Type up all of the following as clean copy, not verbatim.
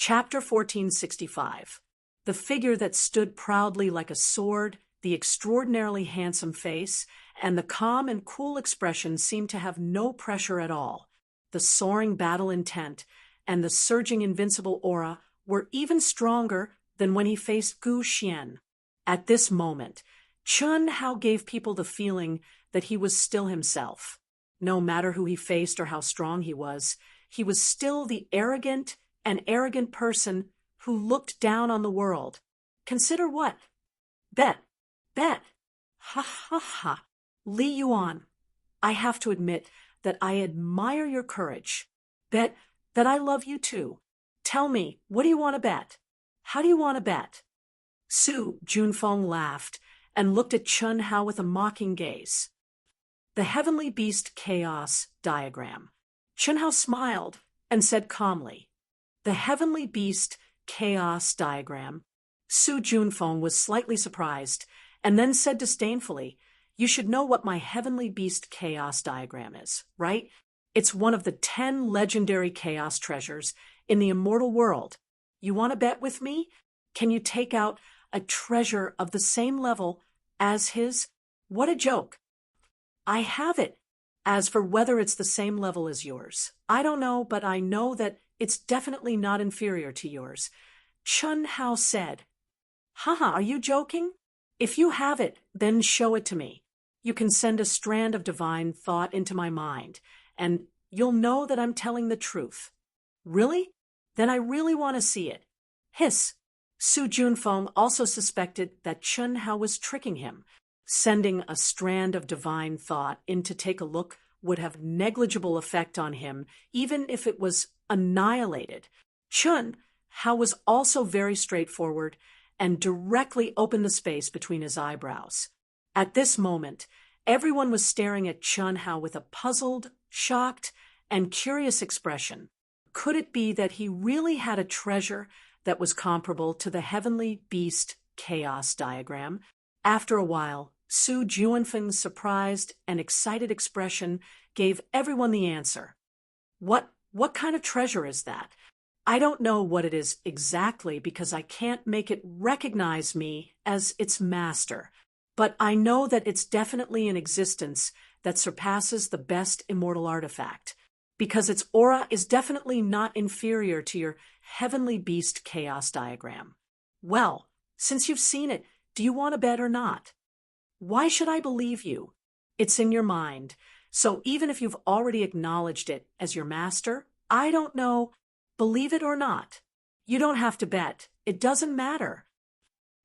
Chapter 1465. The figure that stood proudly like a sword, the extraordinarily handsome face, and the calm and cool expression seemed to have no pressure at all. The soaring battle intent and the surging invincible aura were even stronger than when he faced Gu Xian. At this moment, Chun Hao gave people the feeling that he was still himself. No matter who he faced or how strong he was still the arrogant person who looked down on the world. Consider what? Bet. Ha ha ha. Li Yuan, I have to admit that I admire your courage. Bet that I love you too. Tell me, what do you want to bet? How do you want to bet? Su Junfeng laughed and looked at Chun Hao with a mocking gaze. The Heavenly Beast Chaos Diagram. Chun Hao smiled and said calmly, The Heavenly Beast Chaos Diagram. Su Junfeng was slightly surprised and then said disdainfully, You should know what my Heavenly Beast Chaos Diagram is, right? It's one of the 10 legendary chaos treasures in the immortal world. You want to bet with me? Can you take out a treasure of the same level as his? What a joke. I have it. As for whether it's the same level as yours, I don't know, but I know that it's definitely not inferior to yours. Chun Hao said. Haha, are you joking? If you have it, then show it to me. You can send a strand of divine thought into my mind, and you'll know that I'm telling the truth. Really? Then I really want to see it. Hiss. Su Junfeng also suspected that Chun Hao was tricking him. Sending a strand of divine thought in to take a look would have negligible effect on him, even if it was annihilated. Chun Hao was also very straightforward and directly opened the space between his eyebrows. At this moment, everyone was staring at Chun Hao with a puzzled, shocked, and curious expression. Could it be that he really had a treasure that was comparable to the Heavenly Beast Chaos Diagram? After a while, Su Junfeng's surprised and excited expression gave everyone the answer. What kind of treasure is that? I don't know what it is exactly because I can't make it recognize me as its master, but I know that it's definitely an existence that surpasses the best immortal artifact, because its aura is definitely not inferior to your Heavenly Beast Chaos Diagram. Well, since you've seen it, do you want to bet or not? Why should I believe you? It's in your mind, so even if you've already acknowledged it as your master, I don't know, believe it or not. You don't have to bet. It doesn't matter.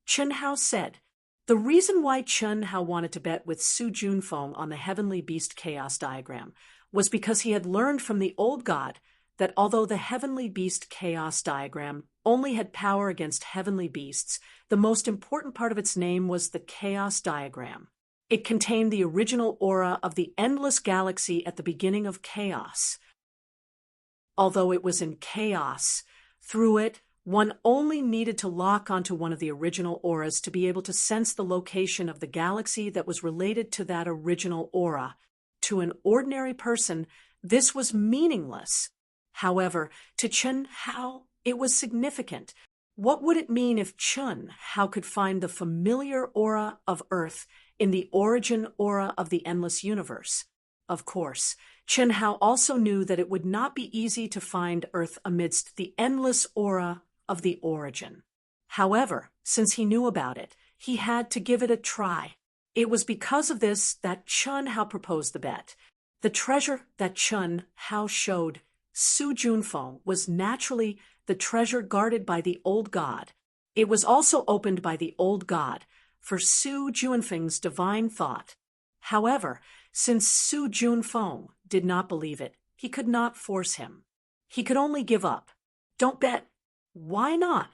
Chun Hao said. The reason why Chun Hao wanted to bet with Su Junfeng on the Heavenly Beast Chaos Diagram was because he had learned from the old god that although the Heavenly Beast Chaos Diagram only had power against heavenly beasts, the most important part of its name was the Chaos Diagram. It contained the original aura of the endless galaxy at the beginning of chaos. Although it was in chaos, through it, one only needed to lock onto one of the original auras to be able to sense the location of the galaxy that was related to that original aura. To an ordinary person, this was meaningless. However, to Chun Hao, it was significant. What would it mean if Chun Hao could find the familiar aura of Earth in the origin aura of the endless universe? Of course, Chun Hao also knew that it would not be easy to find Earth amidst the endless aura of the origin. However, since he knew about it, he had to give it a try. It was because of this that Chun Hao proposed the bet. The treasure that Chun Hao showed Su Junfeng was naturally the treasure guarded by the old god. It was also opened by the old god for Su Junfeng's divine thought. However, since Su Junfeng did not believe it, he could not force him. He could only give up. Don't bet. Why not?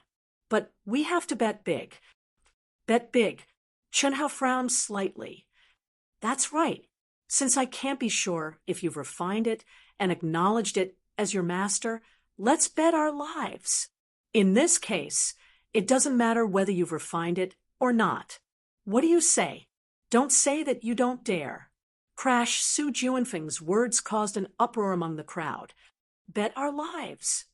But we have to bet big. Bet big. Chun Hao frowned slightly. That's right. Since I can't be sure if you've refined it and acknowledged it as your master, let's bet our lives. In this case, it doesn't matter whether you've refined it or not. What do you say? Don't say that you don't dare. Crash. Su Junfeng's words caused an uproar among the crowd. Bet our lives.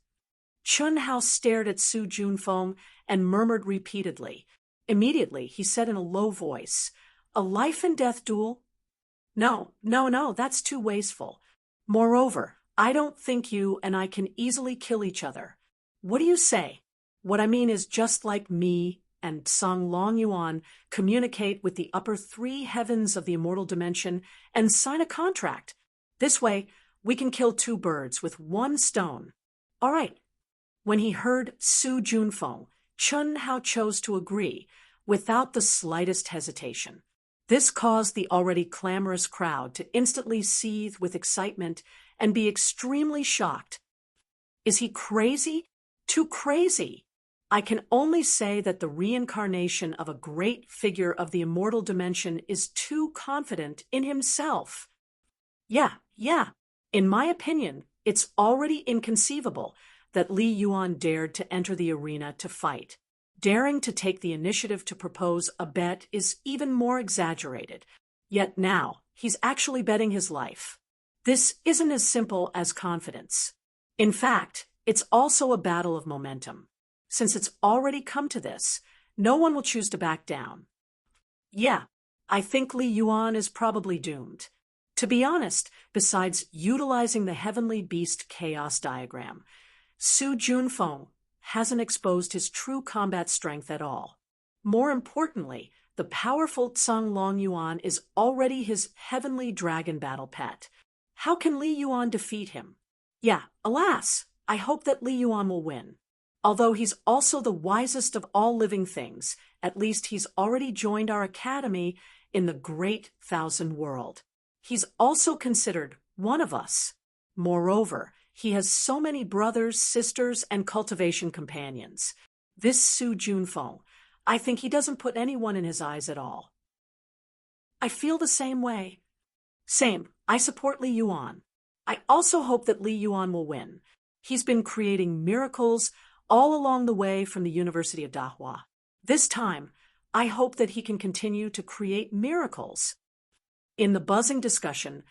Chun Hao stared at Su Junfeng and murmured repeatedly. Immediately, he said in a low voice, "A life and death duel? No, no, no, that's too wasteful. Moreover, I don't think you and I can easily kill each other. What do you say? What I mean is just like me and Song Long Yuan communicate with the upper three heavens of the immortal dimension and sign a contract. This way, we can kill two birds with one stone." All right. When he heard Su Junfeng, Chun Hao chose to agree, without the slightest hesitation. This caused the already clamorous crowd to instantly seethe with excitement and be extremely shocked. Is he crazy? Too crazy! I can only say that the reincarnation of a great figure of the immortal dimension is too confident in himself. Yeah. In my opinion, it's already inconceivable that Li Yuan dared to enter the arena to fight. Daring to take the initiative to propose a bet is even more exaggerated. Yet now, he's actually betting his life. This isn't as simple as confidence. In fact, it's also a battle of momentum. Since it's already come to this, no one will choose to back down. Yeah, I think Li Yuan is probably doomed. To be honest, besides utilizing the heavenly beast chaos diagram, Su Junfeng hasn't exposed his true combat strength at all. More importantly, the powerful Tsang Long Yuan is already his heavenly dragon battle pet. How can Li Yuan defeat him? Yeah, alas, I hope that Li Yuan will win. Although he's also the wisest of all living things, at least he's already joined our academy in the great thousand world. He's also considered one of us. Moreover, he has so many brothers, sisters, and cultivation companions. This Su Junfeng, I think he doesn't put anyone in his eyes at all. I feel the same way. Same, I support Li Yuan. I also hope that Li Yuan will win. He's been creating miracles all along the way from the University of Dahua. This time, I hope that he can continue to create miracles. In the buzzing discussion,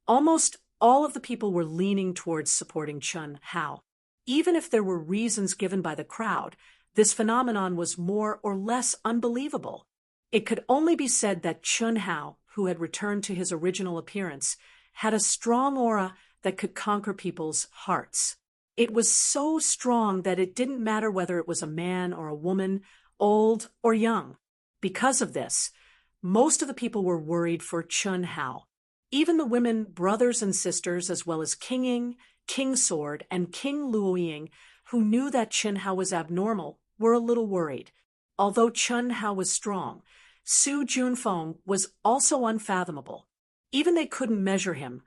almost all of the people were leaning towards supporting Chun Hao. Even if there were reasons given by the crowd, this phenomenon was more or less unbelievable. It could only be said that Chun Hao, who had returned to his original appearance, had a strong aura that could conquer people's hearts. It was so strong that it didn't matter whether it was a man or a woman, old or young. Because of this, most of the people were worried for Chun Hao. Even the women, brothers and sisters, as well as King Ying, King Sword, and King Luoying, who knew that Chun Hao was abnormal, were a little worried. Although Chun Hao was strong, Su Junfeng was also unfathomable. Even they couldn't measure him,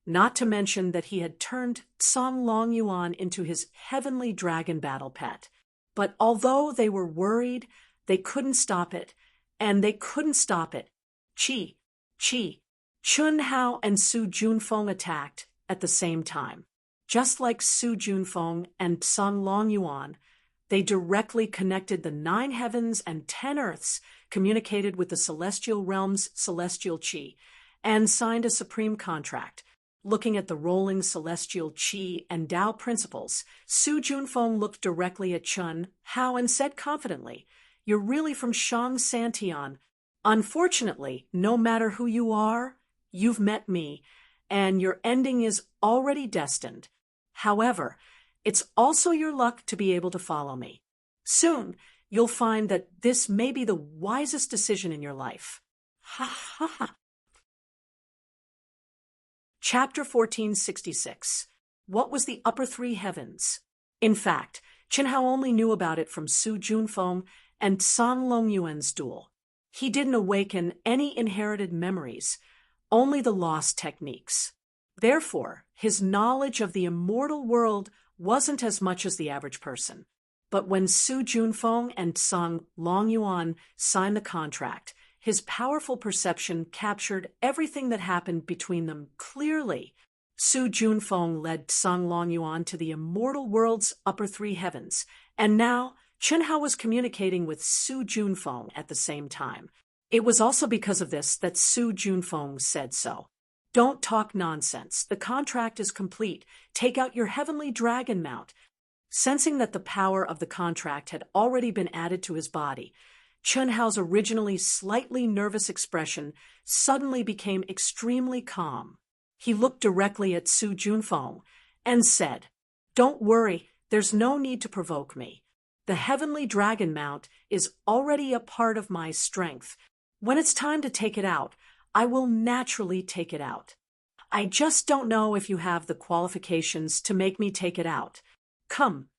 not to mention that he had turned Song Long Yuan into his heavenly dragon battle pet. But although they were worried, they couldn't stop it, and they couldn't stop it. Chun Hao and Su Junfeng attacked at the same time. Just like Su Junfeng and Song Long Yuan, they directly connected the 9 heavens and 10 earths, communicated with the celestial realm's celestial qi, and signed a supreme contract. Looking at the rolling celestial qi and Tao principles, Su Junfeng looked directly at Chun Hao and said confidently, "You're really from Shang Santian. Unfortunately, no matter who you are, you've met me, and your ending is already destined. However, it's also your luck to be able to follow me. Soon, you'll find that this may be the wisest decision in your life." Ha ha ha. Chapter 1466. What was the upper 3 heavens? In fact, Chun Hao only knew about it from Su Junfeng and San Long Yuan's duel. He didn't awaken any inherited memories, only the lost techniques. Therefore, his knowledge of the immortal world wasn't as much as the average person. But when Su Junfeng and Song Long Yuan signed the contract, his powerful perception captured everything that happened between them clearly. Su Junfeng led Song Long Yuan to the immortal world's upper 3 heavens, and now Chun Hao was communicating with Su Junfeng at the same time. It was also because of this that Su Junfeng said so. "Don't talk nonsense. The contract is complete. Take out your heavenly dragon mount." Sensing that the power of the contract had already been added to his body, Chun Hao's originally slightly nervous expression suddenly became extremely calm. He looked directly at Su Junfeng and said, "Don't worry, there's no need to provoke me. The heavenly dragon mount is already a part of my strength. When it's time to take it out, I will naturally take it out. I just don't know if you have the qualifications to make me take it out. Come."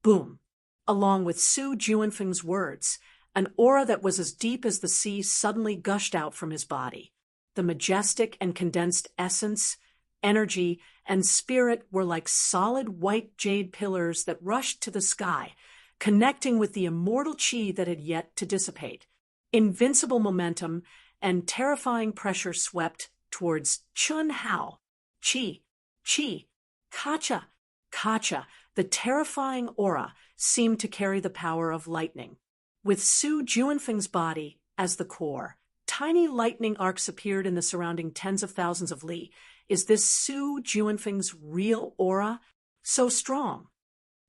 Boom. Along with Su Junfeng's words, an aura that was as deep as the sea suddenly gushed out from his body. The majestic and condensed essence, energy, and spirit were like solid white jade pillars that rushed to the sky, connecting with the immortal chi that had yet to dissipate. Invincible momentum and terrifying pressure swept towards Chun Hao. Chi, chi, kacha, kacha. The terrifying aura seemed to carry the power of lightning. With Su Junfeng's body as the core, tiny lightning arcs appeared in the surrounding tens of thousands of li. Is this Su Junfeng's real aura? So strong.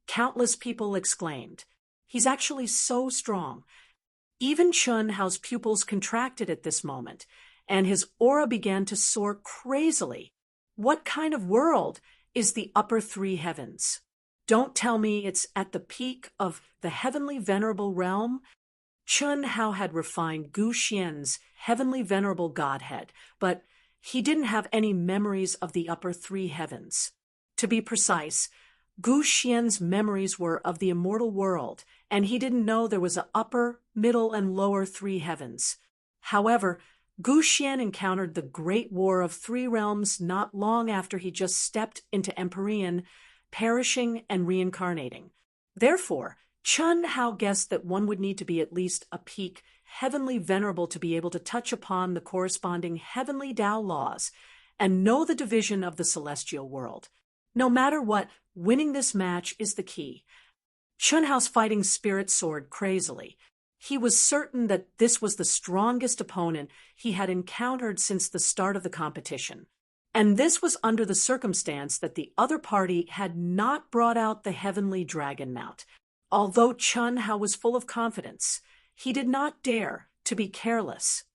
Countless people exclaimed. He's actually so strong. Even Chun Hao's pupils contracted at this moment, and his aura began to soar crazily. What kind of world is the upper three heavens? Don't tell me it's at the peak of the heavenly venerable realm. Chun Hao had refined Gu Xian's heavenly venerable godhead, but he didn't have any memories of the upper three heavens. To be precise, Gu Xian's memories were of the immortal world, and he didn't know there was an upper, middle, and lower three heavens. However, Gu Xian encountered the Great War of Three Realms not long after he just stepped into Empyrean, perishing and reincarnating. Therefore, Chun Hao guessed that one would need to be at least a peak heavenly venerable to be able to touch upon the corresponding heavenly Tao laws and know the division of the celestial world. No matter what, winning this match is the key. Chun Hao's fighting spirit soared crazily. He was certain that this was the strongest opponent he had encountered since the start of the competition. And this was under the circumstance that the other party had not brought out the heavenly dragon mount. Although Chun Hao was full of confidence, he did not dare to be careless.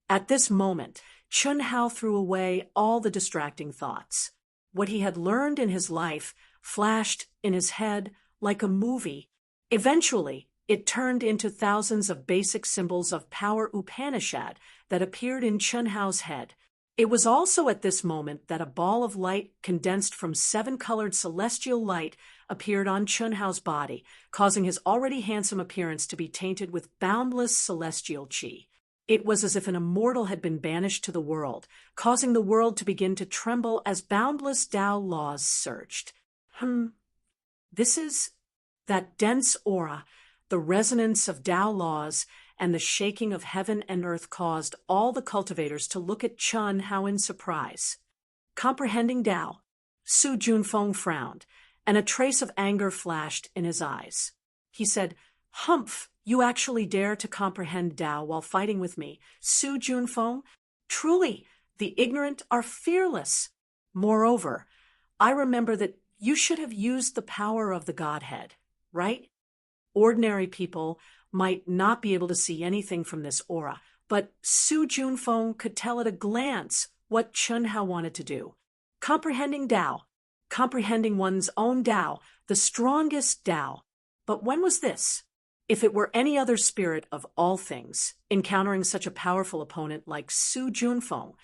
At this moment, Chun Hao threw away all the distracting thoughts. What he had learned in his life flashed in his head like a movie. Eventually, it turned into thousands of basic symbols of power Upanishad that appeared in Chun Hao's head. It was also at this moment that a ball of light condensed from 7-colored celestial light appeared on Chun Hao's body, causing his already handsome appearance to be tainted with boundless celestial chi. It was as if an immortal had been banished to the world, causing the world to begin to tremble as boundless Tao laws surged. This is that dense aura, the resonance of Tao laws, and the shaking of heaven and earth caused all the cultivators to look at Chun Hao in surprise. Comprehending Tao, Su Junfeng frowned, and a trace of anger flashed in his eyes. He said, "Humph, you actually dare to comprehend Tao while fighting with me, Su Junfeng? Truly, the ignorant are fearless. Moreover, I remember that you should have used the power of the Godhead, right? Ordinary people might not be able to see anything from this aura, but Su Junfeng could tell at a glance what Chun Hao wanted to do. Comprehending Tao, comprehending one's own Tao, the strongest Tao. But when was this? If it were any other spirit of all things, encountering such a powerful opponent like Su Junfeng,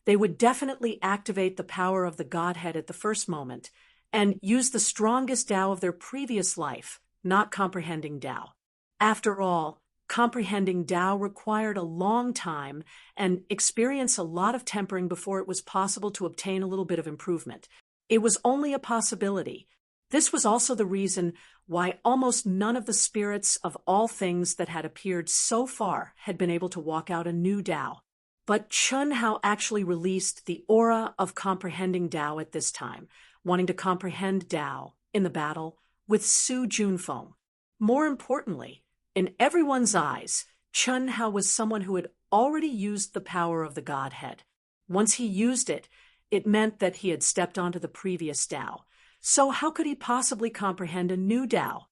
they would definitely activate the power of the Godhead at the first moment and use the strongest Tao of their previous life, not comprehending Tao. After all, comprehending Tao required a long time and experience a lot of tempering before it was possible to obtain a little bit of improvement. It was only a possibility. This was also the reason why almost none of the spirits of all things that had appeared so far had been able to walk out a new Tao. But Chun Hao actually released the aura of comprehending Tao at this time, wanting to comprehend Tao in the battle with Su Junfeng. More importantly, in everyone's eyes, Chun Hao was someone who had already used the power of the Godhead. Once he used it, it meant that he had stepped onto the previous Tao. So how could he possibly comprehend a new Tao?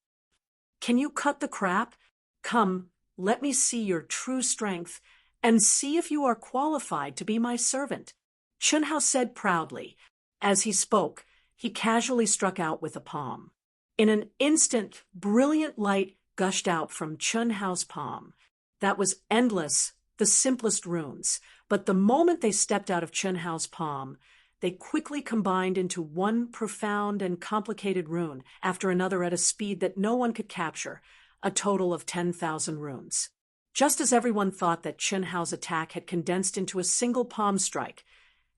Can you cut the crap? Come, let me see your true strength, and see if you are qualified to be my servant, Chunhao said proudly. As he spoke, he casually struck out with a palm. In an instant, brilliant light gushed out from Chunhao's palm. That was endless, the simplest runes, but the moment they stepped out of Chunhao's palm, they quickly combined into one profound and complicated rune after another at a speed that no one could capture, a total of 10,000 runes. Just as everyone thought that Chunhao's attack had condensed into a single palm strike,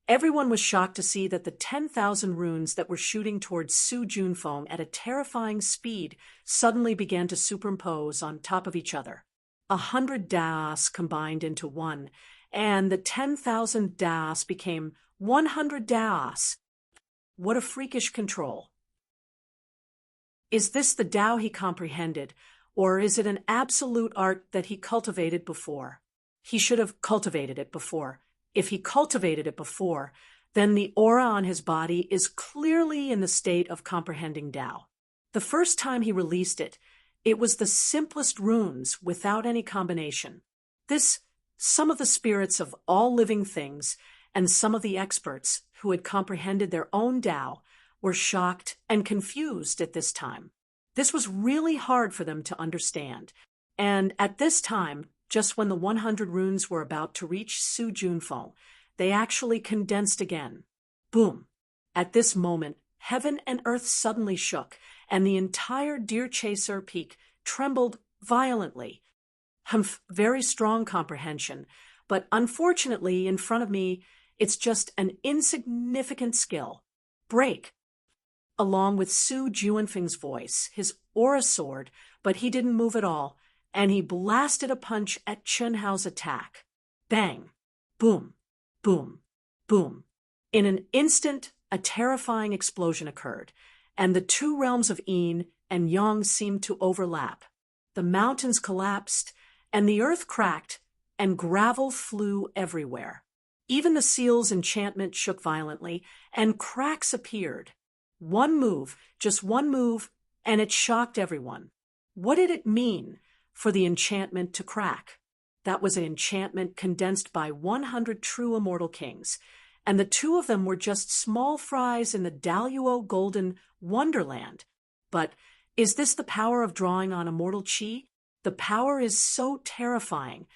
everyone was shocked to see that the 10,000 runes that were shooting towards Su Junfeng at a terrifying speed suddenly began to superimpose on top of each other. 100 Daos combined into one, and the 10,000 Daos became 100 Daos. What a freakish control. Is this the Tao he comprehended, or is it an absolute art that he cultivated before? He should have cultivated it before. If he cultivated it before, then the aura on his body is clearly in the state of comprehending Tao. The first time he released it, it was the simplest runes without any combination. Some of the spirits of all living things and some of the experts who had comprehended their own Tao were shocked and confused at this time. This was really hard for them to understand, and at this time, just when the 100 runes were about to reach Su Junfeng, they actually condensed again. Boom! At this moment, heaven and earth suddenly shook, and the entire Deer Chaser Peak trembled violently. Very strong comprehension, but unfortunately, in front of me, it's just an insignificant skill. Break! Along with Su Junfeng's voice, his aura soared, but he didn't move at all, and he blasted a punch at Chunhao's attack. Bang! Boom! Boom! Boom! In an instant, a terrifying explosion occurred, and the two realms of Yin and Yang seemed to overlap. The mountains collapsed, and the earth cracked, and gravel flew everywhere. Even the seal's enchantment shook violently, and cracks appeared. One move, just one move, and it shocked everyone. What did it mean for the enchantment to crack? That was an enchantment condensed by 100 true immortal kings, and the two of them were just small fries in the Daluo Golden Wonderland. But is this the power of drawing on immortal chi? The power is so terrifying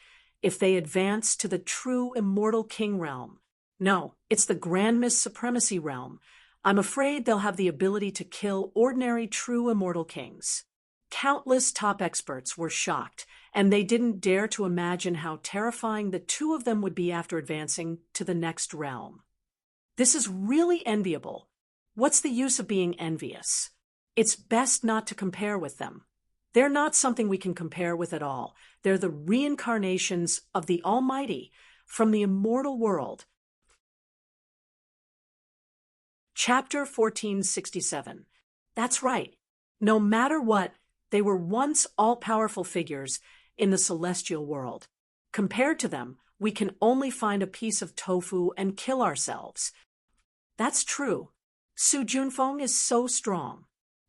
if they advance to the true immortal king realm. No, it's the Grand Miss Supremacy realm. I'm afraid they'll have the ability to kill ordinary true immortal kings. Countless top experts were shocked, and they didn't dare to imagine how terrifying the two of them would be after advancing to the next realm. This is really enviable. What's the use of being envious? It's best not to compare with them. They're not something we can compare with at all. They're the reincarnations of the Almighty from the immortal world. Chapter 1467. That's right. No matter what, they were once all-powerful figures in the celestial world. Compared to them, we can only find a piece of tofu and kill ourselves. That's true. Su Junfeng is so strong.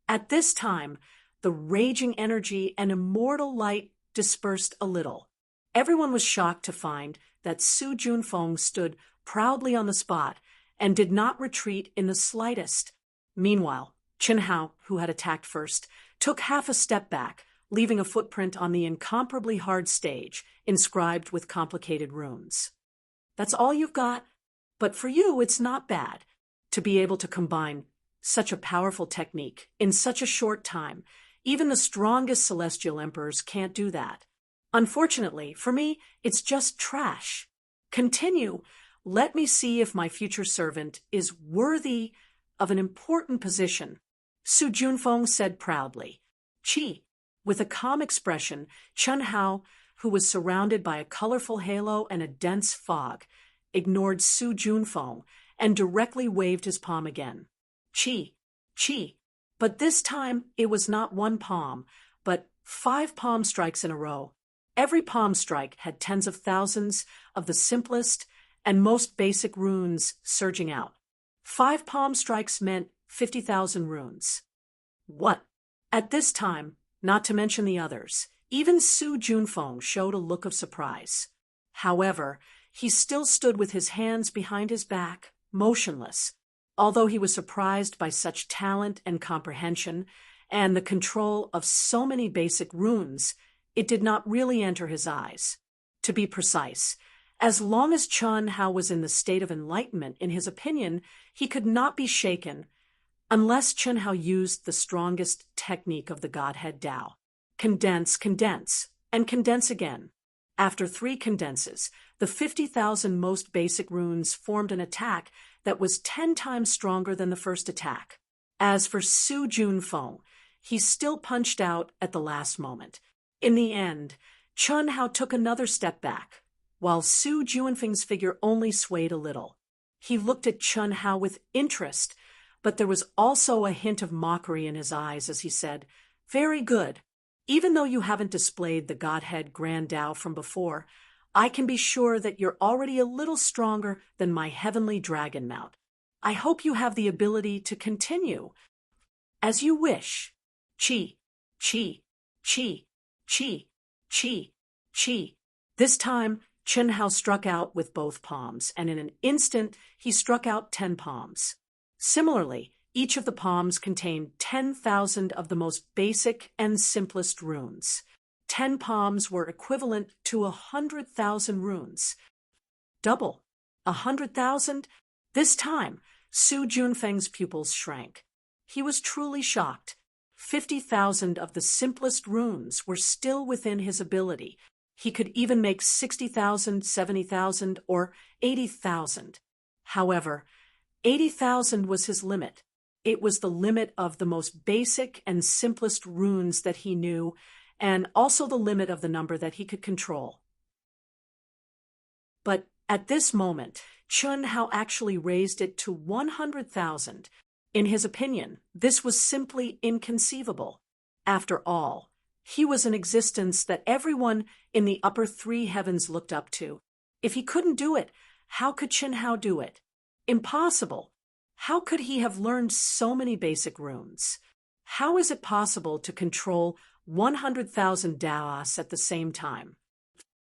At this time, the raging energy and immortal light dispersed a little. Everyone was shocked to find that Su Junfeng stood proudly on the spot and did not retreat in the slightest. Meanwhile, Chunhao, who had attacked first, took half a step back, leaving a footprint on the incomparably hard stage, inscribed with complicated runes. That's all you've got? But for you, it's not bad to be able to combine such a powerful technique in such a short time. Even the strongest celestial emperors can't do that. Unfortunately, for me, it's just trash. Continue. Let me see if my future servant is worthy of an important position, Su Junfeng said proudly. Chi. With a calm expression, Chunhao, who was surrounded by a colorful halo and a dense fog, ignored Su Junfeng and directly waved his palm again. Chi. Chi. But this time it was not one palm, but 5 palm strikes in a row. Every palm strike had tens of thousands of the simplest and most basic runes surging out. 5 palm strikes meant 50,000 runes. What? At this time, not to mention the others, even Su Junfeng showed a look of surprise. However, he still stood with his hands behind his back, motionless. Although he was surprised by such talent and comprehension, and the control of so many basic runes, it did not really enter his eyes. To be precise, as long as Chun Hao was in the state of enlightenment, in his opinion, he could not be shaken unless Chun Hao used the strongest technique of the Godhead Tao. Condense, condense, and condense again. After 3 condenses, the 50,000 most basic runes formed an attack that was 10 times stronger than the first attack. As for Su Junfeng, he still punched out at the last moment. In the end, Chun Hao took another step back, while Su Junfeng's figure only swayed a little. He looked at Chun Hao with interest, but there was also a hint of mockery in his eyes as he said, "Very good. Even though you haven't displayed the Godhead Grand Tao from before, I can be sure that you're already a little stronger than my heavenly dragon mount. I hope you have the ability to continue. As you wish. Chi, chi, chi, chi, chi, chi." This time, Chun Hao struck out with both palms, and in an instant, he struck out 10 palms. Similarly, each of the palms contained 10,000 of the most basic and simplest runes. 10 palms were equivalent to 100,000 runes. Double. 100,000? This time, Su Junfeng's pupils shrank. He was truly shocked. 50,000 of the simplest runes were still within his ability. He could even make 60,000, 70,000, or 80,000. However, 80,000 was his limit. It was the limit of the most basic and simplest runes that he knew, and also the limit of the number that he could control. But at this moment, Chun Hao actually raised it to 100,000. In his opinion, this was simply inconceivable. After all, he was an existence that everyone in the upper 3 heavens looked up to. If he couldn't do it, how could Chun Hao do it? Impossible. How could he have learned so many basic runes? How is it possible to control 100,000 Daos at the same time?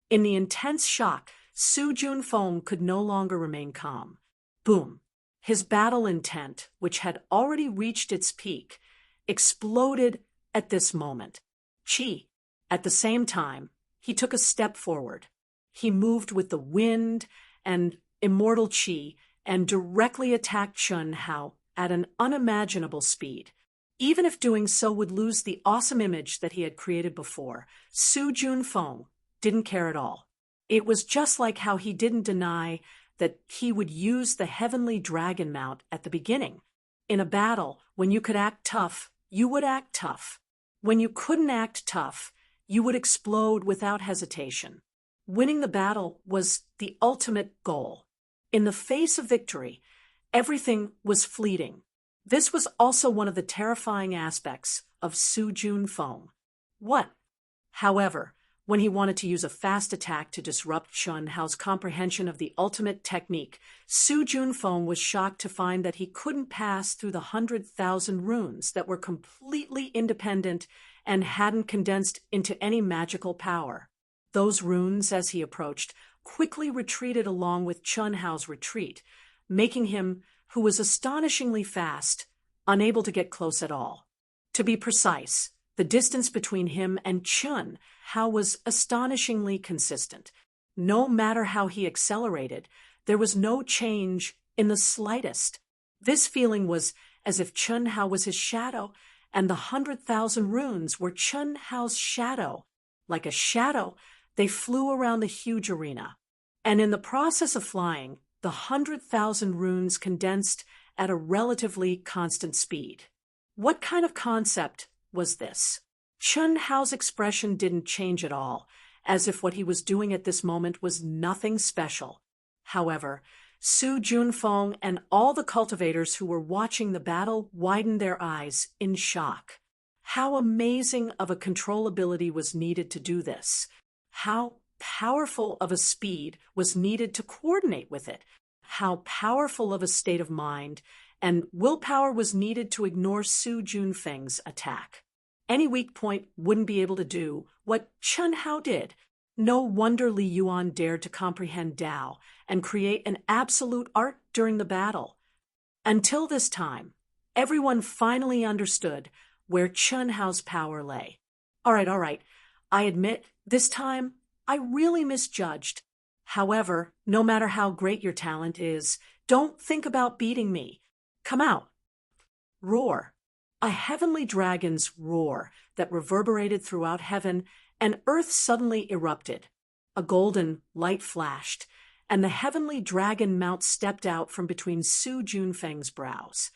In the intense shock, Su Junfeng could no longer remain calm. Boom! His battle intent, which had already reached its peak, exploded at this moment. Chi. At the same time, he took a step forward. He moved with the wind and immortal Chi and directly attacked Chun Hao at an unimaginable speed. Even if doing so would lose the awesome image that he had created before, Su Junfeng didn't care at all. It was just like how he didn't deny that he would use the heavenly dragon mount at the beginning. In a battle, when you could act tough, you would act tough. When you couldn't act tough, you would explode without hesitation. Winning the battle was the ultimate goal. In the face of victory, everything was fleeting. This was also one of the terrifying aspects of Su Junfeng. What? However, when he wanted to use a fast attack to disrupt Chun Hao's comprehension of the ultimate technique, Su Junfeng was shocked to find that he couldn't pass through the 100,000 runes that were completely independent and hadn't condensed into any magical power. Those runes, as he approached, quickly retreated along with Chun Hao's retreat, making him, who was astonishingly fast, unable to get close at all. To be precise, the distance between him and Chun Hao was astonishingly consistent. No matter how he accelerated, there was no change in the slightest. This feeling was as if Chun Hao was his shadow, and the 100,000 runes were Chun Hao's shadow. Like a shadow, they flew around the huge arena. And in the process of flying, the 100,000 runes condensed at a relatively constant speed. What kind of concept was this? Chun Hao's expression didn't change at all, as if what he was doing at this moment was nothing special. However, Su Junfeng and all the cultivators who were watching the battle widened their eyes in shock. How amazing of a control ability was needed to do this? How powerful of a speed was needed to coordinate with it? How powerful of a state of mind and willpower was needed to ignore Su Junfeng's attack. Any weak point wouldn't be able to do what Chen Hao did. No wonder Li Yuan dared to comprehend Dao and create an absolute art during the battle. Until this time, everyone finally understood where Chen Hao's power lay. All right. I admit, this time, I really misjudged. However, no matter how great your talent is, don't think about beating me. Come out. Roar. A heavenly dragon's roar that reverberated throughout heaven, and earth suddenly erupted. A golden light flashed, and the heavenly dragon mount stepped out from between Su Junfeng's brows.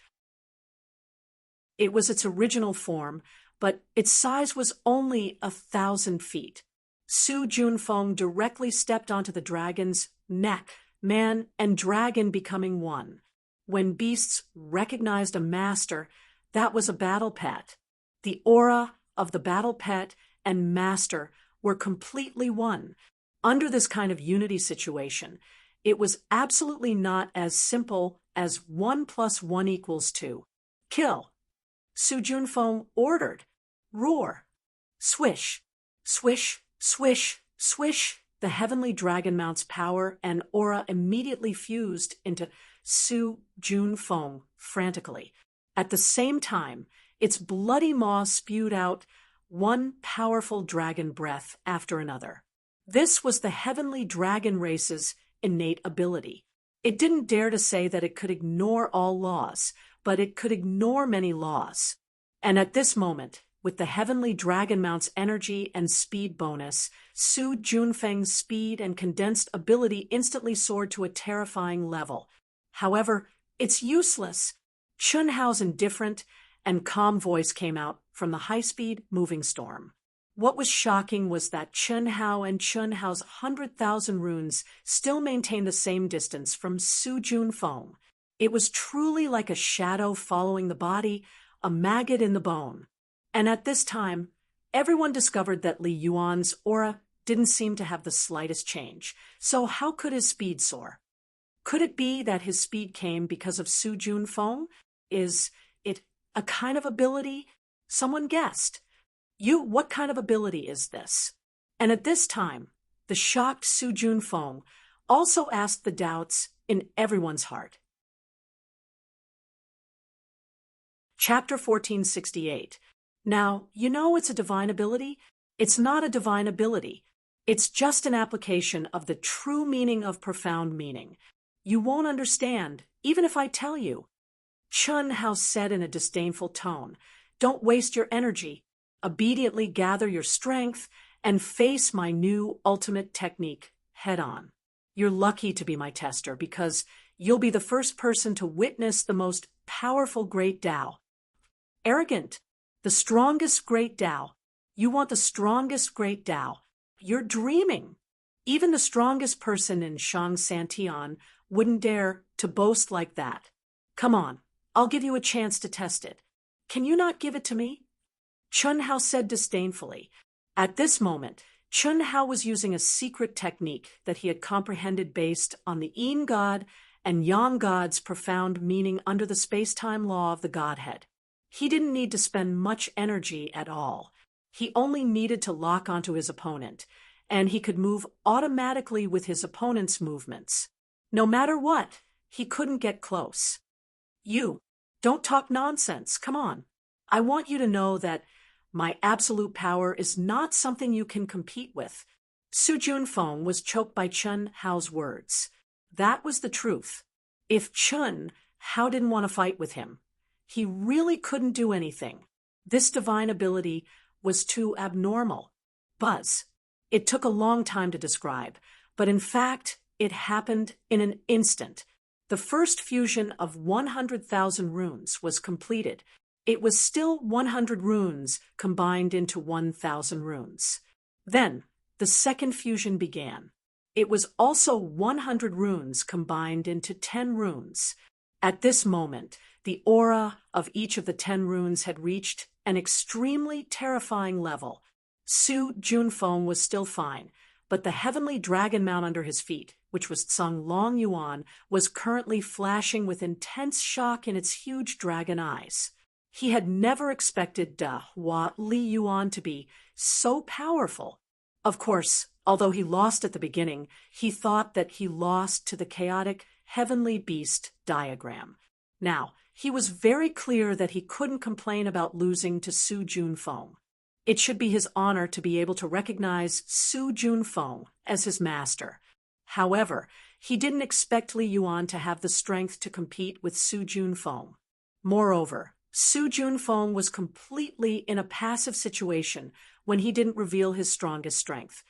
It was its original form, but its size was only 1,000 feet. Su Junfeng directly stepped onto the dragon's neck, man and dragon becoming one. When beasts recognized a master, that was a battle pet. The aura of the battle pet and master were completely one. Under this kind of unity situation, it was absolutely not as simple as 1 + 1 = 2. Kill. Su Junfeng ordered. Roar. Swish. Swish, swish, swish. The heavenly dragon mount's power and aura immediately fused into Su Junfeng frantically. At the same time, its bloody maw spewed out one powerful dragon breath after another. This was the heavenly dragon race's innate ability. It didn't dare to say that it could ignore all laws, but it could ignore many laws. And at this moment, with the heavenly dragon mount's energy and speed bonus, Su Junfeng's speed and condensed ability instantly soared to a terrifying level. However, it's useless. Chen Hao's indifferent and calm voice came out from the high-speed moving storm. What was shocking was that Chen Hao and Chen Hao's 100,000 runes still maintained the same distance from Su Junfeng. It was truly like a shadow following the body, a maggot in the bone. And at this time, everyone discovered that Li Yuan's aura didn't seem to have the slightest change. So how could his speed soar? Could it be that his speed came because of Su Junfeng? Is it a kind of ability? Someone guessed. What kind of ability is this? And at this time, the shocked Su Junfeng also asked the doubts in everyone's heart. Chapter 1468. Now, it's a divine ability. It's not a divine ability. It's just an application of the true meaning of profound meaning. You won't understand, even if I tell you. Chen Hao said in a disdainful tone, "Don't waste your energy. Obediently gather your strength and face my new ultimate technique head on. You're lucky to be my tester because you'll be the first person to witness the most powerful great Tao." Arrogant. The strongest great Tao. You want the strongest great Tao. You're dreaming. Even the strongest person in Shang Santian wouldn't dare to boast like that. Come on, I'll give you a chance to test it. Can you not give it to me? Chen Hao said disdainfully. At this moment, Chen Hao was using a secret technique that he had comprehended based on the Yin God and Yang God's profound meaning under the space-time law of the Godhead. He didn't need to spend much energy at all. He only needed to lock onto his opponent, and he could move automatically with his opponent's movements. No matter what, he couldn't get close. You, don't talk nonsense, come on. I want you to know that my absolute power is not something you can compete with. Su Junfeng was choked by Chen Hao's words. That was the truth. If Chen Hao didn't want to fight with him, he really couldn't do anything. This divine ability was too abnormal. Buzz. It took a long time to describe, but in fact, it happened in an instant. The first fusion of 100,000 runes was completed. It was still 100 runes combined into 1,000 runes. Then, the second fusion began. It was also 100 runes combined into 10 runes. At this moment, the aura of each of the 10 runes had reached an extremely terrifying level. Su Junfeng was still fine, but the heavenly dragon mount under his feet, which was Tsang Long Yuan, was currently flashing with intense shock in its huge dragon eyes. He had never expected Da Hua Li Yuan to be so powerful. Of course, although he lost at the beginning, he thought that he lost to the chaotic heavenly beast diagram. Now, he was very clear that he couldn't complain about losing to Su Junfeng. It should be his honor to be able to recognize Su Junfeng as his master. However, he didn't expect Li Yuan to have the strength to compete with Su Junfeng. Moreover, Su Junfeng was completely in a passive situation when he didn't reveal his strongest strength.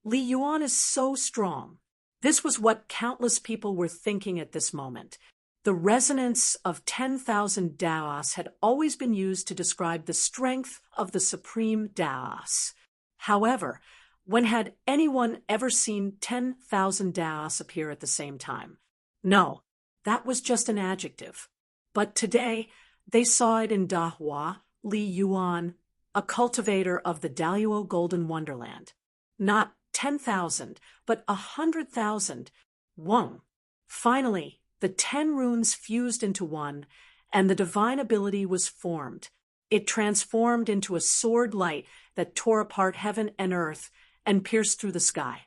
Li Yuan is so strong. This was what countless people were thinking at this moment. The resonance of 10,000 Daos had always been used to describe the strength of the supreme Daos. However, when had anyone ever seen 10,000 Daos appear at the same time? No, that was just an adjective. But today, they saw it in Da Hua Li Yuan, a cultivator of the Daluo Golden Wonderland. Not 10,000, but 100,000. One. Finally, the 10 runes fused into one, and the divine ability was formed. It transformed into a sword light that tore apart heaven and earth and pierced through the sky.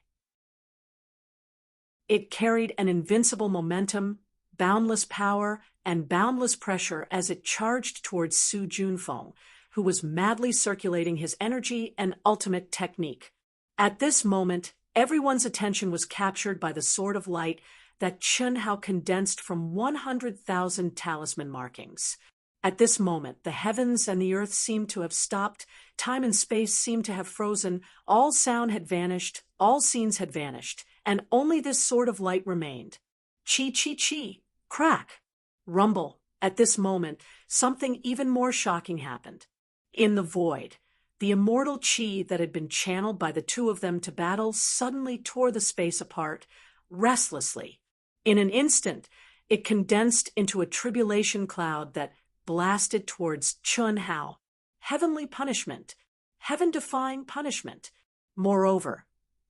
It carried an invincible momentum, boundless power, and boundless pressure as it charged towards Su Junfeng, who was madly circulating his energy and ultimate technique. At this moment, everyone's attention was captured by the sword of light that Chun Hao condensed from 100,000 talisman markings. At this moment, the heavens and the earth seemed to have stopped, time and space seemed to have frozen, all sound had vanished, all scenes had vanished, and only this sword of light remained. Chi, chi, chi, crack, rumble. At this moment, something even more shocking happened. In the void, the immortal chi that had been channeled by the two of them to battle suddenly tore the space apart, restlessly. In an instant, it condensed into a tribulation cloud that blasted towards Chun Hao. Heavenly punishment, heaven-defying punishment. Moreover,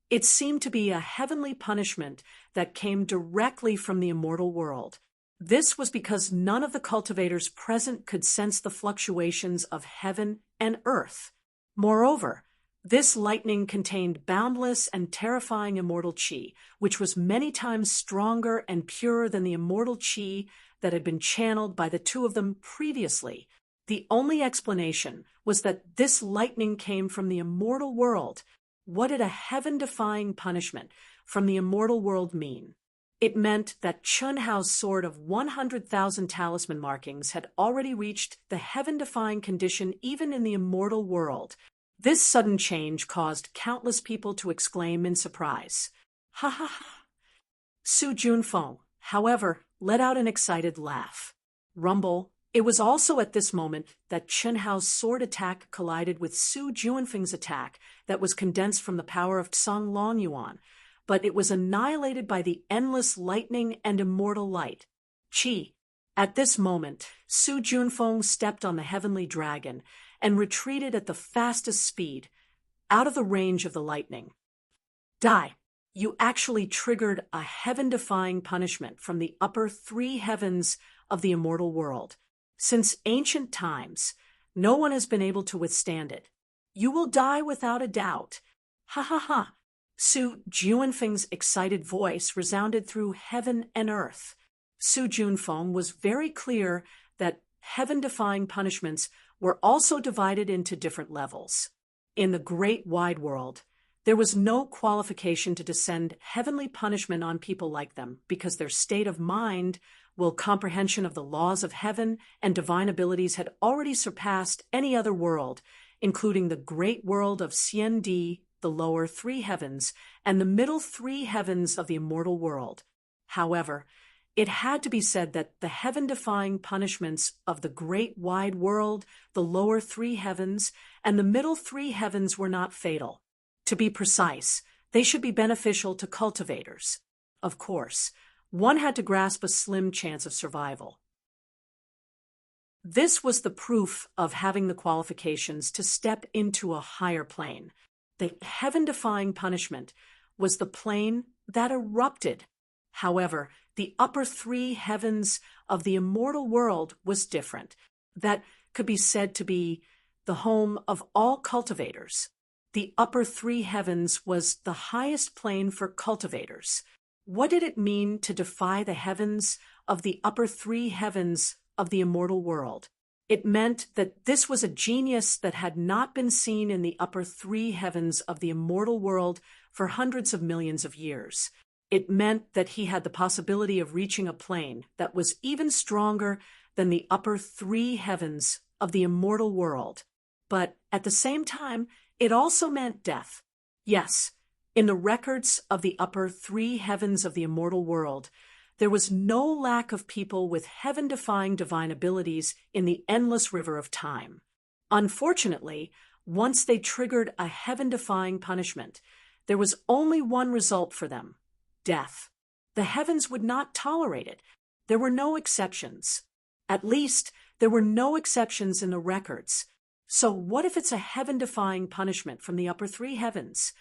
it seemed to be a heavenly punishment that came directly from the immortal world. This was because none of the cultivators present could sense the fluctuations of heaven and earth. Moreover, this lightning contained boundless and terrifying immortal chi, which was many times stronger and purer than the immortal chi that had been channeled by the two of them previously. The only explanation was that this lightning came from the immortal world. What did a heaven-defying punishment from the immortal world mean? It meant that Chun Hao's sword of 100,000 talisman markings had already reached the heaven-defying condition even in the immortal world. This sudden change caused countless people to exclaim in surprise. Ha ha ha! Su Junfeng, however, let out an excited laugh. Rumble. It was also at this moment that Chun Hao's sword attack collided with Su Junfeng's attack that was condensed from the power of Tsang Long Yuan, but it was annihilated by the endless lightning and immortal light. Chi. At this moment, Su Junfeng stepped on the heavenly dragon and retreated at the fastest speed, out of the range of the lightning. Die. You actually triggered a heaven-defying punishment from the upper three heavens of the immortal world. Since ancient times, no one has been able to withstand it. You will die without a doubt. Ha ha ha. Su Junfeng's excited voice resounded through heaven and earth. Su Junfeng was very clear that heaven-defying punishments were also divided into different levels. In the great wide world, there was no qualification to descend heavenly punishment on people like them because their state of mind, will comprehension of the laws of heaven and divine abilities had already surpassed any other world, including the great world of Xian Di, the lower three heavens, and the middle three heavens of the immortal world. However, it had to be said that the heaven-defying punishments of the great wide world, the lower three heavens, and the middle three heavens were not fatal. To be precise, they should be beneficial to cultivators. Of course, one had to grasp a slim chance of survival. This was the proof of having the qualifications to step into a higher plane. The heaven-defying punishment was the plane that erupted. However, the upper three heavens of the immortal world was different. That could be said to be the home of all cultivators. The upper three heavens was the highest plane for cultivators. What did it mean to defy the heavens of the upper three heavens of the immortal world? It meant that this was a genius that had not been seen in the upper three heavens of the immortal world for hundreds of millions of years. It meant that he had the possibility of reaching a plane that was even stronger than the upper three heavens of the immortal world. But at the same time, it also meant death. Yes, in the records of the upper three heavens of the immortal world, there was no lack of people with heaven-defying divine abilities in the endless river of time. Unfortunately, once they triggered a heaven-defying punishment, there was only one result for them: death. The heavens would not tolerate it. There were no exceptions. At least, there were no exceptions in the records. So what if it's a heaven-defying punishment from the upper three heavens?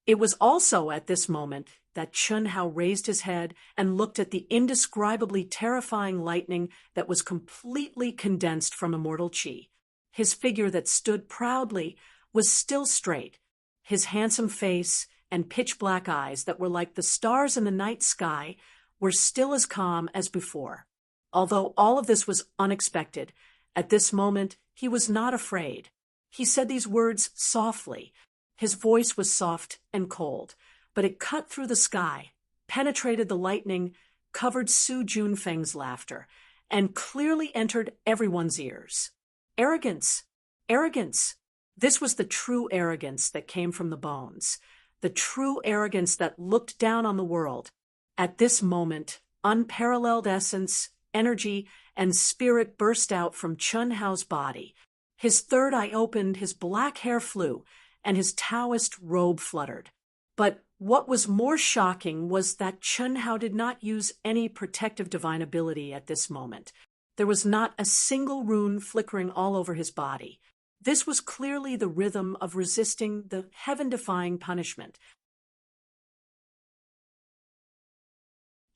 It was also at this moment that Chun Hao raised his head and looked at the indescribably terrifying lightning that was completely condensed from immortal chi. His figure that stood proudly was still straight. His handsome face and pitch-black eyes that were like the stars in the night sky were still as calm as before. Although all of this was unexpected, at this moment he was not afraid. He said these words softly. His voice was soft and cold, but it cut through the sky, penetrated the lightning, covered Su Junfeng's laughter, and clearly entered everyone's ears. Arrogance! Arrogance! This was the true arrogance that came from the bones, the true arrogance that looked down on the world. At this moment, unparalleled essence, energy, and spirit burst out from Chun Hao's body. His third eye opened, his black hair flew, and his Taoist robe fluttered. But what was more shocking was that Chun Hao did not use any protective divine ability at this moment. There was not a single rune flickering all over his body. This was clearly the rhythm of resisting the heaven-defying punishment.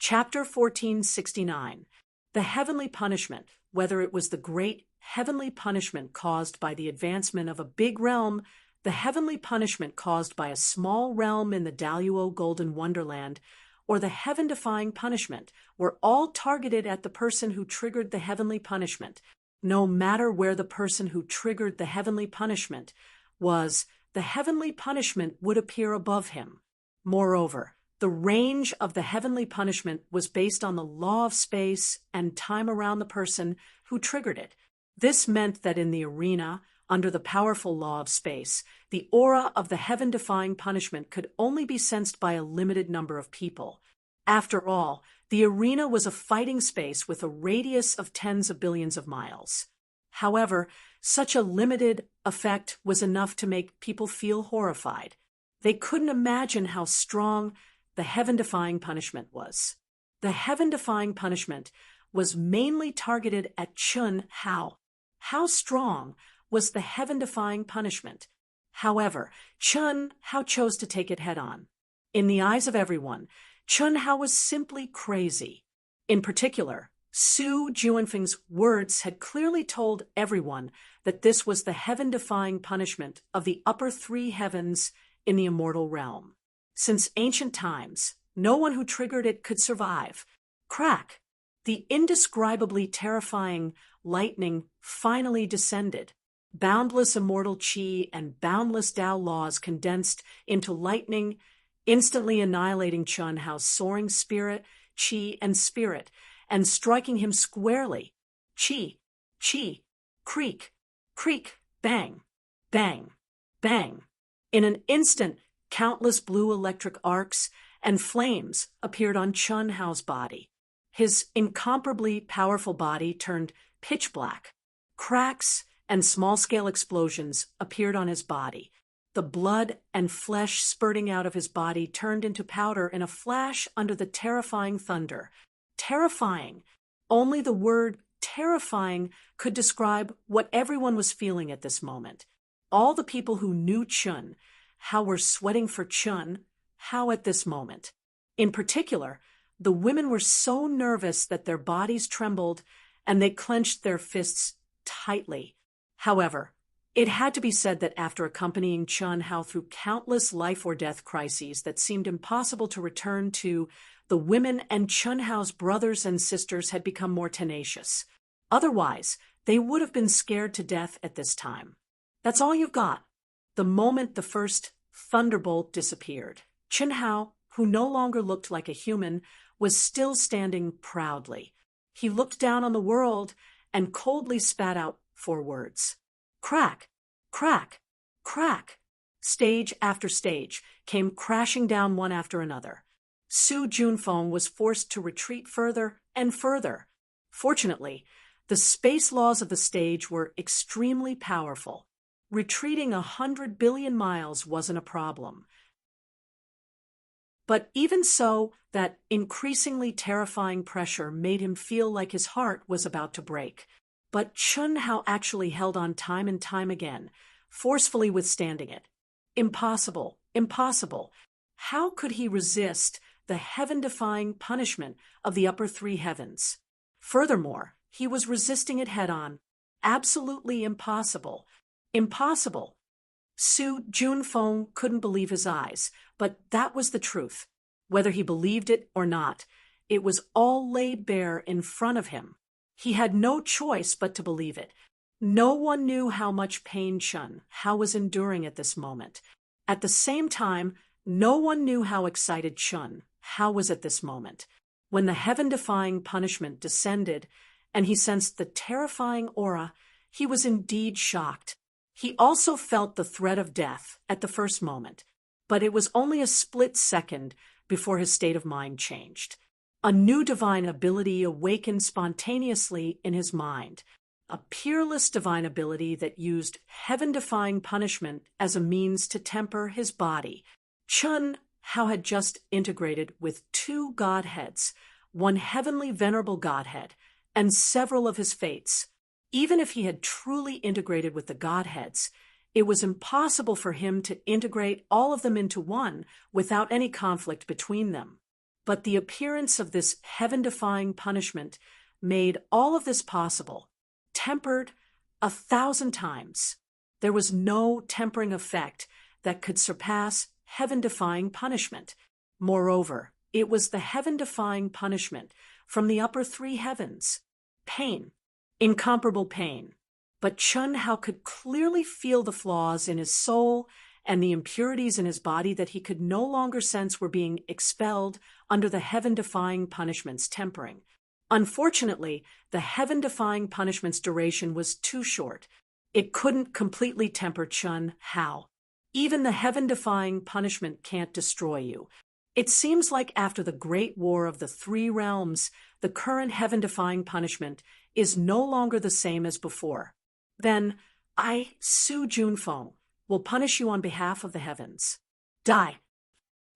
Chapter 1469. The heavenly punishment, whether it was the great heavenly punishment caused by the advancement of a big realm, the heavenly punishment caused by a small realm in the Daluo Golden Wonderland, or the heaven-defying punishment, were all targeted at the person who triggered the heavenly punishment. No matter where the person who triggered the heavenly punishment was, the heavenly punishment would appear above him. Moreover, the range of the heavenly punishment was based on the law of space and time around the person who triggered it. This meant that in the arena, under the powerful law of space, the aura of the heaven-defying punishment could only be sensed by a limited number of people. After all, the arena was a fighting space with a radius of tens of billions of miles. However, such a limited effect was enough to make people feel horrified. They couldn't imagine how strong the heaven-defying punishment was. The heaven-defying punishment was mainly targeted at Chun Hao. How strong was the heaven-defying punishment? However, Chun Hao chose to take it head-on. In the eyes of everyone, Chun Hao was simply crazy. In particular, Su Junfeng's words had clearly told everyone that this was the heaven-defying punishment of the upper three heavens in the immortal realm. Since ancient times, no one who triggered it could survive. Crack! The indescribably terrifying lightning finally descended. Boundless immortal chi and boundless Tao laws condensed into lightning, instantly annihilating Chun Hao's soaring spirit, chi, and spirit, and striking him squarely. Chi, chi, creak, creak, bang, bang, bang. In an instant, countless blue electric arcs and flames appeared on Chun Hao's body. His incomparably powerful body turned pitch black. Cracks and small-scale explosions appeared on his body. The blood and flesh spurting out of his body turned into powder in a flash under the terrifying thunder. Terrifying! Only the word terrifying could describe what everyone was feeling at this moment. All the people who knew Chun Hao were sweating for Chun Hao at this moment. In particular, the women were so nervous that their bodies trembled and they clenched their fists tightly. However, it had to be said that after accompanying Chun Hao through countless life-or-death crises that seemed impossible to return to, the women and Chun Hao's brothers and sisters had become more tenacious. Otherwise, they would have been scared to death at this time. That's all you've got. The moment the first thunderbolt disappeared, Chun Hao, who no longer looked like a human, was still standing proudly. He looked down on the world and coldly spat out 4 words. Crack, crack, crack. Stage after stage came crashing down one after another. Su Junfeng was forced to retreat further and further. Fortunately, the space laws of the stage were extremely powerful. Retreating 100 billion miles wasn't a problem. But even so, that increasingly terrifying pressure made him feel like his heart was about to break. But Chun Hao actually held on time and time again, forcefully withstanding it. Impossible, impossible. How could he resist the heaven-defying punishment of the upper 3 heavens? Furthermore, he was resisting it head-on. Absolutely impossible. Impossible. Su Junfeng couldn't believe his eyes, but that was the truth. Whether he believed it or not, it was all laid bare in front of him. He had no choice but to believe it. No one knew how much pain Chun Hao was enduring at this moment. At the same time, no one knew how excited Chun Hao was at this moment. When the heaven-defying punishment descended and he sensed the terrifying aura, he was indeed shocked. He also felt the threat of death at the first moment, but it was only a split second before his state of mind changed. A new divine ability awakened spontaneously in his mind, a peerless divine ability that used heaven-defying punishment as a means to temper his body. Chun Hao had just integrated with 2 godheads, one heavenly venerable godhead, and several of his fates. Even if he had truly integrated with the godheads, it was impossible for him to integrate all of them into one without any conflict between them. But the appearance of this heaven-defying punishment made all of this possible, tempered 1,000 times. There was no tempering effect that could surpass heaven-defying punishment. Moreover, it was the heaven-defying punishment from the upper 3 heavens. Pain. Incomparable pain. But Chun Hao could clearly feel the flaws in his soul and the impurities in his body that he could no longer sense were being expelled under the heaven-defying punishment's tempering. Unfortunately, the heaven-defying punishment's duration was too short. It couldn't completely temper Chun Hao. Even the heaven-defying punishment can't destroy you. It seems like after the Great War of the 3 Realms, the current heaven-defying punishment is no longer the same as before. Then I, Su Junfeng, will punish you on behalf of the heavens. Die.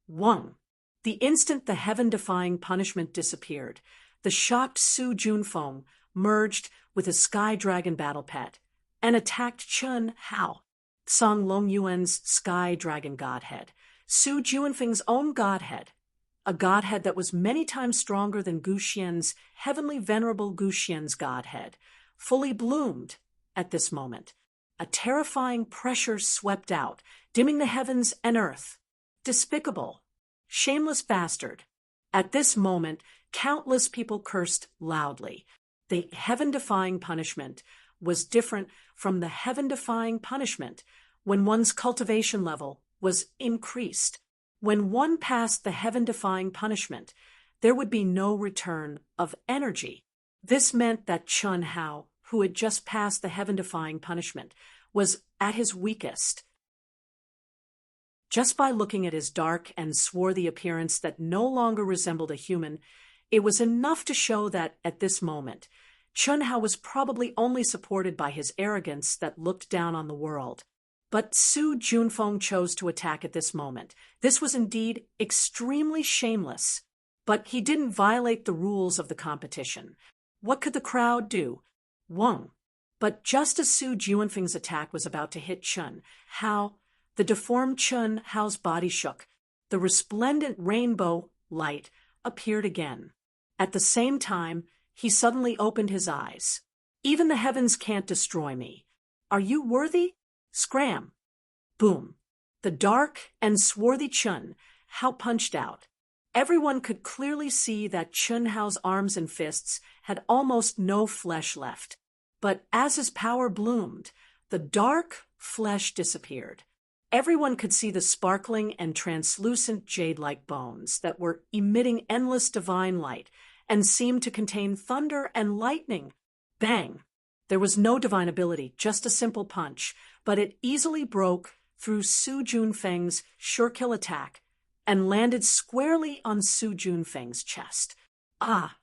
1. The instant the heaven-defying punishment disappeared, the shocked Su Junfeng merged with his sky dragon battle pet and attacked Chun Hao, Song Long Yuan's sky dragon godhead, Su Junfeng's own godhead, a godhead that was many times stronger than Gu Xian's heavenly venerable Gu Xian's godhead, fully bloomed at this moment. A terrifying pressure swept out, dimming the heavens and earth. Despicable, shameless bastard. At this moment, countless people cursed loudly. The heaven-defying punishment was different from the heaven-defying punishment when one's cultivation level was increased. When one passed the heaven-defying punishment, there would be no return of energy. This meant that Chun Hao, who had just passed the heaven-defying punishment, was at his weakest. Just by looking at his dark and swarthy appearance that no longer resembled a human, it was enough to show that, at this moment, Chun Hao was probably only supported by his arrogance that looked down on the world. But Su Junfeng chose to attack at this moment. This was indeed extremely shameless. But he didn't violate the rules of the competition. What could the crowd do? 1. But just as Su Junfeng's attack was about to hit Chun Hao, The deformed Chun Hao's body shook. The resplendent rainbow light appeared again. At the same time, he suddenly opened his eyes. Even the heavens can't destroy me. Are you worthy? Scram. Boom. The dark and swarthy Chun Hao punched out. Everyone could clearly see that Chun Hao's arms and fists had almost no flesh left. But as his power bloomed, the dark flesh disappeared. Everyone could see the sparkling and translucent jade-like bones that were emitting endless divine light and seemed to contain thunder and lightning. Bang! There was no divine ability, just a simple punch, but it easily broke through Su Junfeng's sure-kill attack and landed squarely on Su Junfeng's chest. Ah!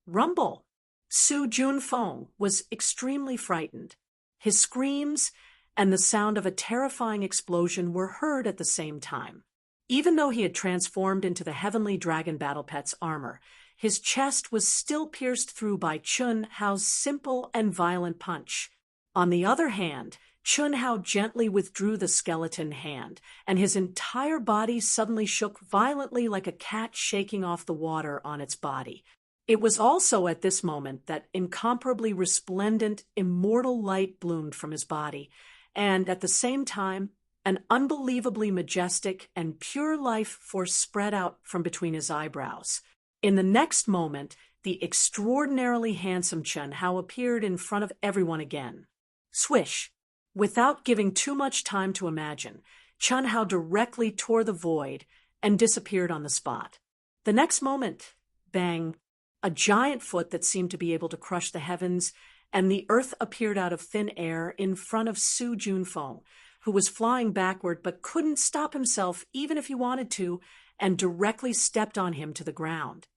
Rumble! Su Junfeng was extremely frightened. His screams and the sound of a terrifying explosion were heard at the same time. Even though he had transformed into the heavenly dragon battle pet's armor, his chest was still pierced through by Chun Hao's simple and violent punch. On the other hand, Chun Hao gently withdrew the skeleton hand, and his entire body suddenly shook violently like a cat shaking off the water on its body. It was also at this moment that incomparably resplendent, immortal light bloomed from his body, and at the same time, an unbelievably majestic and pure life force spread out from between his eyebrows. In the next moment, the extraordinarily handsome Chun Hao appeared in front of everyone again. Swish! Without giving too much time to imagine, Chun Hao directly tore the void and disappeared on the spot. The next moment, bang! A giant foot that seemed to be able to crush the heavens, and the earth appeared out of thin air in front of Su Junfeng, who was flying backward but couldn't stop himself even if he wanted to, and directly stepped on him to the ground.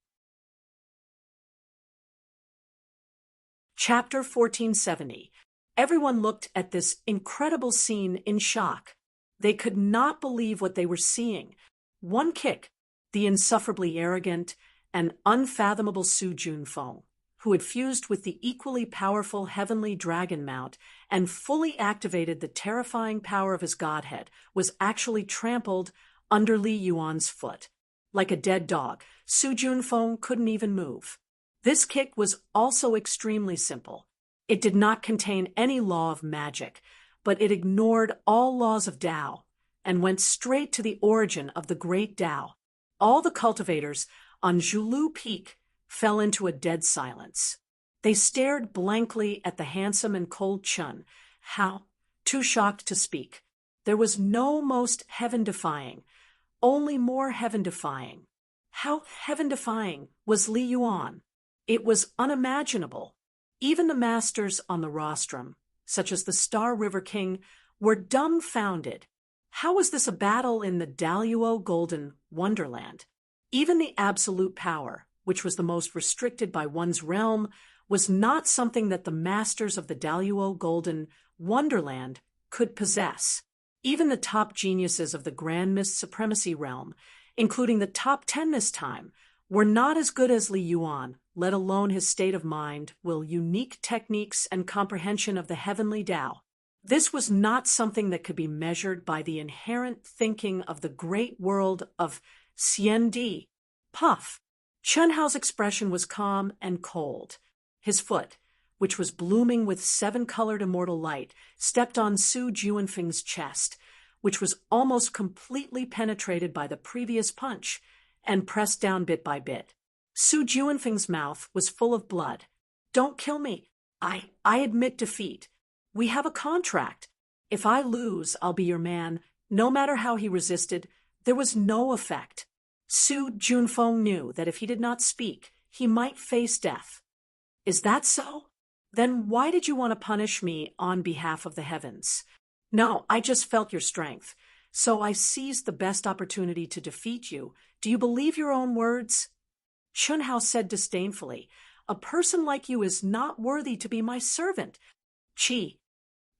Chapter 1470. Everyone looked at this incredible scene in shock. They could not believe what they were seeing. One kick, the insufferably arrogant and unfathomable Su Junfeng, who had fused with the equally powerful heavenly dragon mount and fully activated the terrifying power of his godhead, was actually trampled under Li Yuan's foot. Like a dead dog, Su Junfeng couldn't even move. This kick was also extremely simple. It did not contain any law of magic, but it ignored all laws of Tao and went straight to the origin of the great Tao. All the cultivators on Zhulu Peak fell into a dead silence. They stared blankly at the handsome and cold Chun Hao, too shocked to speak. There was no most heaven-defying, only more heaven-defying. How heaven-defying was Li Yuan? It was unimaginable. Even the masters on the rostrum, such as the Star River King, were dumbfounded. How was this a battle in the Daluo Golden Wonderland? Even the absolute power, which was the most restricted by one's realm, was not something that the masters of the Daluo Golden Wonderland could possess. Even the top geniuses of the Grand Mist Supremacy realm, including the top 10 this time, were not as good as Li Yuan, let alone his state of mind, unique techniques and comprehension of the heavenly Tao. This was not something that could be measured by the inherent thinking of the great world of Xian Di. Puff! Chun Hao's expression was calm and cold. His foot, which was blooming with 7-colored immortal light, stepped on Su Junfeng's chest, which was almost completely penetrated by the previous punch, and pressed down bit by bit. Su Junfeng's mouth was full of blood. Don't kill me. I admit defeat. We have a contract. If I lose, I'll be your man. No matter how he resisted, there was no effect. Su Junfeng knew that if he did not speak, he might face death. Is that so? Then why did you want to punish me on behalf of the heavens? No, I just felt your strength. So I seized the best opportunity to defeat you. Do you believe your own words? Chun Hao said disdainfully, a person like you is not worthy to be my servant. Chi.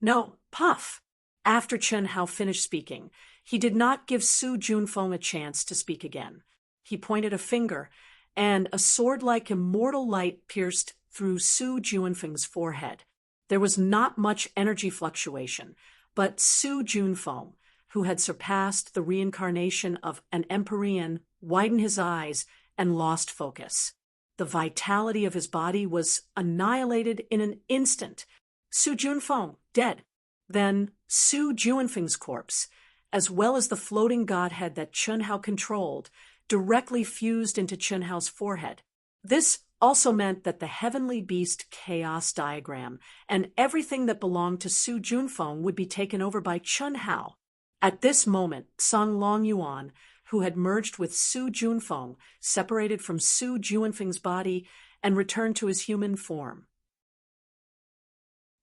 No, Puff. After Chun Hao finished speaking, he did not give Su Junfeng a chance to speak again. He pointed a finger, and a sword-like immortal light pierced through Su Junfeng's forehead. There was not much energy fluctuation, but Su Junfeng, who had surpassed the reincarnation of an Empyrean, widened his eyes and lost focus. The vitality of his body was annihilated in an instant. Su Junfeng, dead. Then Su Juanfeng's corpse, as well as the floating godhead that Chun Hao controlled, directly fused into Chun Hao's forehead. This also meant that the heavenly beast chaos diagram and everything that belonged to Su Junfeng would be taken over by Chun Hao. At this moment, Song Longyuan, who had merged with Su Junfeng, separated from Su Juanfeng's body and returned to his human form.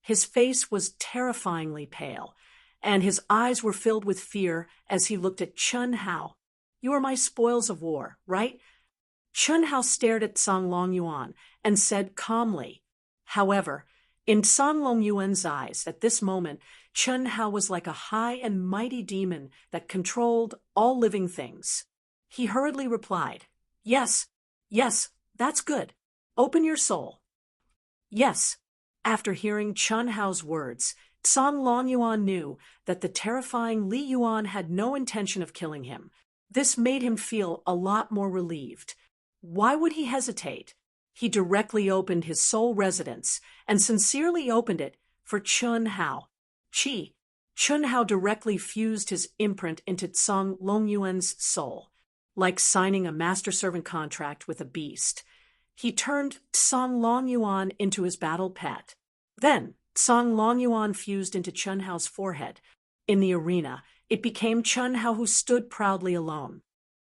His face was terrifyingly pale, and his eyes were filled with fear as he looked at Chun Hao. "You are my spoils of war, right?" Chun Hao stared at Song Longyuan and said calmly. However, in Song Longyuan's eyes at this moment, Chun Hao was like a high and mighty demon that controlled all living things. He hurriedly replied, "Yes, that's good. Open your soul." "Yes." After hearing Chun Hao's words, Song Longyuan knew that the terrifying Li Yuan had no intention of killing him. This made him feel a lot more relieved. Why would he hesitate? He directly opened his soul residence and sincerely opened it for Chun Hao. Chun Hao directly fused his imprint into Song Longyuan's soul, like signing a master-servant contract with a beast. He turned Song Longyuan into his battle pet. Then, Song Longyuan fused into Chun Hao's forehead. In the arena, it became Chun Hao who stood proudly alone.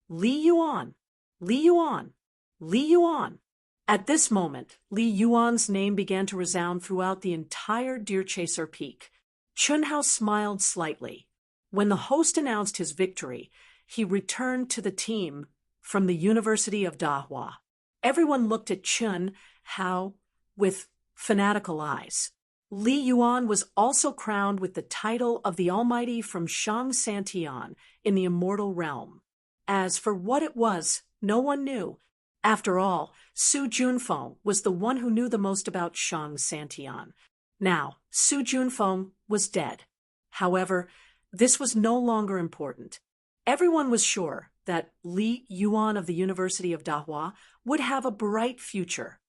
"Li Yuan! Li Yuan! Li Yuan!" At this moment, Li Yuan's name began to resound throughout the entire Deer Chaser Peak. Chun Hao smiled slightly. When the host announced his victory, he returned to the team from the University of Dahua. Everyone looked at Chun Hao with fanatical eyes. Li Yuan was also crowned with the title of the Almighty from Shang Santian in the immortal realm. As for what it was, no one knew. After all, Su Junfeng was the one who knew the most about Shang Santian. Now, Su Junfeng was dead. However, this was no longer important. Everyone was sure that Li Yuan of the University of Dahua would have a bright future.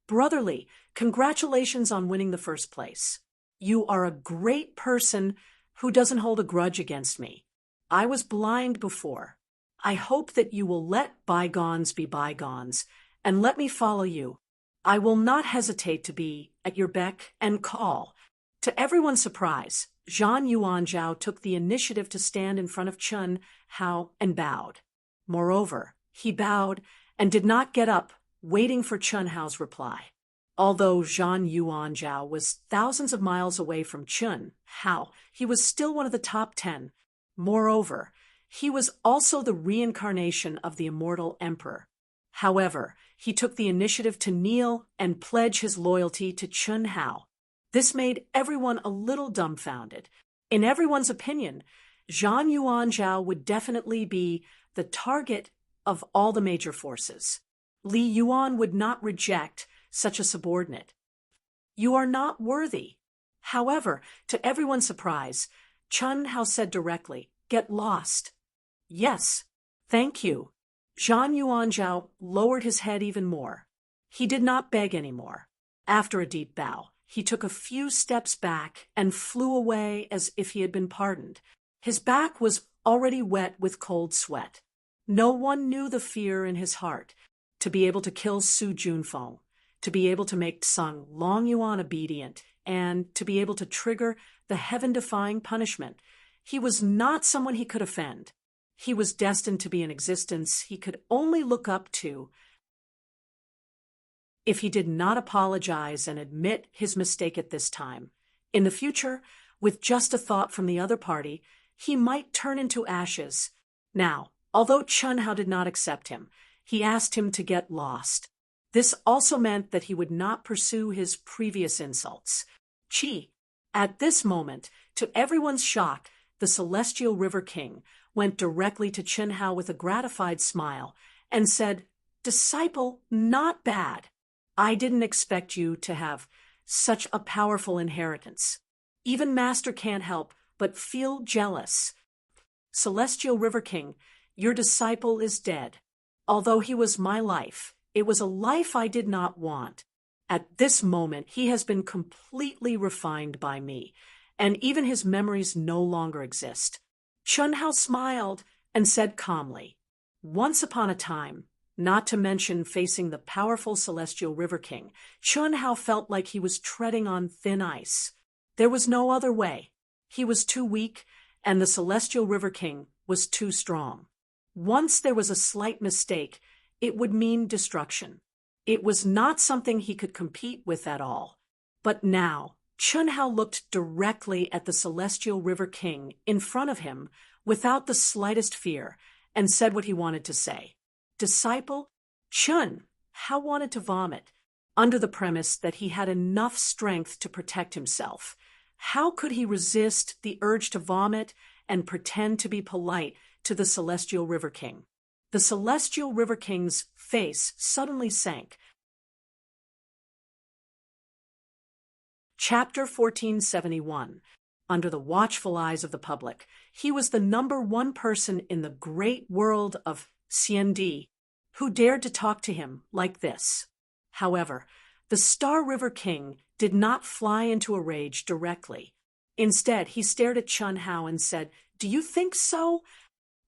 "Brotherly, congratulations on winning the first place. You are a great person who doesn't hold a grudge against me. I was blind before. I hope that you will let bygones be bygones and let me follow you. I will not hesitate to be at your beck and call." To everyone's surprise, Zhan Yuanzhao took the initiative to stand in front of Chun Hao and bowed. Moreover, he bowed and did not get up, waiting for Chun Hao's reply. Although Zhan Yuanzhao was thousands of miles away from Chun Hao, he was still one of the top 10. Moreover, he was also the reincarnation of the immortal emperor. However, he took the initiative to kneel and pledge his loyalty to Chun Hao. This made everyone a little dumbfounded. In everyone's opinion, Zhan Yuanzhao would definitely be the target of all the major forces. Li Yuan would not reject such a subordinate. "You are not worthy." However, to everyone's surprise, Chun Hao said directly, "Get lost." "Yes, thank you." Zhan Yuanzhao lowered his head even more. He did not beg anymore. After a deep bow, he took a few steps back and flew away as if he had been pardoned. His back was already wet with cold sweat. No one knew the fear in his heart. To be able to kill Su Junfeng, to be able to make Song Longyuan obedient, and to be able to trigger the heaven-defying punishment. He was not someone he could offend. He was destined to be an existence he could only look up to. If he did not apologize and admit his mistake at this time, in the future, with just a thought from the other party, he might turn into ashes. Now, although Chun Hao did not accept him, he asked him to get lost. This also meant that he would not pursue his previous insults. At this moment, to everyone's shock, the Celestial River King went directly to Chun Hao with a gratified smile and said, "Disciple, not bad. I didn't expect you to have such a powerful inheritance. Even Master can't help but feel jealous. Celestial River King, your disciple is dead. Although he was my life, it was a life I did not want. At this moment, he has been completely refined by me, and even his memories no longer exist. Chun Hao smiled and said calmly, once upon a time, not to mention facing the powerful Celestial River King, Chun Hao felt like he was treading on thin ice. There was no other way. He was too weak, and the Celestial River King was too strong. Once there was a slight mistake, it would mean destruction. It was not something he could compete with at all. But now, Chun Hao looked directly at the Celestial River King in front of him without the slightest fear and said what he wanted to say. Disciple? Chun Hao wanted to vomit, under the premise that he had enough strength to protect himself. How could he resist the urge to vomit and pretend to be polite to the Celestial River King? The Celestial River King's face suddenly sank. Chapter 1471. Under the watchful eyes of the public, he was the #1 person in the great world of Xiandi who dared to talk to him like this. However, the Star River King did not fly into a rage directly. Instead, he stared at Chun Hao and said, "Do you think so?"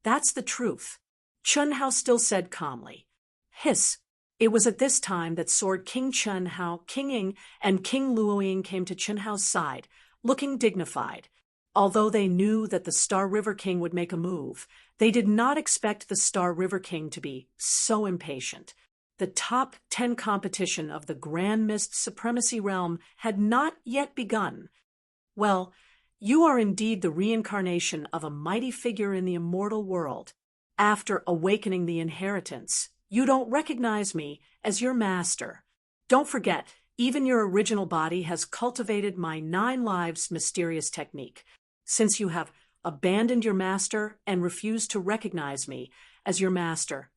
"That's the truth." Chun Hao still said calmly. Hiss. It was at this time that Sword King Chun Hao, King Ying, and King Luoying came to Chun Hao's side, looking dignified. Although they knew that the Star River King would make a move, they did not expect the Star River King to be so impatient. The top 10 competition of the Grand Mist Supremacy Realm had not yet begun. Well, you are indeed the reincarnation of a mighty figure in the immortal world. After awakening the inheritance, you don't recognize me as your master. Don't forget, even your original body has cultivated my 9 lives mysterious technique. Since you have abandoned your master and refused to recognize me as your master,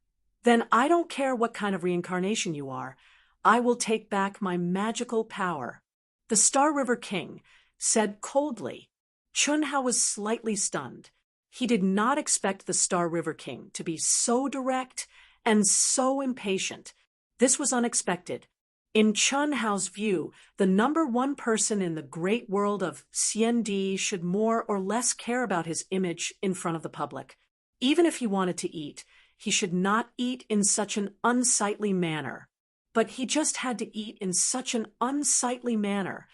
then I don't care what kind of reincarnation you are. I will take back my magical power. The Star River King said coldly. Chun Hao was slightly stunned. He did not expect the Star River King to be so direct and so impatient. This was unexpected. In Chun Hao's view, the #1 person in the great world of Xiandi should more or less care about his image in front of the public. Even if he wanted to eat, he should not eat in such an unsightly manner. But he just had to eat in such an unsightly manner.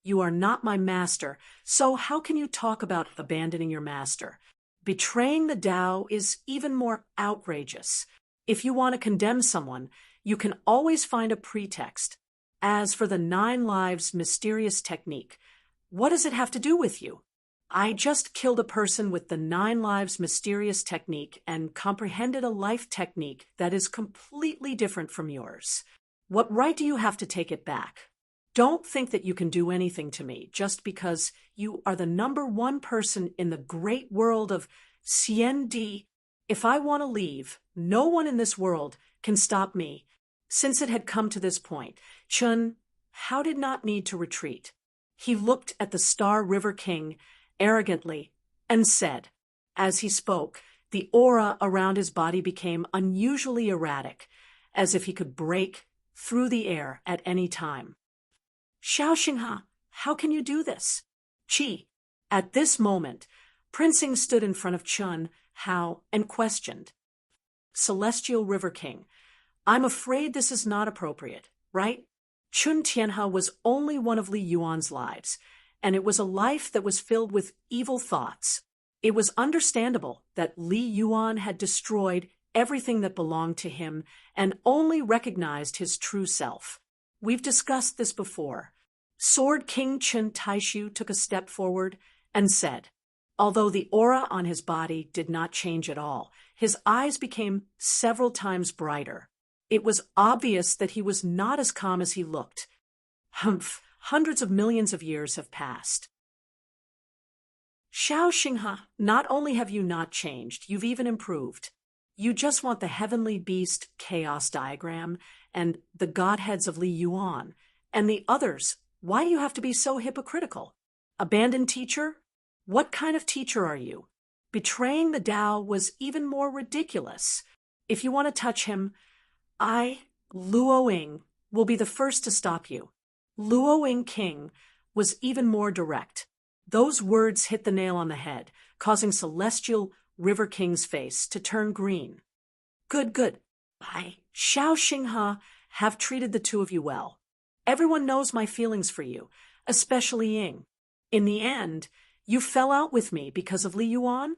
You are not my master, so how can you talk about abandoning your master? Betraying the Tao is even more outrageous. If you want to condemn someone, you can always find a pretext. As for the 9 lives mysterious technique, what does it have to do with you? I just killed a person with the 9 lives mysterious technique and comprehended a life technique that is completely different from yours. What right do you have to take it back? Don't think that you can do anything to me just because you are the #1 person in the great world of Xiandi. If I want to leave, no one in this world can stop me. Since it had come to this point, Chun Hao did not need to retreat. He looked at the Star River King arrogantly and said, as he spoke, the aura around his body became unusually erratic, as if he could break through the air at any time. Xiao Xingha, how can you do this? Qi. At this moment, Prince Ying stood in front of Chun Hao and questioned. Celestial River King, I'm afraid this is not appropriate, right? Chun Tianhao was only one of Li Yuan's lives, and it was a life that was filled with evil thoughts. It was understandable that Li Yuan had destroyed everything that belonged to him and only recognized his true self. We've discussed this before. Sword King Chun Taishu took a step forward and said, although the aura on his body did not change at all, his eyes became several times brighter. It was obvious that he was not as calm as he looked. Humph, hundreds of millions of years have passed. Xiao Xingha, not only have you not changed, you've even improved. You just want the heavenly beast chaos diagram and the godheads of Li Yuan and the others. Why do you have to be so hypocritical? Abandoned teacher? What kind of teacher are you? Betraying the Tao was even more ridiculous. If you want to touch him, I, Luo Ying, will be the first to stop you. Luo Ying King was even more direct. Those words hit the nail on the head, causing Celestial River King's face to turn green. Good, good. I, Xiao Xinghe, have treated the two of you well. Everyone knows my feelings for you, especially Ying. In the end, you fell out with me because of Li Yuan?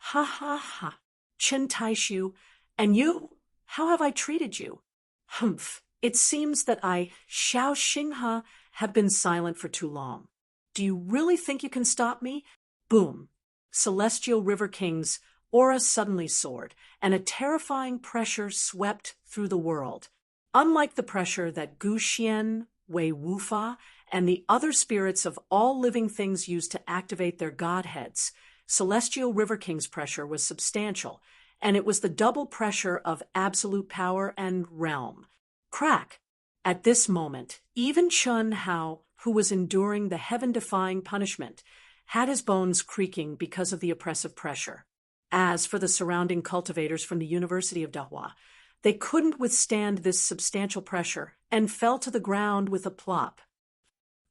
Ha ha ha. Chen Taishu, and you? How have I treated you? Humph. It seems that I, Xiao Xinghe, have been silent for too long. Do you really think you can stop me? Boom. Celestial River King's aura suddenly soared, and a terrifying pressure swept through the world. Unlike the pressure that Gu Xian, Wei Wufa, and the other spirits of all living things used to activate their godheads, Celestial River King's pressure was substantial, and it was the double pressure of absolute power and realm. Crack! At this moment, even Chun Hao, who was enduring the heaven-defying punishment, had his bones creaking because of the oppressive pressure. As for the surrounding cultivators from the University of Dahua, they couldn't withstand this substantial pressure and fell to the ground with a plop.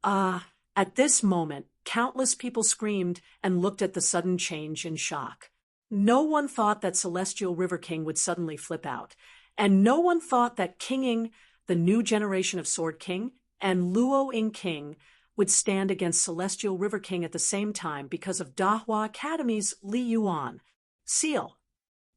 At this moment, countless people screamed and looked at the sudden change in shock. No one thought that Celestial River King would suddenly flip out, and no one thought that King Ying, the new generation of Sword King, and Luo Ying King would stand against Celestial River King at the same time because of Dahua Academy's Li Yuan. Seal.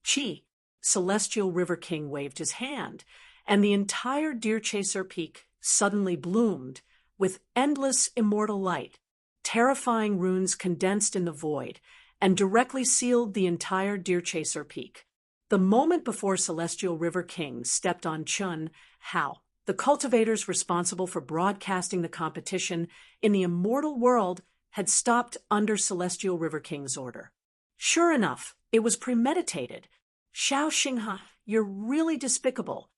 Chi. Celestial River King waved his hand, and the entire Deer Chaser Peak suddenly bloomed with endless immortal light. Terrifying runes condensed in the void and directly sealed the entire Deer Chaser Peak. The moment before Celestial River King stepped on Chun Hao, the cultivators responsible for broadcasting the competition in the immortal world had stopped under Celestial River King's order. Sure enough, it was premeditated. Xiao Xinghe, you're really despicable.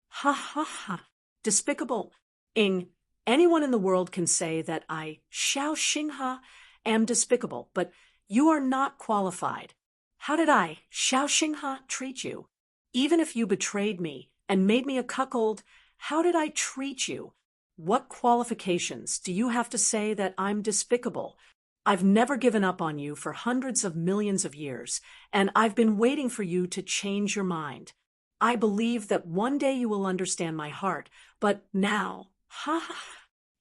Ha ha ha. Despicable. Ying, anyone in the world can say that I, Xiao Xinghe, am despicable, but you are not qualified. How did I, Xiao Xinghe, treat you? Even if you betrayed me and made me a cuckold, how did I treat you? What qualifications do you have to say that I'm despicable? I've never given up on you for hundreds of millions of years, and I've been waiting for you to change your mind. I believe that one day you will understand my heart, but now,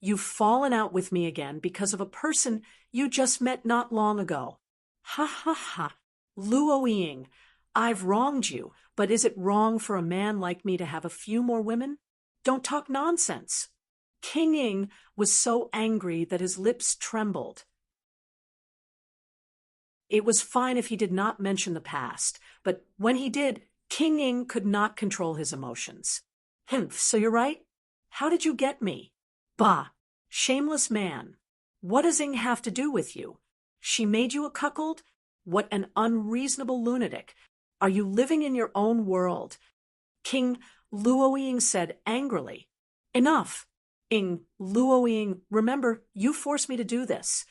you've fallen out with me again because of a person you just met not long ago. Ha ha ha. Luo Ying, I've wronged you, but is it wrong for a man like me to have a few more women? Don't talk nonsense. King Ying was so angry that his lips trembled. It was fine if he did not mention the past, but when he did, King Ying could not control his emotions. So you're right? How did you get me? Bah, shameless man. What does Ying have to do with you? She made you a cuckold? What an unreasonable lunatic. Are you living in your own world? King Luo Ying said angrily. Enough. Ying, Luo Ying, remember, you forced me to do this.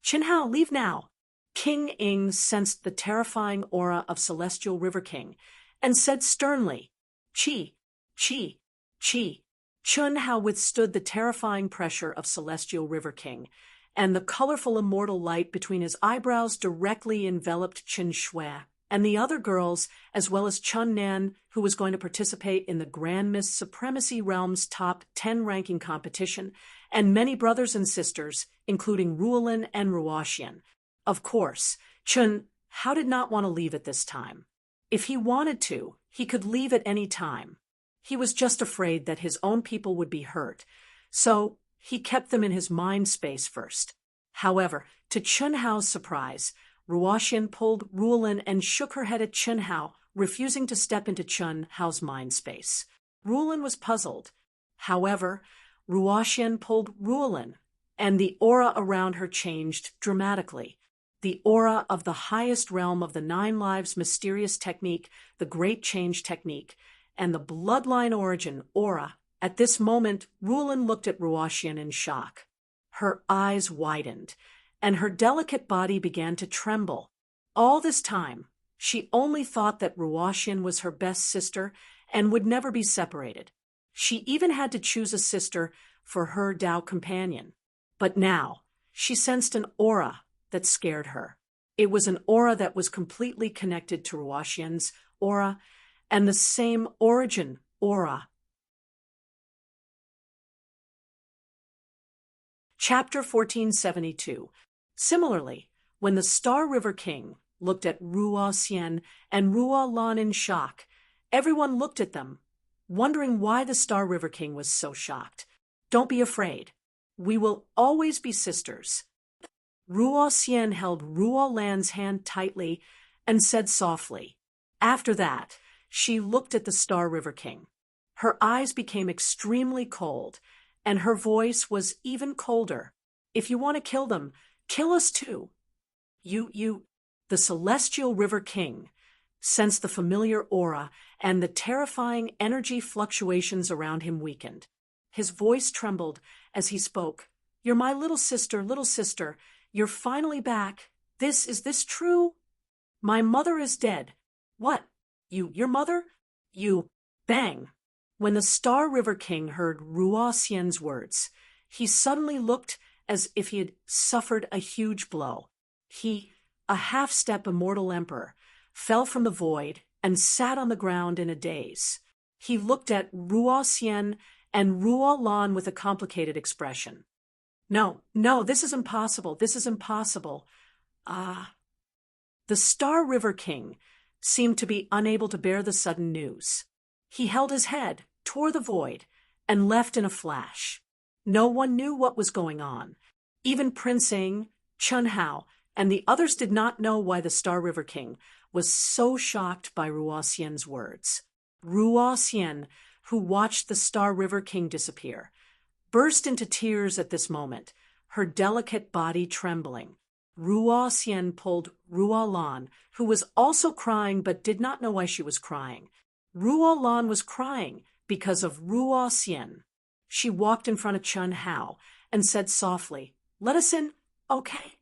Qin Hao, leave now. King Ying sensed the terrifying aura of Celestial River King and said sternly, Chi, Chi, Chi. Chun Hao withstood the terrifying pressure of Celestial River King, and the colorful immortal light between his eyebrows directly enveloped Qin Shui and the other girls, as well as Chun Nan, who was going to participate in the Grand Miss Supremacy Realm's top 10 ranking competition, and many brothers and sisters, including Ruolin and Ruoxian. Of course, Chun Hao did not want to leave at this time. If he wanted to, he could leave at any time. He was just afraid that his own people would be hurt, so he kept them in his mind space first. However, to Chun Hao's surprise, Ruoxian pulled Ruolin and shook her head at Chun Hao, refusing to step into Chun Hao's mind space. Ruolin was puzzled. However, Ruoxian pulled Ruolin, and the aura around her changed dramatically. The aura of the highest realm of the 9 Lives mysterious technique, the Great Change technique, and the bloodline origin aura. At this moment, Ruolin looked at Ruoxian in shock. Her eyes widened, and her delicate body began to tremble. All this time, she only thought that Ruoxian was her best sister and would never be separated. She even had to choose a sister for her Dao companion. But now, she sensed an aura that scared her. It was an aura that was completely connected to Ruoxian's aura and the same origin aura. Chapter 1472. Similarly, when the Star River King looked at Ruoxian and Ruolan in shock, everyone looked at them, wondering why the Star River King was so shocked. Don't be afraid. We will always be sisters. Ruoxian held Ruolan's hand tightly and said softly. After that, she looked at the Star River King. Her eyes became extremely cold, and her voice was even colder. If you want to kill them, kill us too. The Celestial River King sensed the familiar aura, and the terrifying energy fluctuations around him weakened. His voice trembled as he spoke. You're my little sister, you're finally back. Is this true? My mother is dead. What? Your mother? Bang! When the Star River King heard Ruoxian's words, he suddenly looked as if he had suffered a huge blow. He, a half-step immortal emperor, fell from the void and sat on the ground in a daze. He looked at Ruoxian and Ruolan with a complicated expression. No, this is impossible. The Star River King seemed to be unable to bear the sudden news. He held his head, tore the void, and left in a flash. No one knew what was going on. Even Prince Ing, Chun Hao, and the others did not know why the Star River King was so shocked by Ruoxian's words. Ruoxian, who watched the Star River King disappear, burst into tears at this moment, her delicate body trembling. Ruoxian pulled Ruolan, who was also crying but did not know why she was crying. Ruolan was crying because of Ruoxian. She walked in front of Chun Hao and said softly, "Let us in, okay?"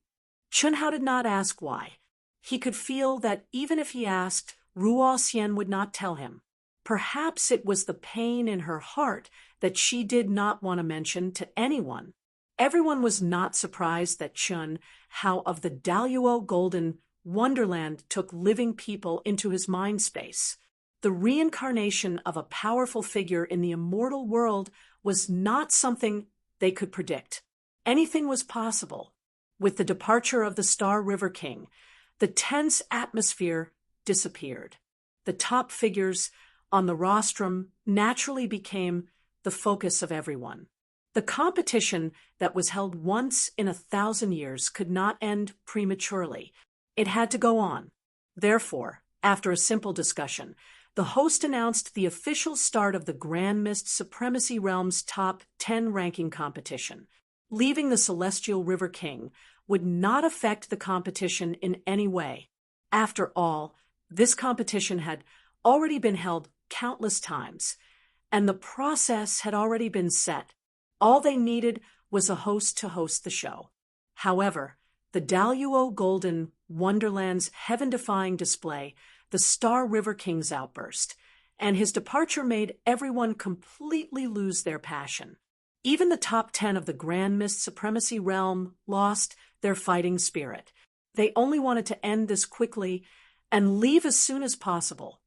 Chun Hao did not ask why. He could feel that even if he asked, Ruoxian would not tell him. Perhaps it was the pain in her heart that she did not want to mention to anyone. Everyone was not surprised that Chun Hao of the Daluo Golden Wonderland took living people into his mind space. The reincarnation of a powerful figure in the immortal world was not something they could predict. Anything was possible. With the departure of the Star River King, the tense atmosphere disappeared. The top figures on the rostrum naturally became the focus of everyone. The competition that was held once in 1,000 years could not end prematurely. It had to go on. Therefore, after a simple discussion, the host announced the official start of the Grand Mist Supremacy Realm's top 10 ranking competition. Leaving the Celestial River King would not affect the competition in any way. After all, this competition had already been held countless times, and the process had already been set. All they needed was a host to host the show. However, the Daluo Golden Wonderland's heaven-defying display, the Star River King's outburst, and his departure made everyone completely lose their passion. Even the top 10 of the Grand Mist Supremacy Realm lost their fighting spirit. They only wanted to end this quickly and leave as soon as possible.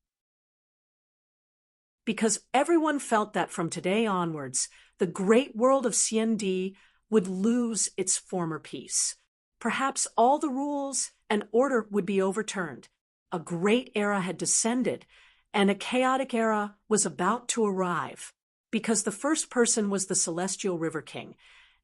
Because everyone felt that from today onwards, the great world of CND would lose its former peace. Perhaps all the rules and order would be overturned. A great era had descended, and a chaotic era was about to arrive. Because the first person was the Celestial River King,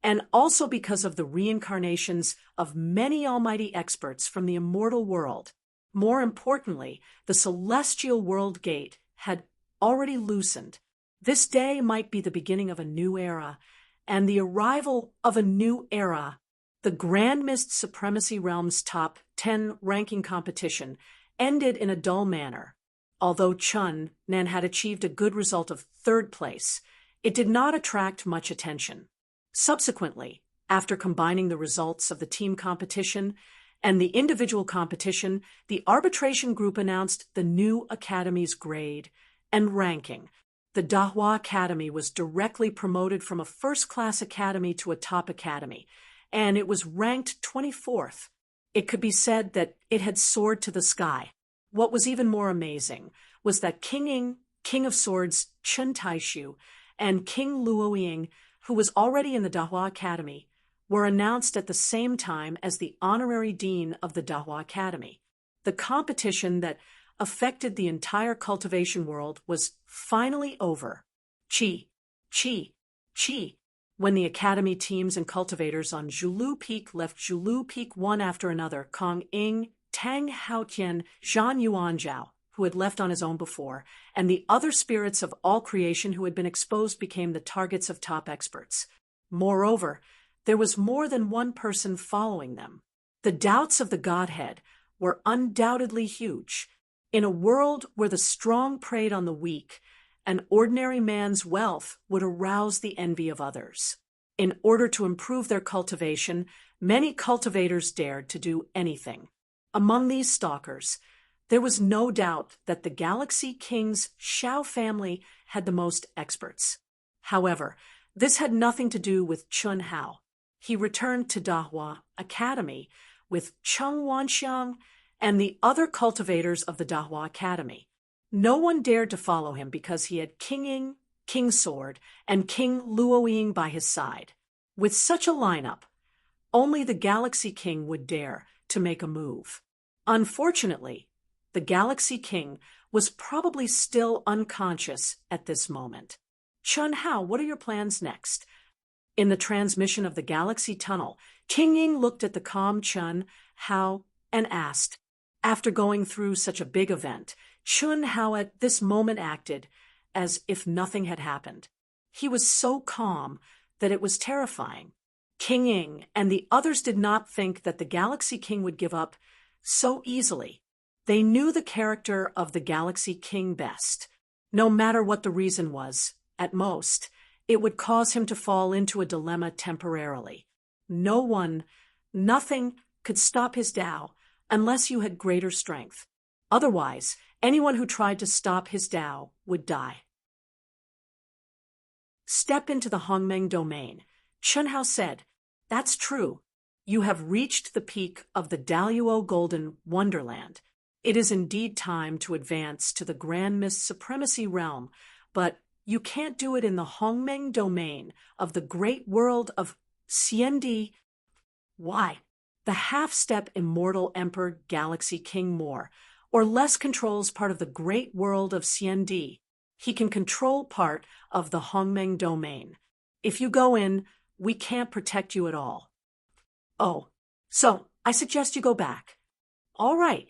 and also because of the reincarnations of many almighty experts from the immortal world. More importantly, the Celestial World Gate had already loosened. This day might be the beginning of a new era, and the arrival of a new era. The Grand Mist Supremacy Realm's top 10 ranking competition ended in a dull manner. Although Chun Nan had achieved a good result of 3rd place, it did not attract much attention. Subsequently, after combining the results of the team competition and the individual competition, the arbitration group announced the new academy's grade and ranking. The Dahua Academy was directly promoted from a first-class academy to a top academy, and it was ranked 24th. It could be said that it had soared to the sky. What was even more amazing was that King Ying, King of Swords Chen Taishu, and King Luo Ying, who was already in the Dahua Academy, were announced at the same time as the honorary dean of the Dahua Academy. The competition that affected the entire cultivation world was finally over. Chi, chi, chi. When the academy teams and cultivators on Zhulu Peak left Zhulu Peak one after another, Kong Ying, Tang Haotian, Zhan Yuanzhao, who had left on his own before, and the other spirits of all creation who had been exposed became the targets of top experts. Moreover, there was more than one person following them. The doubts of the Godhead were undoubtedly huge. In a world where the strong preyed on the weak, an ordinary man's wealth would arouse the envy of others. In order to improve their cultivation, many cultivators dared to do anything. Among these stalkers, there was no doubt that the Galaxy King's Xiao family had the most experts. However, this had nothing to do with Chun Hao. He returned to Dahua Academy with Cheng Wanxiang and the other cultivators of the Dahua Academy. No one dared to follow him because he had King Ying, King Sword, and King Luo Ying by his side. With such a lineup, only the Galaxy King would dare to make a move. Unfortunately, the Galaxy King was probably still unconscious at this moment. Chun Hao, what are your plans next? In the transmission of the Galaxy Tunnel, King Ying looked at the calm Chun Hao and asked. After going through such a big event, Chun Hao at this moment acted as if nothing had happened. He was so calm that it was terrifying. King Ying and the others did not think that the Galaxy King would give up so easily. They knew the character of the Galaxy King best. No matter what the reason was, at most, it would cause him to fall into a dilemma temporarily. No one, nothing could stop his Tao unless you had greater strength. Otherwise, anyone who tried to stop his Tao would die. Step into the Hongmeng domain. Chun Hao said, "That's true. You have reached the peak of the Daluo Golden Wonderland. It is indeed time to advance to the Grand Mist Supremacy realm, but you can't do it in the Hongmeng domain of the great world of Xiandi. Why? The half-step immortal Emperor Galaxy King more or less controls part of the great world of Xiandi. He can control part of the Hongmeng domain. If you go in, we can't protect you at all. Oh, so I suggest you go back. All right.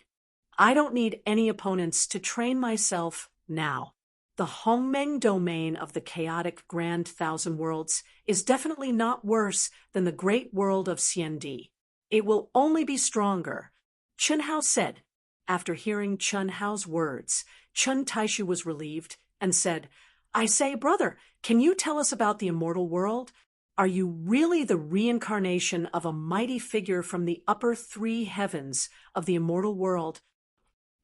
I don't need any opponents to train myself now. The Hongmeng domain of the chaotic Grand Thousand Worlds is definitely not worse than the great world of Xiandi. It will only be stronger." Chun Hao said. After hearing Chun Hao's words, Chen Taishu was relieved and said, "I say, brother, can you tell us about the immortal world? Are you really the reincarnation of a mighty figure from the upper three heavens of the immortal world?"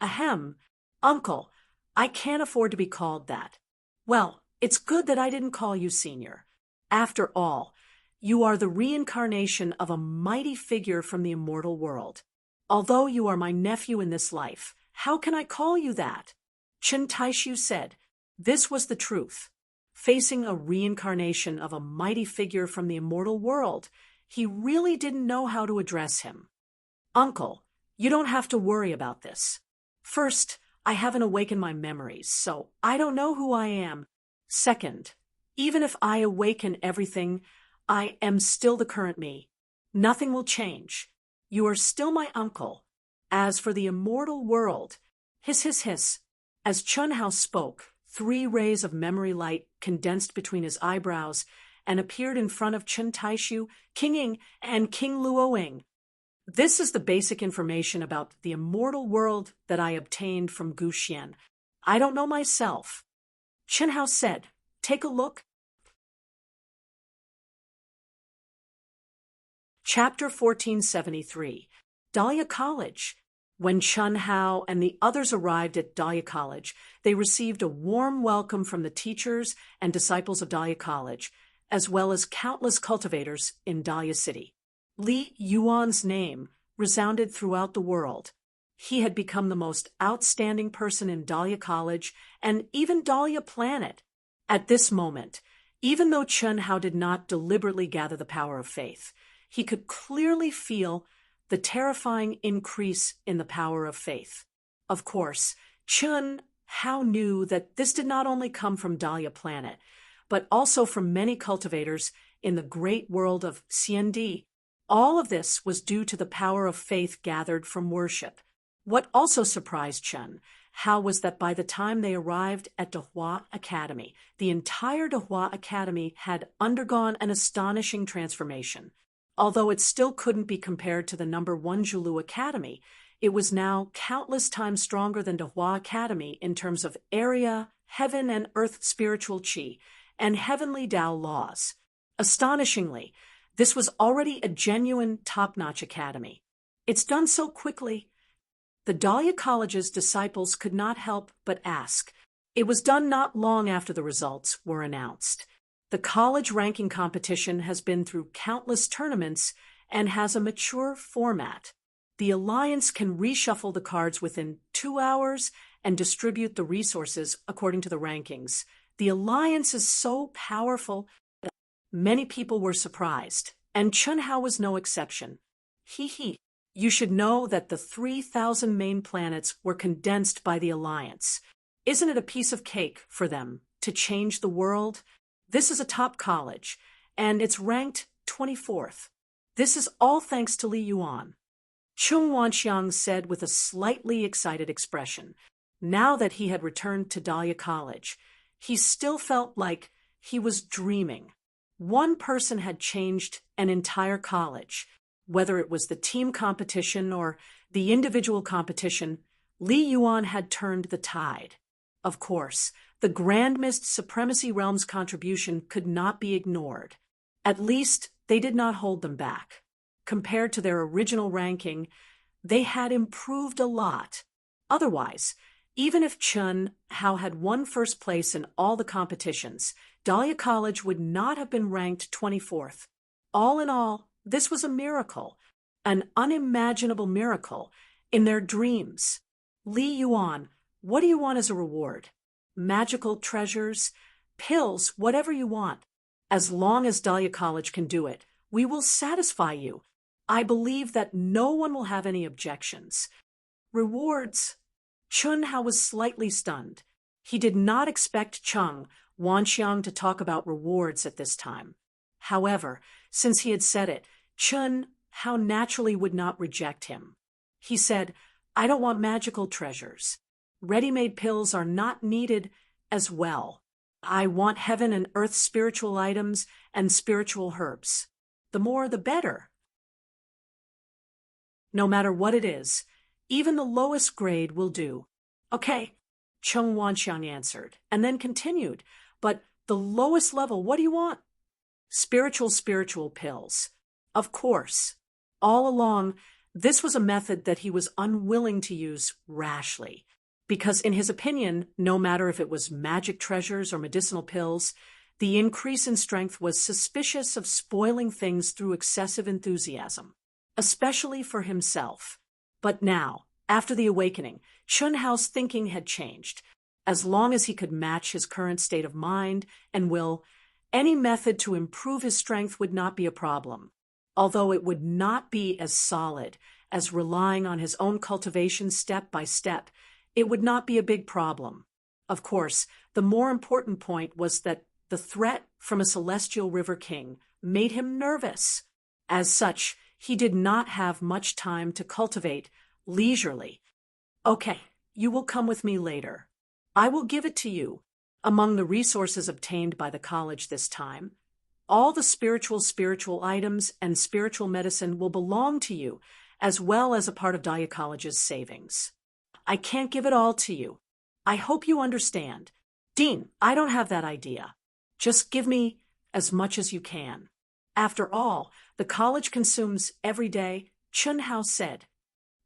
"Ahem, uncle, I can't afford to be called that." "Well, it's good that I didn't call you senior. After all, you are the reincarnation of a mighty figure from the immortal world. Although you are my nephew in this life, how can I call you that?" Chen Taishu said. This was the truth. Facing a reincarnation of a mighty figure from the immortal world, he really didn't know how to address him. "Uncle, you don't have to worry about this. First, I haven't awakened my memories, so I don't know who I am. Second, even if I awaken everything, I am still the current me. Nothing will change. You are still my uncle. As for the immortal world," hiss, hiss, hiss. As Chun Hao spoke, 3 rays of memory light condensed between his eyebrows and appeared in front of Chen Taishu, King Ying, and King Luo Ying. "This is the basic information about the immortal world that I obtained from Gu Xian. I don't know myself." Chen Hao said, "Take a look." Chapter 1473. Dahlia College. When Chun Hao and the others arrived at Dahlia College, they received a warm welcome from the teachers and disciples of Dahlia College, as well as countless cultivators in Dahlia City. Li Yuan's name resounded throughout the world. He had become the most outstanding person in Dahlia College and even Dahlia Planet. At this moment, even though Chun Hao did not deliberately gather the power of faith, he could clearly feel the terrifying increase in the power of faith. Of course, Chun Hao knew that this did not only come from Dahlia Planet, but also from many cultivators in the great world of Xiandi. All of this was due to the power of faith gathered from worship. What also surprised Chun Hao was that by the time they arrived at Dehua Academy, the entire Dehua Academy had undergone an astonishing transformation. Although it still couldn't be compared to the #1 Zhulu Academy, it was now countless times stronger than Dehua Academy in terms of area, heaven and earth spiritual qi, and heavenly Tao laws. Astonishingly, this was already a genuine top-notch academy. It's done so quickly. The Dahlia College's disciples could not help but ask. It was done not long after the results were announced. The college ranking competition has been through countless tournaments and has a mature format. The Alliance can reshuffle the cards within 2 hours and distribute the resources according to the rankings. The Alliance is so powerful that many people were surprised, and Chun Hao was no exception. You should know that the 3,000 main planets were condensed by the Alliance. Isn't it a piece of cake for them to change the world? This is a top college, and it's ranked 24th. This is all thanks to Li Yuan. Chung Wanxiang said with a slightly excited expression. Now that he had returned to Dahlia College, he still felt like he was dreaming. One person had changed an entire college. Whether it was the team competition or the individual competition, Li Yuan had turned the tide. Of course, the Grand Mist Supremacy Realm's contribution could not be ignored. At least, they did not hold them back. Compared to their original ranking, they had improved a lot. Otherwise, even if Chun Hao had won first place in all the competitions, Dahlia College would not have been ranked 24th. All in all, this was a miracle, an unimaginable miracle, in their dreams. Li Yuan, what do you want as a reward? Magical treasures, pills, whatever you want. As long as Dahlia College can do it, we will satisfy you. I believe that no one will have any objections. Rewards. Chun Hao was slightly stunned. He did not expect Chung Wanxiang to talk about rewards at this time. However, since he had said it, Chun Hao naturally would not reject him. He said, I don't want magical treasures. Ready-made pills are not needed as well. I want heaven and earth spiritual items and spiritual herbs. The more, the better. No matter what it is, even the lowest grade will do. Okay, Chung Wanxiang answered, and then continued, but the lowest level, what do you want? Spiritual pills. Of course. All along, this was a method that he was unwilling to use rashly, because in his opinion, no matter if it was magic treasures or medicinal pills, the increase in strength was suspicious of spoiling things through excessive enthusiasm, especially for himself. But now, after the awakening, Chun Hao's thinking had changed. As long as he could match his current state of mind and will, any method to improve his strength would not be a problem. Although it would not be as solid as relying on his own cultivation step by step, it would not be a big problem. Of course, the more important point was that the threat from a celestial river king made him nervous. As such, he did not have much time to cultivate leisurely. Okay, you will come with me later. I will give it to you. Among the resources obtained by the college this time, all the spiritual items and spiritual medicine will belong to you, as well as a part of Dahlia College's savings. I can't give it all to you. I hope you understand. Dean, I don't have that idea. Just give me as much as you can. After all, the college consumes every day, Chun Hao said.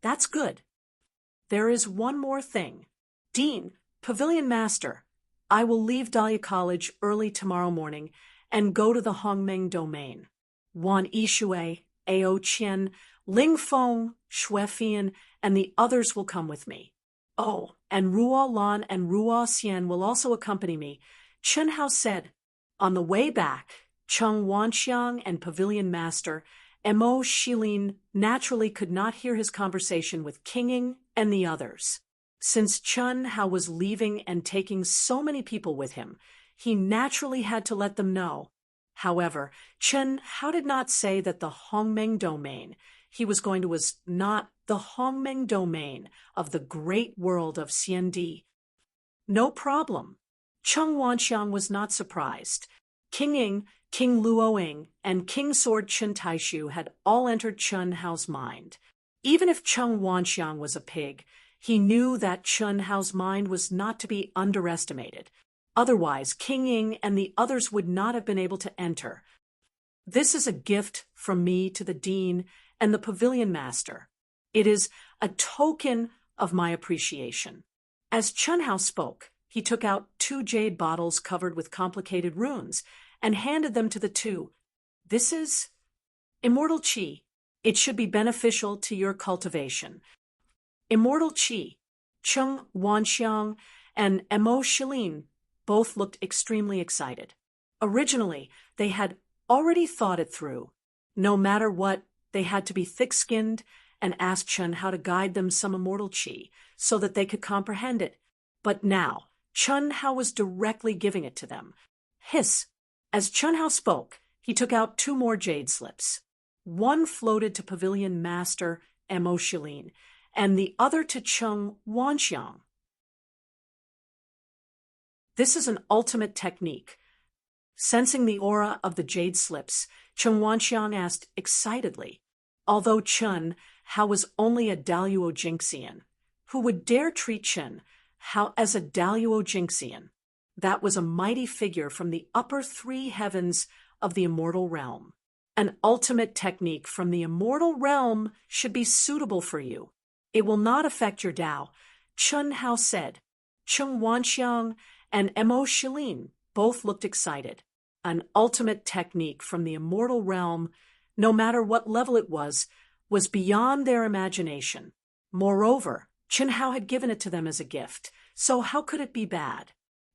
That's good. There is one more thing. Dean, Pavilion Master, I will leave Dahlia College early tomorrow morning and go to the Hongmeng domain. Wan Yishui, Ao Qian, Ling Feng, Xue Fian, and the others will come with me. Oh, and Ruo Lan and Ruo Xian will also accompany me, Chen Hao said. On the way back, Cheng Wanxiang and Pavilion Master Mo Shilin naturally could not hear his conversation with Kinging and the others. Since Chen Hao was leaving and taking so many people with him, he naturally had to let them know. However, Chen Hao did not say that the Hongmeng domain he was going to was not the Hongmeng domain of the great world of Xiandi. No problem. Cheng Wanxiang was not surprised. King Ying, King Luoying, and King Sword Chen Taishu had all entered Chen Hao's mind. Even if Cheng Wanxiang was a pig, he knew that Chen Hao's mind was not to be underestimated. Otherwise, King Ying and the others would not have been able to enter. This is a gift from me to the Dean and the Pavilion Master. It is a token of my appreciation. As Chen Hao spoke, he took out 2 jade bottles covered with complicated runes and handed them to the two. This is immortal qi. It should be beneficial to your cultivation. Immortal qi. Cheng Wanxiang and Mo Shilin both looked extremely excited. Originally, they had already thought it through. No matter what, they had to be thick-skinned and ask Chen Hao to guide them some immortal qi so that they could comprehend it. But now, Chen Hao was directly giving it to them. Hiss! As Chen Hao spoke, he took out 2 more jade slips. One floated to Pavilion Master Mo Shilin, and the other to Cheng Wanxiang. This is an ultimate technique. Sensing the aura of the jade slips, Cheng Wanxiang asked excitedly, although Chen Hao was only a Daluo Jinxian, who would dare treat Chen Hao as a Daluo Jinxian? That was a mighty figure from the upper 3 heavens of the immortal realm. An ultimate technique from the immortal realm should be suitable for you. It will not affect your Dao, Chen Hao said. Cheng Wanxiang and Mo Shilin both looked excited. An ultimate technique from the immortal realm, no matter what level it was beyond their imagination. Moreover, Chen Hao had given it to them as a gift, so how could it be bad?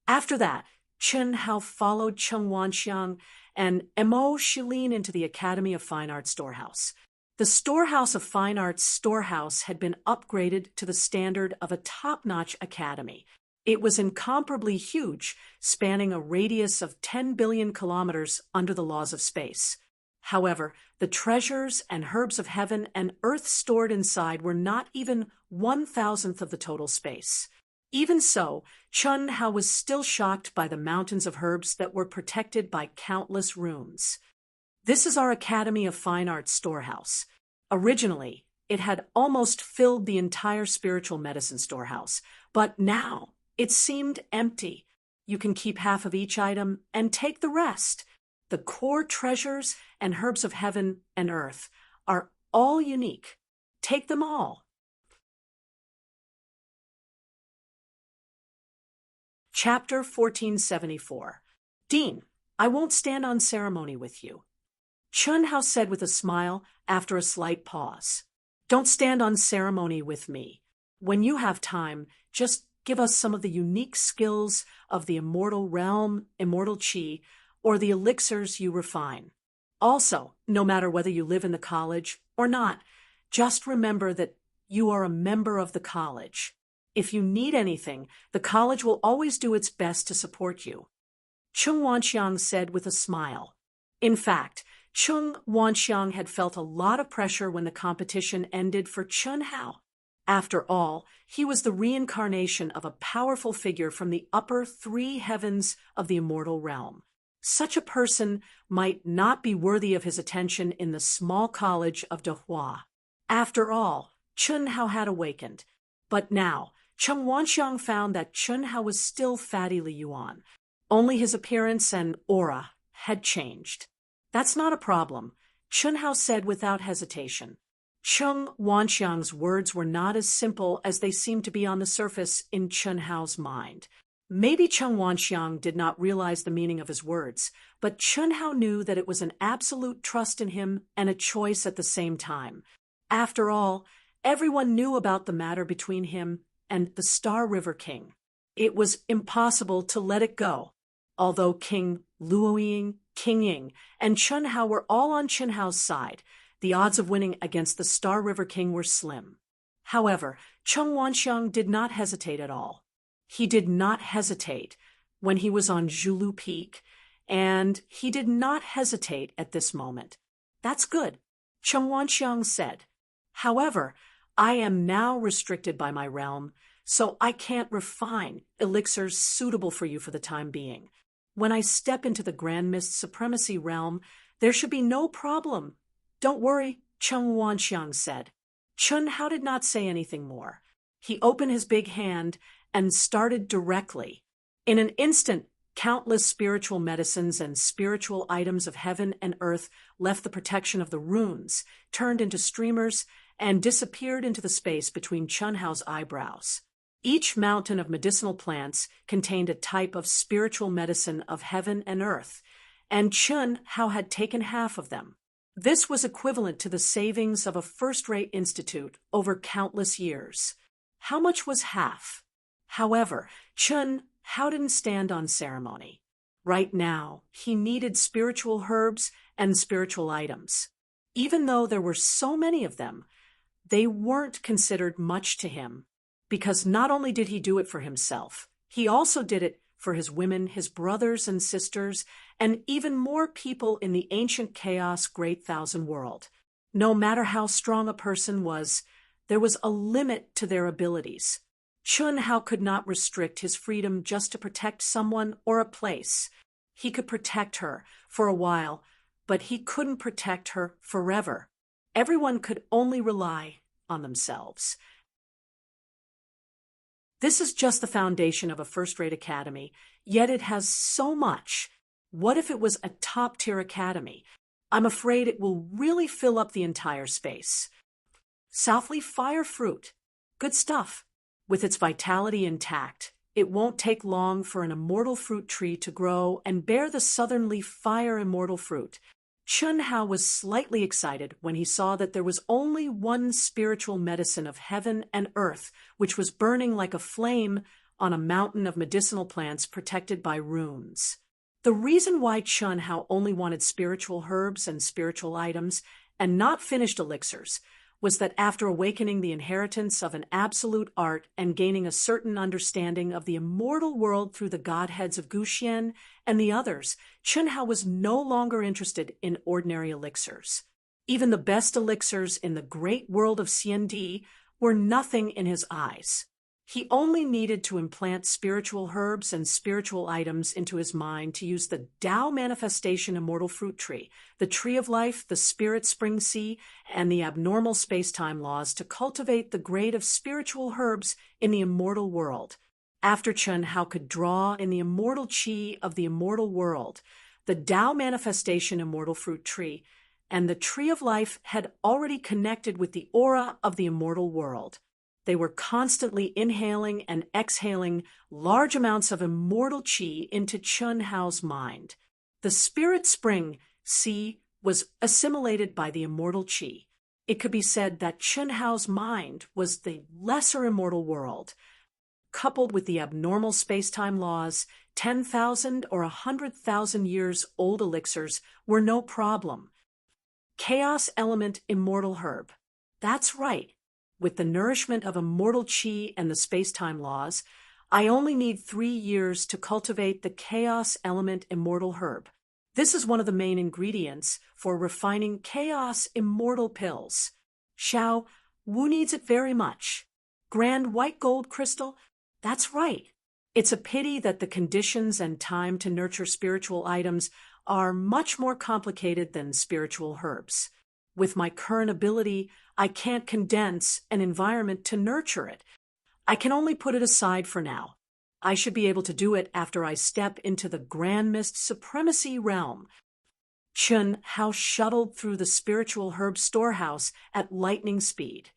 After that, Chen Hao followed Cheng Wanxiang and Mo Shilin into the Academy of Fine Arts storehouse. The Storehouse of Fine Arts storehouse had been upgraded to the standard of a top-notch academy. It was incomparably huge, spanning a radius of 10 billion kilometers under the laws of space. However, the treasures and herbs of heaven and earth stored inside were not even 1,000th of the total space. Even so, Chen Hao was still shocked by the mountains of herbs that were protected by countless runes. This is our Academy of Fine Arts storehouse. Originally, it had almost filled the entire spiritual medicine storehouse, but now it seemed empty. You can keep half of each item and take the rest. The core treasures and herbs of heaven and earth are all unique. Take them all. Chapter 1474. Dean, I won't stand on ceremony with you. Chen Hao said with a smile after a slight pause. Don't stand on ceremony with me. When you have time, just give us some of the unique skills of the immortal realm, immortal qi, or the elixirs you refine. Also, no matter whether you live in the college or not, just remember that you are a member of the college. If you need anything, the college will always do its best to support you. Cheng Wanxiang said with a smile. In fact, Cheng Wanxiang had felt a lot of pressure when the competition ended for Chen Hao. After all, he was the reincarnation of a powerful figure from the upper 3 heavens of the immortal realm. Such a person might not be worthy of his attention in the small college of Dehua. After all, Chen Hao had awakened. But now, Cheng Wanxiang found that Chen Hao was still Fatty Li Yuan. Only his appearance and aura had changed. That's not a problem, Chen Hao said without hesitation. Cheng Wanxiang's words were not as simple as they seemed to be on the surface in Chen Hao's mind. Maybe Cheng Wanxiang did not realize the meaning of his words, but Chen Hao knew that it was an absolute trust in him and a choice at the same time. After all, everyone knew about the matter between him and the Star River King. It was impossible to let it go. Although King Luoying, King Ying, and Chen Hao were all on Chen Hao's side, the odds of winning against the Star River King were slim. However, Cheng Wanxiang did not hesitate at all. He did not hesitate when he was on Zhulu Peak, and he did not hesitate at this moment. That's good, Cheng Wanxiang said. However, I am now restricted by my realm, so I can't refine elixirs suitable for you for the time being. When I step into the Grand Mist Supremacy realm, there should be no problem. Don't worry, Cheng Wanxiang said. Chen Hao did not say anything more. He opened his big hand and started directly. In an instant, countless spiritual medicines and spiritual items of heaven and earth left the protection of the runes, turned into streamers, and disappeared into the space between Chen Hao's eyebrows. Each mountain of medicinal plants contained a type of spiritual medicine of heaven and earth, and Chen Hao had taken half of them. This was equivalent to the savings of a first-rate institute over countless years. How much was half? However, Chen Hao didn't stand on ceremony. Right now, he needed spiritual herbs and spiritual items. Even though there were so many of them, they weren't considered much to him, because not only did he do it for himself, he also did it for his women, his brothers and sisters, and even more people in the ancient chaos Great Thousand World. No matter how strong a person was, there was a limit to their abilities. Chen Hao could not restrict his freedom just to protect someone or a place. He could protect her for a while, but he couldn't protect her forever. Everyone could only rely on themselves. This is just the foundation of a first-rate academy, yet it has so much. What if it was a top-tier academy? I'm afraid it will really fill up the entire space. Southleaf fire fruit. Good stuff. With its vitality intact, it won't take long for an immortal fruit tree to grow and bear the southern leaf fire immortal fruit. Chen Hao was slightly excited when he saw that there was only one spiritual medicine of heaven and earth, which was burning like a flame on a mountain of medicinal plants protected by runes. The reason why Chen Hao only wanted spiritual herbs and spiritual items and not finished elixirs was that after awakening the inheritance of an absolute art and gaining a certain understanding of the immortal world through the godheads of Guxian and the others, Chen Hao was no longer interested in ordinary elixirs. Even the best elixirs in the great world of CND were nothing in his eyes. He only needed to implant spiritual herbs and spiritual items into his mind to use the Tao Manifestation Immortal Fruit Tree, the Tree of Life, the Spirit Spring Sea, and the abnormal space-time laws to cultivate the grade of spiritual herbs in the immortal world. After Chen Hao could draw in the immortal chi of the immortal world, the Tao Manifestation Immortal Fruit Tree, and the Tree of Life had already connected with the aura of the immortal world. They were constantly inhaling and exhaling large amounts of immortal chi into Chen Hao's mind. The spirit spring, Sea, was assimilated by the immortal chi. It could be said that Chen Hao's mind was the lesser immortal world. Coupled with the abnormal space-time laws, 10,000 or 100,000 years old elixirs were no problem. Chaos element immortal herb. That's right. With the nourishment of immortal chi and the space-time laws, I only need 3 years to cultivate the chaos element immortal herb. This is one of the main ingredients for refining chaos immortal pills. Xiao, Wu needs it very much. Grand white gold crystal? That's right. It's a pity that the conditions and time to nurture spiritual items are much more complicated than spiritual herbs. With my current ability, I can't condense an environment to nurture it. I can only put it aside for now. I should be able to do it after I step into the Grand Mist Supremacy realm. Chun Hao shuttled through the spiritual herb storehouse at lightning speed.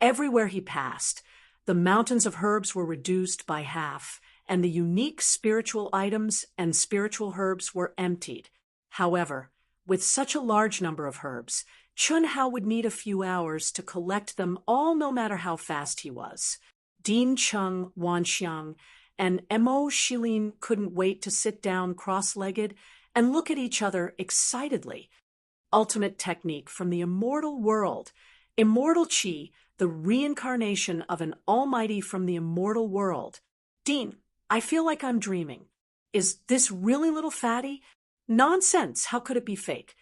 Everywhere he passed, the mountains of herbs were reduced by half, and the unique spiritual items and spiritual herbs were emptied. However, with such a large number of herbs, Chun Hao would need a few hours to collect them all, no matter how fast he was. Dean Chung Wanxiang and Mo Shilin couldn't wait to sit down cross-legged and look at each other excitedly. Ultimate technique from the immortal world. Immortal Qi, the reincarnation of an almighty from the immortal world. Dean, I feel like I'm dreaming. Is this really little fatty? Nonsense, how could it be fake?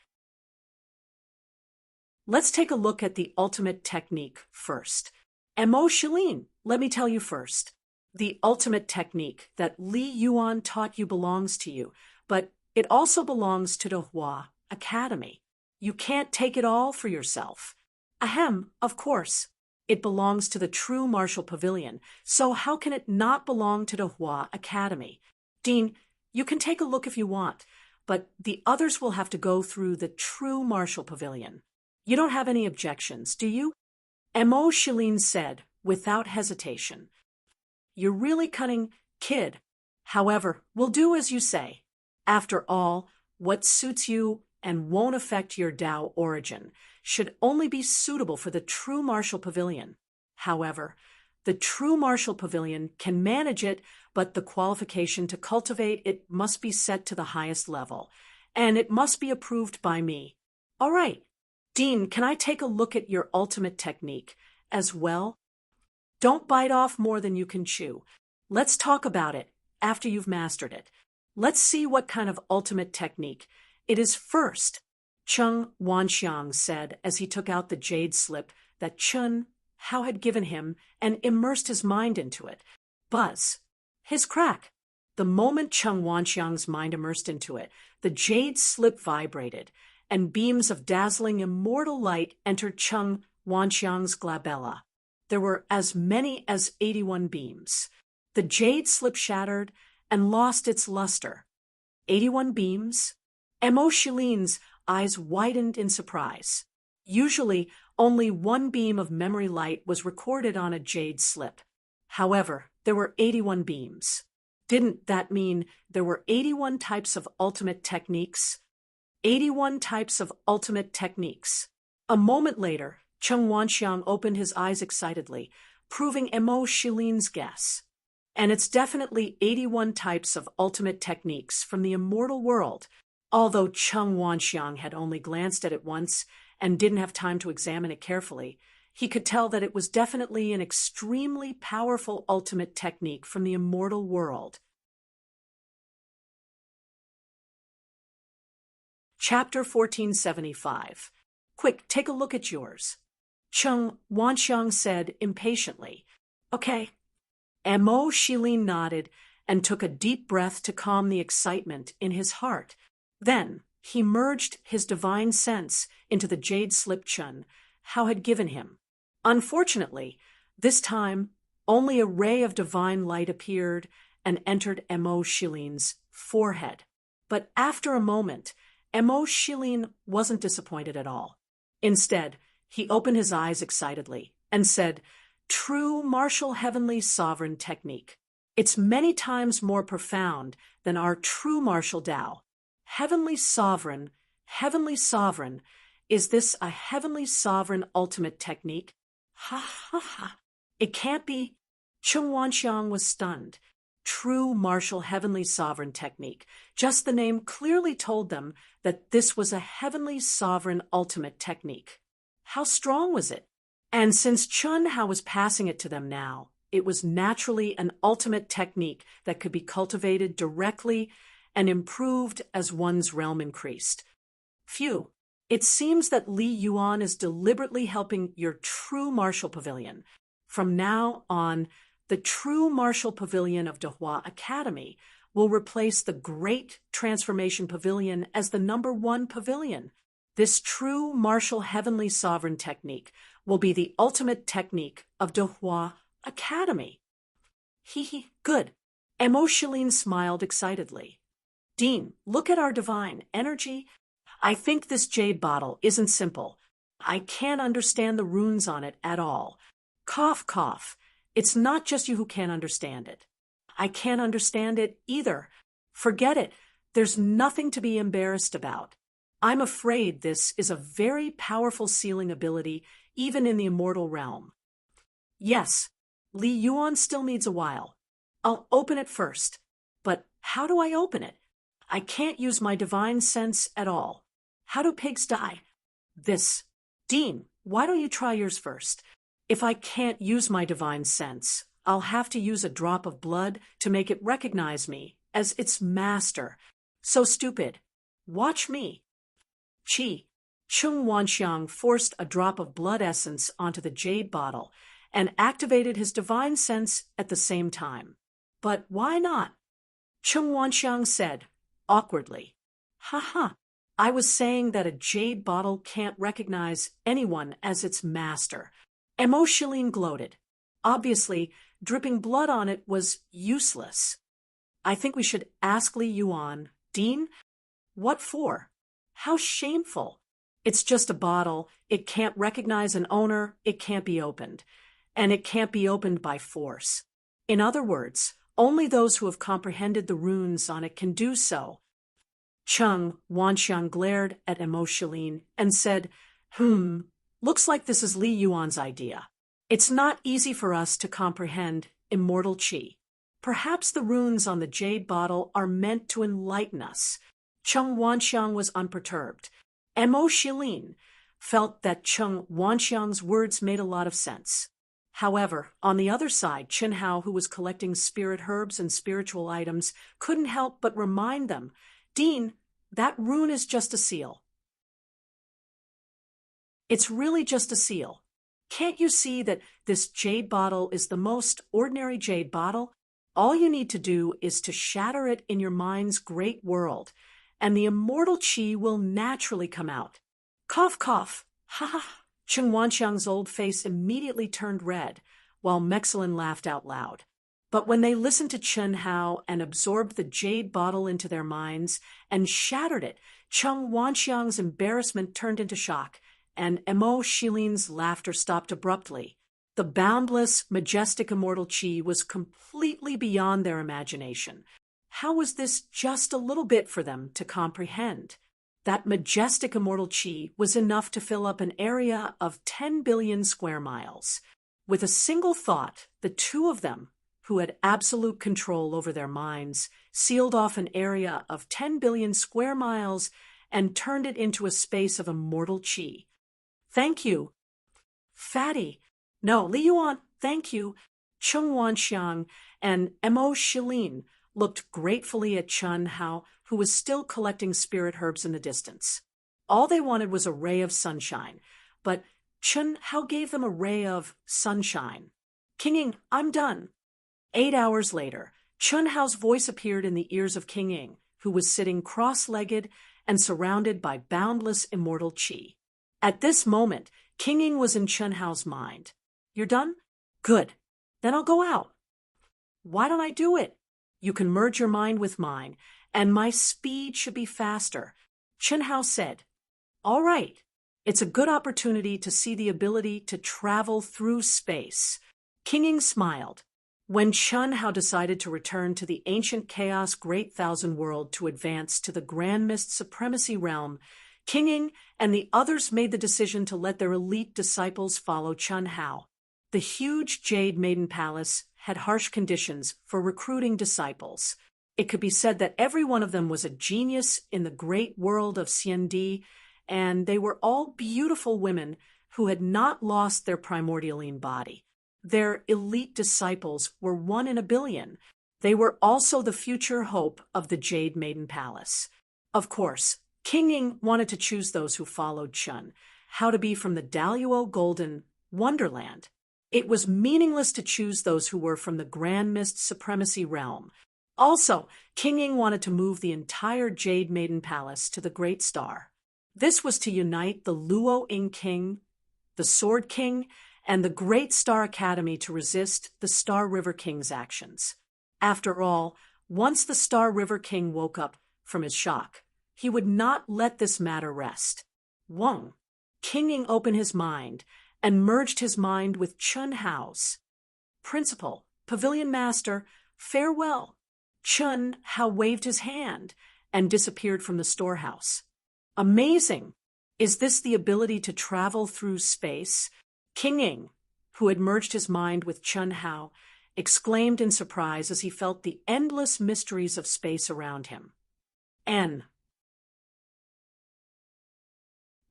Let's take a look at the ultimate technique first. Mo Shilin, let me tell you first. The ultimate technique that Li Yuan taught you belongs to you, but it also belongs to the Hua Academy. You can't take it all for yourself. Ahem, of course. It belongs to the true martial pavilion, so how can it not belong to the Hua Academy? Dean, you can take a look if you want, but the others will have to go through the true martial pavilion. You don't have any objections, do you? Mo Shilin said, without hesitation. You're really cunning, kid. However, we'll do as you say. After all, what suits you and won't affect your Tao origin should only be suitable for the true martial pavilion. However, the true martial pavilion can manage it, but the qualification to cultivate it must be set to the highest level, and it must be approved by me. All right. Dean, can I take a look at your ultimate technique as well? Don't bite off more than you can chew. Let's talk about it after you've mastered it. Let's see what kind of ultimate technique it is first. Chung Wanxiang said as he took out the jade slip that Chun Hao had given him and immersed his mind into it. Buzz. His crack. The moment Chung Wanxiang's mind immersed into it, the jade slip vibrated, and beams of dazzling immortal light entered Chung Wanxiang's glabella. There were as many as 81 beams. The jade slip shattered and lost its luster. 81 beams? Mo Shilin's eyes widened in surprise. Usually, only one beam of memory light was recorded on a jade slip. However, there were 81 beams. Didn't that mean there were 81 types of ultimate techniques? 81 types of ultimate techniques. A moment later, Chung Wanxiang opened his eyes excitedly, proving Mo Shilin's guess. And it's definitely 81 types of ultimate techniques from the immortal world. Although Chung Wanxiang had only glanced at it once and didn't have time to examine it carefully, he could tell that it was definitely an extremely powerful ultimate technique from the immortal world. Chapter 1475. Quick, take a look at yours. Chung Wanxiang said impatiently. Okay. Mo Shilin nodded and took a deep breath to calm the excitement in his heart. Then he merged his divine sense into the jade slip Chun Hao had given him. Unfortunately, this time only a ray of divine light appeared and entered Mo Shilin's forehead. But after a moment, Mo Shilin wasn't disappointed at all. Instead, he opened his eyes excitedly and said, "True martial heavenly sovereign technique. It's many times more profound than our true martial Tao. Heavenly sovereign, is this a heavenly sovereign ultimate technique? Ha ha ha. It can't be." Chung Wanxiang was stunned. True martial heavenly sovereign technique. Just the name clearly told them that this was a heavenly sovereign ultimate technique. How strong was it? And since Chun Hao was passing it to them now, it was naturally an ultimate technique that could be cultivated directly and improved as one's realm increased. Phew. It seems that Li Yuan is deliberately helping your true martial pavilion. From now on, the true martial pavilion of Dehua Academy will replace the Great Transformation Pavilion as the #1 pavilion. This true martial heavenly sovereign technique will be the ultimate technique of Dehua Academy. Hee, good. Mo Shilin smiled excitedly. Dean, look at our divine energy. I think this jade bottle isn't simple. I can't understand the runes on it at all. Cough, cough. It's not just you who can't understand it. I can't understand it either. Forget it. There's nothing to be embarrassed about. I'm afraid this is a very powerful sealing ability, even in the immortal realm. Yes, Li Yuan still needs a while. I'll open it first. But how do I open it? I can't use my divine sense at all. How do pigs die? This. Dean, why don't you try yours first? If I can't use my divine sense, I'll have to use a drop of blood to make it recognize me as its master. So stupid. Watch me. Chi. Chung Wanxiang forced a drop of blood essence onto the jade bottle and activated his divine sense at the same time. But why not? Chung Wanxiang said, awkwardly. Ha. I was saying that a jade bottle can't recognize anyone as its master. Emo Shilin gloated. Obviously, dripping blood on it was useless. I think we should ask Li Yuan. Dean? What for? How shameful. It's just a bottle. It can't recognize an owner. It can't be opened. And it can't be opened by force. In other words, only those who have comprehended the runes on it can do so. Chung Wanxiang glared at Emo Shilin and said, looks like this is Li Yuan's idea. It's not easy for us to comprehend immortal qi. Perhaps the runes on the jade bottle are meant to enlighten us. Chung Wanxiang was unperturbed. Emo Shilin felt that Chung Wanxiang's words made a lot of sense. However, on the other side, Chen Hao, who was collecting spirit herbs and spiritual items, couldn't help but remind them, Dean, that rune is just a seal. It's really just a seal. Can't you see that this jade bottle is the most ordinary jade bottle? All you need to do is to shatter it in your mind's great world, and the immortal qi will naturally come out. Cough, cough. Ha ha. Chung Wanxiang's old face immediately turned red, while Mexilin laughed out loud. But when they listened to Chen Hao and absorbed the jade bottle into their minds and shattered it, Chung Wanxiang's embarrassment turned into shock, and Emo Shilin's laughter stopped abruptly. The boundless, majestic immortal qi was completely beyond their imagination. How was this just a little bit for them to comprehend? That majestic immortal qi was enough to fill up an area of 10 billion square miles. With a single thought, the two of them, who had absolute control over their minds, sealed off an area of 10 billion square miles and turned it into a space of immortal qi. Thank you. Fatty. No, Li Yuan, thank you. Chung Wanxiang and Emo Shilin looked gratefully at Chen Hao, who was still collecting spirit herbs in the distance. All they wanted was a ray of sunshine, but Chen Hao gave them a ray of sunshine. King Ying, I'm done. 8 hours later, Chen Hao's voice appeared in the ears of King Ying, who was sitting cross-legged and surrounded by boundless immortal qi. At this moment, King Ying was in Chen Hao's mind. You're done? Good. Then I'll go out. Why don't I do it? You can merge your mind with mine, and my speed should be faster. Chen Hao said, all right. It's a good opportunity to see the ability to travel through space. King Ying smiled. When Chen Hao decided to return to the ancient chaos Great Thousand World to advance to the Grand Mist Supremacy Realm, King Ying and the others made the decision to let their elite disciples follow Chen Hao. The huge Jade Maiden Palace had harsh conditions for recruiting disciples. It could be said that every one of them was a genius in the great world of Xiandi, and they were all beautiful women who had not lost their primordialine body. Their elite disciples were 1 in a billion. They were also the future hope of the Jade Maiden Palace. Of course, King Ying wanted to choose those who followed Chen Hao to be from the Daluo Golden Wonderland. It was meaningless to choose those who were from the Grand Mist Supremacy Realm. Also, King Ying wanted to move the entire Jade Maiden Palace to the Great Star. This was to unite the Luo Ying King, the Sword King, and the Great Star Academy to resist the Star River King's actions. After all, once the Star River King woke up from his shock, He would not let this matter rest. Wang, King Ying opened his mind and merged his mind with Chun Hao's. Principal, Pavilion Master, farewell. Chun Hao waved his hand and disappeared from the storehouse. Amazing! Is this the ability to travel through space? King Ying, who had merged his mind with Chun Hao, exclaimed in surprise as he felt the endless mysteries of space around him.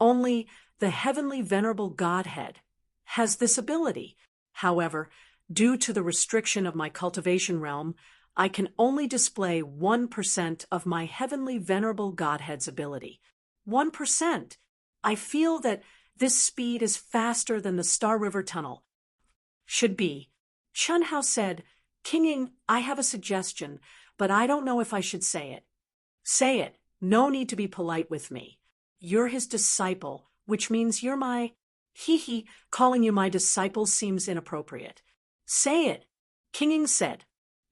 Only the heavenly venerable Godhead has this ability. However, due to the restriction of my cultivation realm, I can only display 1% of my heavenly venerable Godhead's ability. 1%. I feel that this speed is faster than the Star River Tunnel. Should be. Chun Hao said, King Ying, I have a suggestion, but I don't know if I should say it. Say it. No need to be polite with me. You're his disciple, which means you're my… calling you my disciple seems inappropriate. Say it. King Ying said,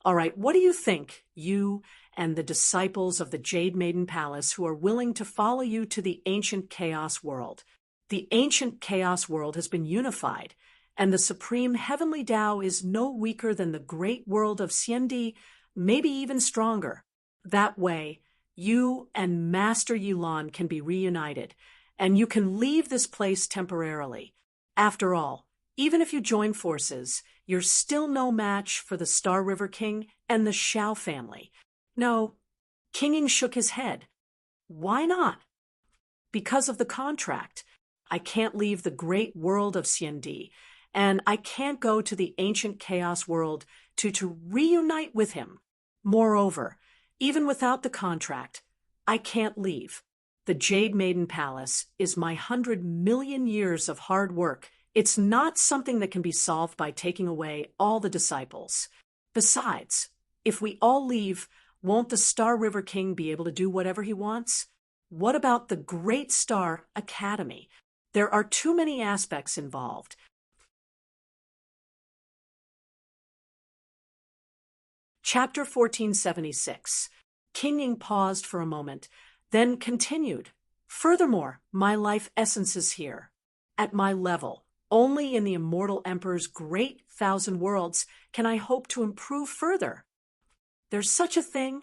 All right, what do you think, you and the disciples of the Jade Maiden Palace who are willing to follow you to the ancient chaos world? The ancient chaos world has been unified, and the supreme heavenly Tao is no weaker than the great world of Xiendi, maybe even stronger. That way, you and Master Yulan can be reunited, and you can leave this place temporarily. After all, even if you join forces, you're still no match for the Star River King and the Xiao family. No, King Ying shook his head. Why not? Because of the contract. I can't leave the great world of Xiendi, and I can't go to the ancient chaos world to reunite with him. Moreover, even without the contract, I can't leave. The Jade Maiden Palace is my 100 million years of hard work. It's not something that can be solved by taking away all the disciples. Besides, if we all leave, won't the Star River King be able to do whatever he wants? What about the Great Star Academy? There are too many aspects involved. Chapter 1476. King Ying paused for a moment, then continued. Furthermore, my life essence is here. At my level, only in the immortal Emperor's great 1,000 worlds can I hope to improve further. There's such a thing?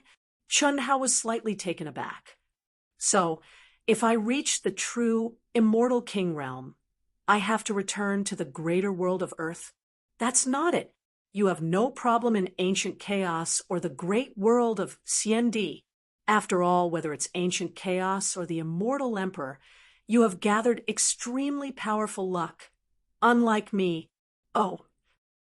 Chun Hao was slightly taken aback. So, if I reach the true immortal king realm, I have to return to the greater world of Earth? That's not it. You have no problem in ancient chaos or the great world of Xiendi. After all, whether it's ancient chaos or the immortal emperor, you have gathered extremely powerful luck. Unlike me. Oh,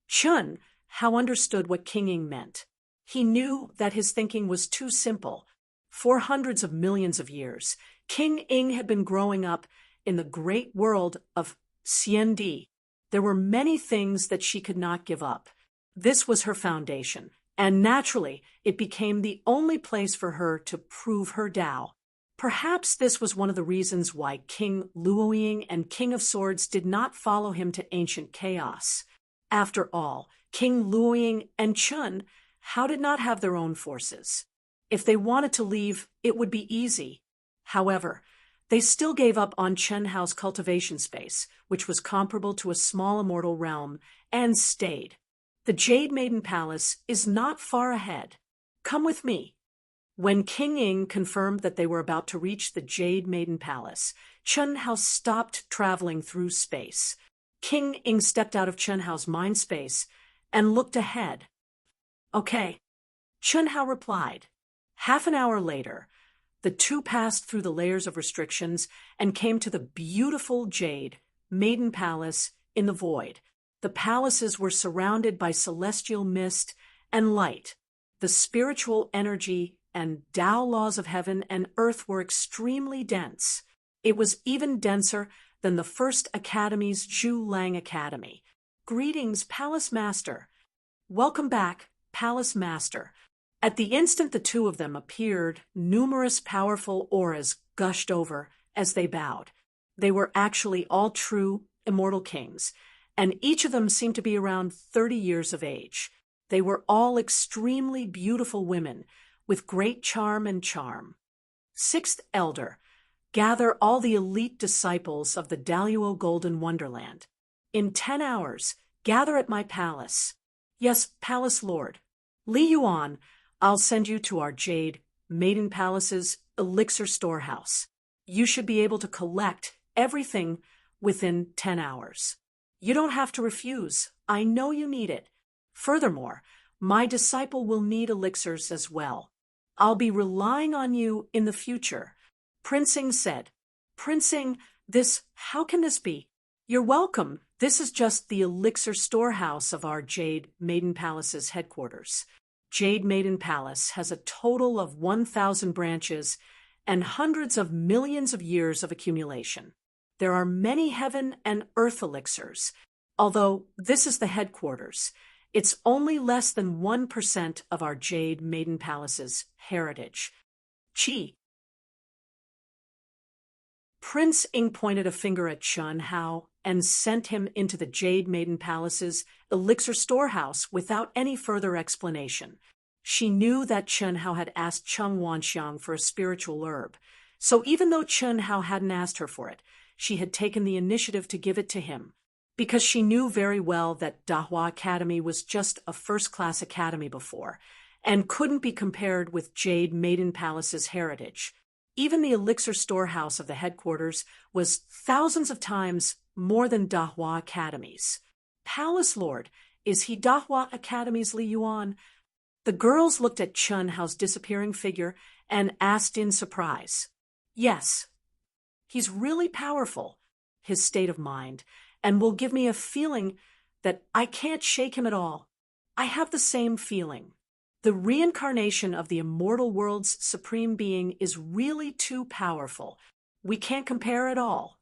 Chun Hao understood what King Ying meant. He knew that his thinking was too simple. For hundreds of millions of years, King Ying had been growing up in the great world of Xiendi. There were many things that she could not give up. This was her foundation, and naturally, it became the only place for her to prove her Tao. Perhaps this was one of the reasons why King Luoying and King of Swords did not follow him to ancient chaos. After all, King Luoying and Chun Hao did not have their own forces. If they wanted to leave, it would be easy. However, they still gave up on Chun Hao's cultivation space, which was comparable to a small immortal realm, and stayed. The Jade Maiden Palace is not far ahead. Come with me. When King Ying confirmed that they were about to reach the Jade Maiden Palace, Chun Hao stopped traveling through space. King Ying stepped out of Chun Hao's mind space and looked ahead. Okay, Chun Hao replied. Half an hour later, the two passed through the layers of restrictions and came to the beautiful Jade Maiden Palace in the void. The palaces were surrounded by celestial mist and light. The spiritual energy and Tao laws of heaven and earth were extremely dense. It was even denser than the first academy's Zhu Lang Academy. Greetings, Palace Master. Welcome back, Palace Master. At the instant the two of them appeared, numerous powerful auras gushed over as they bowed. They were actually all true immortal kings, and each of them seemed to be around 30 years of age. They were all extremely beautiful women, with great charm and charm. Sixth Elder, gather all the elite disciples of the Daluo Golden Wonderland. In 10 hours, gather at my palace. Yes, Palace Lord. Li Yuan, I'll send you to our Jade Maiden Palace's elixir storehouse. You should be able to collect everything within 10 hours. You don't have to refuse. I know you need it. Furthermore, my disciple will need elixirs as well. I'll be relying on you in the future. Prince Ing said. Prince Ing, how can this be? You're welcome. This is just the elixir storehouse of our Jade Maiden Palace's headquarters. Jade Maiden Palace has a total of 1,000 branches and hundreds of millions of years of accumulation. There are many heaven and earth elixirs. Although this is the headquarters, it's only less than 1% of our Jade Maiden Palace's heritage. Chi. Prince Ing pointed a finger at Chun Hao and sent him into the Jade Maiden Palace's elixir storehouse without any further explanation. She knew that Chun Hao had asked Cheng Wanxiang for a spiritual herb, so even though Chun Hao hadn't asked her for it, she had taken the initiative to give it to him, because she knew very well that Dahua Academy was just a first-class academy before, and couldn't be compared with Jade Maiden Palace's heritage. Even the elixir storehouse of the headquarters was thousands of times more than Dahua Academy's. Palace Lord, is he Dahua Academy's Li Yuan? The girls looked at Chun Hao's disappearing figure and asked in surprise. Yes. He's really powerful, his state of mind, and will give me a feeling that I can't shake him at all. I have the same feeling. The reincarnation of the immortal world's supreme being is really too powerful. We can't compare at all.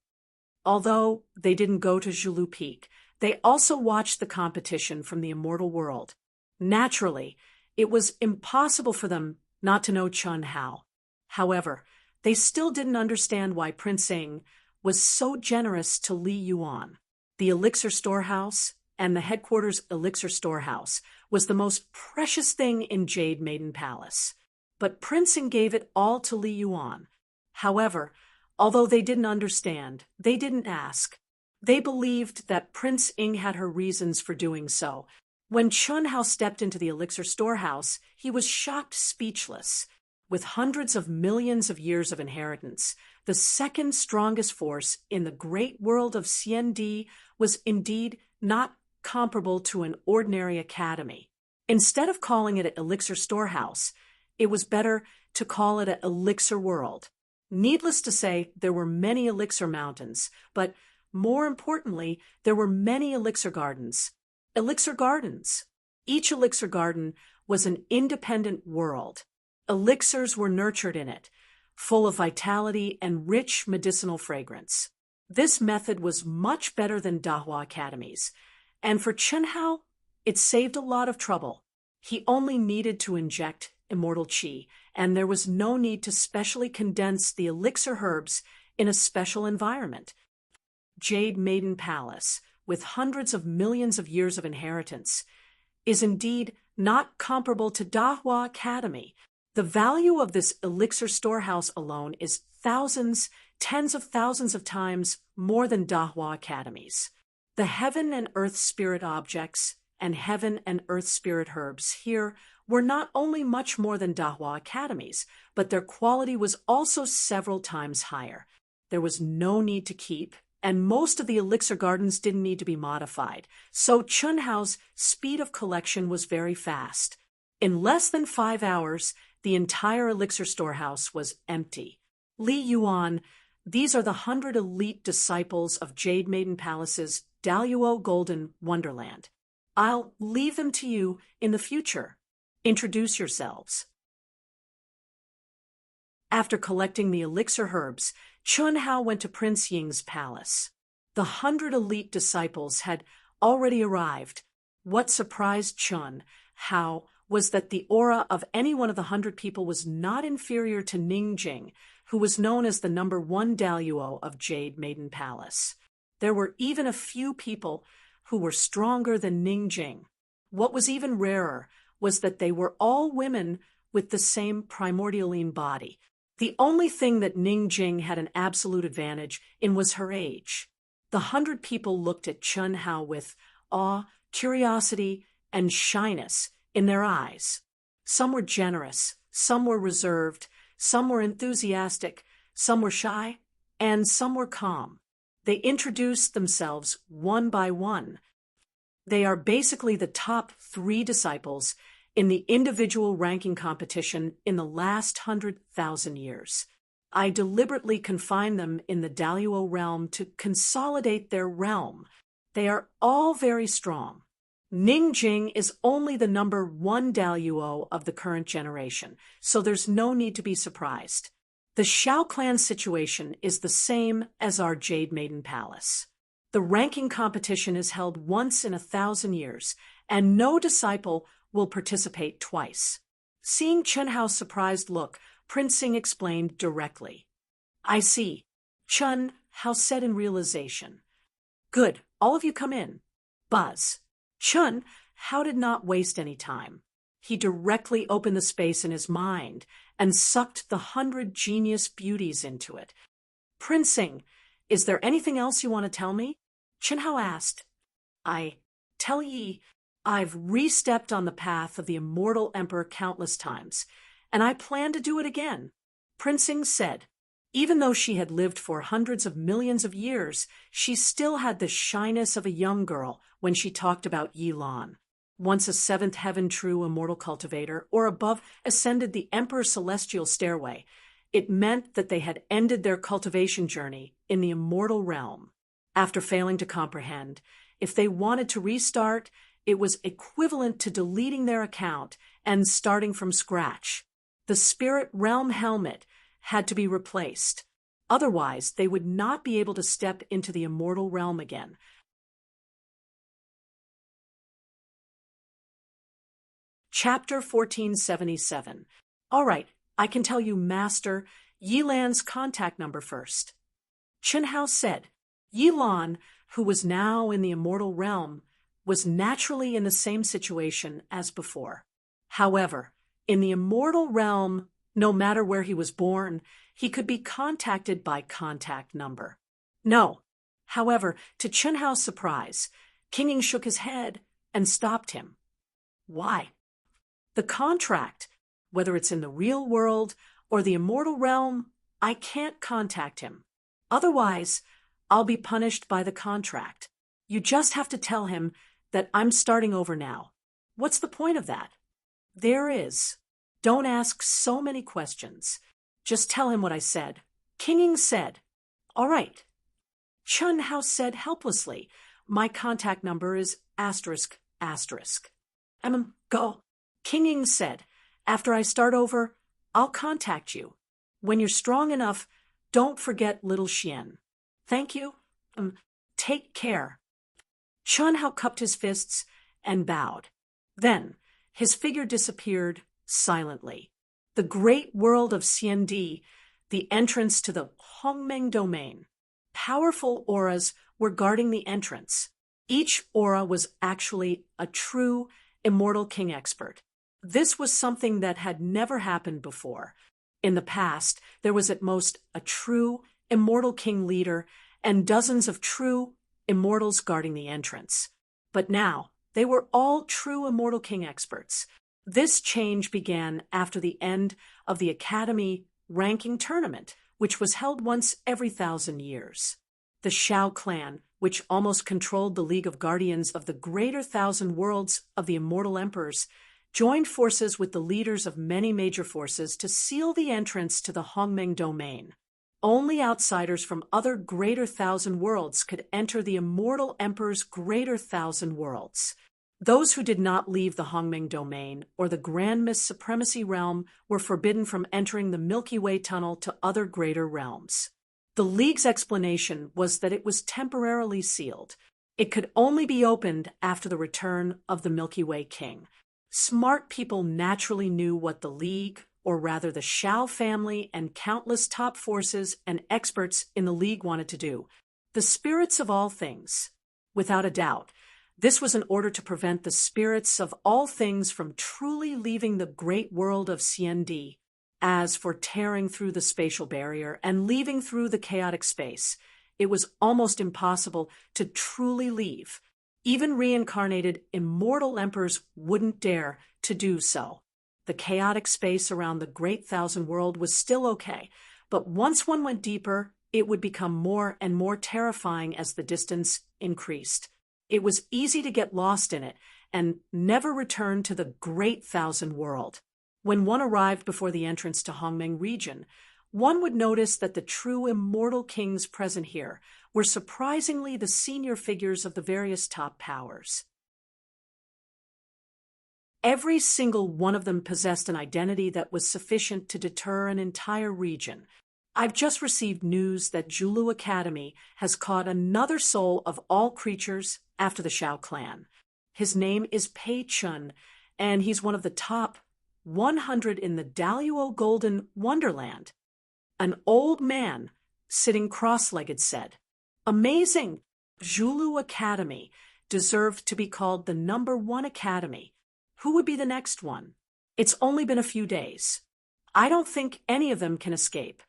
Although they didn't go to Zhulu Peak, they also watched the competition from the immortal world. Naturally, it was impossible for them not to know Chun Hao. However, they still didn't understand why Prince Ing was so generous to Li Yuan. The elixir storehouse and the headquarters elixir storehouse was the most precious thing in Jade Maiden Palace. But Prince Ing gave it all to Li Yuan. However, although they didn't understand, they didn't ask. They believed that Prince Ing had her reasons for doing so. When Chun Hao stepped into the elixir storehouse, he was shocked speechless. With hundreds of millions of years of inheritance, the second strongest force in the great world of Xiandi was indeed not comparable to an ordinary academy. Instead of calling it an elixir storehouse, it was better to call it an elixir world. Needless to say, there were many elixir mountains, but more importantly, there were many elixir gardens. Elixir gardens. Each elixir garden was an independent world. Elixirs were nurtured in it, full of vitality and rich medicinal fragrance. This method was much better than Dahua Academy's, and for Chun Hao, it saved a lot of trouble. He only needed to inject immortal qi, and there was no need to specially condense the elixir herbs in a special environment. Jade Maiden Palace, with hundreds of millions of years of inheritance, is indeed not comparable to Dahua Academy. The value of this elixir storehouse alone is thousands, tens of thousands of times more than Dahua Academy's. The heaven and earth spirit objects and heaven and earth spirit herbs here were not only much more than Dahua Academy's, but their quality was also several times higher. There was no need to keep, and most of the elixir gardens didn't need to be modified, so Chun Hao's speed of collection was very fast. In less than 5 hours, the entire elixir storehouse was empty. Li Yuan, these are the 100 elite disciples of Jade Maiden Palace's Daluo Golden Wonderland. I'll leave them to you in the future. Introduce yourselves. After collecting the elixir herbs, Chun Hao went to Prince Ying's palace. The 100 elite disciples had already arrived. What surprised Chun Hao was that the aura of any one of the 100 people was not inferior to Ningjing, who was known as the #1 Daluo of Jade Maiden Palace. There were even a few people who were stronger than Ningjing. What was even rarer was that they were all women with the same primordialine body. The only thing that Ning Jing had an absolute advantage in was her age. The 100 people looked at Chun Hao with awe, curiosity, and shyness in their eyes. Some were generous, some were reserved, some were enthusiastic, some were shy, and some were calm. They introduced themselves one by one. They are basically the top 3 disciples in the individual ranking competition in the last 100,000 years. I deliberately confine them in the Daluo realm to consolidate their realm. They are all very strong. Ning Jing is only the number 1 Daluo of the current generation, so there's no need to be surprised. The Shao clan situation is the same as our Jade Maiden Palace. The ranking competition is held once in 1,000 years, and no disciple will participate twice. Seeing Chun Hao's surprised look, Prince Sing explained directly. I see, Chun Hao said in realization. Good, all of you come in. Buzz. Chun Hao did not waste any time. He directly opened the space in his mind and sucked the 100 genius beauties into it. Prince Sing, is there anything else you want to tell me? Chun Hao asked. I tell ye, I've re-stepped on the path of the immortal emperor countless times, and I plan to do it again. Prince Sing said. Even though she had lived for hundreds of millions of years, she still had the shyness of a young girl when she talked about Yi Lan. Once a 7th heaven true immortal cultivator, or above, ascended the emperor's celestial stairway, it meant that they had ended their cultivation journey in the immortal realm. After failing to comprehend, if they wanted to restart, it was equivalent to deleting their account and starting from scratch. The spirit realm helmet had to be replaced. Otherwise, they would not be able to step into the immortal realm again. Chapter 1477. All right, I can tell you Master Yi Lan's contact number first. Chun Hao said. Yi Lan, who was now in the immortal realm, was naturally in the same situation as before. However, in the immortal realm, no matter where he was born, he could be contacted by contact number. No. However, to Chun Hao's surprise, King Ying shook his head and stopped him. Why? The contract, whether it's in the real world or the immortal realm, I can't contact him. Otherwise, I'll be punished by the contract. You just have to tell him that I'm starting over now. What's the point of that? There is. Don't ask so many questions. Just tell him what I said. King Ying said. All right. Chun Hao said helplessly. My contact number is ****. Go. King Ying said. After I start over, I'll contact you. When you're strong enough, don't forget little Xian. Thank you. Take care. Chun Hao cupped his fists and bowed. Then, his figure disappeared silently. The great world of Xiandi, the entrance to the Hongmeng domain. Powerful auras were guarding the entrance. Each aura was actually a true immortal king expert. This was something that had never happened before. In the past, there was at most a true immortal king leader and dozens of true immortals guarding the entrance. But now, they were all true immortal king experts. This change began after the end of the Academy ranking tournament, which was held once every 1,000 years. The Shao clan, which almost controlled the League of Guardians of the greater 1,000 worlds of the immortal emperors, joined forces with the leaders of many major forces to seal the entrance to the Hongmeng domain. Only outsiders from other greater 1,000 worlds could enter the immortal emperor's greater 1,000 worlds. Those who did not leave the Hongmeng domain or the Grand Mist Supremacy realm were forbidden from entering the Milky Way tunnel to other greater realms. The League's explanation was that it was temporarily sealed. It could only be opened after the return of the Milky Way King. Smart people naturally knew what the League, or rather the Shao family and countless top forces and experts in the League wanted to do. The spirits of all things. Without a doubt, this was in order to prevent the spirits of all things from truly leaving the great world of Xiandi. As for tearing through the spatial barrier and leaving through the chaotic space, it was almost impossible to truly leave. Even reincarnated immortal emperors wouldn't dare to do so. The chaotic space around the Great Thousand World was still okay, but once one went deeper, it would become more and more terrifying as the distance increased. It was easy to get lost in it and never return to the Great Thousand World. When one arrived before the entrance to Hongmeng region, one would notice that the true immortal kings present here were surprisingly the senior figures of the various top powers. Every single one of them possessed an identity that was sufficient to deter an entire region. I've just received news that Zhulu Academy has caught another soul of all creatures after the Shao clan. His name is Pei Chun, and he's one of the top 100 in the Daluo Golden Wonderland. An old man, sitting cross-legged, said, "Amazing! Zhulu Academy deserved to be called the #1 academy. Who would be the next one? It's only been a few days. I don't think any of them can escape."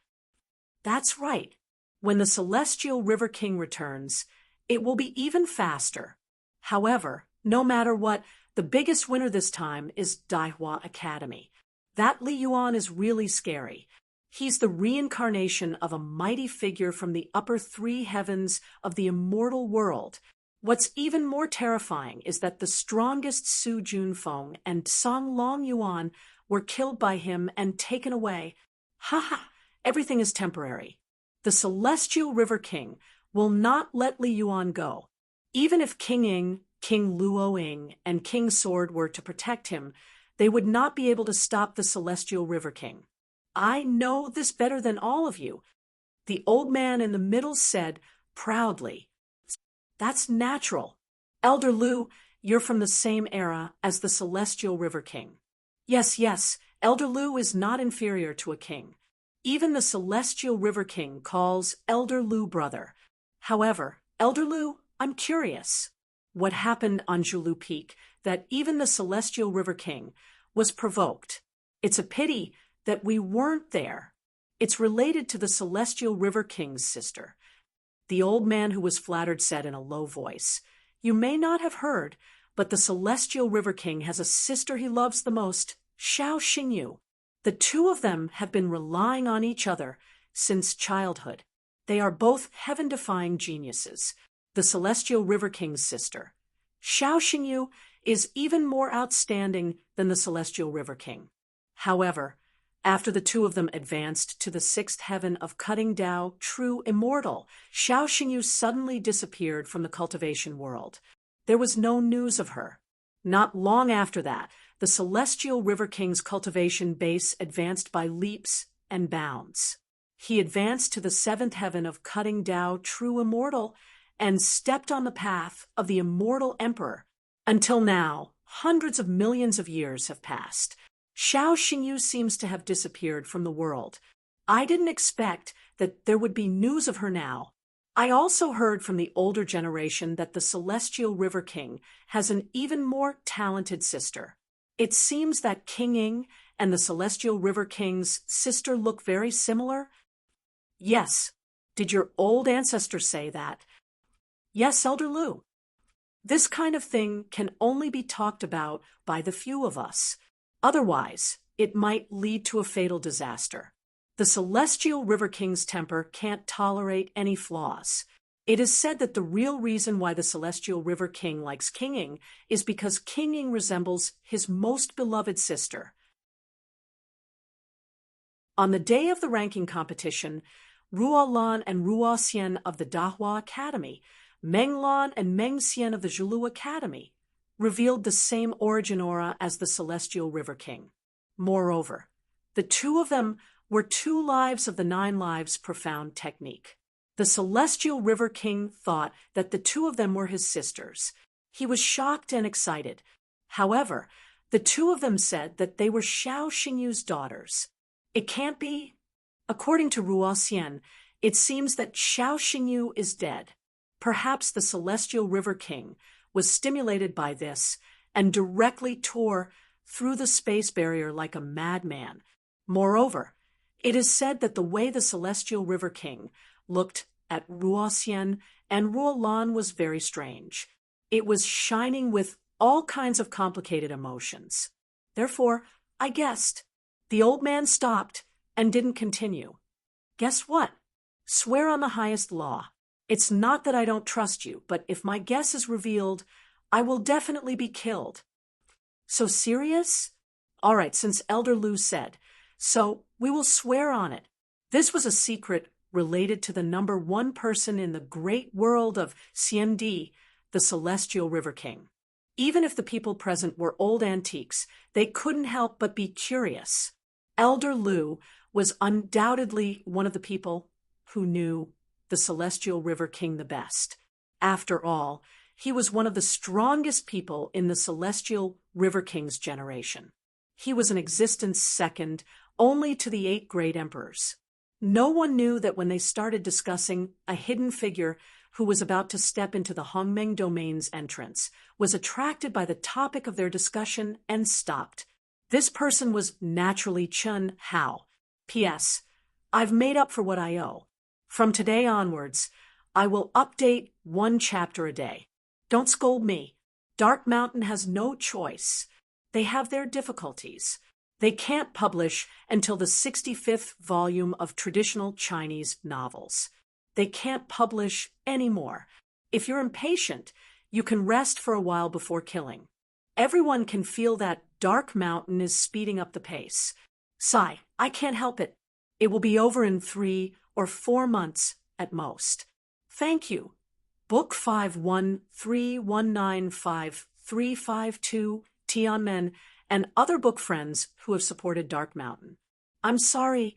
That's right. When the Celestial River King returns, it will be even faster. However, no matter what, the biggest winner this time is Daihua Academy. That Li Yuan is really scary. He's the reincarnation of a mighty figure from the upper three heavens of the immortal world. What's even more terrifying is that the strongest Su Junfeng and Song Long Yuan were killed by him and taken away. Ha ha! Everything is temporary. The Celestial River King will not let Li Yuan go. Even if King Ying, King Luo Ying, and King Sword were to protect him, they would not be able to stop the Celestial River King. I know this better than all of you, the old man in the middle said proudly. That's natural. Elder Lu, you're from the same era as the Celestial River King. Yes, Elder Lu is not inferior to a king. Even the Celestial River King calls Elder Lu brother. However, Elder Lu, I'm curious. What happened on Zhulu Peak that even the Celestial River King was provoked? It's a pity that we weren't there. It's related to the Celestial River King's sister. The old man who was flattered said in a low voice, "You may not have heard, but the Celestial River King has a sister he loves the most, Xiao Xingyu. The two of them have been relying on each other since childhood. They are both heaven-defying geniuses. The Celestial River King's sister, Xiao Xingyu, is even more outstanding than the Celestial River King. However, after the two of them advanced to the sixth heaven of cutting Tao, true immortal, Xiao Xingyu suddenly disappeared from the cultivation world. There was no news of her. Not long after that, the Celestial River King's cultivation base advanced by leaps and bounds. He advanced to the seventh heaven of cutting Tao, true immortal, and stepped on the path of the immortal emperor. Until now, hundreds of millions of years have passed. Xiao Xingyu seems to have disappeared from the world. I didn't expect that there would be news of her now. I also heard from the older generation that the Celestial River King has an even more talented sister. It seems that King Ying and the Celestial River King's sister look very similar. Yes. Did your old ancestor say that? Yes, Elder Lu. This kind of thing can only be talked about by the few of us. Otherwise, it might lead to a fatal disaster. The Celestial River King's temper can't tolerate any flaws. It is said that the real reason why the Celestial River King likes King Ying is because King Ying resembles his most beloved sister. On the day of the ranking competition, Ruo Lan and Ruo Xian of the Dahua Academy, Meng Lan and Meng Xian of the Zhulu Academy, revealed the same origin aura as the Celestial River King. Moreover, the two of them were 2 lives of the 9 lives profound technique. The Celestial River King thought that the 2 of them were his sisters. He was shocked and excited. However, the 2 of them said that they were Xiao Xingyu's daughters. It can't be. According to Ruo Xian, it seems that Xiao Xingyu is dead. Perhaps the Celestial River King was stimulated by this and directly tore through the space barrier like a madman. Moreover, it is said that the way the celestial river king looked at Ruoxian and Ruolan was very strange. It was shining with all kinds of complicated emotions. Therefore, I guessed. The old man stopped and didn't continue. Guess what? Swear on the highest law. It's not that I don't trust you, but if my guess is revealed, I will definitely be killed. So serious? All right, since Elder Lu said. So we will swear on it. This was a secret related to the number one person in the great world of Xiandi, the Celestial River King. Even if the people present were old antiques, they couldn't help but be curious. Elder Lu was undoubtedly one of the people who knew the Celestial River King the best. After all, he was one of the strongest people in the Celestial River King's generation. He was in existence second only to the 8 great emperors. No one knew that when they started discussing a hidden figure who was about to step into the Hongmeng domain's entrance, was attracted by the topic of their discussion and stopped. This person was naturally Chun Hao. P.S. I've made up for what I owe. From today onwards, I will update 1 chapter a day. Don't scold me. Dark Mountain has no choice. They have their difficulties. They can't publish until the 65th volume of traditional Chinese novels. They can't publish anymore. If you're impatient, you can rest for a while before killing. Everyone can feel that Dark Mountain is speeding up the pace. Sigh, I can't help it. It will be over in 3 or 4 months at most. Thank you. Book 513195352 Tianmen and other book friends who have supported Dark Mountain. I'm sorry.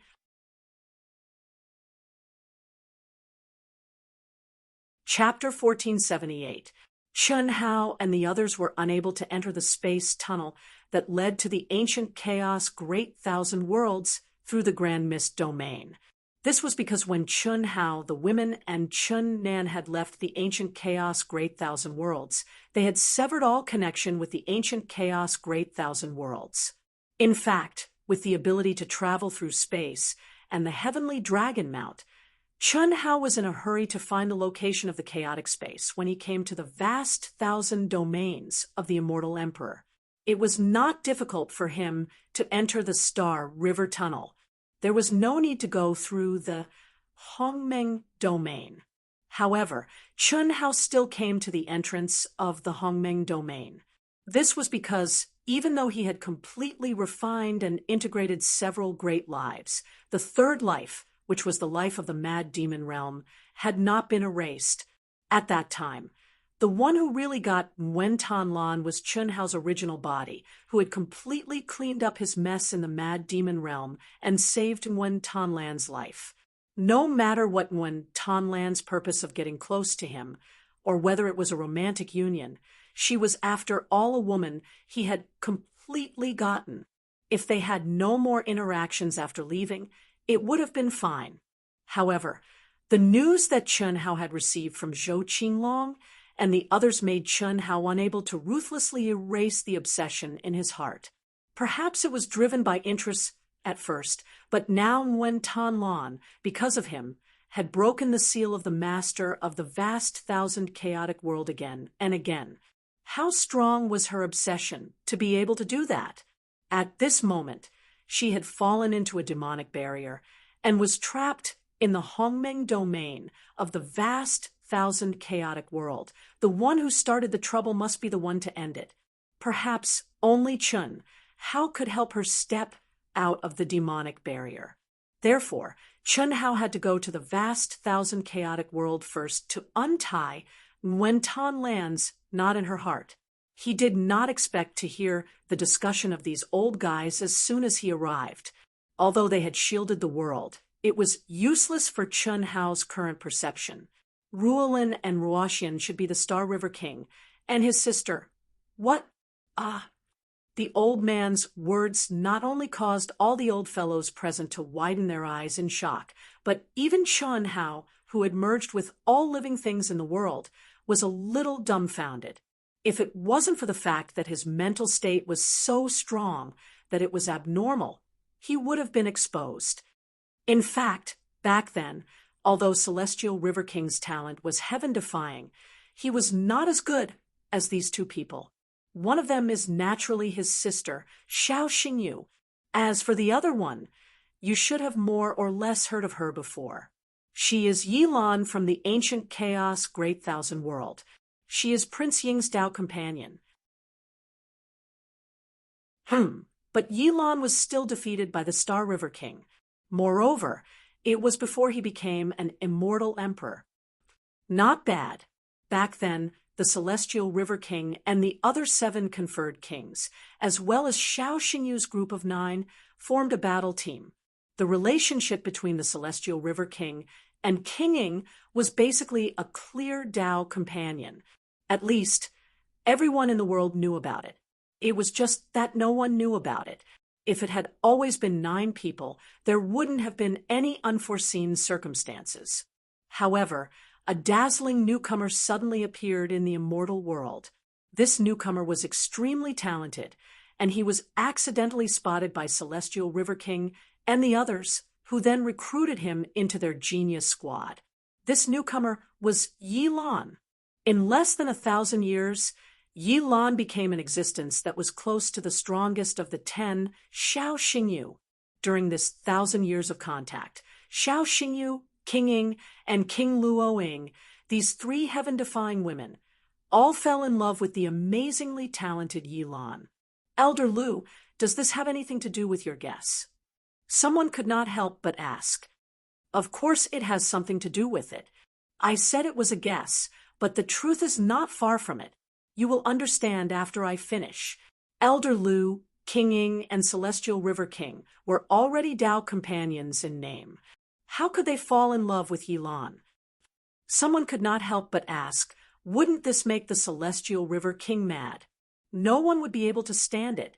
Chapter 1478. Chun Hao and the others were unable to enter the space tunnel that led to the ancient chaos Great Thousand Worlds through the Grand Mist domain. This was because when Chun Hao, the women, and Chun Nan had left the ancient chaos Great Thousand Worlds, they had severed all connection with the ancient chaos Great Thousand Worlds. In fact, with the ability to travel through space and the heavenly dragon mount, Chun Hao was in a hurry to find the location of the chaotic space when he came to the vast thousand domains of the immortal emperor. It was not difficult for him to enter the Star River Tunnel. There was no need to go through the Hongmeng domain. However, Chun Hao still came to the entrance of the Hongmeng domain. This was because, even though he had completely refined and integrated several great lives, the third life, which was the life of the mad demon realm, had not been erased. At that time, the one who really got Wen Tan Lan was Chun Hao's original body, who had completely cleaned up his mess in the mad demon realm and saved Wen Tan Lan's life. No matter what Wen Tan Lan's purpose of getting close to him, or whether it was a romantic union, she was after all a woman he had completely gotten. If they had no more interactions after leaving, it would have been fine. However, the news that Chun Hao had received from Zhou Qinglong and the others made Chun Hao unable to ruthlessly erase the obsession in his heart. Perhaps it was driven by interests at first, but now Wen Tan Lan, because of him, had broken the seal of the master of the vast thousand chaotic world again and again. How strong was her obsession to be able to do that? At this moment, she had fallen into a demonic barrier and was trapped in the Hongmeng domain of the vast thousand chaotic world. The one who started the trouble must be the one to end it. Perhaps only Chun Hao could help her step out of the demonic barrier. Therefore, Chun Hao had to go to the vast thousand chaotic world first to untie Wen Tan Lan's knot in her heart. He did not expect to hear the discussion of these old guys as soon as he arrived. Although they had shielded the world, it was useless for Chun Hao's current perception. Ruolin and Ruoxian should be the Star River King, and his sister. What? The old man's words not only caused all the old fellows present to widen their eyes in shock, but even Chun Hao, who had merged with all living things in the world, was a little dumbfounded. If it wasn't for the fact that his mental state was so strong that it was abnormal, he would have been exposed. In fact, back then, although Celestial River King's talent was heaven-defying, he was not as good as these two people. One of them is naturally his sister, Xiao Xingyu. As for the other one, you should have more or less heard of her before. She is Yilan from the ancient chaos Great Thousand World. She is Prince Ying's Tao companion. But Yilan was still defeated by the Star River King. Moreover, it was before he became an immortal emperor. Not bad. Back then, the Celestial River King and the other 7 conferred kings, as well as Xiao Xingyu's group of 9, formed a battle team. The relationship between the Celestial River King and King Ying was basically a clear Tao companion. At least, everyone in the world knew about it. It was just that no one knew about it. If it had always been 9 people, there wouldn't have been any unforeseen circumstances. However, a dazzling newcomer suddenly appeared in the immortal world. This newcomer was extremely talented, and he was accidentally spotted by Celestial River King and the others, who then recruited him into their genius squad. This newcomer was Yilan. In less than 1,000 years, Yilan became an existence that was close to the strongest of the 10 Xiao Xingyu. During this 1,000 years of contact, Xiao Xingyu, King Ying, and King Luoying, these 3 heaven-defying women, all fell in love with the amazingly talented Yilan. Elder Lu, does this have anything to do with your guess? Someone could not help but ask. Of course it has something to do with it. I said it was a guess, but the truth is not far from it. You will understand after I finish. Elder Lu, King Ying, and Celestial River King were already Tao companions in name. How could they fall in love with Yilan? Someone could not help but ask, wouldn't this make the Celestial River King mad? No one would be able to stand it.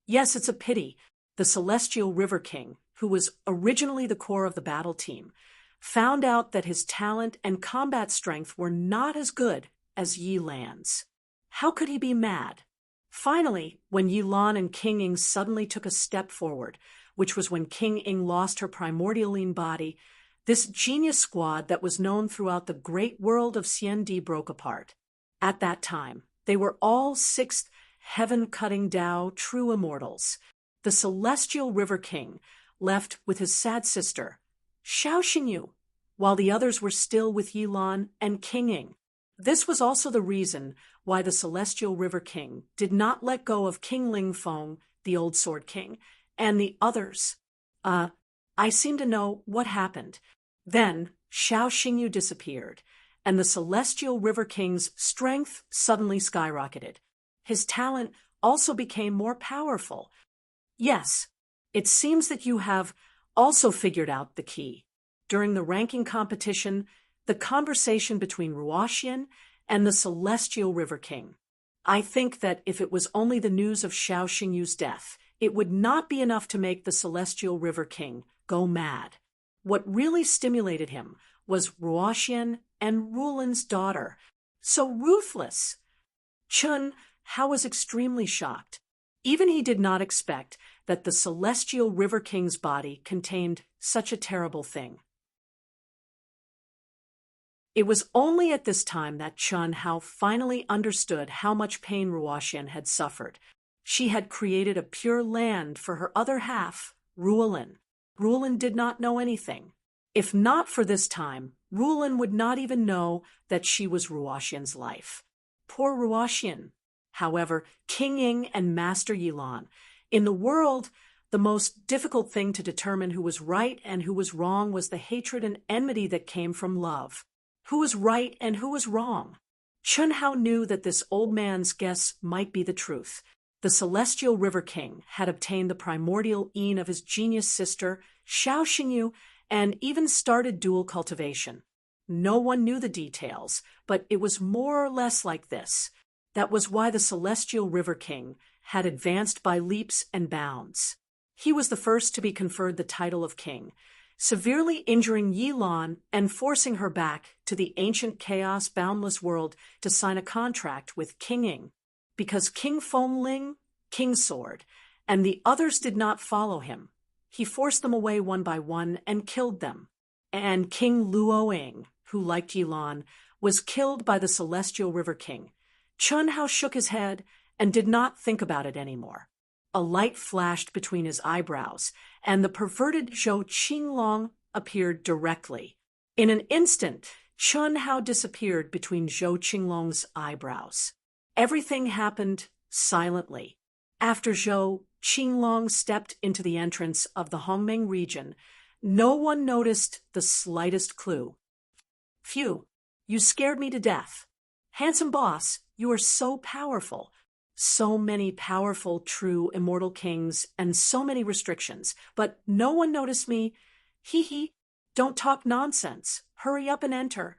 Yes, it's a pity. The Celestial River King, who was originally the core of the battle team, found out that his talent and combat strength were not as good as Yilan's. How could he be mad? Finally, when Yilan and King Ying suddenly took a step forward, which was when King Ying lost her primordialine body, this genius squad that was known throughout the great world of Xiandi broke apart. At that time, they were all 6th heaven-cutting Tao true immortals. The Celestial River King left with his sad sister, Xiao Xingyu, while the others were still with Yilan and King Ying. This was also the reason why the Celestial River King did not let go of King Ling Feng, the Old Sword King, and the others. I seem to know what happened. Then Xiao Xingyu disappeared, and the Celestial River King's strength suddenly skyrocketed. His talent also became more powerful. Yes, it seems that you have also figured out the key. During the ranking competition, the conversation between Ruoxian and the Celestial River King. I think that if it was only the news of Xiao Xingyu's death, it would not be enough to make the Celestial River King go mad. What really stimulated him was Ruoxian and Rulin's daughter. So ruthless. Chun Hao was extremely shocked. Even he did not expect that the Celestial River King's body contained such a terrible thing. It was only at this time that Chun Hao finally understood how much pain Ruoxian had suffered. She had created a pure land for her other half, Rulin. Rulin did not know anything. If not for this time, Rulin would not even know that she was Ruoxian's life. Poor Ruoxian. However, King Ying and Master Yilan. In the world, the most difficult thing to determine who was right and who was wrong was the hatred and enmity that came from love. Who was right and who was wrong? Chun Hao knew that this old man's guess might be the truth. The Celestial River King had obtained the primordial yin of his genius sister, Xiao Xingyu, and even started dual cultivation. No one knew the details, but it was more or less like this. That was why the Celestial River King had advanced by leaps and bounds. He was the first to be conferred the title of king, severely injuring Yilan and forcing her back to the ancient chaos boundless world to sign a contract with King Ying. Because King Fengling, King Sword, and the others did not follow him. He forced them away one by one and killed them. And King Luoying, who liked Yilan, was killed by the Celestial River King. Chun Hao shook his head and did not think about it anymore. A light flashed between his eyebrows, and the perverted Zhou Qinglong appeared directly. In an instant, Chun Hao disappeared between Zhou Qinglong's eyebrows. Everything happened silently. After Zhou Qinglong stepped into the entrance of the Hongmeng region, no one noticed the slightest clue. Phew, you scared me to death. Handsome boss, you are so powerful. So many powerful, true, immortal kings, and so many restrictions, but no one noticed me. Hee hee, don't talk nonsense. Hurry up and enter.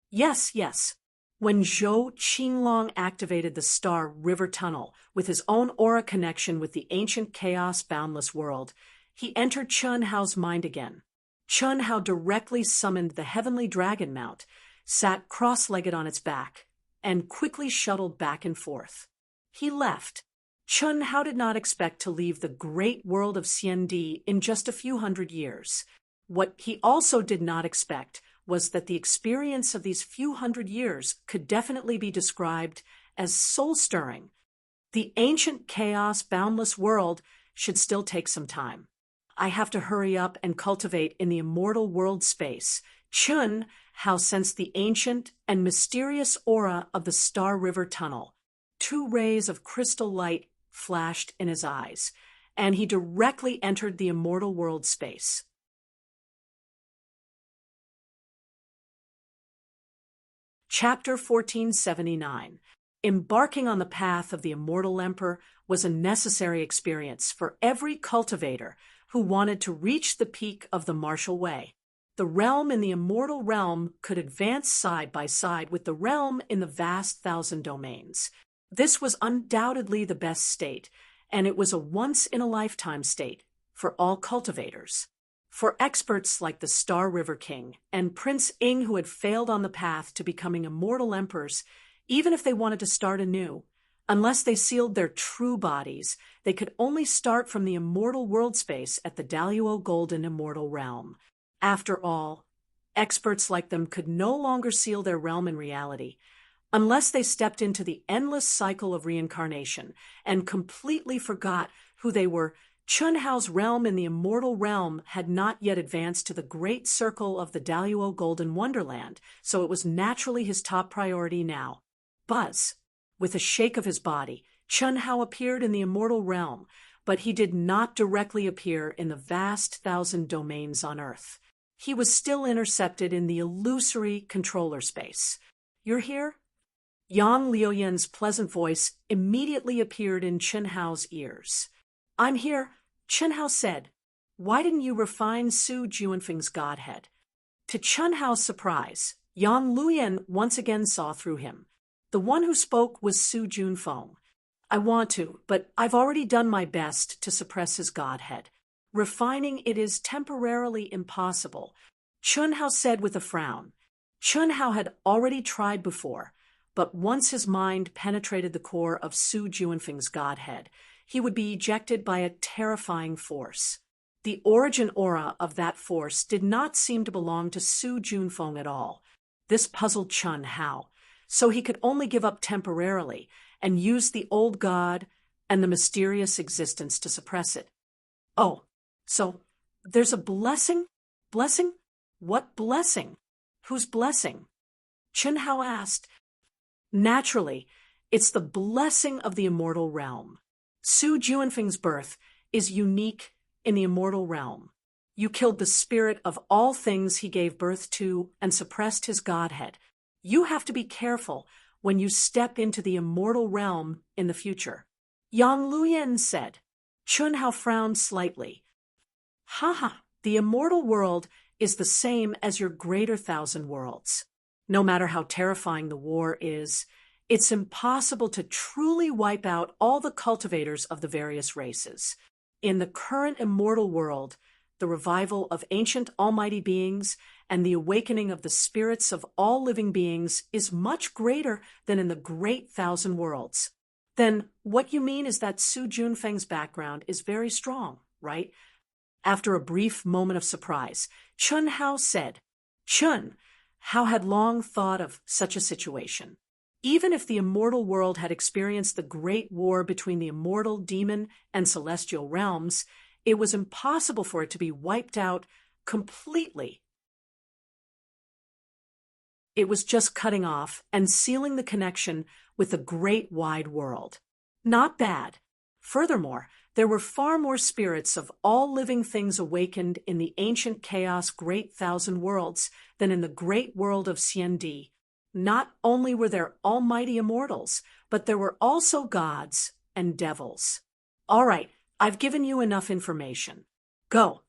Yes, yes. When Zhou Qinglong activated the Star River Tunnel with his own aura connection with the ancient chaos boundless world, he entered Chun Hao's mind again. Chun Hao directly summoned the heavenly dragon mount, sat cross-legged on its back, and quickly shuttled back and forth. He left. Chun Hao did not expect to leave the great world of Xiandi in just a few hundred years. What he also did not expect was that the experience of these few hundred years could definitely be described as soul-stirring. The ancient chaos boundless world should still take some time. I have to hurry up and cultivate in the immortal world space. Chun Hao sensed the ancient and mysterious aura of the Star River Tunnel. 2 rays of crystal light flashed in his eyes, and he directly entered the immortal world space. Chapter 1479. Embarking on the path of the immortal emperor was a necessary experience for every cultivator who wanted to reach the peak of the martial way. The realm in the immortal realm could advance side by side with the realm in the vast thousand domains. This was undoubtedly the best state, and it was a once-in-a-lifetime state for all cultivators. For experts like the Star River King and Prince Ing, who had failed on the path to becoming immortal emperors, even if they wanted to start anew, unless they sealed their true bodies, they could only start from the immortal world space at the Daluo Golden Immortal Realm. After all, experts like them could no longer seal their realm in reality, unless they stepped into the endless cycle of reincarnation and completely forgot who they were. Chun Hao's realm in the immortal realm had not yet advanced to the great circle of the Daluo Golden Wonderland, so it was naturally his top priority now. Buzz! With a shake of his body, Chun Hao appeared in the immortal realm, but he did not directly appear in the vast thousand domains on Earth. He was still intercepted in the illusory controller space. You're here? Yang Liuyan's pleasant voice immediately appeared in Chun Hao's ears. I'm here, Chun Hao said. Why didn't you refine Su Juanfeng's godhead? To Chun Hao's surprise, Yang Liuyan once again saw through him. The one who spoke was Su Junfeng. I want to, but I've already done my best to suppress his godhead. Refining it is temporarily impossible, Chun Hao said with a frown. Chun Hao had already tried before, but once his mind penetrated the core of Su Juanfeng's godhead, he would be ejected by a terrifying force. The origin aura of that force did not seem to belong to Su Junfeng at all. This puzzled Chun Hao, so he could only give up temporarily and use the old god and the mysterious existence to suppress it. Oh, so there's a blessing? Blessing? What blessing? Whose blessing? Chun Hao asked. Naturally, it's the blessing of the immortal realm. Su Juanfeng's birth is unique in the immortal realm. You killed the spirit of all things he gave birth to and suppressed his godhead. You have to be careful when you step into the immortal realm in the future. Yang Liuyan said. Chun Hao frowned slightly. Haha, the immortal world is the same as your greater thousand worlds. No matter how terrifying the war is, it's impossible to truly wipe out all the cultivators of the various races. In the current immortal world, the revival of ancient almighty beings and the awakening of the spirits of all living beings is much greater than in the great thousand worlds. Then what you mean is that Su Junfeng's background is very strong, right? After a brief moment of surprise, Chun Hao said, Chun Hao had long thought of such a situation. Even if the immortal world had experienced the great war between the immortal demon and celestial realms, it was impossible for it to be wiped out completely. It was just cutting off and sealing the connection with the great wide world. Not bad. Furthermore, there were far more spirits of all living things awakened in the ancient chaos great thousand worlds than in the great world of Xiandi. Not only were there almighty immortals, but there were also gods and devils. All right, I've given you enough information. Go.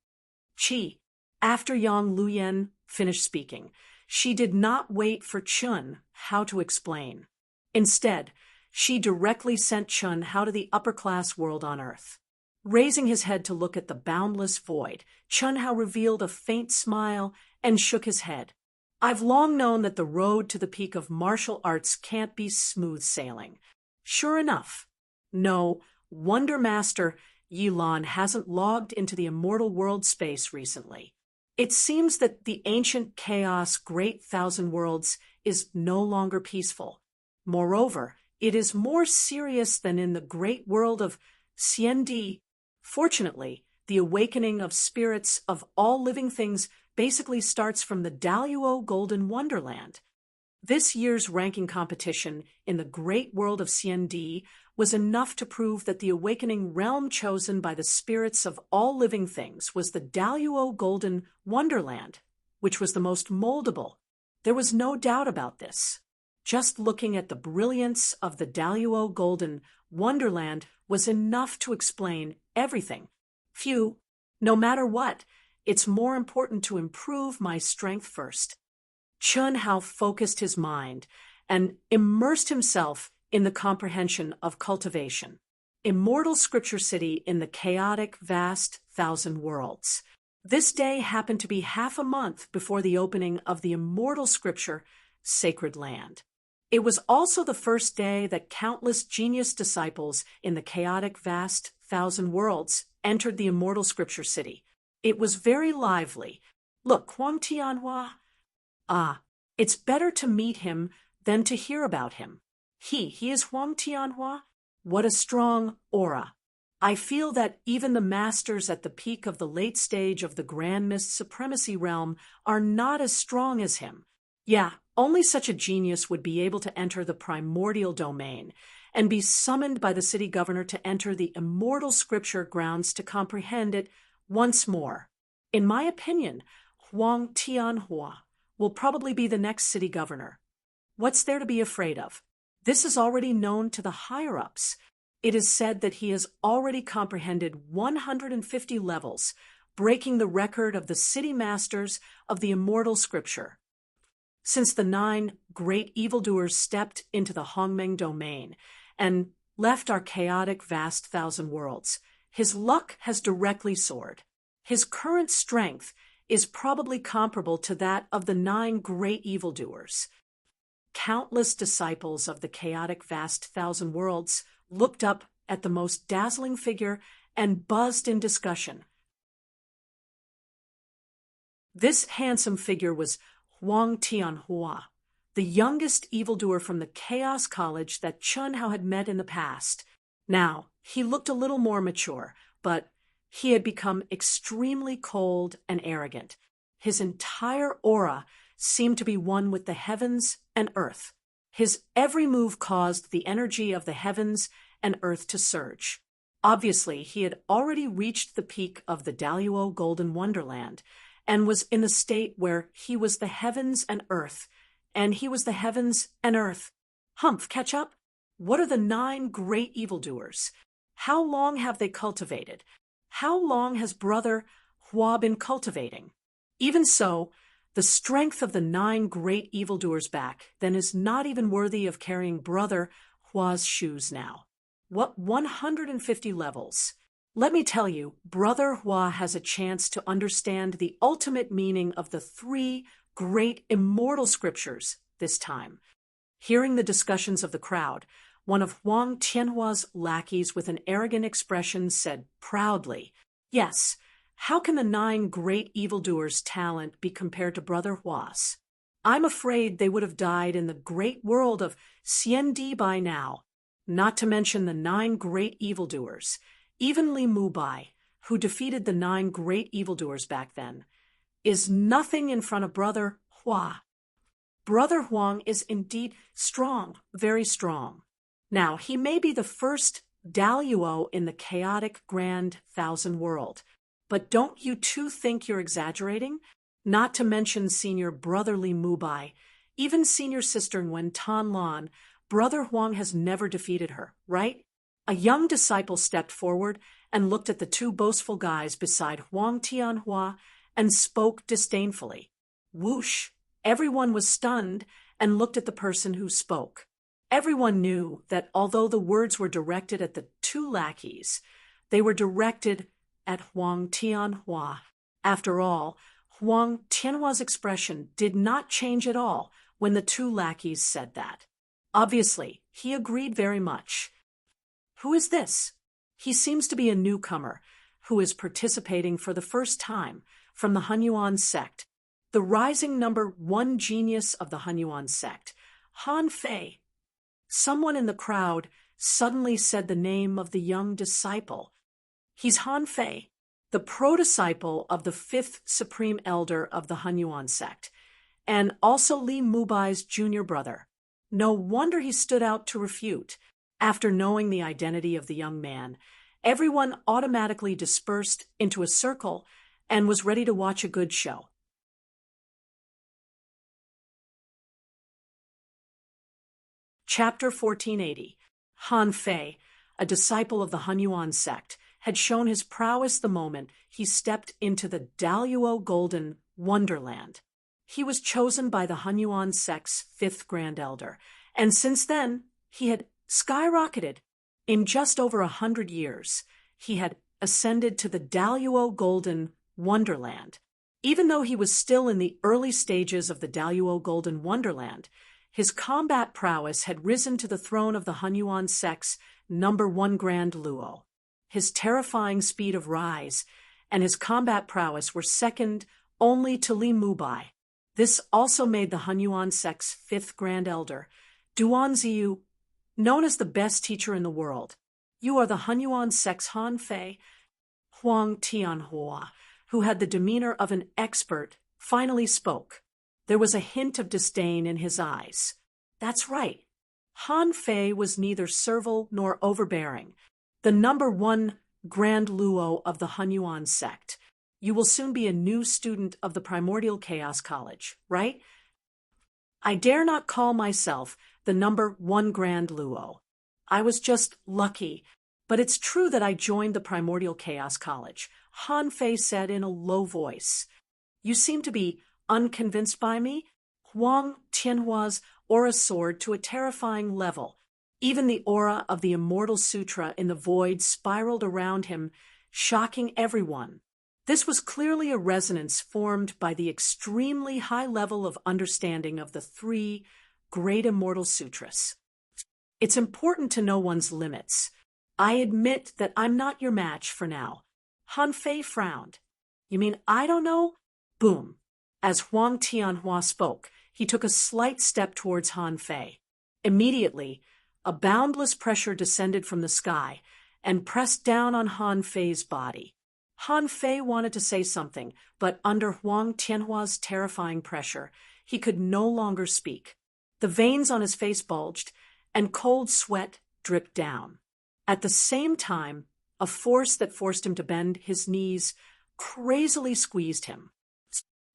Qi. After Yang Luyan finished speaking, she did not wait for Chun Hao to explain. Instead, she directly sent Chun Hao to the upper-class world on Earth. Raising his head to look at the boundless void, Chun Hao revealed a faint smile and shook his head. I've long known that the road to the peak of martial arts can't be smooth sailing. Sure enough. No, Wonder Master Yilan hasn't logged into the immortal world space recently. It seems that the ancient chaos great thousand worlds is no longer peaceful. Moreover, it is more serious than in the great world of Xiandi. Fortunately, the awakening of spirits of all living things basically starts from the Daluo Golden Wonderland. This year's ranking competition in the great world of Xiandi was enough to prove that the awakening realm chosen by the spirits of all living things was the Daluo Golden Wonderland, which was the most moldable. There was no doubt about this. Just looking at the brilliance of the Daluo Golden Wonderland was enough to explain everything. Phew, no matter what, it's more important to improve my strength first. Chun Hao focused his mind and immersed himself in the comprehension of cultivation. Immortal Scripture City in the chaotic, vast thousand worlds. This day happened to be half a month before the opening of the immortal scripture, Sacred Land. It was also the first day that countless genius disciples in the chaotic, vast thousand worlds entered the immortal Scripture City. It was very lively. Look, Huang Tianhua. Ah, it's better to meet him than to hear about him. He is Huang Tianhua? What a strong aura. I feel that even the masters at the peak of the late stage of the Grand Mist Supremacy realm are not as strong as him. Yeah, only such a genius would be able to enter the primordial domain and be summoned by the city governor to enter the immortal scripture grounds to comprehend it once more. In my opinion, Huang Tianhua will probably be the next city governor. What's there to be afraid of? This is already known to the higher-ups. It is said that he has already comprehended 150 levels, breaking the record of the city masters of the immortal scripture. Since the 9 great evildoers stepped into the Hongmeng domain and left our chaotic vast thousand worlds, his luck has directly soared. His current strength is probably comparable to that of the 9 great evildoers. Countless disciples of the chaotic vast thousand worlds looked up at the most dazzling figure and buzzed in discussion. This handsome figure was Huang Tianhua, the youngest evildoer from the Chaos College that Chun Hao had met in the past. Now, he looked a little more mature, but he had become extremely cold and arrogant. His entire aura seemed to be one with the heavens and earth. His every move caused the energy of the heavens and earth to surge. Obviously, he had already reached the peak of the Daluo Golden Wonderland, and was in the state where he was the heavens and earth, and he was the heavens and earth. Humph, catch up? What are the 9 great evildoers? How long have they cultivated? How long has Brother Hua been cultivating? Even so, the strength of the 9 great evildoers back then is not even worthy of carrying Brother Hua's shoes now. What 150 levels? Let me tell you, Brother Hua has a chance to understand the ultimate meaning of the 3 great immortal scriptures this time. Hearing the discussions of the crowd, one of Huang Tianhua's lackeys with an arrogant expression said proudly, "Yes, how can the 9 great evildoers' talent be compared to Brother Hua's? I'm afraid they would have died in the great world of Xiandi by now, not to mention the 9 great evildoers, even Li Mubai, who defeated the 9 great evildoers back then, is nothing in front of Brother Hua. Brother Huang is indeed strong, very strong. Now, he may be the first Daluo in the chaotic grand thousand world, but don't you too think you're exaggerating? Not to mention senior brother Li Mubai, even senior sister Wen Tanlan, Brother Huang has never defeated her, right?" A young disciple stepped forward and looked at the 2 boastful guys beside Huang Tianhua and spoke disdainfully. Whoosh! Everyone was stunned and looked at the person who spoke. Everyone knew that although the words were directed at the 2 lackeys, they were directed at Huang Tianhua. After all, Huang Tianhua's expression did not change at all when the 2 lackeys said that. Obviously, he agreed very much. Who is this? He seems to be a newcomer who is participating for the first time from the Hunyuan sect, the rising number 1 genius of the Hunyuan sect, Han Fei. Someone in the crowd suddenly said the name of the young disciple. He's Han Fei, the pro-disciple of the 5th supreme elder of the Hunyuan sect, and also Li Mubai's junior brother. No wonder he stood out to refute. After knowing the identity of the young man, everyone automatically dispersed into a circle and was ready to watch a good show. Chapter 1480. Han Fei, a disciple of the Hunyuan sect, had shown his prowess the moment he stepped into the Daluo Golden Wonderland. He was chosen by the Hunyuan sect's 5th Grand Elder, and since then he had skyrocketed. In just over 100 years, he had ascended to the Daluo Golden Wonderland. Even though he was still in the early stages of the Daluo Golden Wonderland, his combat prowess had risen to the throne of the Hunyuan sect's number 1 Grand Luo. His terrifying speed of rise and his combat prowess were second only to Li Mubai. This also made the Hunyuan sect's 5th Grand Elder, Duan Ziyu, known as the best teacher in the world. "You are the Hunyuan sect's Han Fei." Huang Tianhua, who had the demeanor of an expert, finally spoke. There was a hint of disdain in his eyes. That's right. Han Fei was neither servile nor overbearing. The number 1 Grand Luo of the Hunyuan sect. You will soon be a new student of the Primordial Chaos College, right? I dare not call myself the number 1 Grand Luo. I was just lucky, but it's true that I joined the Primordial Chaos College, Han Fei said in a low voice. You seem to be unconvinced by me? Huang Tianhua's aura soared to a terrifying level. Even the aura of the Immortal Sutra in the void spiraled around him, shocking everyone. This was clearly a resonance formed by the extremely high level of understanding of the 3 great Immortal Sutras. It's important to know one's limits. I admit that I'm not your match for now. Han Fei frowned. You mean I don't know? Boom. As Huang Tianhua spoke, he took a slight step towards Han Fei. Immediately, a boundless pressure descended from the sky and pressed down on Han Fei's body. Han Fei wanted to say something, but under Huang Tianhua's terrifying pressure, he could no longer speak. The veins on his face bulged, and cold sweat dripped down. At the same time, a force that forced him to bend his knees crazily squeezed him.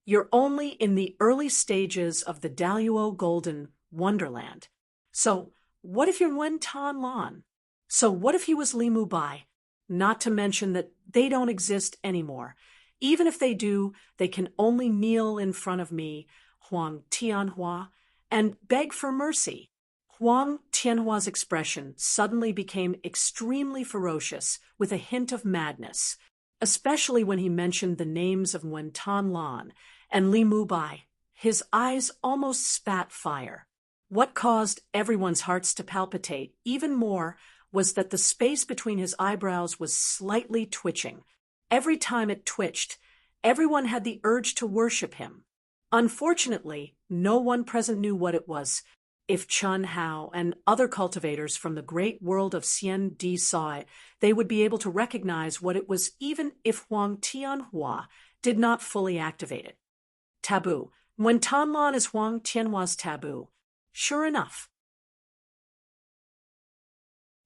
You're only in the early stages of the Daluo Golden Wonderland. So, what if you're Wen Tanlan? So what if he was Li Mubai? Not to mention that they don't exist anymore. Even if they do, they can only kneel in front of me, Huang Tianhua, and beg for mercy. Huang Tianhua's expression suddenly became extremely ferocious, with a hint of madness, especially when he mentioned the names of Wen Tanlan and Li Mubai. His eyes almost spat fire. What caused everyone's hearts to palpitate even more was that the space between his eyebrows was slightly twitching. Every time it twitched, everyone had the urge to worship him. Unfortunately, no one present knew what it was. If Chun Hao and other cultivators from the great world of Xian Di saw it, they would be able to recognize what it was even if Huang Tianhua did not fully activate it. Taboo. When Tanlan is Huang Tianhua's taboo. Sure enough.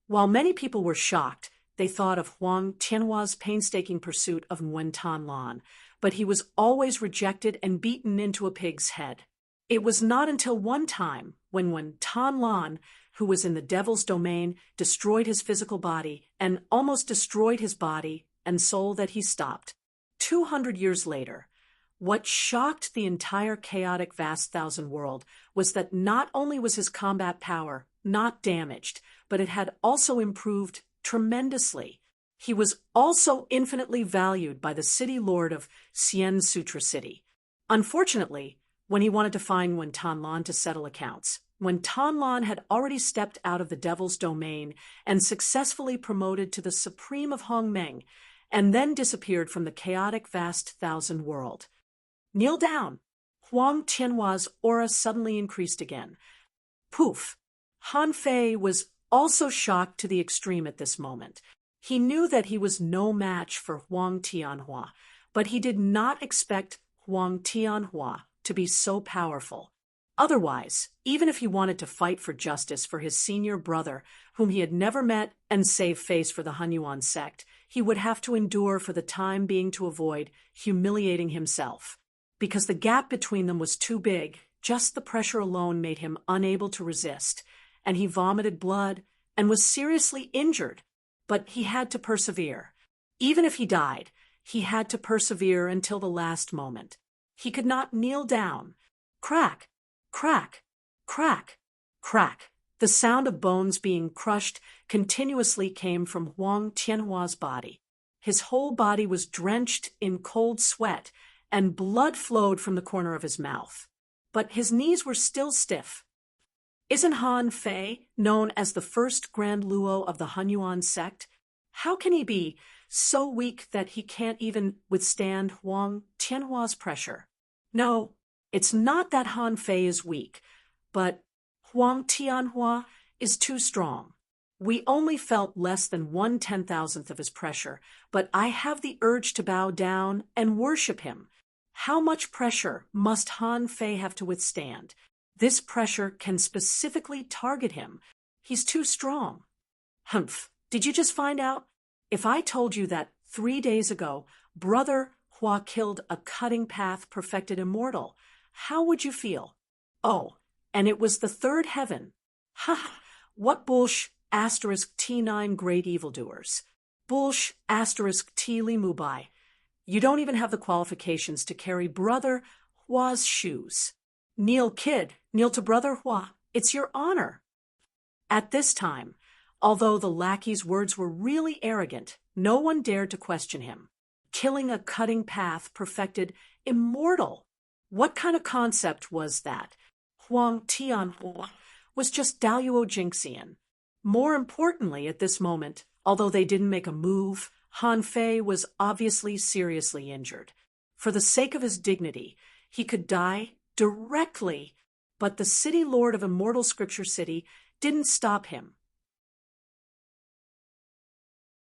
While many people were shocked, they thought of Huang Tianhua's painstaking pursuit of Nguyen Tanlan, but he was always rejected and beaten into a pig's head. It was not until one time, when Tanlan, who was in the devil's domain, destroyed his physical body and almost destroyed his body and soul, that he stopped. 200 years later, what shocked the entire chaotic vast thousand world was that not only was his combat power not damaged, but it had also improved tremendously. He was also infinitely valued by the city lord of Xian Sutra City. Unfortunately, when he wanted to find Nguyen Tanlan to settle accounts, when Tanlan had already stepped out of the devil's domain and successfully promoted to the supreme of Hongmeng, and then disappeared from the chaotic vast thousand world. Kneel down! Huang Tianhua's aura suddenly increased again. Poof! Han Fei was also shocked to the extreme at this moment. He knew that he was no match for Huang Tianhua, but he did not expect Huang Tianhua to be so powerful. Otherwise, even if he wanted to fight for justice for his senior brother, whom he had never met, and save face for the Hunyuan sect, he would have to endure for the time being to avoid humiliating himself. Because the gap between them was too big, just the pressure alone made him unable to resist, and he vomited blood and was seriously injured. But he had to persevere. Even if he died, he had to persevere until the last moment. He could not kneel down. Crack, crack, crack, crack. The sound of bones being crushed continuously came from Huang Tianhua's body. His whole body was drenched in cold sweat, and blood flowed from the corner of his mouth. But his knees were still stiff. Isn't Han Fei known as the first Grand Luo of the Hunyuan sect? How can he be so weak that he can't even withstand Huang Tianhua's pressure? No, it's not that Han Fei is weak, but Huang Tianhua is too strong. We only felt less than 1/10,000th of his pressure, but I have the urge to bow down and worship him. How much pressure must Han Fei have to withstand? This pressure can specifically target him. He's too strong. Humph, did you just find out? If I told you that 3 days ago, Brother Hua killed a cutting path perfected immortal, how would you feel? Oh, and it was the third heaven. Ha! What bullsh *T9 great evildoers. Bullsh *T Li Mubai. You don't even have the qualifications to carry Brother Hua's shoes. Kneel, kid, kneel to Brother Hua. It's your honor. At this time, although the lackey's words were really arrogant, no one dared to question him. Killing a cutting path perfected immortal. What kind of concept was that? Huang Tianhua was just Daluo Jinxian. More importantly, at this moment, although they didn't make a move, Han Fei was obviously seriously injured. For the sake of his dignity, he could die directly, but the city lord of Immortal Scripture City didn't stop him.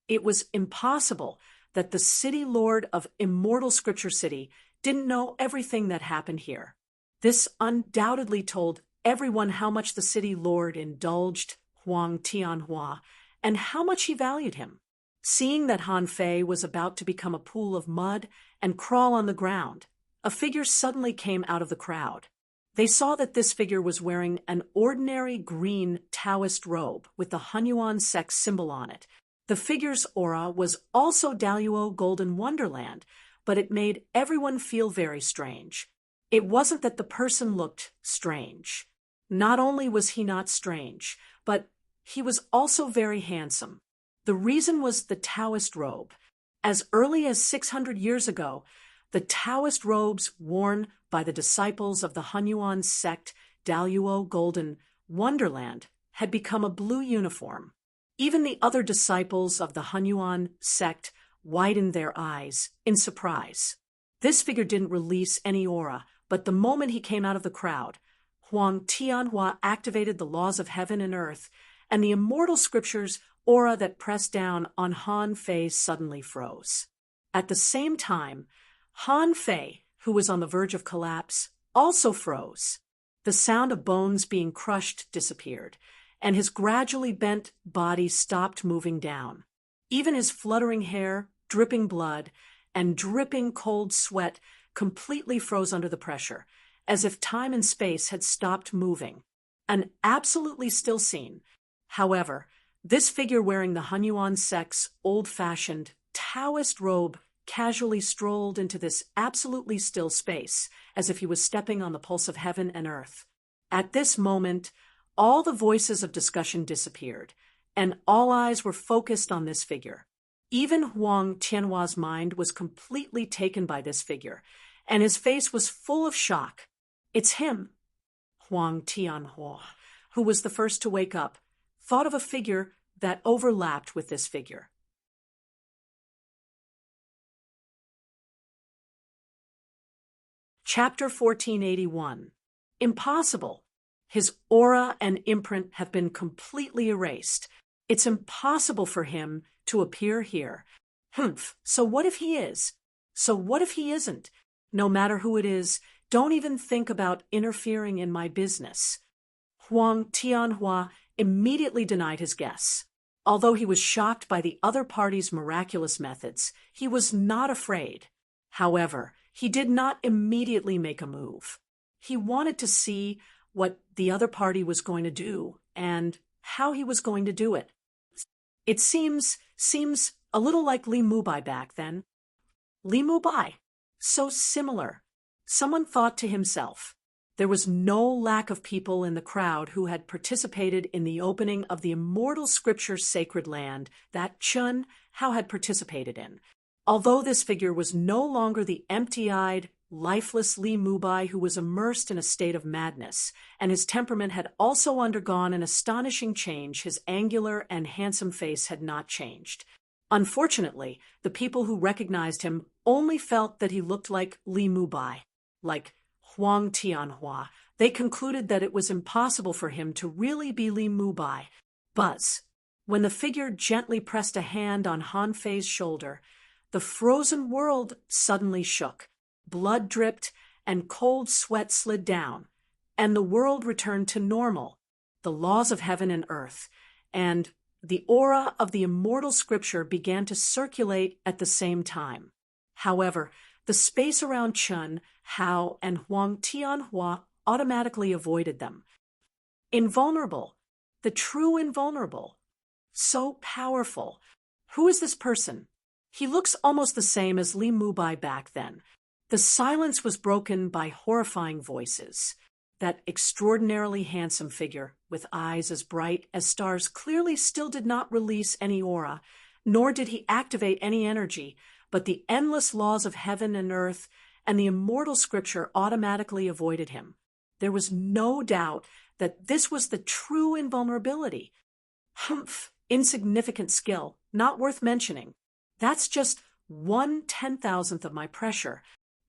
It was impossible that the city lord of Immortal Scripture City didn't know everything that happened here. This undoubtedly told everyone how much the city lord indulged Huang Tianhua and how much he valued him. Seeing that Han Fei was about to become a pool of mud and crawl on the ground, a figure suddenly came out of the crowd. They saw that this figure was wearing an ordinary green Taoist robe with the Hunyuan sect symbol on it. The figure's aura was also Daluo Golden Wonderland, but it made everyone feel very strange. It wasn't that the person looked strange. Not only was he not strange, but he was also very handsome. The reason was the Taoist robe. As early as 600 years ago, the Taoist robes worn by the disciples of the Hunyuan sect Daluo Golden Wonderland had become a blue uniform. Even the other disciples of the Hunyuan sect widened their eyes in surprise. This figure didn't release any aura, but the moment he came out of the crowd, Huang Tianhua activated the laws of heaven and earth, and the immortal scriptures aura that pressed down on Han Fei suddenly froze. At the same time, Han Fei, who was on the verge of collapse, also froze. The sound of bones being crushed disappeared, and his gradually bent body stopped moving down. Even his fluttering hair, dripping blood, and dripping cold sweat completely froze under the pressure, as if time and space had stopped moving. An absolutely still scene. However, this figure wearing the Hunyuan sect's old-fashioned Taoist robe casually strolled into this absolutely still space, as if he was stepping on the pulse of heaven and earth. At this moment, all the voices of discussion disappeared, and all eyes were focused on this figure. Even Huang Tianhua's mind was completely taken by this figure, and his face was full of shock. It's him. Huang Tianhua, who was the first to wake up, thought of a figure that overlapped with this figure. Chapter 1481. Impossible. His aura and imprint have been completely erased. It's impossible for him to appear here. So what if he is? So what if he isn't? No matter who it is, don't even think about interfering in my business. Huang Tianhua immediately denied his guess. Although he was shocked by the other party's miraculous methods, he was not afraid. However, he did not immediately make a move. He wanted to see what the other party was going to do and how he was going to do it. It seems a little like Li Mubai back then. Li Mubai. So similar. Someone thought to himself. There was no lack of people in the crowd who had participated in the opening of the immortal scripture's sacred land that Chun Hao had participated in. Although this figure was no longer the empty-eyed, lifeless Li Mubai who was immersed in a state of madness, and his temperament had also undergone an astonishing change, his angular and handsome face had not changed. Unfortunately, the people who recognized him only felt that he looked like Li Mubai, like Huang Tianhua. They concluded that it was impossible for him to really be Li Mubai. Buzz. When the figure gently pressed a hand on Han Fei's shoulder, the frozen world suddenly shook. Blood dripped and cold sweat slid down, and the world returned to normal, the laws of heaven and earth, and the aura of the immortal scripture began to circulate at the same time. However, the space around Chun, Hao, and Huang Tianhua automatically avoided them. Invulnerable, the true invulnerable. So powerful. Who is this person? He looks almost the same as Li Mubai back then. The silence was broken by horrifying voices. That extraordinarily handsome figure, with eyes as bright as stars, clearly still did not release any aura, nor did he activate any energy, but the endless laws of heaven and earth and the immortal scripture automatically avoided him. There was no doubt that this was the true invulnerability. Insignificant skill, not worth mentioning. That's just 1/10,000th of my pressure.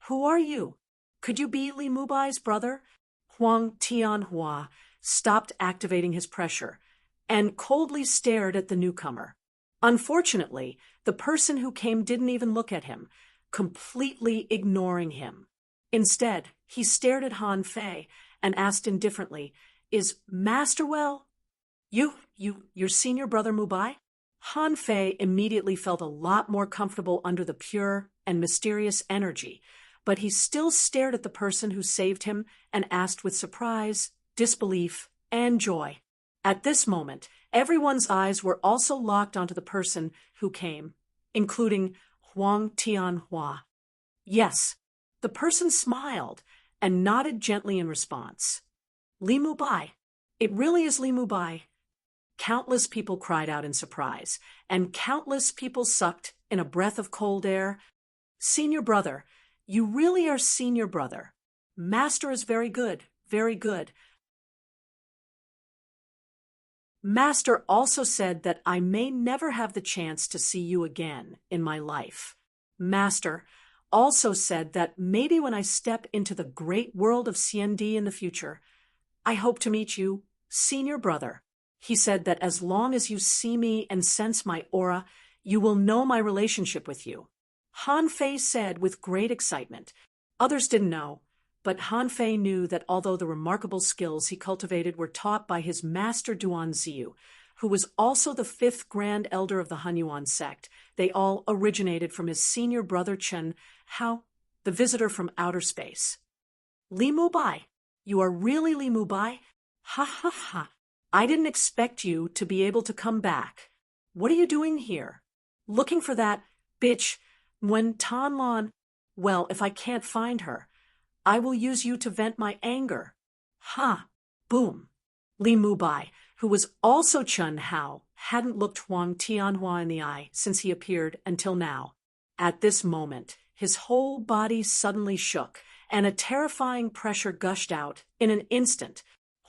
Who are you? Could you be Li Mubai's brother? Huang Tianhua stopped activating his pressure and coldly stared at the newcomer. Unfortunately, the person who came didn't even look at him, completely ignoring him. Instead, he stared at Han Fei and asked indifferently, "Is Master well? Your senior brother Mubai?" Han Fei immediately felt a lot more comfortable under the pure and mysterious energy, but he still stared at the person who saved him and asked with surprise, disbelief, and joy. At this moment, everyone's eyes were also locked onto the person who came, including Huang Tianhua. Yes, the person smiled and nodded gently in response. Li Mubai. It really is Li Mubai. Countless people cried out in surprise, and countless people sucked in a breath of cold air. Senior brother, you really are senior brother. Master is very good, very good. Master also said that I may never have the chance to see you again in my life. Master also said that maybe when I step into the great world of CND in the future, I hope to meet you, senior brother. He said that as long as you see me and sense my aura, you will know my relationship with you. Han Fei said with great excitement. Others didn't know, but Han Fei knew that although the remarkable skills he cultivated were taught by his master Duan Ziyu, who was also the 5th Grand Elder of the Hunyuan sect, they all originated from his senior brother Chen Hao, the visitor from outer space. Li Mubai, you are really Li Mubai? Ha ha ha. I didn't expect you to be able to come back. What are you doing here? Looking for that bitch when Tanlan. Well, if I can't find her, I will use you to vent my anger. Ha! Boom! Li Mubai, who was also Chen Hao, hadn't looked Huang Tianhua in the eye since he appeared until now. At this moment, his whole body suddenly shook, and a terrifying pressure gushed out in an instant.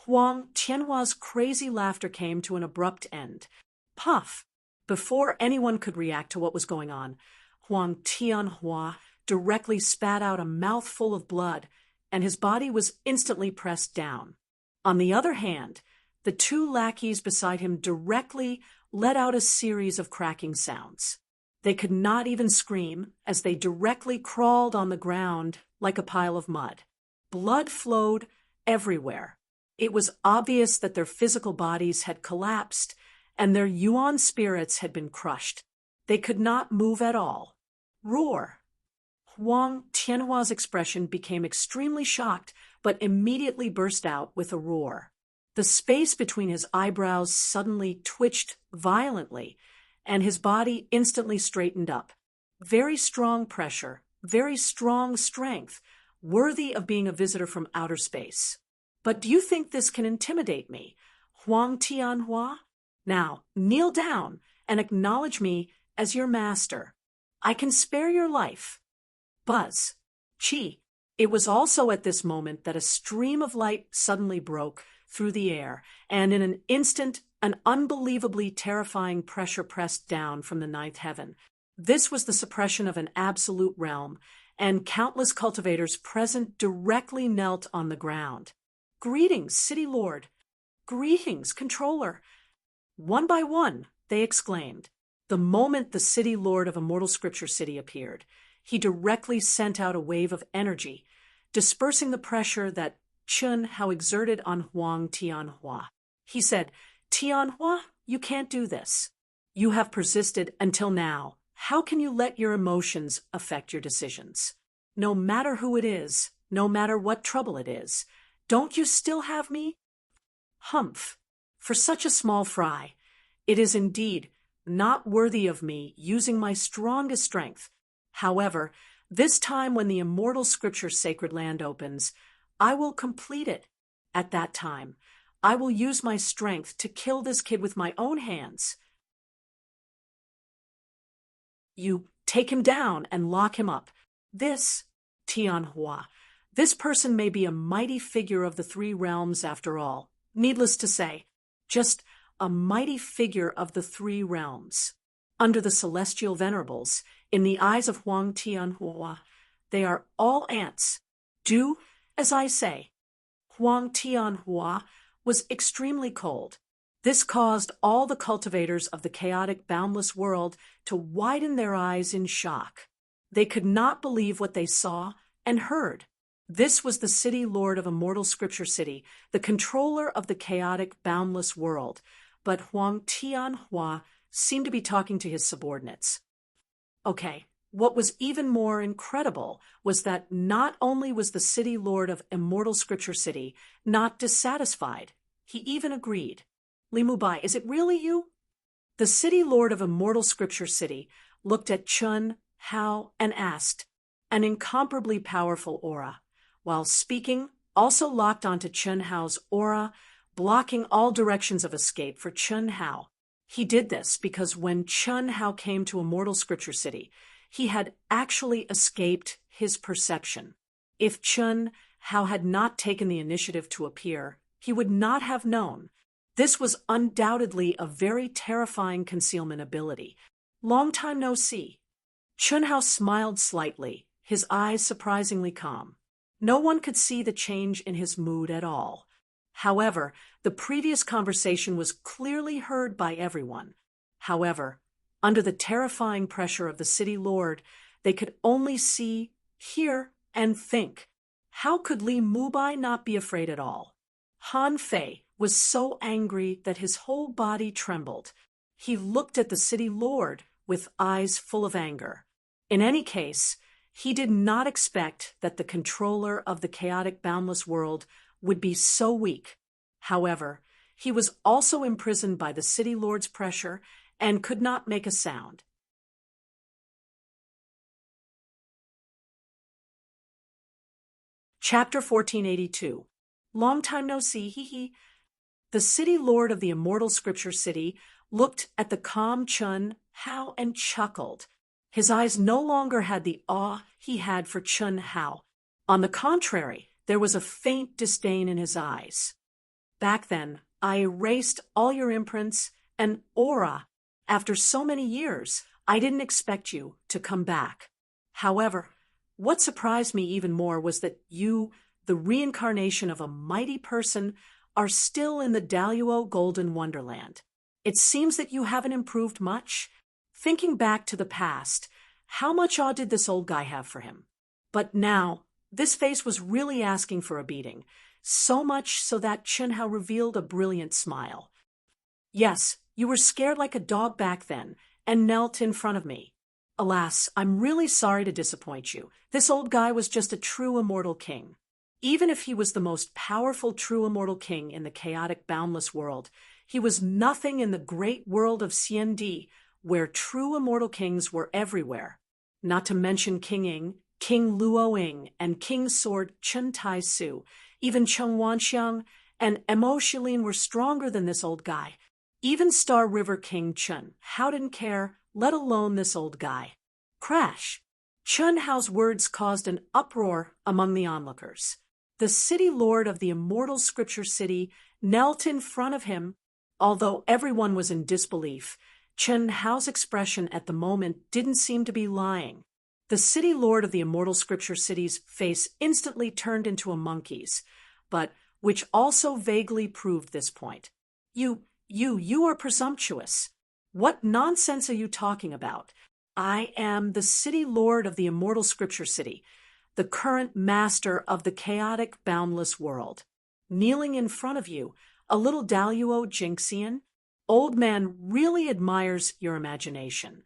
Huang Tianhua's crazy laughter came to an abrupt end. Puff! Before anyone could react to what was going on, Huang Tianhua directly spat out a mouthful of blood, and his body was instantly pressed down. On the other hand, the 2 lackeys beside him directly let out a series of cracking sounds. They could not even scream as they directly crawled on the ground like a pile of mud. Blood flowed everywhere. It was obvious that their physical bodies had collapsed and their yuan spirits had been crushed. They could not move at all. Roar! Huang Tianhua's expression became extremely shocked, but immediately burst out with a roar. The space between his eyebrows suddenly twitched violently, and his body instantly straightened up. Very strong pressure, very strong strength, worthy of being a visitor from outer space. But do you think this can intimidate me, Huang Tianhua? Now, kneel down and acknowledge me as your master. I can spare your life. Buzz. Chi. It was also at this moment that a stream of light suddenly broke through the air, and in an instant, an unbelievably terrifying pressure pressed down from the 9th heaven. This was the suppression of an absolute realm, and countless cultivators present directly knelt on the ground. Greetings, City Lord. Greetings, Controller. One by one, they exclaimed. The moment the City Lord of Immortal Scripture City appeared, he directly sent out a wave of energy, dispersing the pressure that Chen Hao exerted on Huang Tianhua. He said, Tianhua, you can't do this. You have persisted until now. How can you let your emotions affect your decisions? No matter who it is, no matter what trouble it is, don't you still have me? Humph! For such a small fry, it is indeed not worthy of me using my strongest strength. However, this time when the immortal scripture sacred land opens, I will complete it. At that time, I will use my strength to kill this kid with my own hands. You take him down and lock him up. This, Tianhua, this person may be a mighty figure of the 3 realms after all. Needless to say, just a mighty figure of the 3 realms. Under the celestial venerables, in the eyes of Huang Tianhua, they are all ants. Do as I say. Huang Tianhua was extremely cold. This caused all the cultivators of the chaotic, boundless world to widen their eyes in shock. They could not believe what they saw and heard. This was the City Lord of Immortal Scripture City, the controller of the chaotic, boundless world. But Huang Tianhua seemed to be talking to his subordinates. Okay, what was even more incredible was that not only was the City Lord of Immortal Scripture City not dissatisfied, he even agreed. Li Mubai, is it really you? The City Lord of Immortal Scripture City looked at Chen Hao and asked, an incomparably powerful aura, while speaking, also locked onto Chen Hao's aura, blocking all directions of escape for Chen Hao. He did this because when Chen Hao came to Immortal Scripture City, he had actually escaped his perception. If Chen Hao had not taken the initiative to appear, he would not have known. This was undoubtedly a very terrifying concealment ability. Long time no see. Chunhao smiled slightly, his eyes surprisingly calm. No one could see the change in his mood at all. However, the previous conversation was clearly heard by everyone. However, under the terrifying pressure of the city lord, they could only see, hear, and think. How could Li Mubai not be afraid at all? Han Fei was so angry that his whole body trembled. He looked at the city lord with eyes full of anger. In any case, he did not expect that the controller of the chaotic boundless world would be so weak. However, he was also imprisoned by the city lord's pressure and could not make a sound. Chapter 1482. Long time no see, hee hee. The city lord of the immortal scripture city looked at the calm Chun Hao and chuckled. His eyes no longer had the awe he had for Chun Hao. On the contrary, there was a faint disdain in his eyes. Back then, I erased all your imprints and aura. After so many years, I didn't expect you to come back. However, what surprised me even more was that you, the reincarnation of a mighty person, are still in the Daluo Golden Wonderland. It seems that you haven't improved much. Thinking back to the past, how much awe did this old guy have for him? But now, this face was really asking for a beating, so much so that Chunhao revealed a brilliant smile. Yes, you were scared like a dog back then, and knelt in front of me. Alas, I'm really sorry to disappoint you. This old guy was just a true immortal king. Even if he was the most powerful true immortal king in the chaotic boundless world, he was nothing in the great world of Xiandi, where true immortal kings were everywhere. Not to mention King Ying, King Luoying, and King Sword Chen Tai-su. Even Cheng Wanxiang and Emo Shilin were stronger than this old guy. Even Star River King Chun Hao didn't care, let alone this old guy. Crash! Chun Hao's words caused an uproar among the onlookers. The city lord of the immortal scripture city knelt in front of him. Although everyone was in disbelief, Chun Hao's expression at the moment didn't seem to be lying. The city lord of the immortal scripture city's face instantly turned into a monkey's, but which also vaguely proved this point. You are presumptuous. What nonsense are you talking about? I am the city lord of the immortal scripture city, the current master of the chaotic boundless world. Kneeling in front of you, a little Daluo Jinxian, old man really admires your imagination.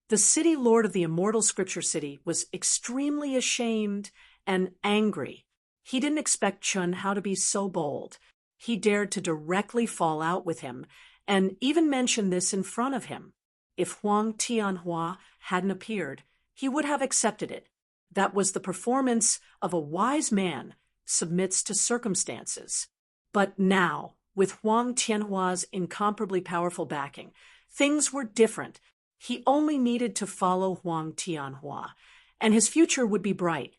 The city lord of the immortal scripture city was extremely ashamed and angry. He didn't expect Chun Hao to be so bold. He dared to directly fall out with him, and even mention this in front of him. If Huang Tianhua hadn't appeared, he would have accepted it. That was the performance of a wise man submits to circumstances. But now, with Huang Tianhua's incomparably powerful backing, things were different. He only needed to follow Huang Tianhua, and his future would be bright.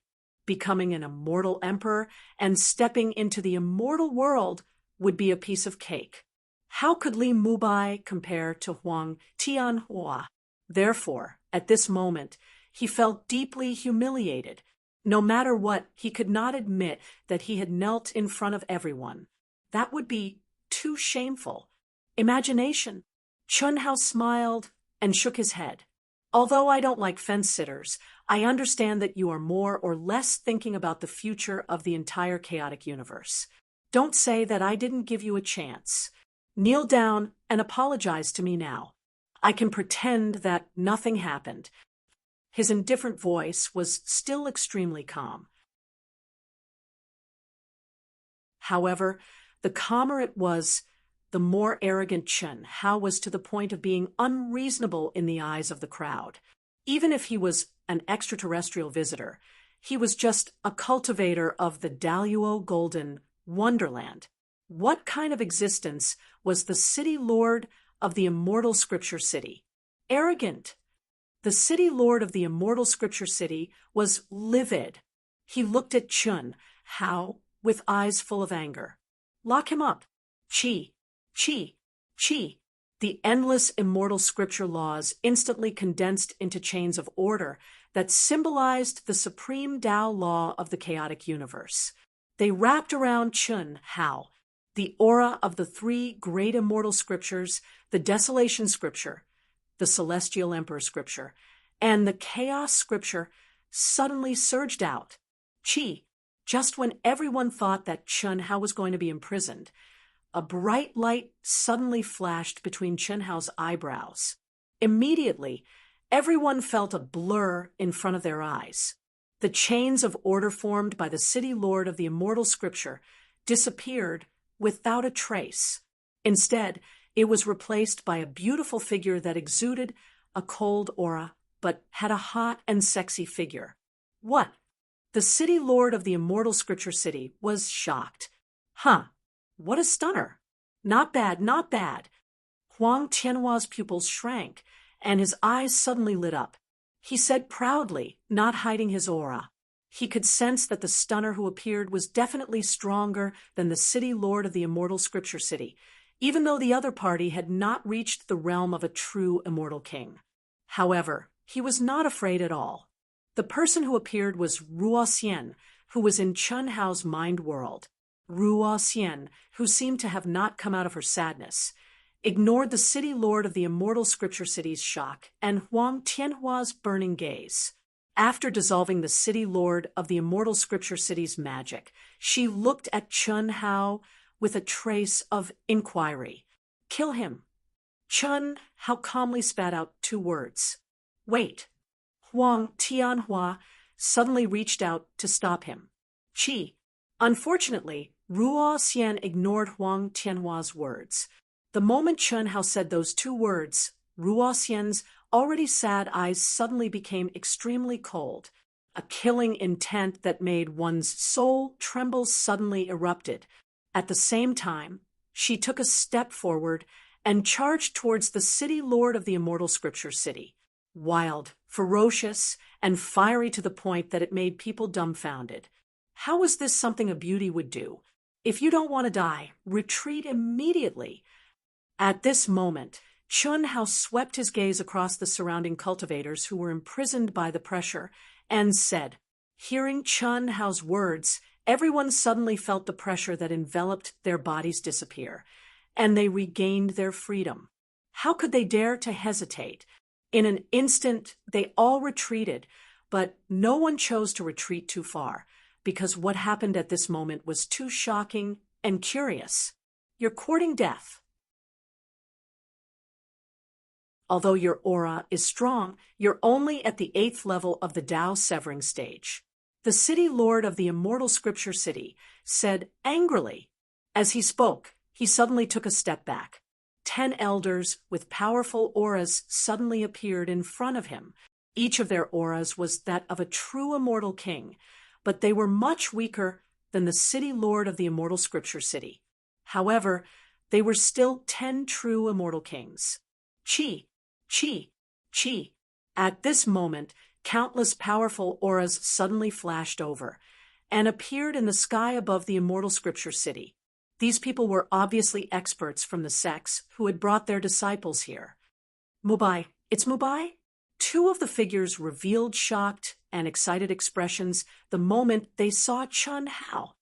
Becoming an immortal emperor and stepping into the immortal world would be a piece of cake. How could Li Mubai compare to Huang Tianhua? Therefore, at this moment, he felt deeply humiliated. No matter what, he could not admit that he had knelt in front of everyone. That would be too shameful. Imagination. Chun Hao smiled and shook his head. Although I don't like fence-sitters, I understand that you are more or less thinking about the future of the entire chaotic universe. Don't say that I didn't give you a chance. Kneel down and apologize to me now. I can pretend that nothing happened. His indifferent voice was still extremely calm. However, the calmer it was, the more arrogant Chun Hao was, to the point of being unreasonable in the eyes of the crowd. Even if he was an extraterrestrial visitor, he was just a cultivator of the Daluo Golden Wonderland. What kind of existence was the city lord of the immortal scripture city? Arrogant. The city lord of the immortal scripture city was livid. He looked at Chun Hao with eyes full of anger. Lock him up. Chi. Qi, qi. The endless immortal scripture laws instantly condensed into chains of order that symbolized the supreme Tao law of the chaotic universe. They wrapped around Chun Hao, the aura of the three great immortal scriptures, the Desolation Scripture, the Celestial Emperor Scripture, and the Chaos Scripture, suddenly surged out. Qi, just when everyone thought that Chun Hao was going to be imprisoned, a bright light suddenly flashed between Chun Hao's eyebrows. Immediately, everyone felt a blur in front of their eyes. The chains of order formed by the city lord of the immortal scripture disappeared without a trace. Instead, it was replaced by a beautiful figure that exuded a cold aura, but had a hot and sexy figure. What? The city lord of the immortal scripture city was shocked. Huh. What a stunner. Not bad, not bad. Huang Tianhua's pupils shrank, and his eyes suddenly lit up. He said proudly, not hiding his aura. He could sense that the stunner who appeared was definitely stronger than the city lord of the immortal scripture city, even though the other party had not reached the realm of a true immortal king. However, he was not afraid at all. The person who appeared was Ruo Xian, who was in Chun Hao's mind world. Ruo Xian, who seemed to have not come out of her sadness, ignored the city lord of the immortal scripture city's shock and Huang Tianhua's burning gaze. After dissolving the city lord of the immortal scripture city's magic, she looked at Chun Hao with a trace of inquiry. Kill him. Chun Hao calmly spat out 2 words. Wait. Huang Tianhua suddenly reached out to stop him. Qi. Unfortunately, Ruo Xian ignored Huang Tianhua's words. The moment Chun Hao said those 2 words, Ruo Xian's already sad eyes suddenly became extremely cold. A killing intent that made one's soul tremble suddenly erupted. At the same time, she took a step forward and charged towards the city lord of the immortal scripture city. Wild, ferocious, and fiery to the point that it made people dumbfounded. How was this something a beauty would do? If you don't want to die, retreat immediately. At this moment, Chun Hao swept his gaze across the surrounding cultivators who were imprisoned by the pressure and said, hearing Chun Hao's words, everyone suddenly felt the pressure that enveloped their bodies disappear, and they regained their freedom. How could they dare to hesitate? In an instant, they all retreated, but no one chose to retreat too far, because what happened at this moment was too shocking and curious. You're courting death. Although your aura is strong, you're only at the 8th level of the Tao severing stage. The city lord of the immortal scripture city said angrily. As he spoke, he suddenly took a step back. 10 elders with powerful auras suddenly appeared in front of him. Each of their auras was that of a true immortal king, but they were much weaker than the city lord of the immortal scripture city. However, they were still 10 true immortal kings. Qi, qi, qi. At this moment, countless powerful auras suddenly flashed over and appeared in the sky above the immortal scripture city. These people were obviously experts from the sects who had brought their disciples here. Mubai, it's Mubai? 2 of the figures revealed shocked and excited expressions the moment they saw Chun Hao.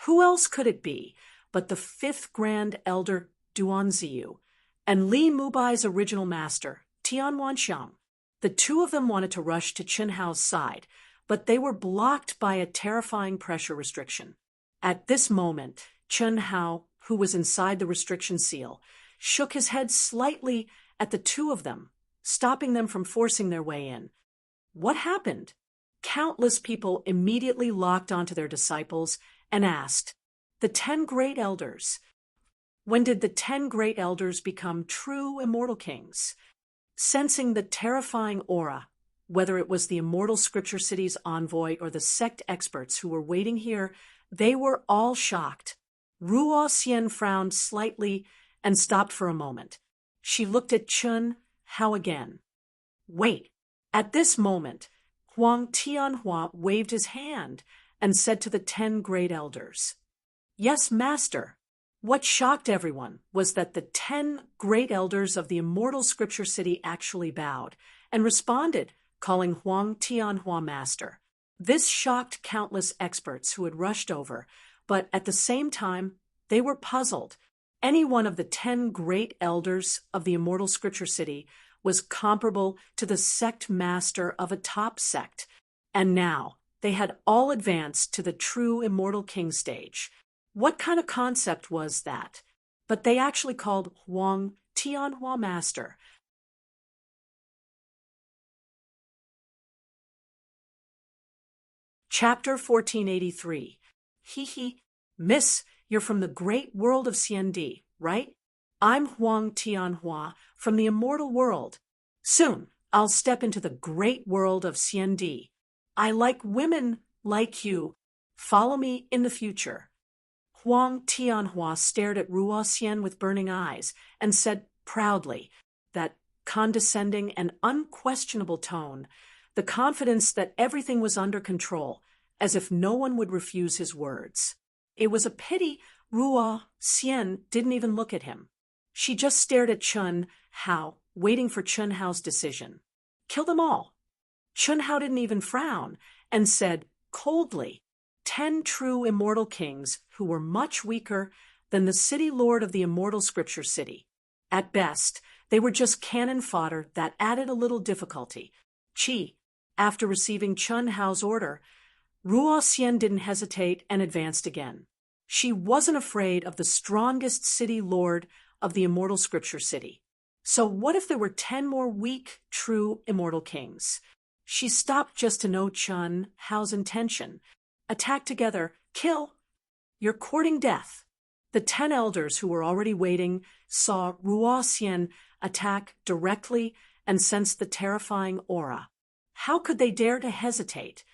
Who else could it be but the 5th Grand Elder Duanziyu and Li Mubai's original master, Tian Wanxiang? The 2 of them wanted to rush to Chun Hao's side, but they were blocked by a terrifying pressure restriction. At this moment, Chun Hao, who was inside the restriction seal, shook his head slightly at the 2 of them, stopping them from forcing their way in. What happened? Countless people immediately locked onto their disciples and asked, the 10 great elders. When did the 10 great elders become true immortal kings? Sensing the terrifying aura, whether it was the immortal scripture city's envoy or the sect experts who were waiting here, they were all shocked. Ruo Xian frowned slightly and stopped for a moment. She looked at Chun Hao again. Wait. At this moment, Huang Tianhua waved his hand and said to the 10 great elders, Yes, master. What shocked everyone was that the 10 great elders of the immortal scripture city actually bowed and responded, calling Huang Tianhua master. This shocked countless experts who had rushed over, but at the same time, they were puzzled. Any one of the 10 great elders of the immortal scripture city was comparable to the sect master of a top sect, and now they had all advanced to the true immortal king stage. What kind of concept was that? But they actually called Huang Tianhua master. Chapter 1483. Hee. Miss, you're from the great world of CND, right? I'm Huang Tianhua from the immortal world. Soon, I'll step into the great world of CND. I like women like you. Follow me in the future. Huang Tianhua stared at Ruo Xian with burning eyes and said proudly, that condescending and unquestionable tone, the confidence that everything was under control, as if no one would refuse his words. It was a pity Ruo Xian didn't even look at him. She just stared at Chun Hao, waiting for Chun Hao's decision. Kill them all. Chun Hao didn't even frown and said coldly, 10 true immortal kings who were much weaker than the city lord of the immortal scripture city. At best, they were just cannon fodder that added a little difficulty. After receiving Chun Hao's order, Ruo Xian didn't hesitate and advanced again. She wasn't afraid of the strongest city lord of the immortal scripture city. So what if there were 10 more weak, true immortal kings? She stopped just to know Chun Hao's intention. Attack together, kill. You're courting death. The 10 elders who were already waiting saw Ruo Xian attack directly and sensed the terrifying aura. How could they dare to hesitate?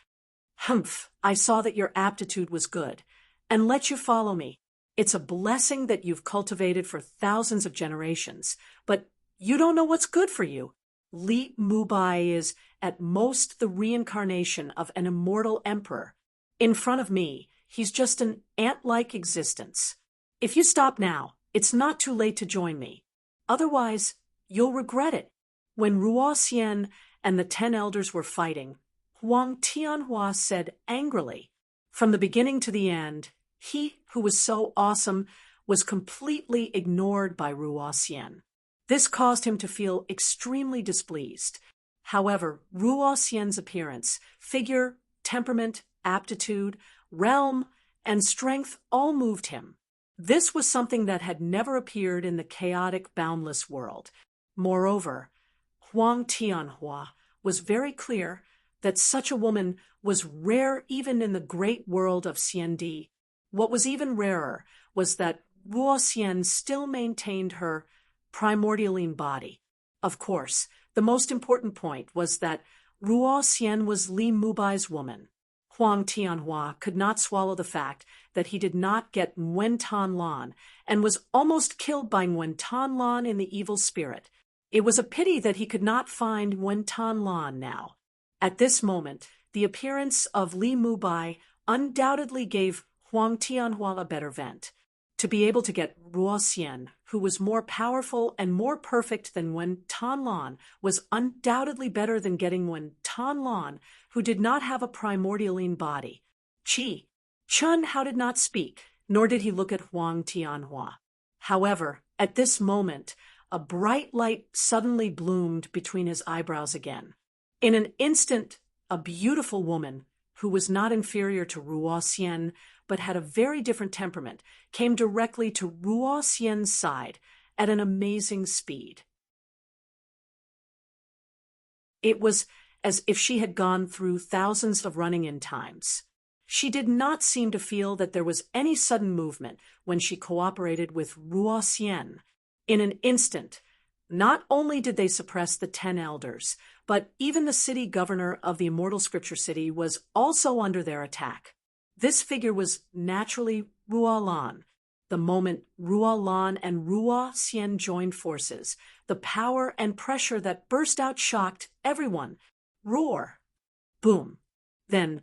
Humph, I saw that your aptitude was good, and let you follow me. It's a blessing that you've cultivated for thousands of generations, but you don't know what's good for you. Li Mubai is, at most, the reincarnation of an immortal emperor. In front of me, he's just an ant-like existence. If you stop now, it's not too late to join me. Otherwise, you'll regret it. When Ruo Xian and the 10 elders were fighting, Huang Tianhua said angrily, from the beginning to the end, he who was so awesome was completely ignored by Ruo Xian. This caused him to feel extremely displeased. However, Ruo Xian's appearance, figure, temperament, aptitude, realm, and strength all moved him. This was something that had never appeared in the chaotic, boundless world. Moreover, Huang Tianhua was very clear that such a woman was rare even in the great world of CND. What was even rarer was that Ruo Xian still maintained her primordialine body. Of course, the most important point was that Ruo Xian was Li Mubai's woman. Huang Tianhua could not swallow the fact that he did not get Nguyen Tan Lan and was almost killed by Nguyen Tan Lan in the evil spirit. It was a pity that he could not find Nguyen Tan Lan now. At this moment, the appearance of Li Mubai undoubtedly gave Huang Tianhua a better vent. To be able to get Ruo Xian, who was more powerful and more perfect than Nguyen Tan Lan, was undoubtedly better than getting Nguyen Tan Lan, who did not have a primordialine body. Chun Hao did not speak, nor did he look at Huang Tianhua. However, at this moment, a bright light suddenly bloomed between his eyebrows again. In an instant, a beautiful woman, who was not inferior to Ruo Xian, but had a very different temperament, came directly to Ruo Xian's side at an amazing speed. It was as if she had gone through thousands of running-in times. She did not seem to feel that there was any sudden movement when she cooperated with Ruo Xian. In an instant, not only did they suppress the 10 elders, but even the city governor of the immortal scripture city was also under their attack. This figure was naturally Ruo Lan. The moment Ruo Lan and Ruo Xian joined forces, the power and pressure that burst out shocked everyone. Roar! Boom! Then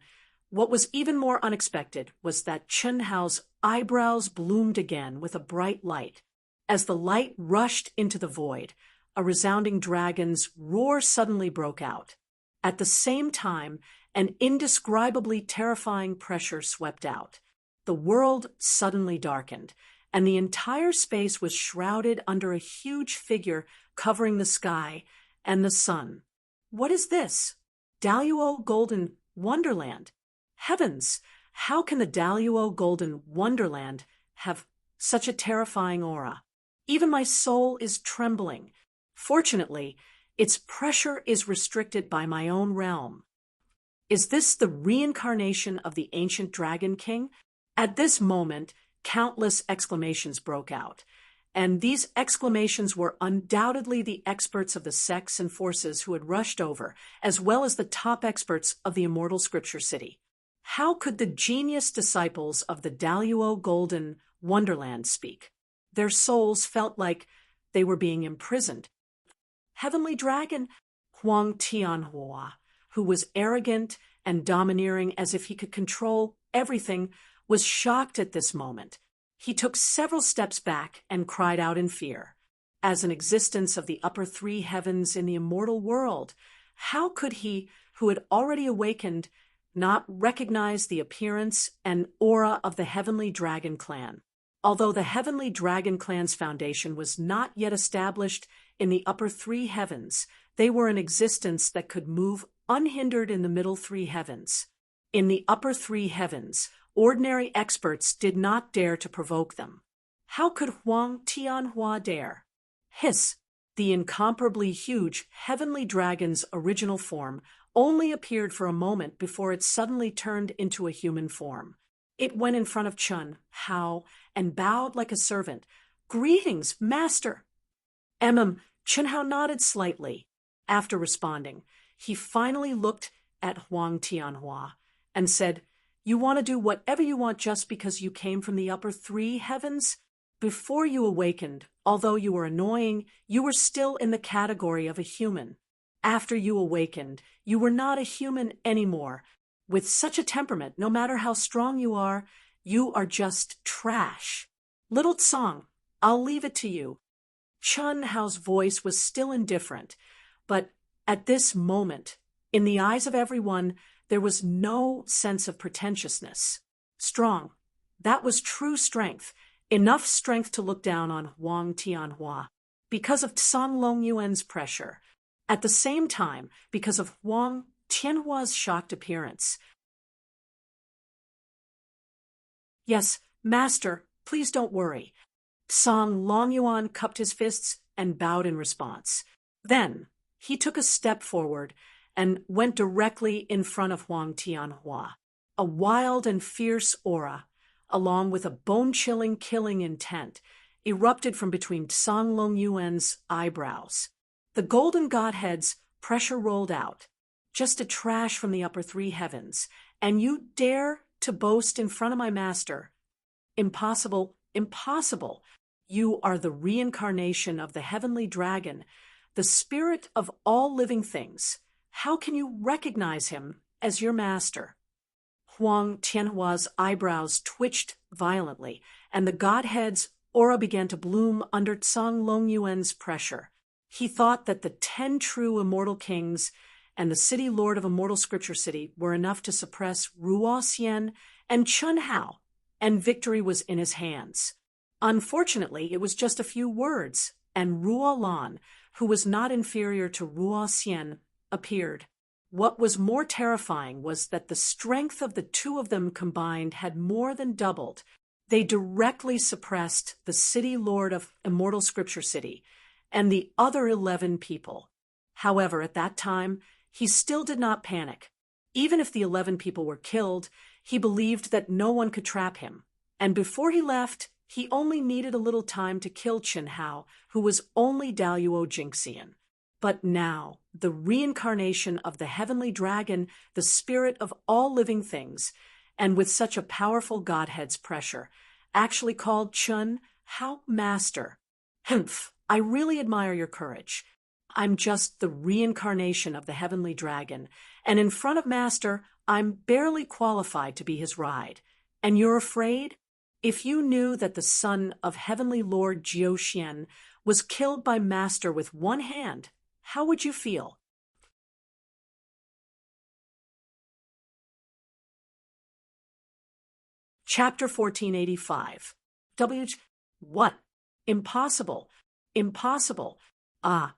What was even more unexpected was that Chen Hao's eyebrows bloomed again with a bright light. As the light rushed into the void, a resounding dragon's roar suddenly broke out. At the same time, an indescribably terrifying pressure swept out. The world suddenly darkened, and the entire space was shrouded under a huge figure covering the sky and the sun. What is this? Daluo Golden Wonderland. Heavens, how can the Daluo Golden Wonderland have such a terrifying aura? Even my soul is trembling. Fortunately, its pressure is restricted by my own realm. Is this the reincarnation of the ancient Dragon King? At this moment, countless exclamations broke out, and these exclamations were undoubtedly the experts of the sects and forces who had rushed over, as well as the top experts of the immortal scripture city. How could the genius disciples of the Daluo Golden Wonderland speak? Their souls felt like they were being imprisoned. Heavenly Dragon Huang Tianhua, who was arrogant and domineering as if he could control everything, was shocked at this moment. He took several steps back and cried out in fear. As an existence of the upper three heavens in the immortal world, how could he, who had already awakened, not recognize the appearance and aura of the Heavenly Dragon Clan? Although the Heavenly Dragon Clan's foundation was not yet established in the upper three heavens, they were an existence that could move unhindered in the middle three heavens. In the upper three heavens, ordinary experts did not dare to provoke them. How could Huang Tianhua dare? Hiss! The incomparably huge Heavenly Dragon's original form only appeared for a moment before it suddenly turned into a human form. It went in front of Chen Hao and bowed like a servant. "Greetings, master!" Chen Hao nodded slightly. After responding, he finally looked at Huang Tianhua and said, "You want to do whatever you want just because you came from the upper three heavens? Before you awakened, although you were annoying, you were still in the category of a human. After you awakened, you were not a human anymore. With such a temperament, no matter how strong you are just trash. Little Tsang, I'll leave it to you." Chen Hao's voice was still indifferent, but at this moment, in the eyes of everyone, there was no sense of pretentiousness. Strong. That was true strength, enough strength to look down on Huang Tianhua, because of Tsang Longyuan's pressure. At the same time, because of Huang Tianhua's shocked appearance. "Yes, master, please don't worry." Tsang Longyuan cupped his fists and bowed in response. Then he took a step forward and went directly in front of Huang Tianhua. A wild and fierce aura, along with a bone-chilling killing intent, erupted from between Tsang Longyuan's eyebrows. The golden godhead's pressure rolled out. "Just a trash from the upper three heavens, and you dare to boast in front of my master? Impossible, impossible. You are the reincarnation of the Heavenly Dragon, the spirit of all living things. How can you recognize him as your master?" Huang Tianhua's eyebrows twitched violently, and the godhead's aura began to bloom under Tsang Longyuan's pressure. He thought that the 10 true immortal kings and the city lord of immortal scripture city were enough to suppress Ruo Xian and Chen Hao, and victory was in his hands. Unfortunately, it was just a few words, and Ruo Lan, who was not inferior to Ruo Xian, appeared. What was more terrifying was that the strength of the two of them combined had more than doubled. They directly suppressed the city lord of immortal scripture city and the other 11 people. However, at that time, he still did not panic. Even if the 11 people were killed, he believed that no one could trap him. And before he left, he only needed a little time to kill Chen Hao, who was only Daluo Jinxian. But now, the reincarnation of the Heavenly Dragon, the spirit of all living things, and with such a powerful Godhead's pressure, actually called Chen Hao master. "Humph, I really admire your courage. I'm just the reincarnation of the Heavenly Dragon, and in front of master, I'm barely qualified to be his ride. And you're afraid? If you knew that the son of Heavenly Lord Jiuxian was killed by Master with one hand, how would you feel? Chapter 1485. What? Impossible. Impossible. Ah.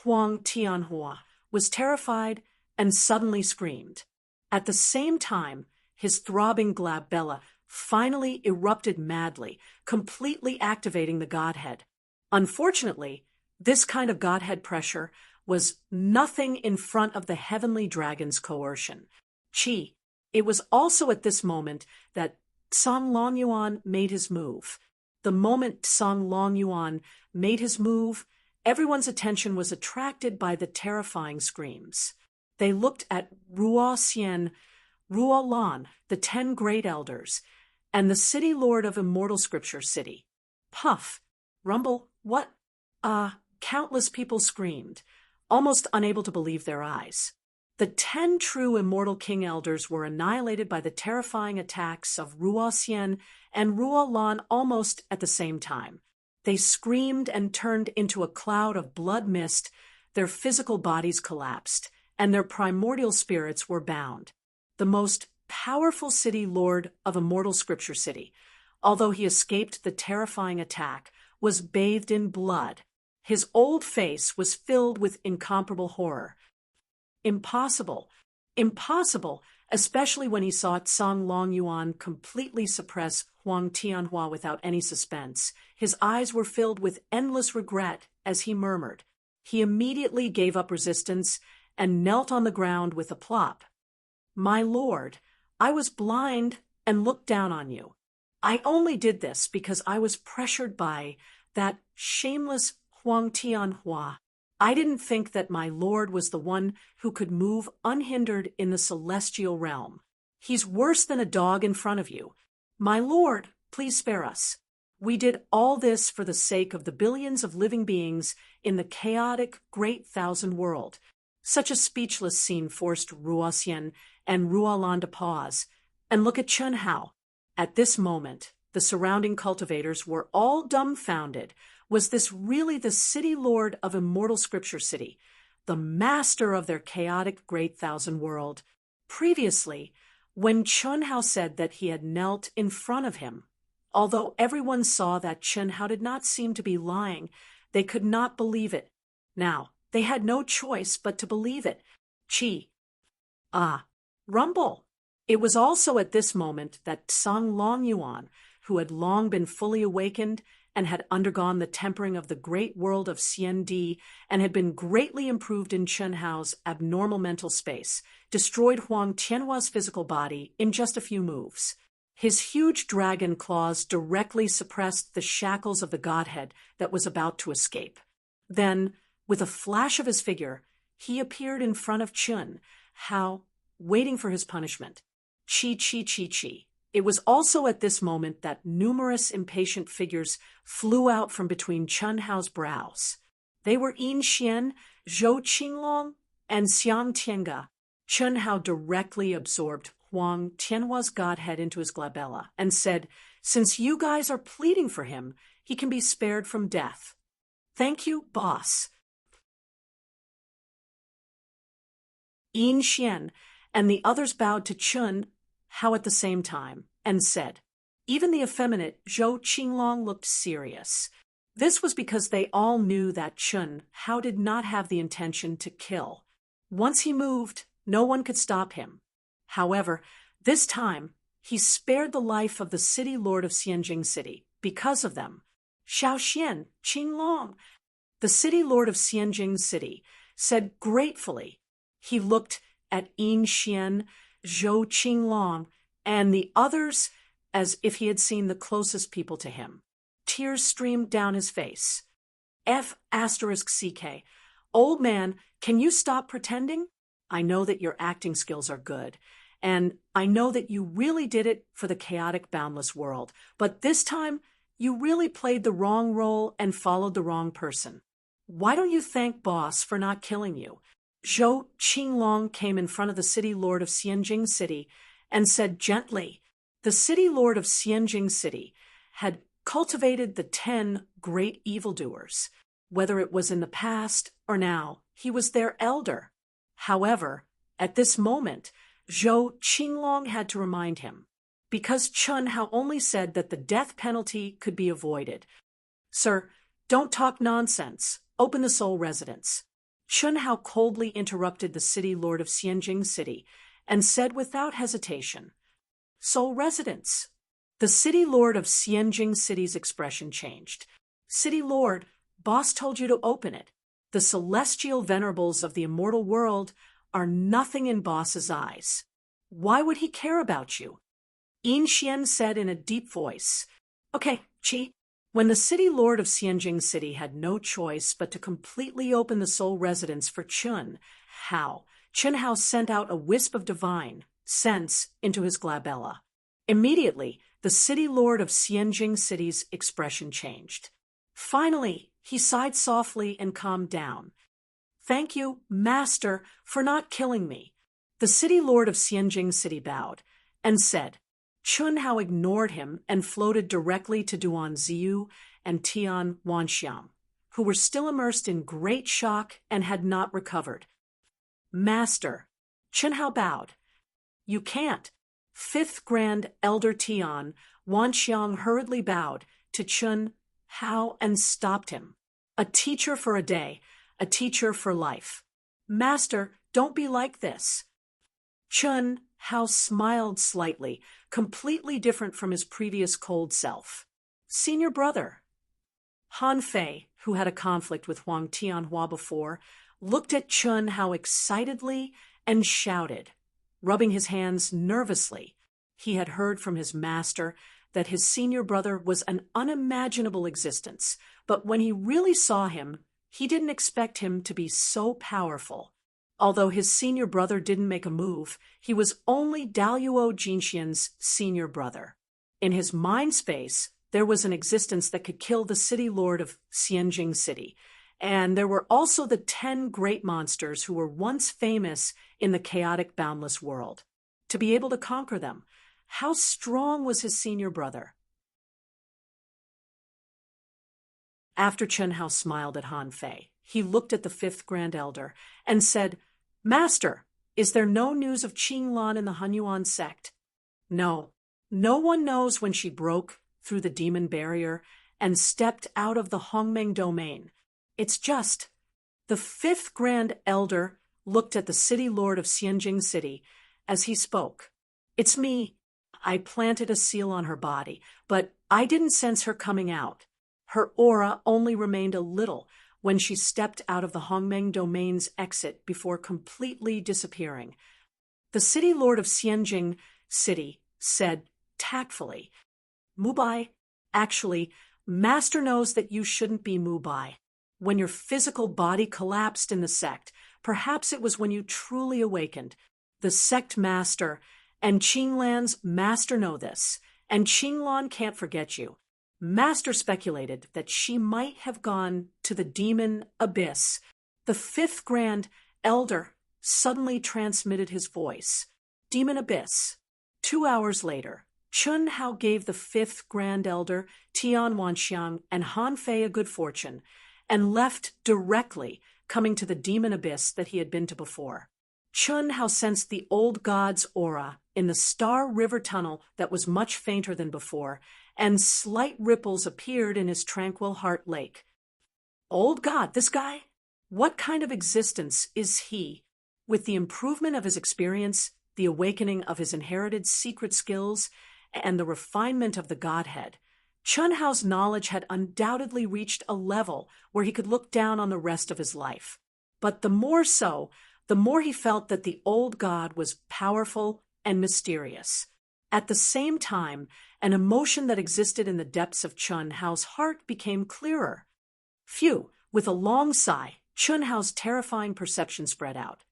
Huang Tianhua was terrified and suddenly screamed. At the same time, his throbbing glabella finally erupted madly, completely activating the Godhead. Unfortunately, this kind of Godhead pressure was nothing in front of the heavenly dragon's coercion. Qi. It was also at this moment that Song Longyuan made his move. The moment Song Longyuan made his move, everyone's attention was attracted by the terrifying screams. They looked at Ruo Xian, Ruo Lan, the 10 great elders, and the city lord of Immortal Scripture City. Puff, rumble, what? Countless people screamed, almost unable to believe their eyes. The 10 true Immortal King Elders were annihilated by the terrifying attacks of Ruo Xian and Ruo Lan almost at the same time. They screamed and turned into a cloud of blood mist, their physical bodies collapsed, and their primordial spirits were bound. The most powerful city lord of Immortal Scripture City, although he escaped the terrifying attack, was bathed in blood. His old face was filled with incomparable horror. Impossible, impossible, especially when he saw Song Longyuan completely suppress Huang Tianhua without any suspense. His eyes were filled with endless regret as he murmured. He immediately gave up resistance and knelt on the ground with a plop. My lord, I was blind and looked down on you. I only did this because I was pressured by that shameless Huang Tianhua. I didn't think that my lord was the one who could move unhindered in the celestial realm. He's worse than a dog in front of you. My lord, please spare us. We did all this for the sake of the billions of living beings in the chaotic Great Thousand World. Such a speechless scene forced Ruo Xian and Ruo Lan to pause and look at Chen Hao. At this moment, the surrounding cultivators were all dumbfounded. Was this really the city lord of Immortal Scripture City, the master of their chaotic Great Thousand World? Previously, when Chen Hao said that he had knelt in front of him, although everyone saw that Chen Hao did not seem to be lying, they could not believe it. Now, they had no choice but to believe it. Qi. Rumble. It was also at this moment that Song Longyuan, who had long been fully awakened and had undergone the tempering of the great world of Xiandi and had been greatly improved in Chen Hao's abnormal mental space, destroyed Huang Tianhua's physical body in just a few moves. His huge dragon claws directly suppressed the shackles of the Godhead that was about to escape. Then, with a flash of his figure, he appeared in front of Chen Hao, waiting for his punishment. Chi, chi, chi, chi. It was also at this moment that numerous impatient figures flew out from between Chen Hao's brows. They were Yin Xian, Zhou Qinglong, and Xiang Tianga. Chen Hao directly absorbed Huang Tianhua's godhead into his glabella and said, "Since you guys are pleading for him, he can be spared from death." "Thank you, boss." Yin Xian and the others bowed to Chen Hao at the same time and said. Even the effeminate Zhou Qinglong looked serious. This was because they all knew that Chen Hao did not have the intention to kill. Once he moved, no one could stop him. However, this time, he spared the life of the city lord of Xianjing City because of them. Xiaoxian, Qinglong, the city lord of Xianjing City, said gratefully. He looked at Yin Xian, Zhou Qinglong, and the others as if he had seen the closest people to him. Tears streamed down his face. F*CK. Old man, can you stop pretending? I know that your acting skills are good, and I know that you really did it for the chaotic, boundless world, but this time you really played the wrong role and followed the wrong person. Why don't you thank boss for not killing you? Zhou Qinglong came in front of the city lord of Xianjing City and said gently, the city lord of Xianjing City had cultivated the 10 great evildoers. Whether it was in the past or now, he was their elder. However, at this moment, Zhou Qinglong had to remind him, because Chun Hao only said that the death penalty could be avoided. Sir, don't talk nonsense. Open the Seoul residence. Chun Hao coldly interrupted the city lord of Xianjing City and said without hesitation, Seoul residence. The city lord of Xianjing City's expression changed. City lord, boss told you to open it. The celestial venerables of the immortal world are nothing in boss's eyes. Why would he care about you? Yin Xian said in a deep voice, Okay, Qi. When the city lord of Xianjing City had no choice but to completely open the Seoul residence for Chun Hao sent out a wisp of divine sense into his glabella. Immediately, the city lord of Xianjing City's expression changed. Finally, he sighed softly and calmed down. Thank you, master, for not killing me. The city lord of Xianjing City bowed and said, Chun Hao ignored him and floated directly to Duan Ziyu and Tian Wanxiang, who were still immersed in great shock and had not recovered. Master, Chun Hao bowed. You can't. Fifth Grand Elder Tian Wanxiang hurriedly bowed to Chun Hao and stopped him. A teacher for a day, a teacher for life. Master, don't be like this. Chun Hao smiled slightly, completely different from his previous cold self. Senior brother. Han Fei, who had a conflict with Huang Tianhua before, looked at Chun Hao excitedly and shouted, rubbing his hands nervously. He had heard from his master that his senior brother was an unimaginable existence, but when he really saw him, he didn't expect him to be so powerful. Although his senior brother didn't make a move, he was only Daluo Jinxian's senior brother. In his mind space, there was an existence that could kill the city lord of Xianjing City, and there were also the 10 great monsters who were once famous in the chaotic, boundless world. To be able to conquer them, how strong was his senior brother? After Chun Hao smiled at Han Fei, he looked at the fifth Grand Elder and said, Master, is there no news of Qinglan in the Hunyuan sect? No. No one knows when she broke through the demon barrier and stepped out of the Hongmeng domain. It's just... The fifth Grand Elder looked at the city lord of Xianjing City as he spoke. It's me. I planted a seal on her body, but I didn't sense her coming out. Her aura only remained a little when she stepped out of the Hongmeng domain's exit before completely disappearing. The city lord of Xianjing City said tactfully, Mubai, actually, Master knows that you shouldn't be Mubai. When your physical body collapsed in the sect, perhaps it was when you truly awakened. The sect master and Qinglan's master know this, and Qinglan can't forget you. Master speculated that she might have gone to the demon abyss. The fifth Grand Elder suddenly transmitted his voice. Demon abyss. 2 hours later, Chun Hao gave the fifth Grand Elder, Tian Wanxiang, and Han Fei a good fortune, and left directly, coming to the demon abyss that he had been to before. Chun Hao sensed the old god's aura in the Star River tunnel that was much fainter than before, and slight ripples appeared in his tranquil heart lake. Old god, this guy? What kind of existence is he? With the improvement of his experience, the awakening of his inherited secret skills, and the refinement of the godhead, Chun Hao's knowledge had undoubtedly reached a level where he could look down on the rest of his life. But the more so, the more he felt that the old god was powerful and mysterious. At the same time, an emotion that existed in the depths of Chun Hao's heart became clearer. Phew, with a long sigh, Chun Hao's terrifying perception spread out.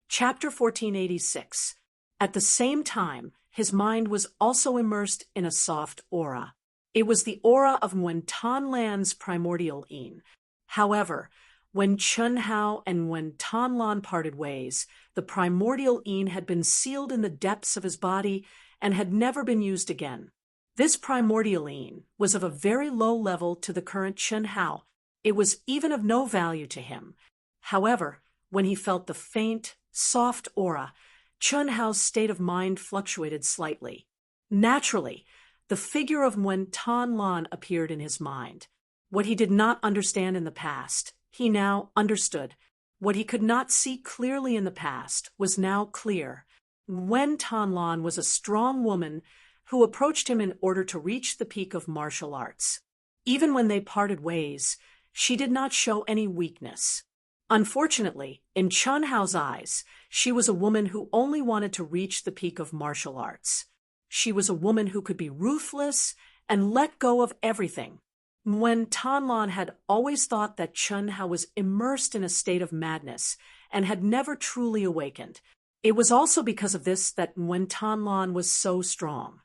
Chapter 1486. At the same time, his mind was also immersed in a soft aura. It was the aura of Nguyen Tan Lan's primordial yin. However, when Chun Hao and when Tan Lan parted ways, the primordial yin had been sealed in the depths of his body and had never been used again. This primordial yin was of a very low level to the current Chun Hao. It was even of no value to him. However, when he felt the faint, soft aura, Chun Hao's state of mind fluctuated slightly. Naturally, the figure of Nguyen Tan Lan appeared in his mind. What he did not understand in the past, he now understood. What he could not see clearly in the past was now clear. Nguyen Tan Lan was a strong woman who approached him in order to reach the peak of martial arts. Even when they parted ways, she did not show any weakness. Unfortunately, in Chun Hao's eyes, she was a woman who only wanted to reach the peak of martial arts. She was a woman who could be ruthless and let go of everything. Nguyen Tan Lan had always thought that Chun Hao was immersed in a state of madness and had never truly awakened. It was also because of this that Nguyen Tan Lan was so strong.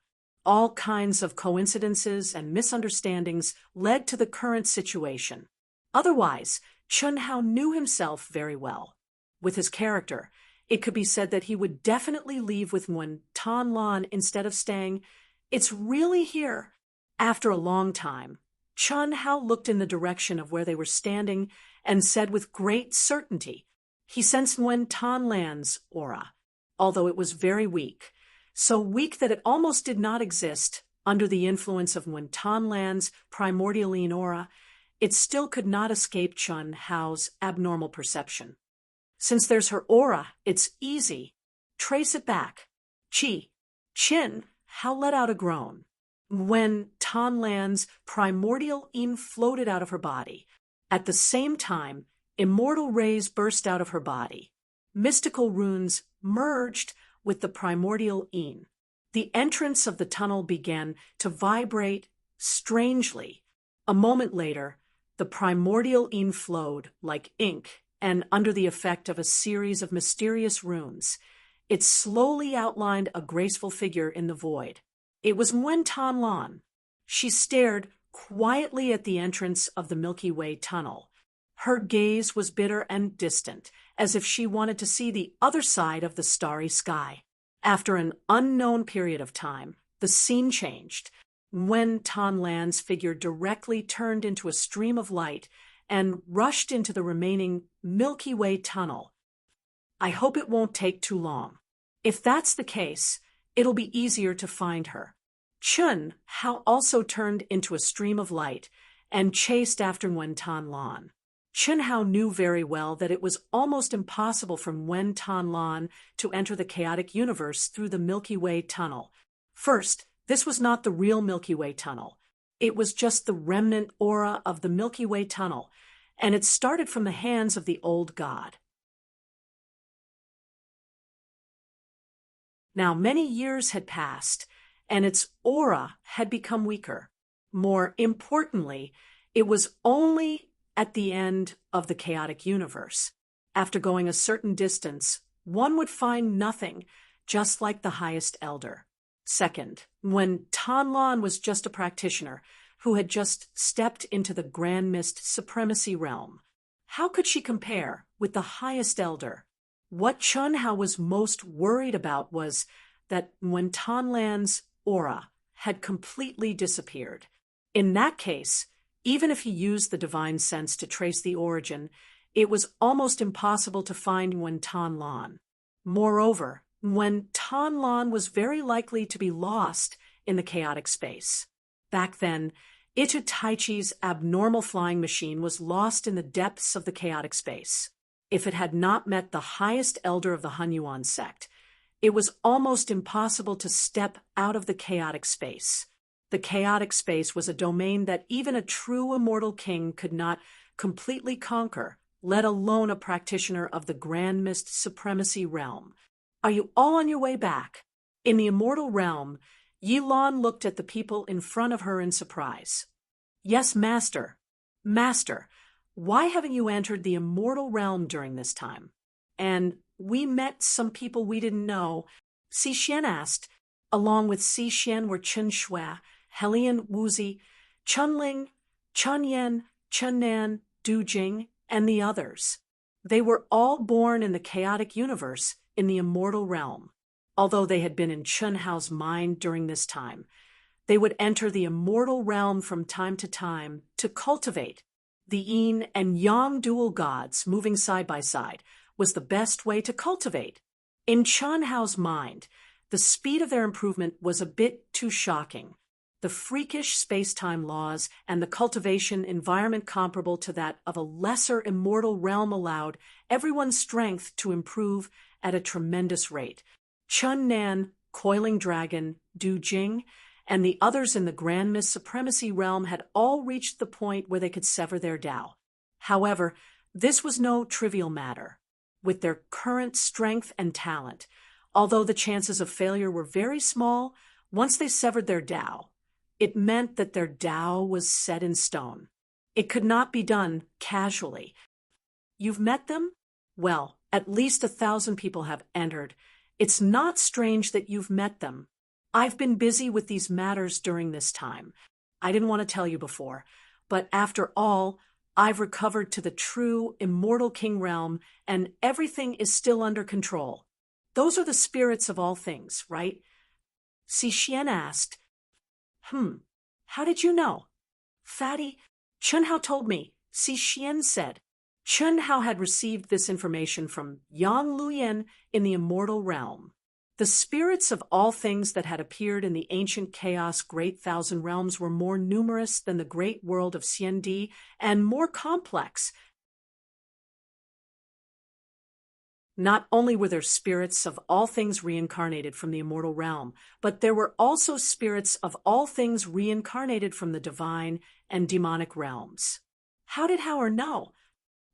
All kinds of coincidences and misunderstandings led to the current situation. Otherwise, Chun Hao knew himself very well. With his character, it could be said that he would definitely leave with Nguyen Tan Lan instead of staying. It's really here. After a long time, Chun Hao looked in the direction of where they were standing and said with great certainty, he sensed Nguyen Tan Lan's aura, although it was very weak, so weak that it almost did not exist under the influence of Nguyen Tan Lan's primordial yin aura. It still could not escape Chun Hao's abnormal perception. Since there's her aura, it's easy. Trace it back. Chin Hao let out a groan. When Tan Lan's primordial yin floated out of her body, at the same time, immortal rays burst out of her body. Mystical runes merged with the primordial yin. The entrance of the tunnel began to vibrate strangely. A moment later, the primordial yin flowed like ink, and under the effect of a series of mysterious runes, it slowly outlined a graceful figure in the void. It was Nguyen Tan Lan. She stared quietly at the entrance of the Milky Way tunnel. Her gaze was bitter and distant, as if she wanted to see the other side of the starry sky. After an unknown period of time, the scene changed. Nguyen Tan Lan's figure directly turned into a stream of light and rushed into the remaining Milky Way tunnel. I hope it won't take too long. If that's the case, it'll be easier to find her. Chun Hao also turned into a stream of light and chased after Nguyen Tan Lan. Chun Hao knew very well that it was almost impossible for Nguyen Tan Lan to enter the chaotic universe through the Milky Way tunnel. First, this was not the real Milky Way tunnel. It was just the remnant aura of the Milky Way tunnel, and it started from the hands of the old god. Now, many years had passed, and its aura had become weaker. More importantly, it was only at the end of the chaotic universe. After going a certain distance, one would find nothing, just like the highest elder. Second, when Tan Lan was just a practitioner who had just stepped into the Grand Mist Supremacy realm, how could she compare with the highest elder? What Chun Hao was most worried about was that when Tan Lan's aura had completely disappeared. In that case, even if he used the divine sense to trace the origin, it was almost impossible to find Nguyen Tan Lan. Moreover, Nguyen Tan Lan was very likely to be lost in the chaotic space. Back then, Itu Taichi's abnormal flying machine was lost in the depths of the chaotic space. If it had not met the highest elder of the Hunyuan sect, it was almost impossible to step out of the chaotic space. The chaotic space was a domain that even a true immortal king could not completely conquer, let alone a practitioner of the Grand Mist Supremacy realm. Are you all on your way back? In the immortal realm, Yi Lan looked at the people in front of her in surprise. Yes, Master. Master, why haven't you entered the immortal realm during this time? And we met some people we didn't know. Si Xian asked. Along with Si Xian were Chen Shui Helian Wuzi, Chunling, Chunyan, Chunnan, Dujing, and the others. They were all born in the chaotic universe in the immortal realm. Although they had been in Chun Hao's mind during this time, they would enter the immortal realm from time to cultivate. The yin and yang dual gods moving side by side was the best way to cultivate. In Chun Hao's mind, the speed of their improvement was a bit too shocking. The freakish space-time laws and the cultivation environment comparable to that of a lesser immortal realm allowed everyone's strength to improve at a tremendous rate. Chun Nan, Coiling Dragon, Du Jing, and the others in the Grand Mist Supremacy realm had all reached the point where they could sever their Tao. However, this was no trivial matter. With their current strength and talent, although the chances of failure were very small, once they severed their Tao, it meant that their Tao was set in stone. It could not be done casually. You've met them? Well, at least 1,000 people have entered. It's not strange that you've met them. I've been busy with these matters during this time. I didn't want to tell you before, but after all, I've recovered to the true immortal king realm, and everything is still under control. Those are the spirits of all things, right? Si Xian asked. How did you know? Fatty, Chun Hao told me, Si Xian said. Chun Hao had received this information from Yang Luyan in the immortal realm. The spirits of all things that had appeared in the ancient chaos great thousand realms were more numerous than the great world of Xiandi and more complex. Not only were there spirits of all things reincarnated from the immortal realm, but there were also spirits of all things reincarnated from the divine and demonic realms. How did Howard know?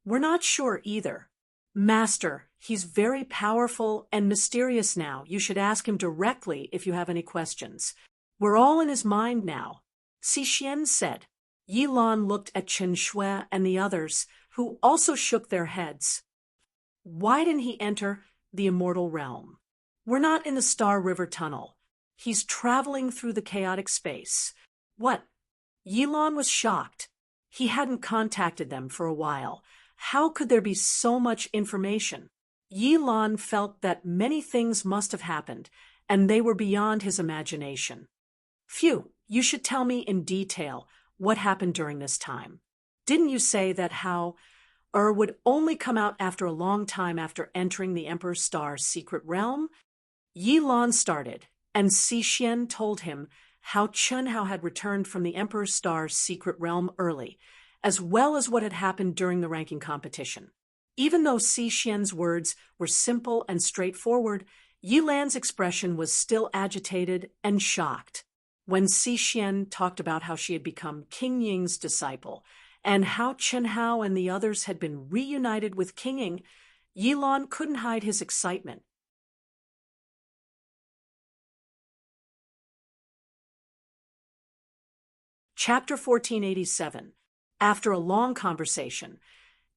We're not sure either. Master, he's very powerful and mysterious now. You should ask him directly if you have any questions. We're all in his mind now. Si Xian said. Yi Lan looked at Chen Shui and the others, who also shook their heads. Why didn't he enter the immortal realm? We're not in the Star River Tunnel. He's traveling through the chaotic space. What? Yi Lan was shocked. He hadn't contacted them for a while. How could there be so much information? Yi Lan felt that many things must have happened, and they were beyond his imagination. Phew, you should tell me in detail what happened during this time. Didn't you say that Hao would only come out after a long time after entering the Emperor's Star's secret realm? Yi Lan started, and Si Xian told him how Chun Hao had returned from the Emperor's Star's secret realm early, as well as what had happened during the ranking competition. Even though Si Xian's words were simple and straightforward, Yi Lan's expression was still agitated and shocked. When Si Xian talked about how she had become King Ying's disciple, and how Chen Hao and the others had been reunited with King Ying, Yi Lan couldn't hide his excitement. Chapter 1487. After a long conversation,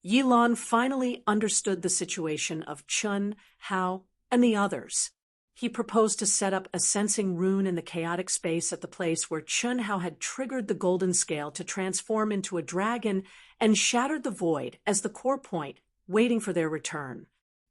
Yi Lan finally understood the situation of Chun, Hao, and the others. He proposed to set up a sensing rune in the chaotic space at the place where Chun Hao had triggered the golden scale to transform into a dragon and shattered the void as the core point, waiting for their return.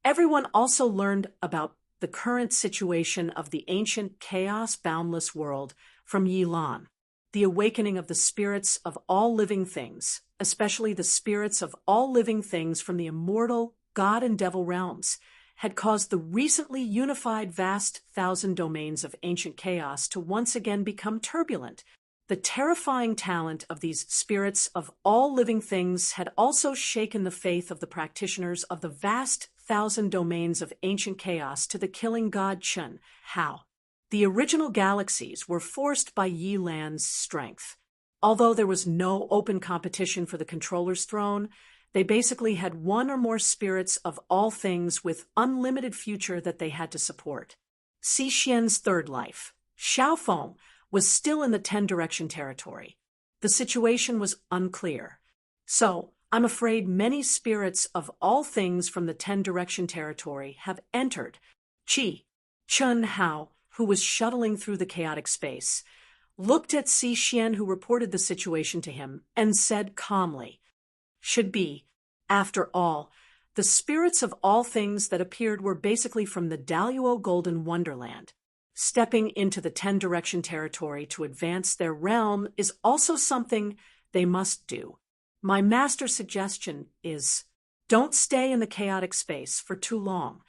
Everyone also learned about the current situation of the ancient chaos-boundless world from Yi Lan. The awakening of the spirits of all living things, especially the spirits of all living things from the immortal God and devil realms, had caused the recently unified vast thousand domains of ancient chaos to once again become turbulent. The terrifying talent of these spirits of all living things had also shaken the faith of the practitioners of the vast thousand domains of ancient chaos to the killing god Chun Hao. The original galaxies were forced by Yi Lan's strength. Although there was no open competition for the controller's throne, they basically had one or more spirits of all things with unlimited future that they had to support. Si Xian's third life, Xiaofeng, was still in the 10-direction territory. The situation was unclear. So, I'm afraid many spirits of all things from the 10-direction territory have entered. Chun Hao, who was shuttling through the chaotic space, looked at Si Xian, who reported the situation to him, and said calmly, "Should be. After all, the spirits of all things that appeared were basically from the Daluo Golden Wonderland. Stepping into the Ten-Direction territory to advance their realm is also something they must do. My master's suggestion is, don't stay in the chaotic space for too long."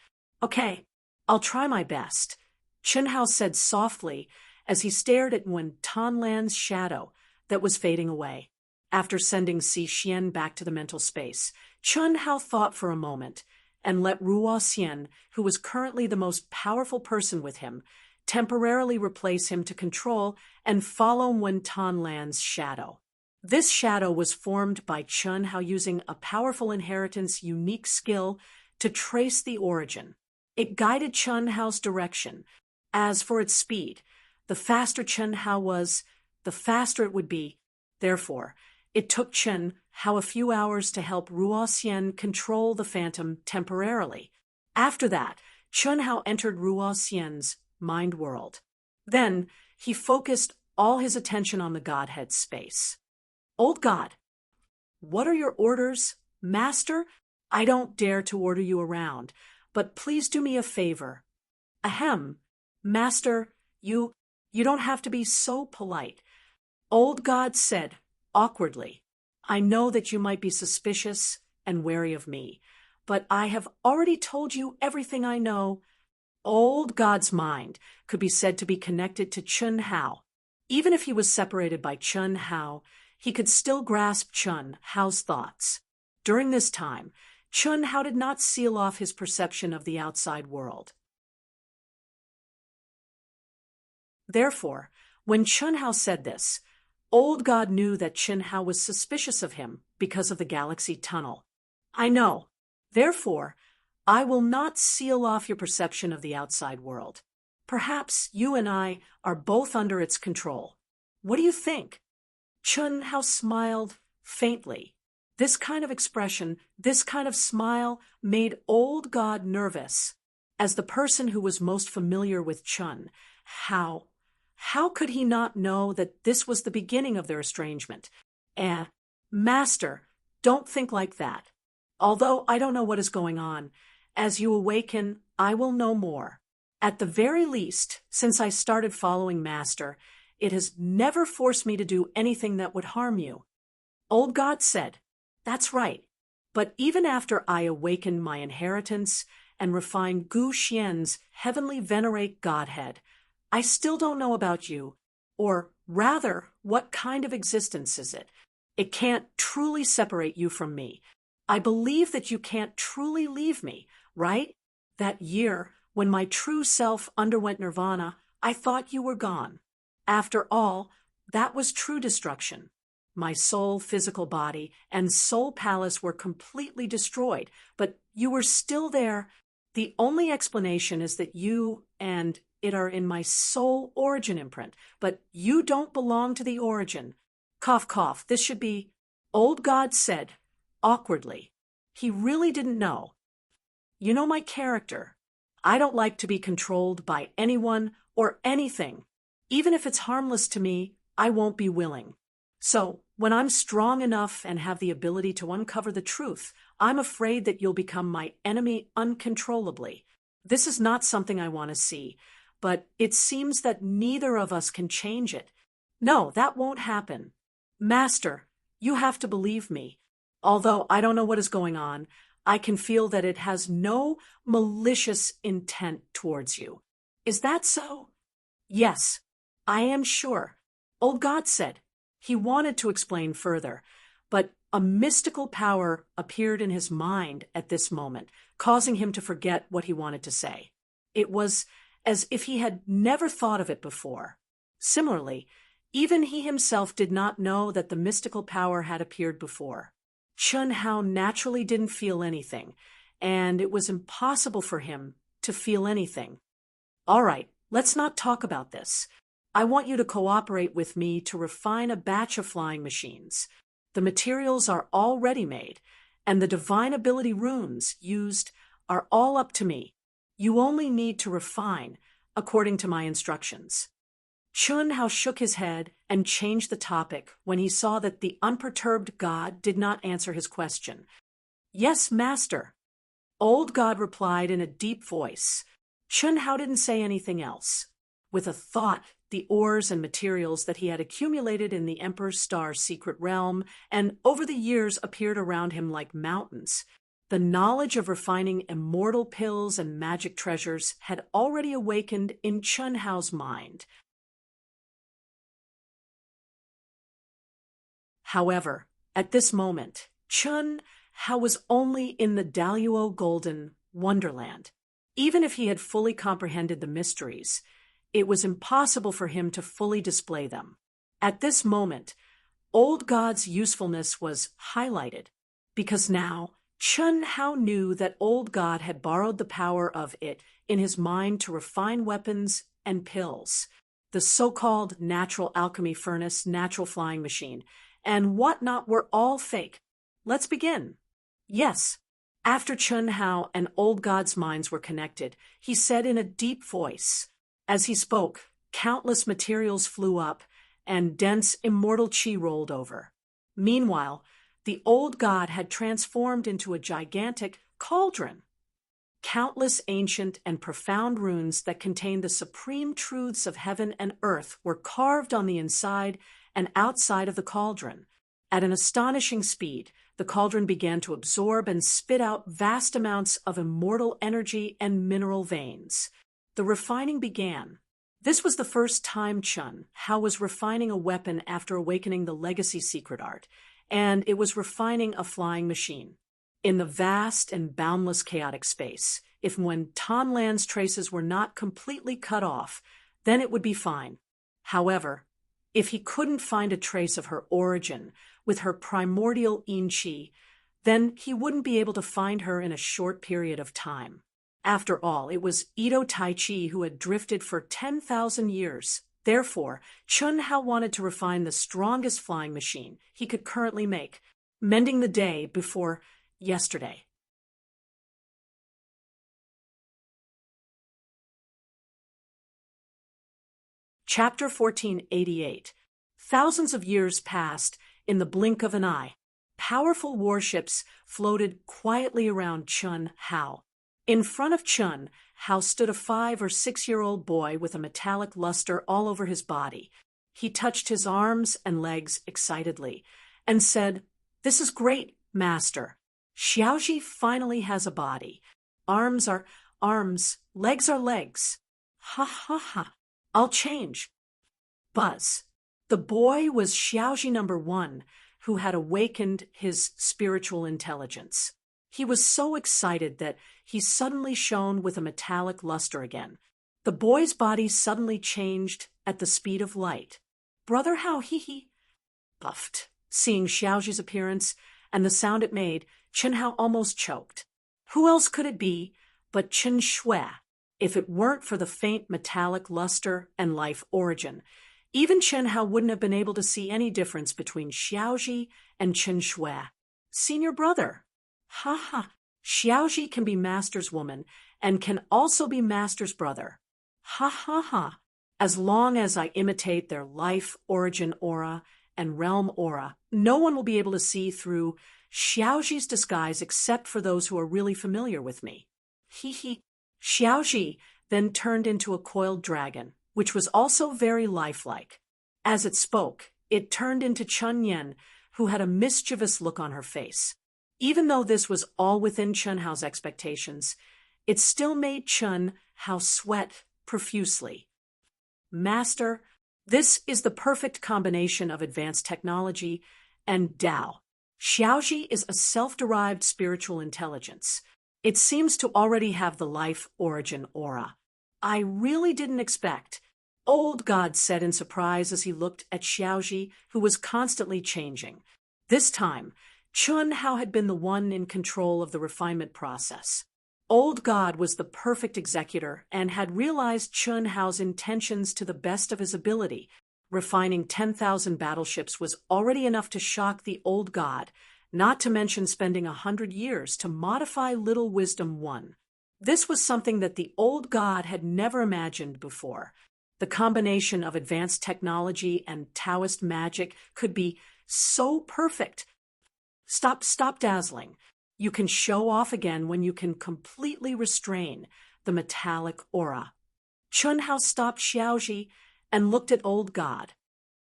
"Okay, I'll try my best," Chen Hao said softly as he stared at Wen Tanlan's shadow that was fading away. After sending Si Xian back to the mental space, Chen Hao thought for a moment and let Ruo Xian, who was currently the most powerful person with him, temporarily replace him to control and follow Wen Tanlan's shadow. This shadow was formed by Chen Hao using a powerful inheritance unique skill to trace the origin. It guided Chen Hao's direction. As for its speed, the faster Chen Hao was, the faster it would be. Therefore, it took Chen Hao a few hours to help Ruo Xian control the phantom temporarily. After that, Chen Hao entered Ruo Xian's mind world. Then, he focused all his attention on the Godhead space. "Old God, what are your orders, Master? I don't dare to order you around, but please do me a favor." "Ahem, Master, you don't have to be so polite," Old God said awkwardly. "I know that you might be suspicious and wary of me, but I have already told you everything I know." Old God's mind could be said to be connected to Chen Hao. Even if he was separated by Chen Hao, he could still grasp Chen Hao's thoughts. During this time, Chen Hao did not seal off his perception of the outside world. Therefore, when Chen Hao said this, Old God knew that Chen Hao was suspicious of him because of the galaxy tunnel. "I know. Therefore, I will not seal off your perception of the outside world. Perhaps you and I are both under its control. What do you think?" Chen Hao smiled faintly. This kind of expression, this kind of smile, made Old God nervous. As the person who was most familiar with Chen Hao, how could he not know that this was the beginning of their estrangement? Master, don't think like that. Although I don't know what is going on, as you awaken, I will know more. At the very least, since I started following Master, it has never forced me to do anything that would harm you." Old God said, "That's right. But even after I awaken my inheritance and refine Gu Xian's heavenly venerate Godhead, I still don't know about you, or rather, what kind of existence is it? It can't truly separate you from me. I believe that you can't truly leave me, right? That year, when my true self underwent nirvana, I thought you were gone. After all, that was true destruction. My soul, physical body, and soul palace were completely destroyed, but you were still there. The only explanation is that you and it are in my soul origin imprint, but you don't belong to the origin." Cough, cough, this should be, Old God said, awkwardly. He really didn't know. "You know my character. I don't like to be controlled by anyone or anything. Even if it's harmless to me, I won't be willing. So, when I'm strong enough and have the ability to uncover the truth, I'm afraid that you'll become my enemy uncontrollably. This is not something I want to see, but it seems that neither of us can change it. No, that won't happen. Master, you have to believe me. Although I don't know what is going on, I can feel that it has no malicious intent towards you. Is that so?" "Yes, I am sure," Old God said. He wanted to explain further, but a mystical power appeared in his mind at this moment, causing him to forget what he wanted to say. It was as if he had never thought of it before. Similarly, even he himself did not know that the mystical power had appeared before. Chen Hao naturally didn't feel anything, and it was impossible for him to feel anything. "All right, let's not talk about this. I want you to cooperate with me to refine a batch of flying machines. The materials are all ready-made, and the divine ability runes used are all up to me. You only need to refine according to my instructions." Chun Hao shook his head and changed the topic when he saw that the unperturbed god did not answer his question. "Yes, master," old god replied in a deep voice. Chun Hao didn't say anything else. With a thought, the ores and materials that he had accumulated in the Emperor's Star's secret realm and over the years appeared around him like mountains. The knowledge of refining immortal pills and magic treasures had already awakened in Chun Hao's mind. However, at this moment, Chun Hao was only in the Daluo Golden Wonderland. Even if he had fully comprehended the mysteries, it was impossible for him to fully display them. At this moment, Old God's usefulness was highlighted, because now Chun Hao knew that Old God had borrowed the power of it in his mind to refine weapons and pills. The so-called natural alchemy furnace, natural flying machine, and whatnot were all fake. Let's begin. Yes. After Chun Hao and Old God's minds were connected, he said in a deep voice. As he spoke, countless materials flew up, and dense immortal chi rolled over. Meanwhile, the old god had transformed into a gigantic cauldron. Countless ancient and profound runes that contained the supreme truths of heaven and earth were carved on the inside and outside of the cauldron. At an astonishing speed, the cauldron began to absorb and spit out vast amounts of immortal energy and mineral veins. The refining began. This was the first time Chun Hao was refining a weapon after awakening the legacy secret art, and it was refining a flying machine. In the vast and boundless chaotic space, if when Tanlan's traces were not completely cut off, then it would be fine. However, if he couldn't find a trace of her origin with her primordial yin qi, then he wouldn't be able to find her in a short period of time. After all, it was Edo Tai-Chi who had drifted for 10,000 years. Therefore, Chun Hao wanted to refine the strongest flying machine he could currently make, mending the day before yesterday. Chapter 1488. Thousands of years passed in the blink of an eye. Powerful warships floated quietly around Chun Hao. In front of Chun Hao stood a 5- or 6-year-old boy with a metallic luster all over his body. He touched his arms and legs excitedly and said, "This is great, master. Xiaoji finally has a body. Arms are arms, legs are legs. Ha ha ha. I'll change." Buzz. The boy was Xiaoji #1, who had awakened his spiritual intelligence. He was so excited that he suddenly shone with a metallic luster again. The boy's body suddenly changed at the speed of light. "Brother Hao, he puffed. Seeing Xiaoji's appearance and the sound it made, Chun Hao almost choked. Who else could it be but Chen Shui? If it weren't for the faint metallic luster and life origin, even Chen Hao wouldn't have been able to see any difference between Xiaoji and Chen Shui. Senior brother. Ha ha. Xiaoji can be master's woman and can also be master's brother. Ha ha ha. As long as I imitate their life origin aura and realm aura, no one will be able to see through Xiaoji's disguise except for those who are really familiar with me. He. Xiaoji then turned into a coiled dragon, which was also very lifelike. As it spoke, it turned into Chun Yen, who had a mischievous look on her face. Even though this was all within Chun Hao's expectations, it still made Chun Hao sweat profusely. Master, this is the perfect combination of advanced technology and Dao. Xiaoji is a self-derived spiritual intelligence. It seems to already have the life origin aura. I really didn't expect, Old God said in surprise as he looked at Xiaoji, who was constantly changing. This time, Chun Hao had been the one in control of the refinement process. Old God was the perfect executor and had realized Chun Hao's intentions to the best of his ability. Refining 10,000 battleships was already enough to shock the Old God, not to mention spending 100 years to modify Little Wisdom 1. This was something that the Old God had never imagined before. The combination of advanced technology and Taoist magic could be so perfect. Stop dazzling. You can show off again when you can completely restrain the metallic aura. Chunhao stopped Xiaoji and looked at Old God.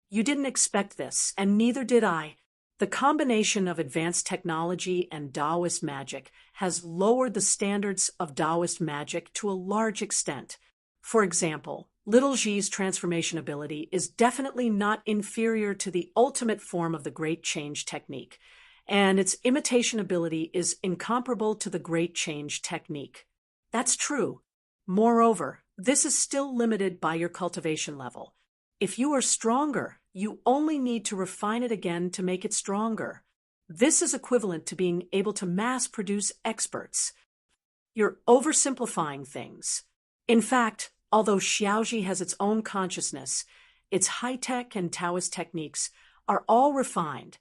You didn't expect this, and neither did I. The combination of advanced technology and Taoist magic has lowered the standards of Taoist magic to a large extent. For example, Little Ji's transformation ability is definitely not inferior to the ultimate form of the Great Change technique, and its imitation ability is incomparable to the Great Change technique. That's true. Moreover, this is still limited by your cultivation level. If you are stronger, you only need to refine it again to make it stronger. This is equivalent to being able to mass-produce experts. You're oversimplifying things. In fact, although Xiaoji has its own consciousness, its high-tech and Taoist techniques are all refined.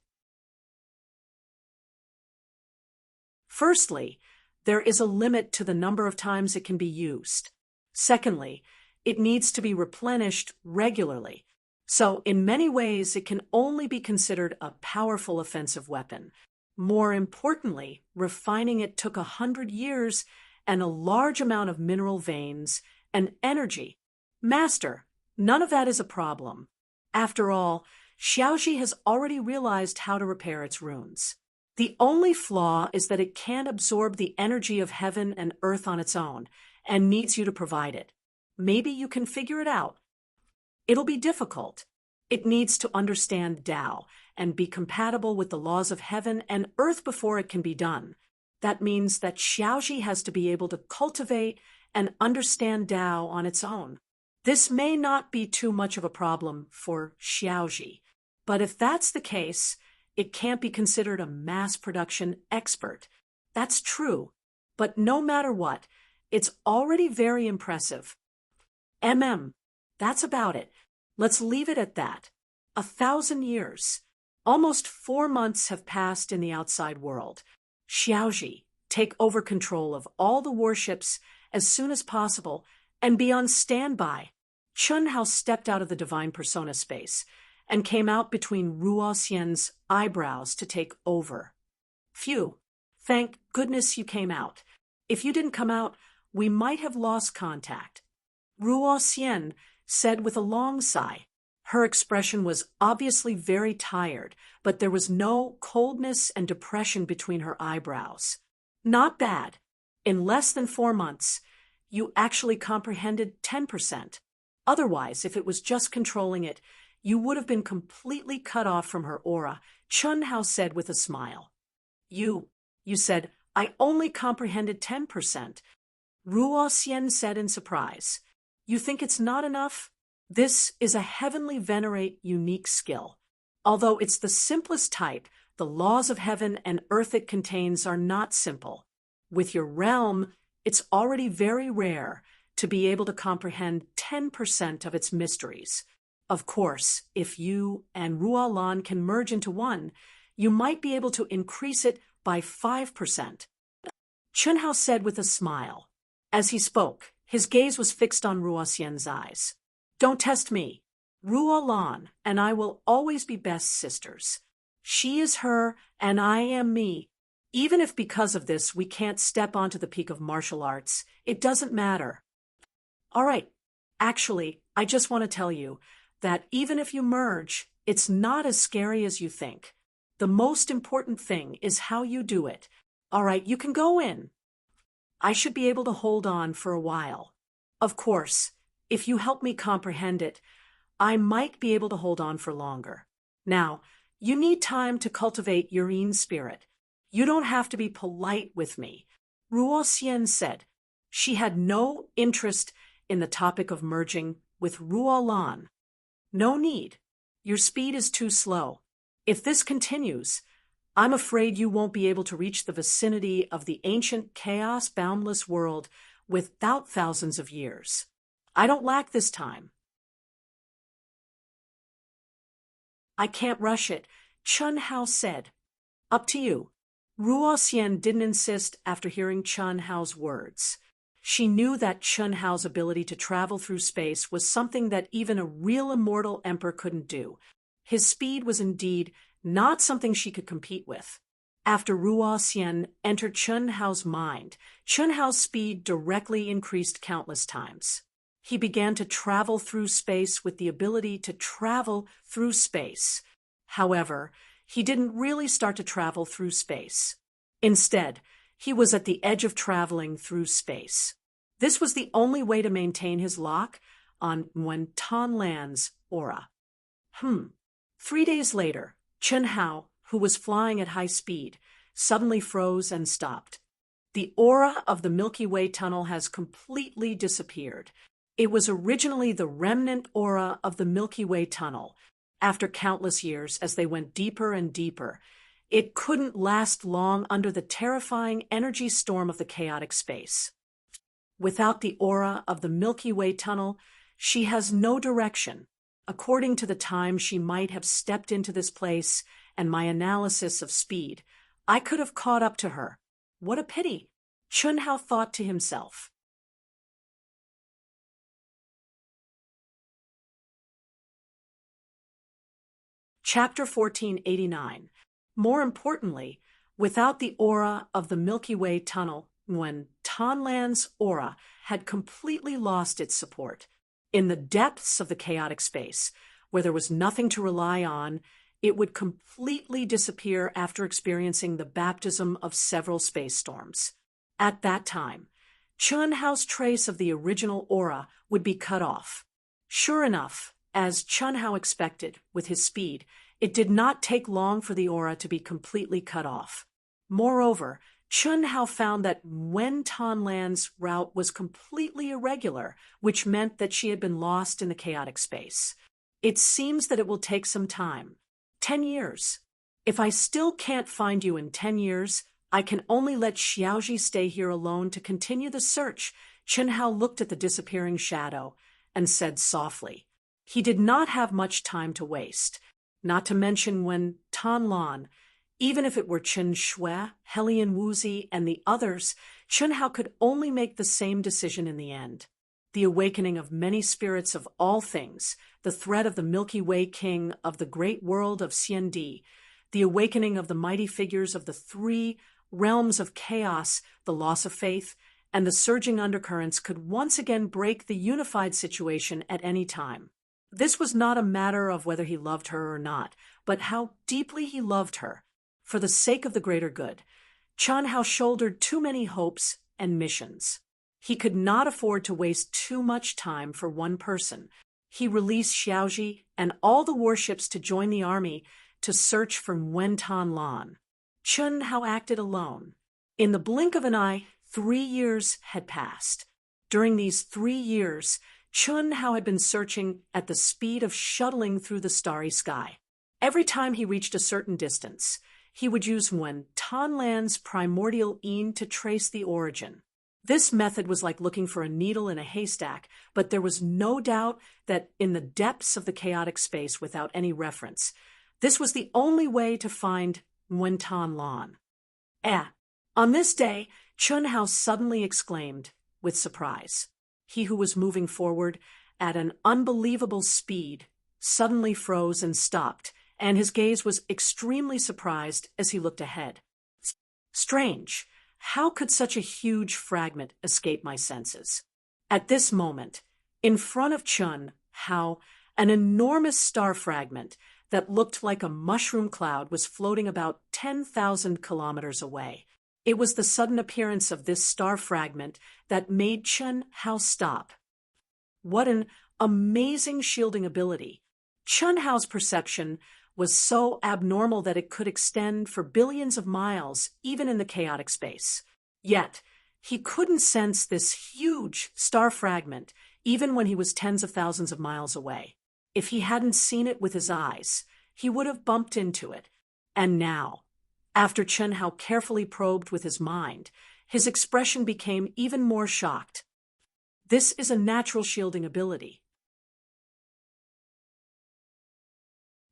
Firstly, there is a limit to the number of times it can be used. Secondly, it needs to be replenished regularly. So, in many ways, it can only be considered a powerful offensive weapon. More importantly, refining it took 100 years and a large amount of mineral veins and energy. Master, none of that is a problem. After all, Xiaoji has already realized how to repair its runes. The only flaw is that it can't absorb the energy of heaven and earth on its own, and needs you to provide it. Maybe you can figure it out. It'll be difficult. It needs to understand Tao and be compatible with the laws of heaven and earth before it can be done. That means that Xiaoji has to be able to cultivate and understand Tao on its own. This may not be too much of a problem for Xiaoji, but if that's the case, it can't be considered a mass production expert. That's true, but no matter what, it's already very impressive. That's about it. Let's leave it at that. 1,000 years. Almost 4 months have passed in the outside world. Xiaoji, take over control of all the warships as soon as possible and be on standby. Chunhao stepped out of the divine persona space and came out between Ruo Xian's eyebrows to take over. Phew. Thank goodness you came out. If you didn't come out, we might have lost contact. Ruo Xian said with a long sigh. Her expression was obviously very tired, but there was no coldness and depression between her eyebrows. Not bad. In less than 4 months, you actually comprehended 10%. Otherwise, if it was just controlling it, you would have been completely cut off from her aura, Chunhao said with a smile. You said, I only comprehended 10%. Ruo Xian said in surprise. You think it's not enough? This is a heavenly venerate unique skill. Although it's the simplest type, the laws of heaven and earth it contains are not simple. With your realm, it's already very rare to be able to comprehend 10% of its mysteries. Of course, if you and Ruolan can merge into one, you might be able to increase it by 5%. Chunhao said with a smile. As he spoke, his gaze was fixed on Ruo Xian's eyes. Don't test me. Ruolan and I will always be best sisters. She is her and I am me. Even if because of this we can't step onto the peak of martial arts, it doesn't matter. All right. Actually, I just want to tell you that even if you merge, it's not as scary as you think. The most important thing is how you do it. All right, you can go in. I should be able to hold on for a while. Of course, if you help me comprehend it, I might be able to hold on for longer. Now, you need time to cultivate your own spirit. You don't have to be polite with me. Ruo Xian said. She had no interest in the topic of merging with Ruolan. No need. Your speed is too slow. If this continues, I'm afraid you won't be able to reach the vicinity of the ancient chaos-boundless world without thousands of years. I don't lack this time. I can't rush it, Chunhao said. Up to you. Ruo Xian didn't insist after hearing Chunhao's words. She knew that Chun Hao's ability to travel through space was something that even a real immortal emperor couldn't do. His speed was indeed not something she could compete with. After Ruo Xian entered Chun Hao's mind, Chun Hao's speed directly increased countless times. He began to travel through space with the ability to travel through space. However, he didn't really start to travel through space. Instead, he was at the edge of traveling through space. This was the only way to maintain his lock on Wen Tanlan's aura. 3 days later, Chun Hao, who was flying at high speed, suddenly froze and stopped. The aura of the Milky Way tunnel has completely disappeared. It was originally the remnant aura of the Milky Way tunnel. After countless years, as they went deeper and deeper, it couldn't last long under the terrifying energy storm of the chaotic space. Without the aura of the Milky Way tunnel, she has no direction. According to the time she might have stepped into this place and my analysis of speed, I could have caught up to her. What a pity, Chun Hao thought to himself. Chapter 1489. More importantly, without the aura of the Milky Way tunnel, Wen Tanlan's aura had completely lost its support. In the depths of the chaotic space, where there was nothing to rely on, it would completely disappear after experiencing the baptism of several space storms. At that time, Chun Hao's trace of the original aura would be cut off. Sure enough, as Chun Hao expected, with his speed, it did not take long for the aura to be completely cut off. Moreover, Chun Hao found that Wen Tanlan's route was completely irregular, which meant that she had been lost in the chaotic space. It seems that it will take some time. 10 years. If I still can't find you in 10 years, I can only let Xiaoji stay here alone to continue the search. Chun Hao looked at the disappearing shadow and said softly. He did not have much time to waste, not to mention when Tanlan, even if it were Chen Shui, Helian Wuzi, and the others, Chun Hao could only make the same decision in the end. The awakening of many spirits of all things, the threat of the Milky Way king of the great world of Xiandi, the awakening of the mighty figures of the 3 realms of chaos, the loss of faith, and the surging undercurrents could once again break the unified situation at any time. This was not a matter of whether he loved her or not, but how deeply he loved her. For the sake of the greater good, Chun Hao shouldered too many hopes and missions. He could not afford to waste too much time for one person. He released Xiaoji and all the warships to join the army to search for Wen Tanlan. Chun Hao acted alone. In the blink of an eye, 3 years had passed. During these 3 years, Chun Hao had been searching at the speed of shuttling through the starry sky. Every time he reached a certain distance, he would use Wen Tanlan's primordial Yin to trace the origin. This method was like looking for a needle in a haystack, but there was no doubt that in the depths of the chaotic space without any reference, this was the only way to find Wen Tanlan. On this day, Chun Hao suddenly exclaimed with surprise. He who was moving forward at an unbelievable speed suddenly froze and stopped, and his gaze was extremely surprised as he looked ahead. Strange. How could such a huge fragment escape my senses? At this moment, in front of Chun Hao, an enormous star fragment that looked like a mushroom cloud was floating about 10,000 kilometers away. It was the sudden appearance of this star fragment that made Chun Hao stop. What an amazing shielding ability! Chun Hao's perception was so abnormal that it could extend for billions of miles, even in the chaotic space. Yet, he couldn't sense this huge star fragment, even when he was tens of thousands of miles away. If he hadn't seen it with his eyes, he would have bumped into it. And now, after Chun Hao carefully probed with his mind, his expression became even more shocked. This is a natural shielding ability.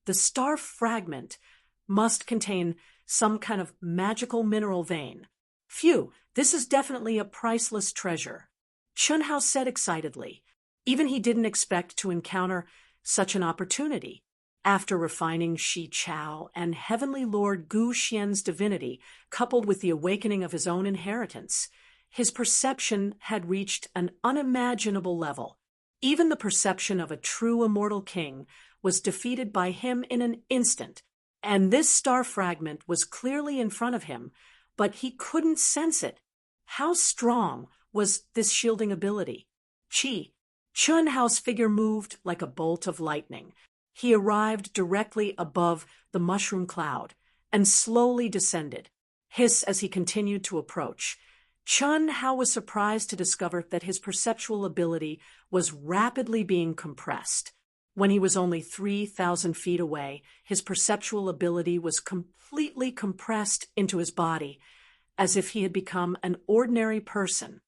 The star fragment must contain some kind of magical mineral vein. Phew, this is definitely a priceless treasure. Chun Hao said excitedly. Even he didn't expect to encounter such an opportunity. After refining Shi Chao and Heavenly Lord Gu Xian's divinity, coupled with the awakening of his own inheritance, his perception had reached an unimaginable level. Even the perception of a true immortal king was defeated by him in an instant, and this star fragment was clearly in front of him, but he couldn't sense it. How strong was this shielding ability? Chun Hao's figure moved like a bolt of lightning. He arrived directly above the mushroom cloud and slowly descended, hiss as he continued to approach. Chun Hao was surprised to discover that his perceptual ability was rapidly being compressed. When he was only 3,000 feet away, his perceptual ability was completely compressed into his body, as if he had become an ordinary person.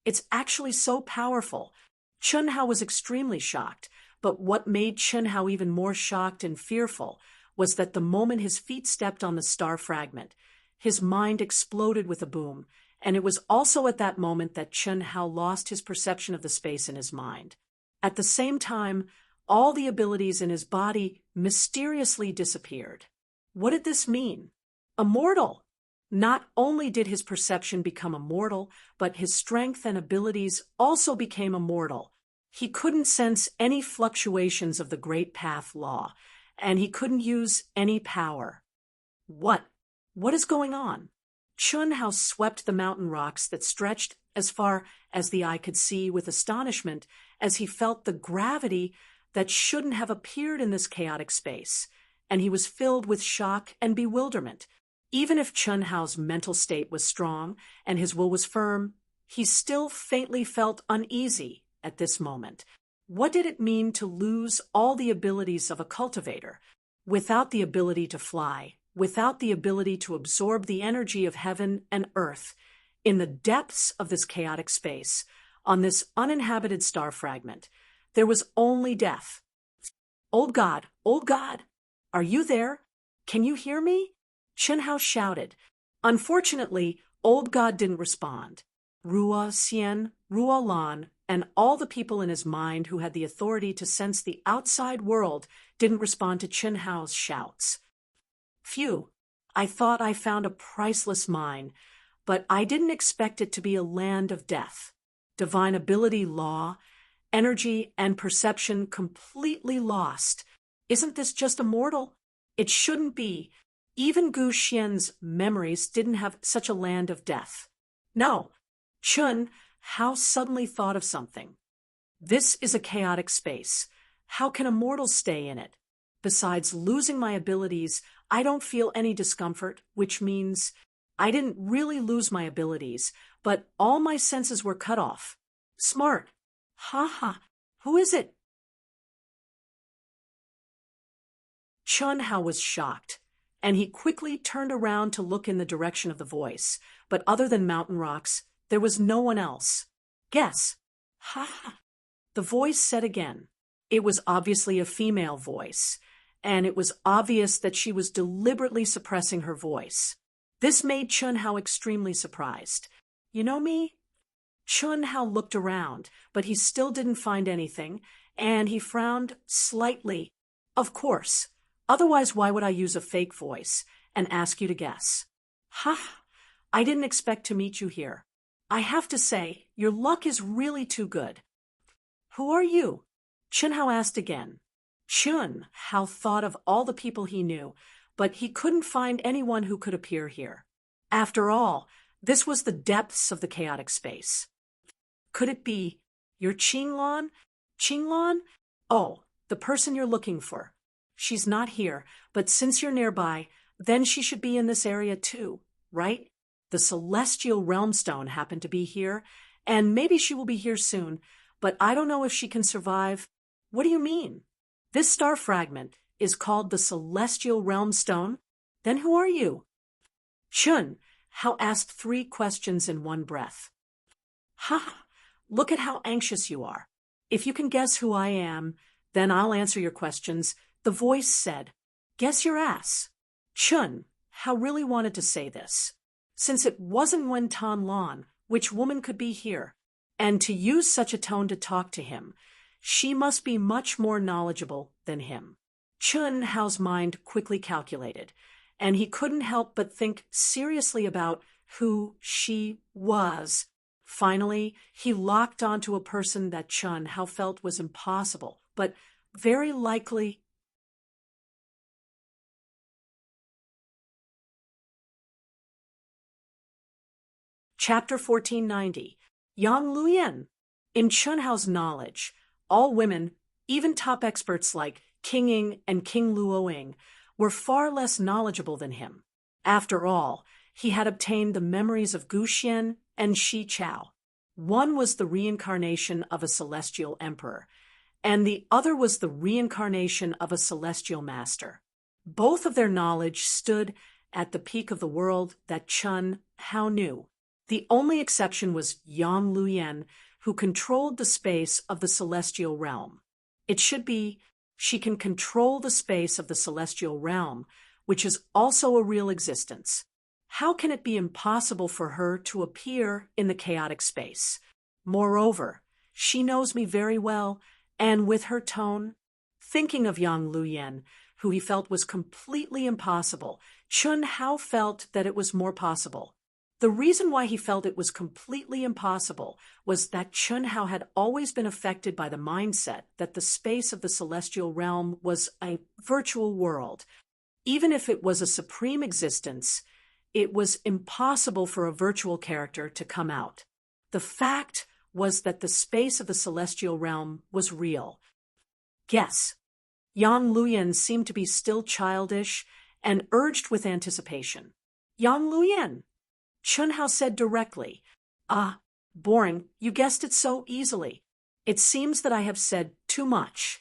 It's actually so powerful. Chun Hao was extremely shocked, but what made Chun Hao even more shocked and fearful was that the moment his feet stepped on the star fragment, his mind exploded with a boom, and it was also at that moment that Chun Hao lost his perception of the space in his mind. At the same time, all the abilities in his body mysteriously disappeared. What did this mean? Immortal! Not only did his perception become immortal, but his strength and abilities also became immortal. He couldn't sense any fluctuations of the Great Path law, and he couldn't use any power. What is going on? Chun Hao swept the mountain rocks that stretched as far as the eye could see with astonishment as he felt the gravity that shouldn't have appeared in this chaotic space, and he was filled with shock and bewilderment. Even if Chun Hao's mental state was strong and his will was firm, he still faintly felt uneasy at this moment. What did it mean to lose all the abilities of a cultivator, without the ability to fly, without the ability to absorb the energy of heaven and earth, in the depths of this chaotic space, on this uninhabited star fragment? There was only death. Old God, are you there? Can you hear me? Chun Hao shouted. Unfortunately, Old God didn't respond. Rua Xian, Rua Lan, and all the people in his mind who had the authority to sense the outside world didn't respond to Chun Hao's shouts. Phew, I thought I found a priceless mine, but I didn't expect it to be a land of death. Divine ability, law, energy, and perception completely lost. Isn't this just immortal? It shouldn't be. Even Gu Xian's memories didn't have such a land of death. No. Chun Hao suddenly thought of something. This is a chaotic space. How can a mortal stay in it? Besides losing my abilities, I don't feel any discomfort, which means I didn't really lose my abilities, but all my senses were cut off. Smart. Ha. Who is it? Chun Hao was shocked, and he quickly turned around to look in the direction of the voice, but other than mountain rocks, there was no one else. Guess. Ha. The voice said again. It was obviously a female voice, and it was obvious that she was deliberately suppressing her voice. This made Chun Hao extremely surprised. You know me? Chun Hao looked around, but he still didn't find anything, and he frowned slightly. Of course. Otherwise, why would I use a fake voice and ask you to guess? Ha! I didn't expect to meet you here. I have to say, your luck is really too good. Who are you? Chun Hao asked again. Chun Hao thought of all the people he knew, but he couldn't find anyone who could appear here. After all, this was the depths of the chaotic space. Could it be your Qinglan? Qinglan? Oh, the person you're looking for. She's not here, but since you're nearby, then she should be in this area too, right? The celestial realm stone happened to be here, and maybe she will be here soon, but I don't know if she can survive. What do you mean? This star fragment is called the celestial realm stone? Then who are you? Chun Hao asked 3 questions in one breath. Ha! Look at how anxious you are. If you can guess who I am, then I'll answer your questions. The voice said. Guess your ass. Chun Hao really wanted to say this. Since it wasn't Wen Tan Lan, which woman could be here? And to use such a tone to talk to him, she must be much more knowledgeable than him. Chun Hao's mind quickly calculated, and he couldn't help but think seriously about who she was. Finally, he locked onto a person that Chun Hao felt was impossible, but very likely. Chapter 1490. Yang Luyan. In Chun Hao's knowledge, all women, even top experts like King Ying and King Luoying, were far less knowledgeable than him. After all, he had obtained the memories of Gu Xian and Shi Chao. One was the reincarnation of a celestial emperor, and the other was the reincarnation of a celestial master. Both of their knowledge stood at the peak of the world that Chun Hao knew. The only exception was Yang Luyan, who controlled the space of the celestial realm. It should be, she can control the space of the celestial realm, which is also a real existence. How can it be impossible for her to appear in the chaotic space? Moreover, she knows me very well, and with her tone, thinking of Yang Luyan, who he felt was completely impossible, Chun Hao felt that it was more possible. The reason why he felt it was completely impossible was that Chun Hao had always been affected by the mindset that the space of the celestial realm was a virtual world. Even if it was a supreme existence, it was impossible for a virtual character to come out. The fact was that the space of the celestial realm was real. Guess. Yang Luyan seemed to be still childish and urged with anticipation. Yang Luyan, Chun Hao said directly. Ah, boring, you guessed it so easily. It seems that I have said too much.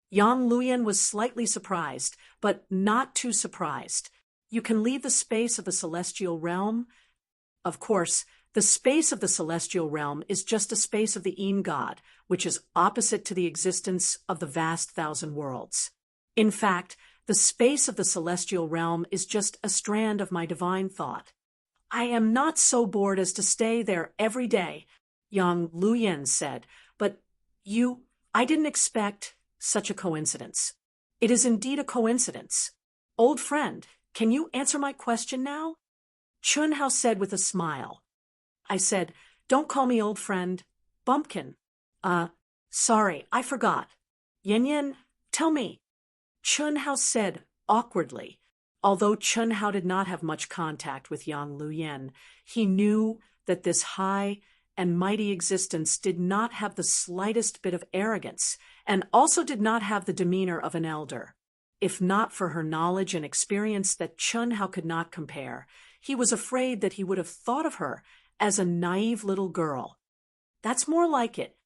Yang Luyan was slightly surprised, but not too surprised. You can leave the space of the celestial realm? Of course, the space of the celestial realm is just a space of the Yin God, which is opposite to the existence of the vast thousand worlds. In fact, the space of the celestial realm is just a strand of my divine thought. I am not so bored as to stay there every day, Yang Luyan said, but I didn't expect such a coincidence. It is indeed a coincidence. Old friend, can you answer my question now? Chun Hao said with a smile. I said, don't call me old friend, bumpkin. Sorry, I forgot. Yen Yen, tell me. Chun Hao said awkwardly. Although Chun Hao did not have much contact with Yang Luyan, he knew that this high and mighty existence did not have the slightest bit of arrogance, and also did not have the demeanor of an elder. If not for her knowledge and experience that Chun Hao could not compare, he was afraid that he would have thought of her as a naive little girl. That's more like it.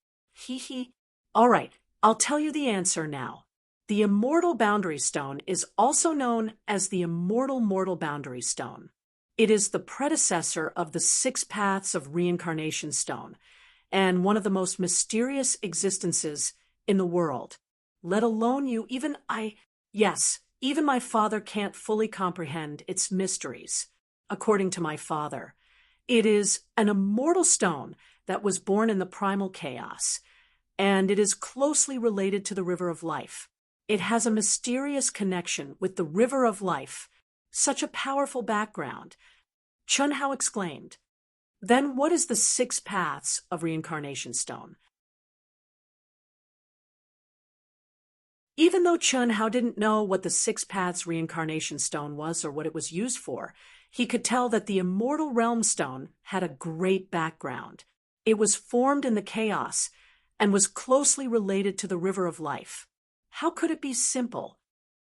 All right, I'll tell you the answer now. The Immortal Boundary Stone is also known as the Immortal Mortal Boundary Stone. It is the predecessor of the 6 Paths of Reincarnation Stone, and one of the most mysterious existences in the world. Let alone you, even my father can't fully comprehend its mysteries. According to my father, it is an immortal stone that was born in the primal chaos, and it is closely related to the River of Life. It has a mysterious connection with the River of Life. Such a powerful background. Chun Hao exclaimed. Then what is the 6 Paths of Reincarnation Stone? Even though Chun Hao didn't know what the 6 Paths Reincarnation Stone was or what it was used for, he could tell that the Immortal Realm Stone had a great background. It was formed in the chaos and was closely related to the River of Life. How could it be simple?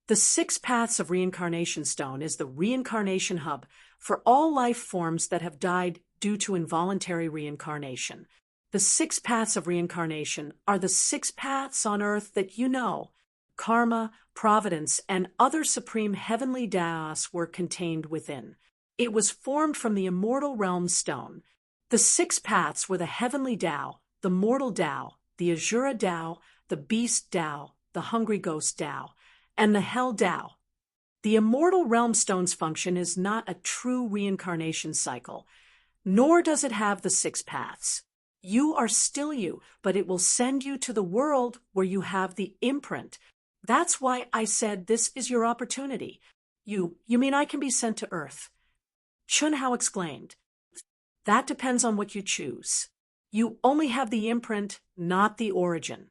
The 6 Paths of Reincarnation Stone is the reincarnation hub for all life forms that have died due to involuntary reincarnation. The 6 Paths of Reincarnation are the 6 paths on earth that you know. Karma, providence, and other supreme heavenly Taos were contained within. It was formed from the Immortal Realm Stone. The 6 paths were the Heavenly Tao, the Mortal Tao, the Azura Tao, the Beast Tao, the Hungry Ghost Tao, and the Hell Tao. The Immortal Realm Stone's function is not a true reincarnation cycle, nor does it have the 6 paths. You are still you, but it will send you to the world where you have the imprint. That's why I said this is your opportunity. You mean I can be sent to Earth? Chun Hao exclaimed. That depends on what you choose. You only have the imprint, not the origin.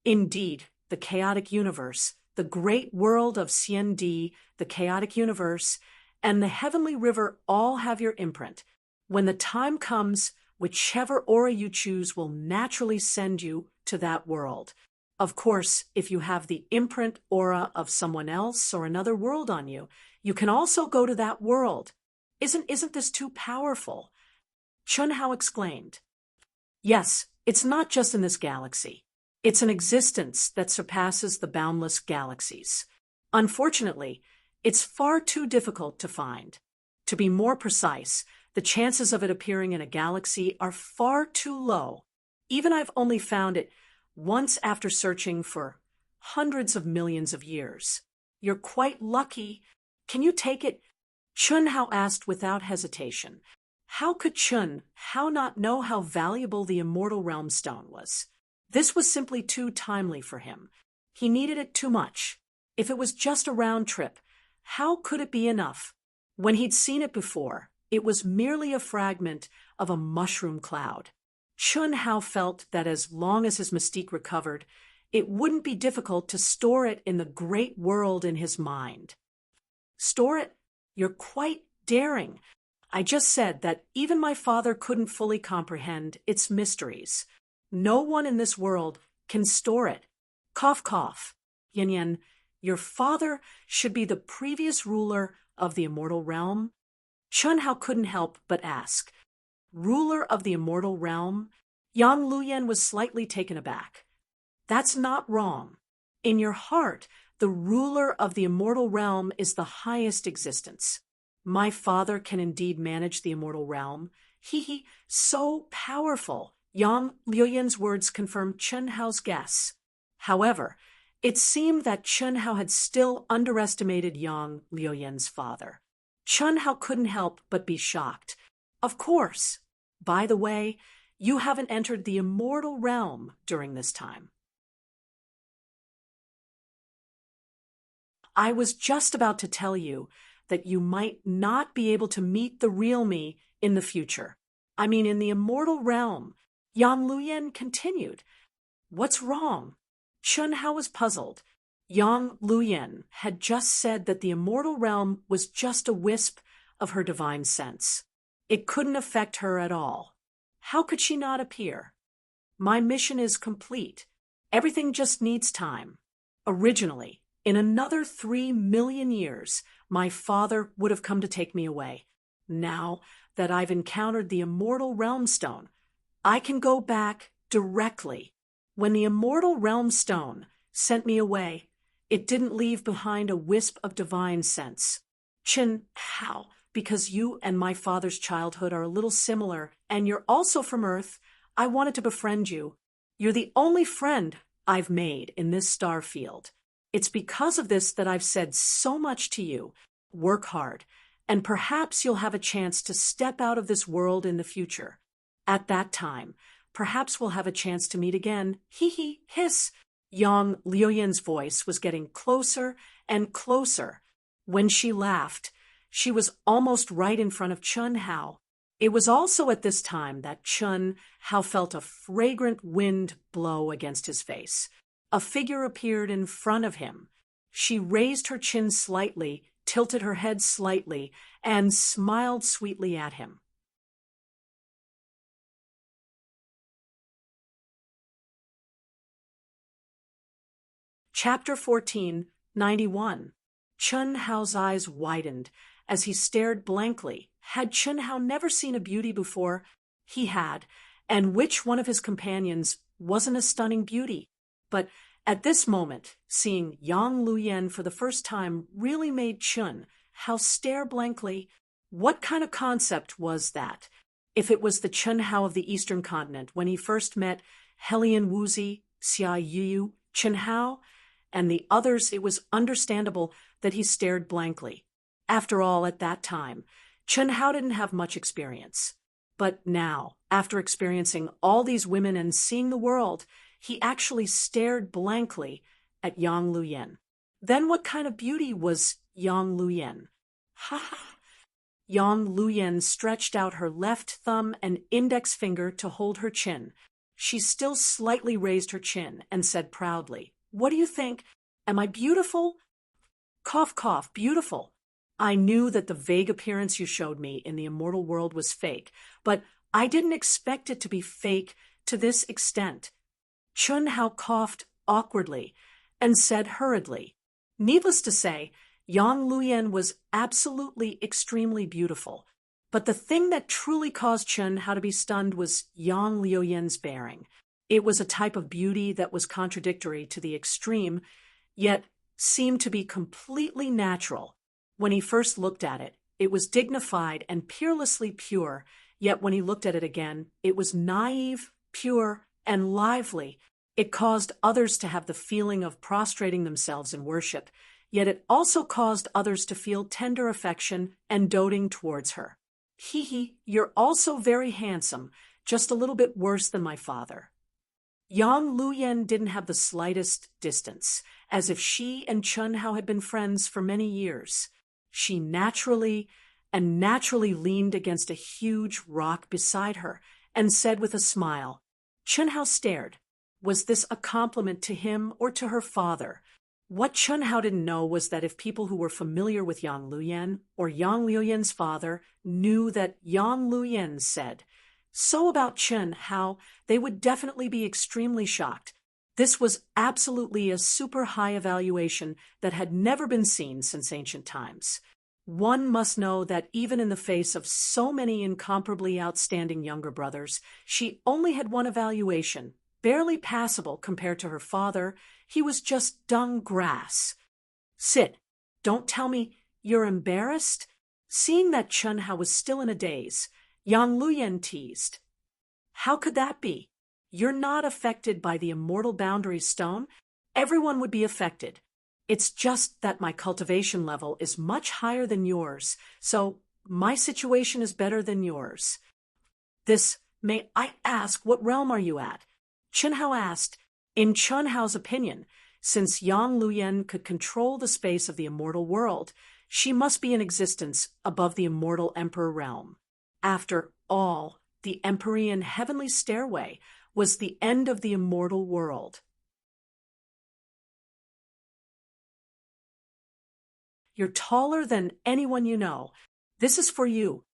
Indeed, the chaotic universe, the great world of Xian Di, the chaotic universe, and the heavenly river all have your imprint. When the time comes, whichever aura you choose will naturally send you to that world. Of course, if you have the imprint aura of someone else or another world on you, you can also go to that world. Isn't this too powerful? Chun Hao exclaimed. Yes, it's not just in this galaxy. It's an existence that surpasses the boundless galaxies. Unfortunately, it's far too difficult to find. To be more precise, the chances of it appearing in a galaxy are far too low. Even I've only found it once after searching for hundreds of millions of years. You're quite lucky. Can you take it? Chun Hao asked without hesitation. How could Chun Hao not know how valuable the Immortal Realm Stone was? This was simply too timely for him. He needed it too much. If it was just a round trip, how could it be enough? When he'd seen it before, it was merely a fragment of a mushroom cloud. Chun Hao felt that as long as his mystique recovered, it wouldn't be difficult to store it in the great world in his mind. Store it? You're quite daring. I just said that even my father couldn't fully comprehend its mysteries. No one in this world can store it. Cough, cough. Yin Yin, your father should be the previous ruler of the Immortal Realm? Chun Hao couldn't help but ask. Ruler of the Immortal Realm? Yang Luyan was slightly taken aback. That's not wrong. In your heart, the ruler of the Immortal Realm is the highest existence. My father can indeed manage the Immortal Realm. He, so powerful. Yang Luyan's words confirmed Chun Hao's guess. However, it seemed that Chun Hao had still underestimated Yang Luyan's father. Chun Hao couldn't help but be shocked. Of course. By the way, you haven't entered the Immortal Realm during this time. I was just about to tell you that you might not be able to meet the real me in the future. I mean, in the Immortal Realm. Yang Luyan continued. What's wrong? Chun Hao was puzzled. Yang Luyan had just said that the Immortal Realm was just a wisp of her divine sense. It couldn't affect her at all. How could she not appear? My mission is complete. Everything just needs time. Originally, in another 3 million years, my father would have come to take me away. Now that I've encountered the Immortal Realm Stone, I can go back directly. When the Immortal Realm Stone sent me away, it didn't leave behind a wisp of divine sense. Chun Hao, because you and my father's childhood are a little similar, and you're also from Earth, I wanted to befriend you. You're the only friend I've made in this star field. It's because of this that I've said so much to you. Work hard, and perhaps you'll have a chance to step out of this world in the future. At that time, perhaps we'll have a chance to meet again. Hee, hiss. Yang Luyan's voice was getting closer and closer. When she laughed, she was almost right in front of Chun Hao. It was also at this time that Chun Hao felt a fragrant wind blow against his face. A figure appeared in front of him. She raised her chin slightly, tilted her head slightly, and smiled sweetly at him. Chapter 14, 91. Chun Hao's eyes widened as he stared blankly. Had Chun Hao never seen a beauty before? He had, and which one of his companions wasn't a stunning beauty? But at this moment, seeing Yang Luyan for the first time really made Chun Hao stare blankly. What kind of concept was that? If it was the Chun Hao of the Eastern continent when he first met Helian Wuzi, Xia Yu, Chun Hao, and the others, it was understandable that he stared blankly. After all, at that time, Chun Hao didn't have much experience. But now, After experiencing all these women and seeing the world, he actually stared blankly at Yang Luyen. Then what kind of beauty was Yang Luyen? Ha ha! Yang Luyen stretched out her left thumb and index finger to hold her chin. She still slightly raised her chin and said proudly, "What do you think? Am I beautiful?" Cough, cough, beautiful. I knew that the vague appearance you showed me in the immortal world was fake, but I didn't expect it to be fake to this extent. Chun Hao coughed awkwardly and said hurriedly, "Needless to say, Yang Luyen was absolutely extremely beautiful, but the thing that truly caused Chun Hao to be stunned was Yang Luoyen's bearing. It was a type of beauty that was contradictory to the extreme, yet seemed to be completely natural. When he first looked at it, it was dignified and peerlessly pure, yet when he looked at it again, it was naive, pure, and lively. It caused others to have the feeling of prostrating themselves in worship, yet it also caused others to feel tender affection and doting towards her. Hee hee, you're also very handsome, just a little bit worse than my father." Yang Luyen didn't have the slightest distance, as if she and Chun Hao had been friends for many years. She naturally leaned against a huge rock beside her and said with a smile. Chun Hao stared. Was this a compliment to him or to her father? What Chun Hao didn't know was that if people who were familiar with Yang Luyen or Yang Luoyen's father knew that Yang Luyen said so about Chun Hao, they would definitely be extremely shocked. This was absolutely a super high evaluation that had never been seen since ancient times. One must know that even in the face of so many incomparably outstanding younger brothers, she only had one evaluation, barely passable compared to her father. He was just dung grass. "Sit. Don't tell me you're embarrassed?" Seeing that Chun Hao was still in a daze, Yang Luyen teased. "How could that be? You're not affected by the immortal boundary stone. Everyone would be affected. It's just that my cultivation level is much higher than yours, so my situation is better than yours." May I ask, what realm are you at?" Chun Hao asked. In Chun Hao's opinion, since Yang Luyen could control the space of the immortal world, she must be in existence above the immortal emperor realm. After all, the Empyrean heavenly stairway was the end of the immortal world. "You're taller than anyone you know. This is for you."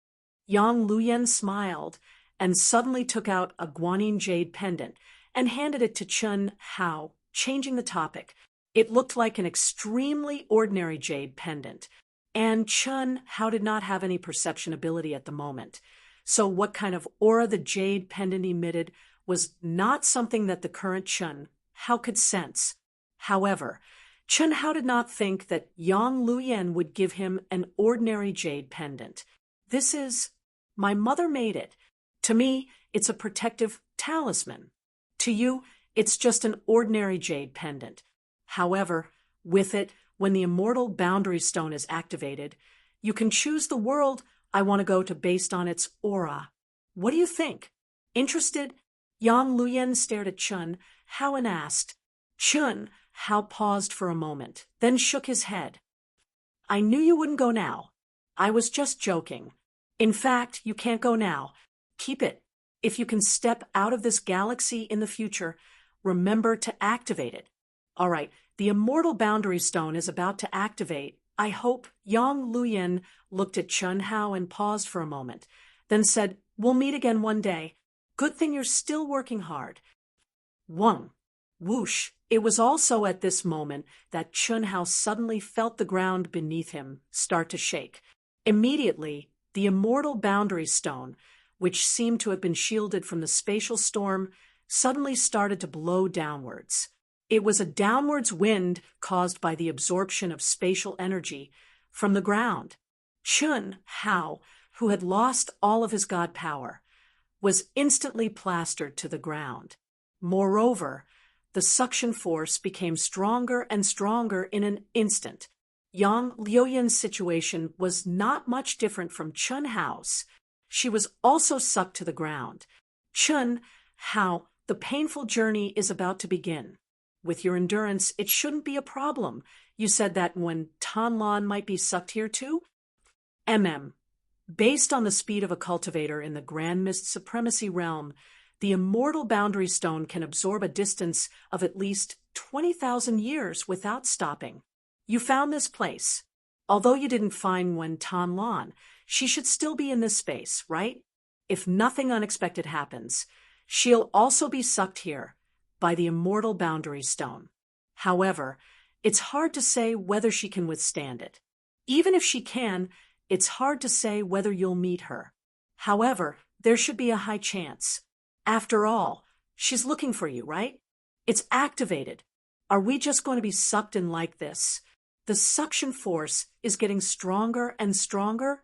Yang Luyen smiled and suddenly took out a guanine jade pendant and handed it to Chun Hao, changing the topic. It looked like an extremely ordinary jade pendant, and Chun Hao did not have any perception ability at the moment. So what kind of aura the jade pendant emitted was not something that the current Chun Hao could sense. However, Chun Hao did not think that Yang Luyen would give him an ordinary jade pendant. My mother made it. To me, it's a protective talisman. To you, it's just an ordinary jade pendant. However, with it, when the immortal boundary stone is activated, you can choose the world I want to go to based on its aura. What do you think? Interested?" Yang Luyen stared at Chun Hao and asked. Chun Hao paused for a moment, then shook his head. "I knew you wouldn't go now. I was just joking. In fact, you can't go now. Keep it. If you can step out of this galaxy in the future, remember to activate it. All right, the immortal boundary stone is about to activate. I hope." Yang Luyen looked at Chun Hao and paused for a moment, then said, "We'll meet again one day. Good thing you're still working hard." Whoosh! Whoosh! It was also at this moment that Chun Hao suddenly felt the ground beneath him start to shake. Immediately, the immortal boundary stone, which seemed to have been shielded from the spatial storm, suddenly started to blow downwards. It was a downwards wind caused by the absorption of spatial energy from the ground. Chun Hao, who had lost all of his god power, was instantly plastered to the ground. Moreover, the suction force became stronger and stronger in an instant. Yang Luoyen's situation was not much different from Chun Hao's. She was also sucked to the ground. Chun Hao, the painful journey is about to begin. With your endurance, it shouldn't be a problem. You said that when Tanlan might be sucked here too? Based on the speed of a cultivator in the Grand Mist Supremacy realm, the immortal boundary stone can absorb a distance of at least 20,000 years without stopping. You found this place. Although you didn't find Wen Tanlan, she should still be in this space, right? If nothing unexpected happens, she'll also be sucked here by the immortal boundary stone. However, it's hard to say whether she can withstand it. Even if she can, it's hard to say whether you'll meet her. However, there should be a high chance. After all, she's looking for you, right? It's activated. Are we just going to be sucked in like this? The suction force is getting stronger and stronger.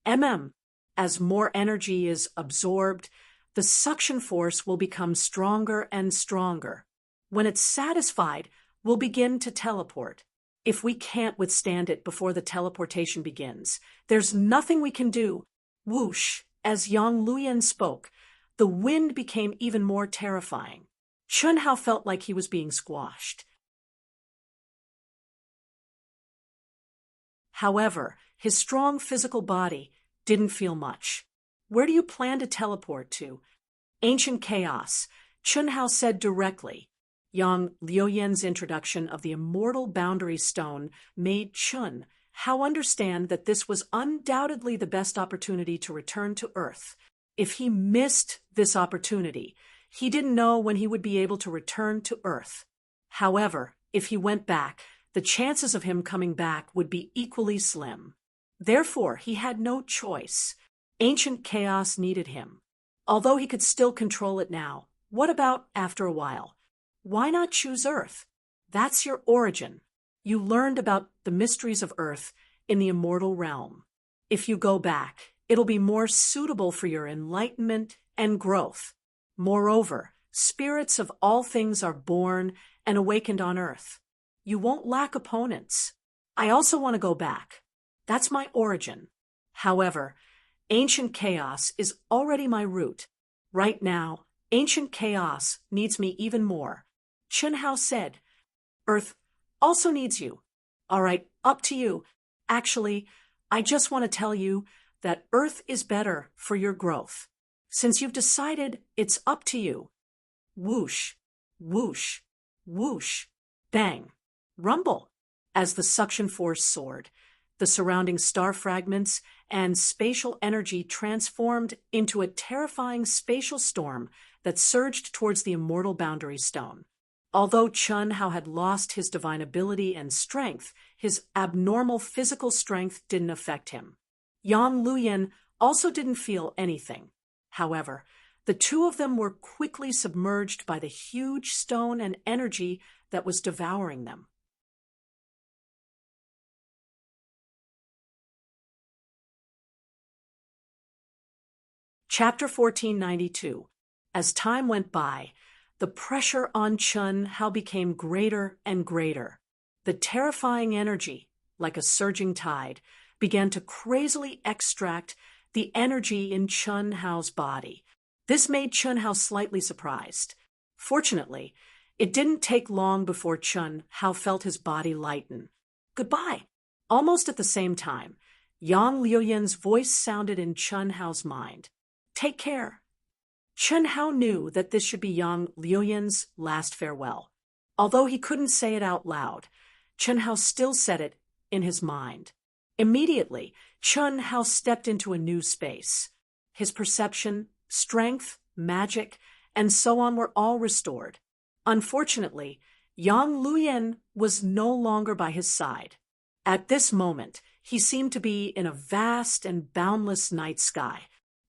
As more energy is absorbed, the suction force will become stronger and stronger. When it's satisfied, we'll begin to teleport. If we can't withstand it before the teleportation begins, there's nothing we can do. Whoosh! As Yang Luyan spoke, the wind became even more terrifying. Chun Hao felt like he was being squashed. However, his strong physical body didn't feel much. Where do you plan to teleport to? Ancient chaos, Chun Hao said directly. Yang Liuyan's introduction of the immortal boundary stone made Chun Hao understand that this was undoubtedly the best opportunity to return to Earth. If he missed this opportunity, he didn't know when he would be able to return to Earth. However, if he went back, the chances of him coming back would be equally slim. Therefore, he had no choice. Ancient chaos needed him. Although he could still control it now, what about after a while? Why not choose Earth? That's your origin. You learned about the mysteries of Earth in the immortal realm. If you go back, it'll be more suitable for your enlightenment and growth. Moreover, spirits of all things are born and awakened on Earth. You won't lack opponents. I also want to go back. That's my origin. However, ancient chaos is already my root. Right now, ancient chaos needs me even more. Chun Hao said, Earth also needs you. All right, up to you. Actually, I just want to tell you that Earth is better for your growth. Since you've decided, it's up to you. Whoosh, whoosh, whoosh, bang, rumble. As the suction force soared, the surrounding star fragments and spatial energy transformed into a terrifying spatial storm that surged towards the immortal boundary stone. Although Chun Hao had lost his divine ability and strength, his abnormal physical strength didn't affect him. Yang Luyan also didn't feel anything. However, the two of them were quickly submerged by the huge stone and energy that was devouring them. Chapter 1492. As time went by, the pressure on Chun Hao became greater and greater. The terrifying energy, like a surging tide, began to crazily extract the energy in Chun Hao's body. This made Chun Hao slightly surprised. Fortunately, it didn't take long before Chun Hao felt his body lighten. Goodbye. Almost at the same time, Yang Liuyan's voice sounded in Chun Hao's mind. Take care. Chun Hao knew that this should be Yang Liuyan's last farewell. Although he couldn't say it out loud, Chun Hao still said it in his mind. Immediately, Chun Hao stepped into a new space. His perception, strength, magic, and so on were all restored. Unfortunately, Yang Liuyan was no longer by his side. At this moment, he seemed to be in a vast and boundless night sky.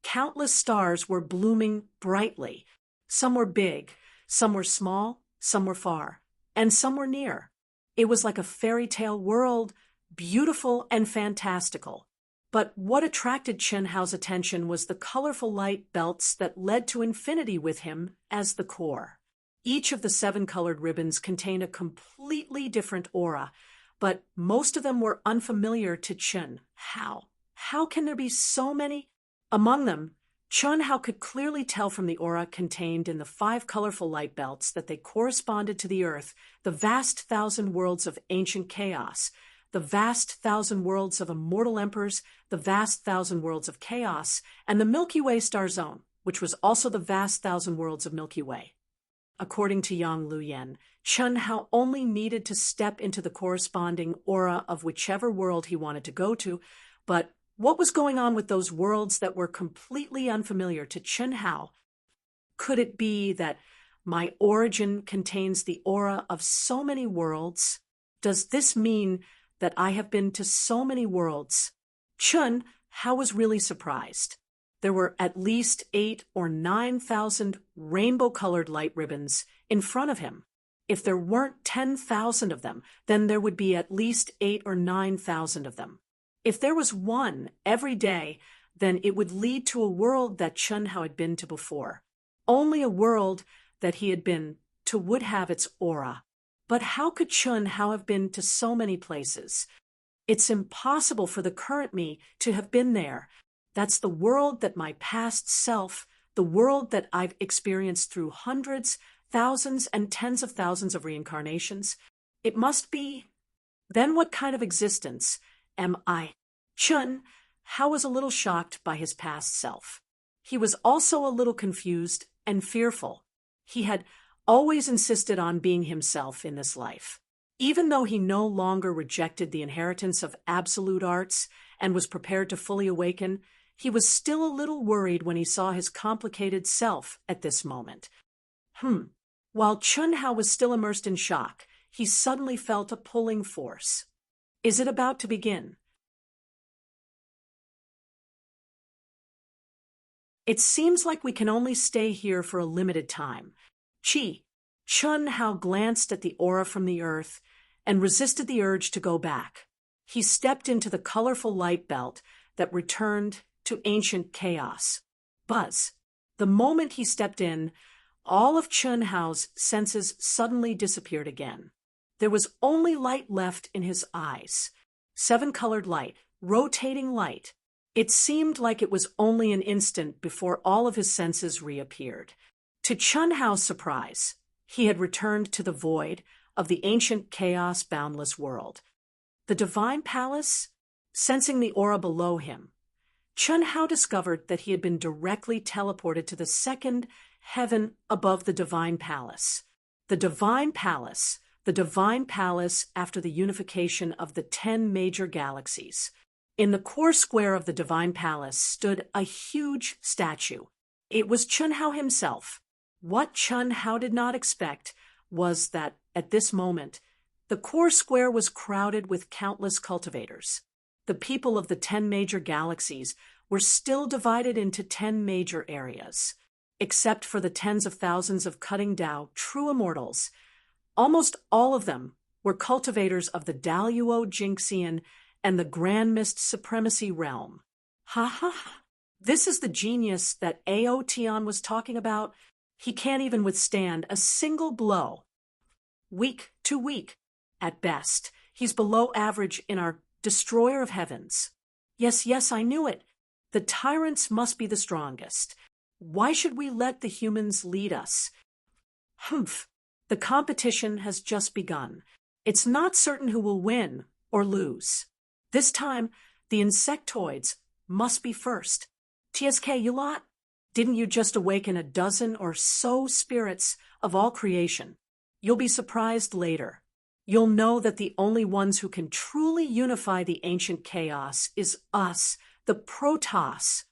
Countless stars were blooming brightly. Some were big, some were small, some were far, and some were near. It was like a fairy tale world, beautiful and fantastical. But what attracted Chun Hao's attention was the colorful light belts that led to infinity with him as the core. Each of the 7 colored ribbons contained a completely different aura, but most of them were unfamiliar to Chun Hao. How can there be so many? Among them, Chun Hao could clearly tell from the aura contained in the 5 colorful light belts that they corresponded to the earth, the vast 1,000 worlds of ancient chaos, the vast 1,000 worlds of immortal emperors, the vast 1,000 worlds of chaos, and the Milky Way star zone, which was also the vast 1,000 worlds of Milky Way. According to Yang Luyen, Chun Hao only needed to step into the corresponding aura of whichever world he wanted to go to, but what was going on with those worlds that were completely unfamiliar to Chun Hao? Could it be that my origin contains the aura of so many worlds? Does this mean that I have been to so many worlds? Chun Hao was really surprised. There were at least 8 or 9,000 rainbow-colored light ribbons in front of him. If there weren't 10,000 of them, then there would be at least 8 or 9,000 of them. If there was one every day, then it would lead to a world that Chun Hao had been to before. Only a world that he had been to would have its aura. But how could Chun Hao have been to so many places? It's impossible for the current me to have been there. That's the world that my past self, the world that I've experienced through hundreds, thousands, and tens of thousands of reincarnations. It must be. Then what kind of existence am I? Chun Hao was a little shocked by his past self. He was also a little confused and fearful. He had always insisted on being himself in this life. Even though he no longer rejected the inheritance of absolute arts and was prepared to fully awaken, he was still a little worried when he saw his complicated self at this moment. While Chun Hao was still immersed in shock, he suddenly felt a pulling force. Is it about to begin? It seems like we can only stay here for a limited time. Chun Hao glanced at the aura from the earth and resisted the urge to go back. He stepped into the colorful light belt that returned to ancient chaos. Buzz. The moment he stepped in, all of Chun Hao's senses suddenly disappeared again. There was only light left in his eyes. 7-colored light, rotating light. It seemed like it was only an instant before all of his senses reappeared. To Chun Hao's surprise, he had returned to the void of the ancient chaos boundless world. The divine palace? Sensing the aura below him, Chun Hao discovered that he had been directly teleported to the second heaven above the divine palace. The divine palace after the unification of the 10 major galaxies. In the core square of the divine palace stood a huge statue. It was Chun Hao himself. What Chun Hao did not expect was that, at this moment, the core square was crowded with countless cultivators. The people of the 10 major galaxies were still divided into 10 major areas. Except for the tens of thousands of cutting Dao true immortals, almost all of them were cultivators of the Daluo Jinxian and the Grand Mist Supremacy realm. This is the genius that Ao Tian was talking about. He can't even withstand a single blow. Weak to weak, at best. He's below average in our destroyer of heavens. Yes, I knew it. The tyrants must be the strongest. Why should we let the humans lead us? The competition has just begun. It's not certain who will win or lose. This time, the insectoids must be first. TSK, you lot? Didn't you just awaken a dozen or so spirits of all creation? You'll be surprised later. You'll know that the only ones who can truly unify the ancient chaos is us, the Protoss.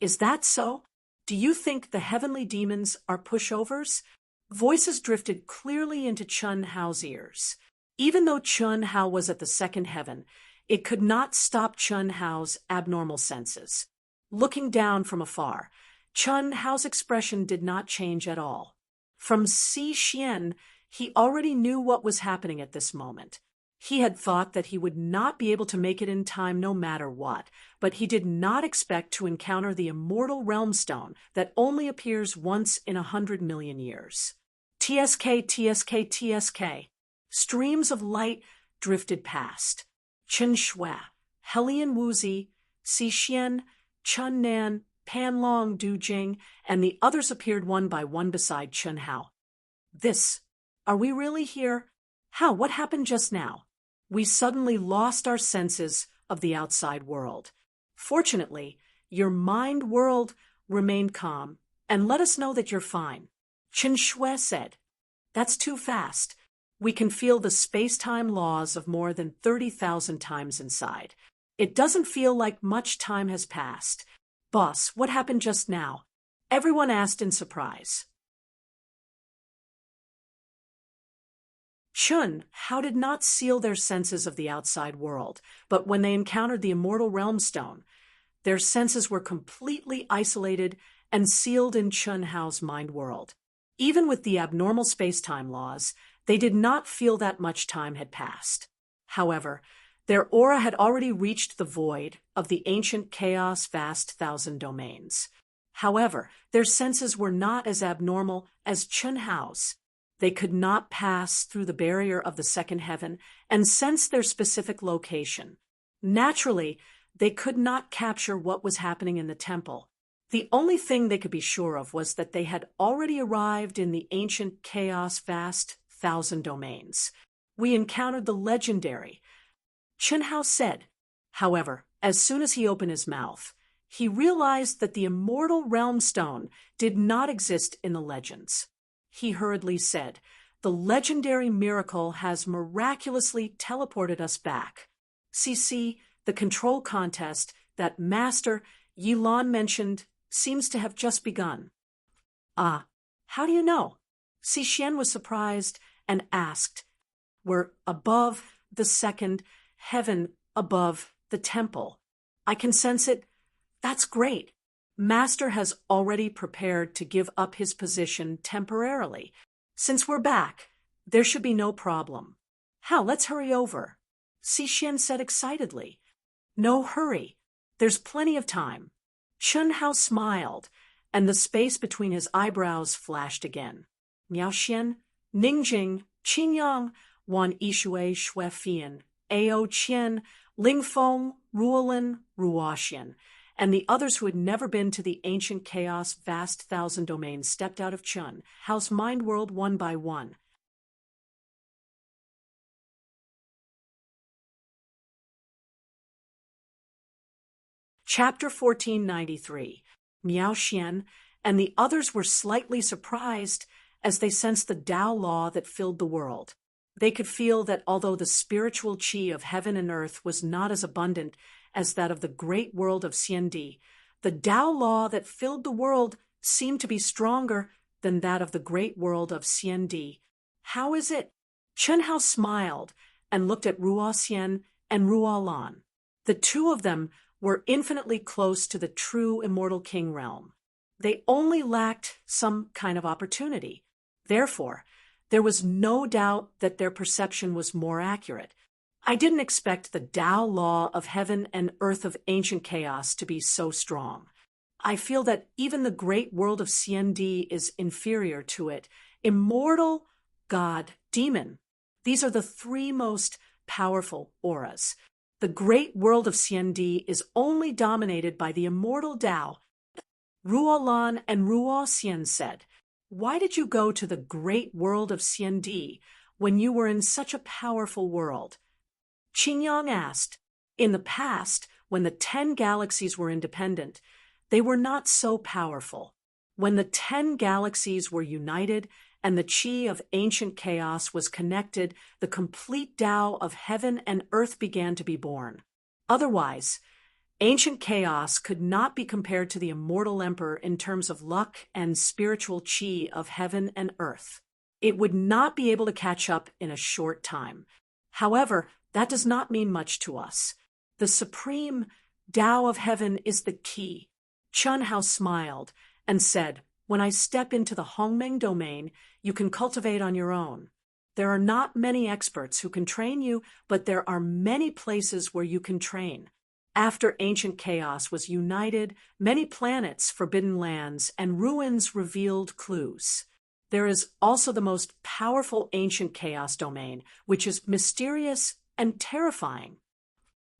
Is that so? Do you think the heavenly demons are pushovers? Voices drifted clearly into Chun Hao's ears. Even though Chun Hao was at the second heaven, it could not stop Chun Hao's abnormal senses. Looking down from afar, Chun Hao's expression did not change at all. From Si Xian, he already knew what was happening at this moment. He had thought that he would not be able to make it in time no matter what, but he did not expect to encounter the immortal realm stone that only appears once in 100 million years. TSK. Streams of light drifted past. Chen Shui, Helian Wuzi, Si Xian, Chun Nan, Pan Long, Du Jing, and the others appeared one by one beside Chen Hao. Are we really here? How? What happened just now? We suddenly lost our senses of the outside world. Fortunately, your mind world remained calm and let us know that you're fine. Chen Shui said, "That's too fast. We can feel the space-time laws of more than 30,000 times inside. It doesn't feel like much time has passed. Boss, what happened just now?" Everyone asked in surprise. Chen Hao did not seal their senses of the outside world, but when they encountered the immortal realm stone, their senses were completely isolated and sealed in Chen Hao's mind world. Even with the abnormal space-time laws, they did not feel that much time had passed. However, their aura had already reached the void of the ancient chaos vast thousand domains. However, their senses were not as abnormal as Chen Hao's. They could not pass through the barrier of the second heaven and sense their specific location. Naturally, they could not capture what was happening in the temple. The only thing they could be sure of was that they had already arrived in the ancient chaos vast thousand domains. We encountered the legendary, Chen Hao said. However, as soon as he opened his mouth, he realized that the immortal realm stone did not exist in the legends. He hurriedly said, "The legendary miracle has miraculously teleported us back. See, the control contest that Master Yilan mentioned seems to have just begun." "Ah, how do you know?" Xian was surprised and asked, "We're above the second heaven, above the temple. I can sense it. That's great. Master has already prepared to give up his position temporarily. Since we're back, there should be no problem. How? Let's hurry over," Xian said excitedly. "No hurry. There's plenty of time." Chen Hao smiled, and the space between his eyebrows flashed again. Miao Xian, Ningjing, Qingyang, Wan Yishui, Shui Fian, Ao Qian, Ling Feng, Ruolin, Ruoxian, and the others who had never been to the ancient chaos vast thousand domains stepped out of Chen Hao's mind world one by one. Chapter 1493. Miao Xian and the others were slightly surprised as they sensed the Tao law that filled the world. They could feel that although the spiritual qi of heaven and earth was not as abundant as that of the great world of Xiandi, the Tao law that filled the world seemed to be stronger than that of the great world of Xiandi. "How is it?" Chen Hao smiled and looked at Ruoxian and Ruolan. The two of them were infinitely close to the true immortal king realm. They only lacked some kind of opportunity. Therefore, there was no doubt that their perception was more accurate. I didn't expect the Tao law of heaven and earth of ancient chaos to be so strong. I feel that even the great world of Xiandi is inferior to it. Immortal, God, demon. These are the three most powerful auras. The great world of Xiandi is only dominated by the immortal Tao. Ruolan and Ruoxian said, "Why did you go to the great world of Xiandi when you were in such a powerful world?" Qingyang asked, "In the past, when the 10 galaxies were independent, they were not so powerful. When the 10 galaxies were united and the qi of ancient chaos was connected, the complete Tao of heaven and earth began to be born. Otherwise, ancient chaos could not be compared to the immortal emperor in terms of luck and spiritual qi of heaven and earth. It would not be able to catch up in a short time. However, that does not mean much to us. The supreme Tao of heaven is the key." Chen Hao smiled and said, "When I step into the Hongmeng domain, you can cultivate on your own. There are not many experts who can train you, but there are many places where you can train. After ancient chaos was united, many planets, forbidden lands, and ruins revealed clues. There is also the most powerful ancient chaos domain, which is mysterious and terrifying.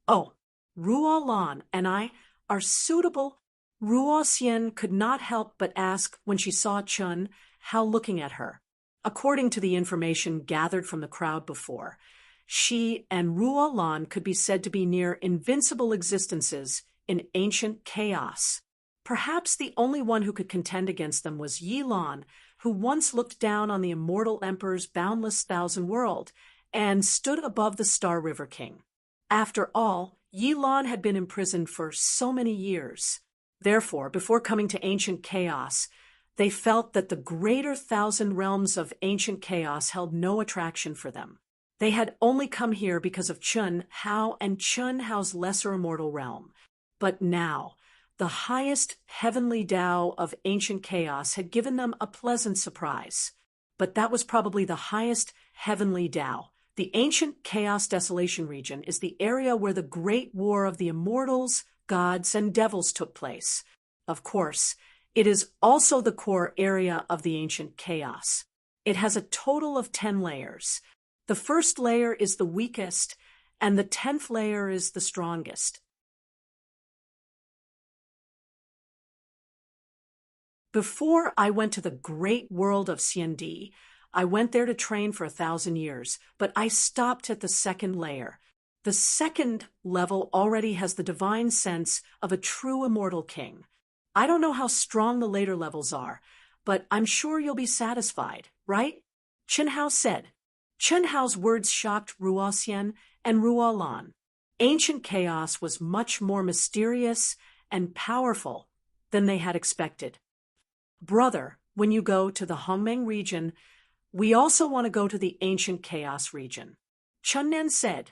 Oh, Ruolan and I are suitable Ruo Xian could not help but ask when she saw Chun Hao looking at her. According to the information gathered from the crowd before, she and Ruo Lan could be said to be near invincible existences in ancient chaos. Perhaps the only one who could contend against them was Yi Lan, who once looked down on the immortal emperor's boundless thousand world and stood above the Star River King. After all, Yi Lan had been imprisoned for so many years. Therefore, before coming to ancient chaos, they felt that the greater thousand realms of ancient chaos held no attraction for them. They had only come here because of Chun Hao and Chun Hao's lesser immortal realm. But now, the highest heavenly Tao of ancient chaos had given them a pleasant surprise. But that was probably the highest heavenly Tao. The ancient chaos desolation region is the area where the great war of the immortals, gods, and devils took place. Of course, it is also the core area of the ancient chaos. It has a total of 10 layers. The first layer is the weakest, and the 10th layer is the strongest. Before I went to the great world of Xiandi, I went there to train for 1,000 years, but I stopped at the second layer. The second level already has the divine sense of a true immortal king. I don't know how strong the later levels are, but I'm sure you'll be satisfied, right? Chun Hao said. Chun Hao's words shocked Ruo Xian and Ruo Lan. Ancient chaos was much more mysterious and powerful than they had expected. Brother, when you go to the Hongmeng region, we also want to go to the ancient chaos region. Chun Nen said,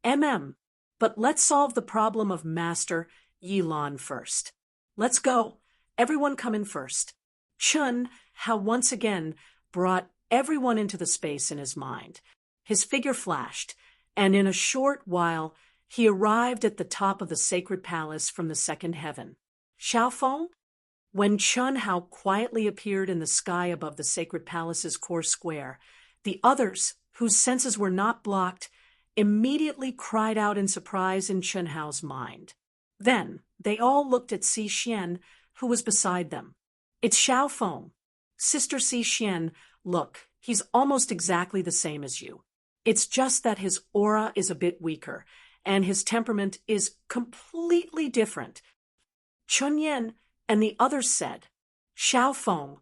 but let's solve the problem of Master Yi Lan first. Let's go. Everyone come in first. Chun Hao once again brought everyone into the space in his mind. His figure flashed, and in a short while, he arrived at the top of the sacred palace from the second heaven. Xiaofeng? When Chun Hao quietly appeared in the sky above the sacred palace's core square, the others, whose senses were not blocked, immediately cried out in surprise in Chun Hao's mind. Then they all looked at Si Xian, who was beside them. It's Xiaofeng. Sister Si Xian, look, he's almost exactly the same as you. It's just that his aura is a bit weaker, and his temperament is completely different. Chun Yen and the others said, Xiaofeng,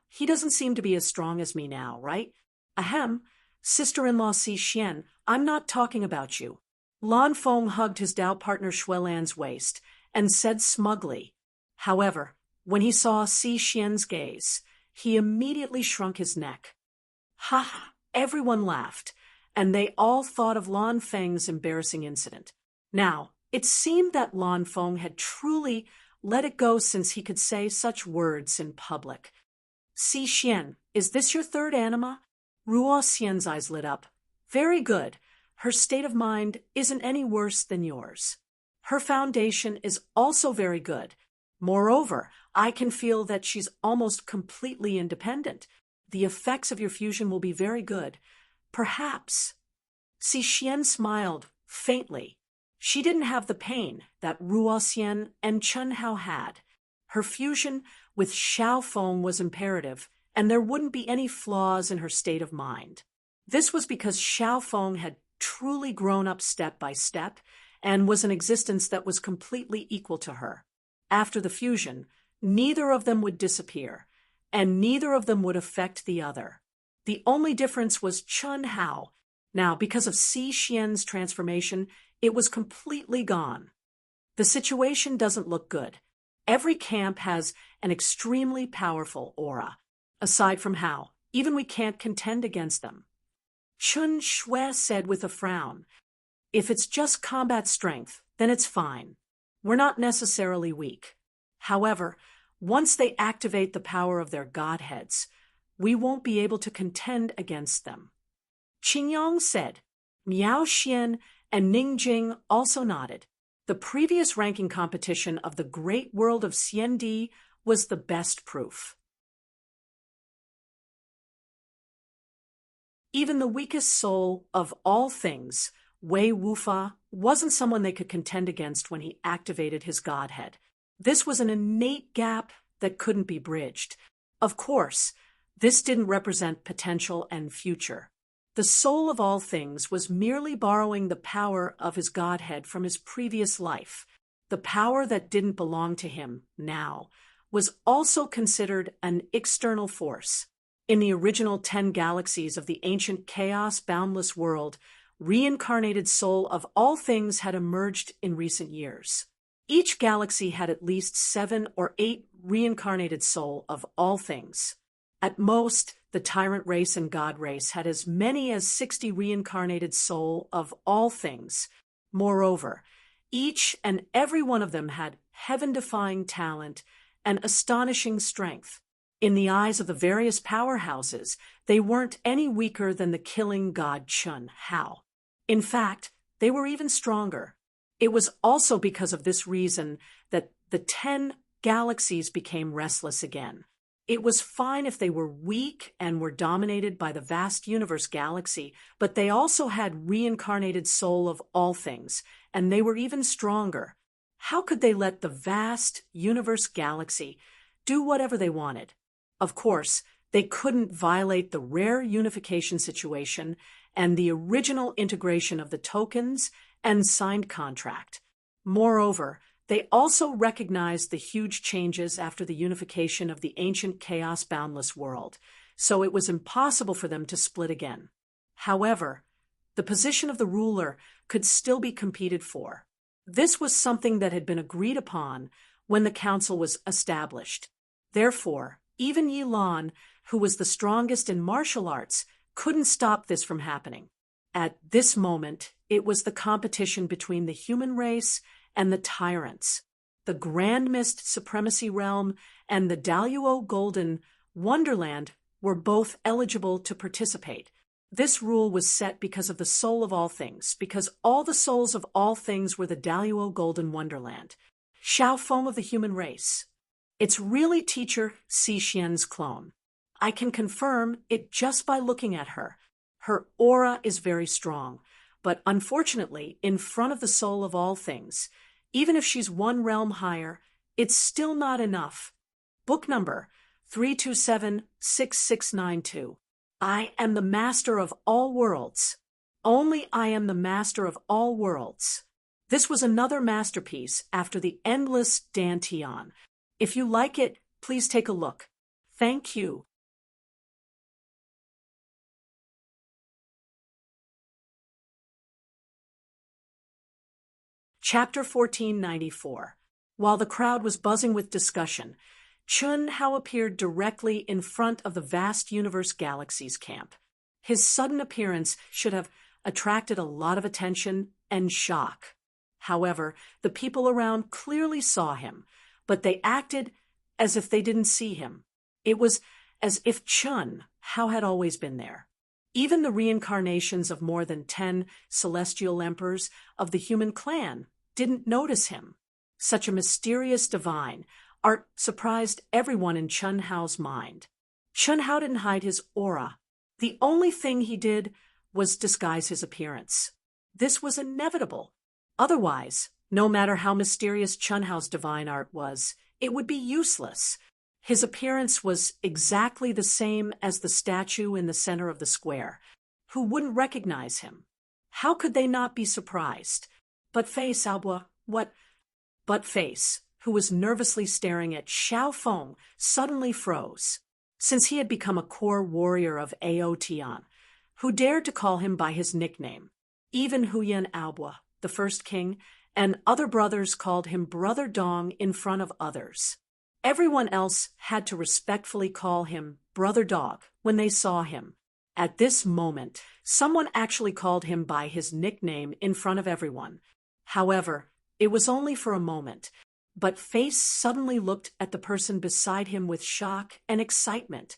he doesn't seem to be as strong as me now, right? Ahem, sister-in-law Si Xian, I'm not talking about you. Lan Feng hugged his Tao partner Xuelan's waist and said smugly. However, when he saw Si Xian's gaze, he immediately shrunk his neck. Everyone laughed, and they all thought of Lan Feng's embarrassing incident. Now, it seemed that Lan Feng had truly let it go since he could say such words in public. Si Xian, is this your third anima? Ruo Xian's eyes lit up. Very good. Her state of mind isn't any worse than yours. Her foundation is also very good. Moreover, I can feel that she's almost completely independent. The effects of your fusion will be very good. Perhaps. Si Xian smiled, faintly. She didn't have the pain that Ruo Xian and Chun Hao had. Her fusion with Xiaofeng was imperative, and there wouldn't be any flaws in her state of mind. This was because Xiaofeng had truly grown up step by step and was an existence that was completely equal to her. After the fusion, neither of them would disappear, and neither of them would affect the other. The only difference was Chun Hao. Now, because of Si Xian's transformation, it was completely gone. The situation doesn't look good. Every camp has an extremely powerful aura. Aside from Hao, even we can't contend against them. Chun Shui said with a frown, if it's just combat strength, then it's fine. We're not necessarily weak. However, once they activate the power of their godheads, we won't be able to contend against them. Qingyong said. Miao Xian and Ning Jing also nodded. The previous ranking competition of the great world of Xiandi was the best proof. Even the weakest soul of all things, Wei Wufa, wasn't someone they could contend against when he activated his godhead. This was an innate gap that couldn't be bridged. Of course, this didn't represent potential and future. The soul of all things was merely borrowing the power of his godhead from his previous life. The power that didn't belong to him now was also considered an external force. In the original 10 galaxies of the ancient chaos-boundless world, reincarnated soul of all things had emerged in recent years. Each galaxy had at least 7 or 8 reincarnated soul of all things. At most, the tyrant race and god race had as many as 60 reincarnated soul of all things. Moreover, each and every one of them had heaven-defying talent and astonishing strength. In the eyes of the various powerhouses, they weren't any weaker than the killing god Chun Hao. In fact, they were even stronger. It was also because of this reason that the 10 galaxies became restless again. It was fine if they were weak and were dominated by the vast universe galaxy, but they also had reincarnated soul of all things, and they were even stronger. How could they let the vast universe galaxy do whatever they wanted? Of course, they couldn't violate the rare unification situation and the original integration of the tokens and signed contract. Moreover, they also recognized the huge changes after the unification of the ancient chaos-boundless world, so it was impossible for them to split again. However, the position of the ruler could still be competed for. This was something that had been agreed upon when the council was established. Therefore, even Yi Lan, who was the strongest in martial arts, couldn't stop this from happening. At this moment, it was the competition between the human race and the tyrants. The Grand Mist Supremacy Realm and the Daluo Golden Wonderland were both eligible to participate. This rule was set because of the soul of all things, because all the souls of all things were the Daluo Golden Wonderland. Xiao Feng of the human race. It's really teacher Si Xian's clone. I can confirm it just by looking at her. Her aura is very strong, but unfortunately, in front of the soul of all things, even if she's one realm higher, it's still not enough. Book number 3276692. I am the master of all worlds. Only I am the master of all worlds. This was another masterpiece after the endless Dantian. If you like it, please take a look. Thank you. Chapter 1494. While the crowd was buzzing with discussion, Chun Hao appeared directly in front of the vast universe galaxies camp. His sudden appearance should have attracted a lot of attention and shock. However, the people around clearly saw him, but they acted as if they didn't see him. It was as if Chun Hao had always been there. Even the reincarnations of more than 10 celestial emperors of the human clan didn't notice him. Such a mysterious divine art surprised everyone in Chun Hao's mind. Chun Hao didn't hide his aura. The only thing he did was disguise his appearance. This was inevitable. Otherwise, no matter how mysterious Chun Hao's divine art was, it would be useless. His appearance was exactly the same as the statue in the center of the square. Who wouldn't recognize him? How could they not be surprised? But Face, who was nervously staring at Xiao Feng, suddenly froze. Since he had become a core warrior of Ao Tian, who dared to call him by his nickname. Even Huyan Aobua, the first king, and other brothers called him Brother Dong in front of others. Everyone else had to respectfully call him Brother Dog when they saw him. At this moment, someone actually called him by his nickname in front of everyone. However, it was only for a moment, but Face suddenly looked at the person beside him with shock and excitement.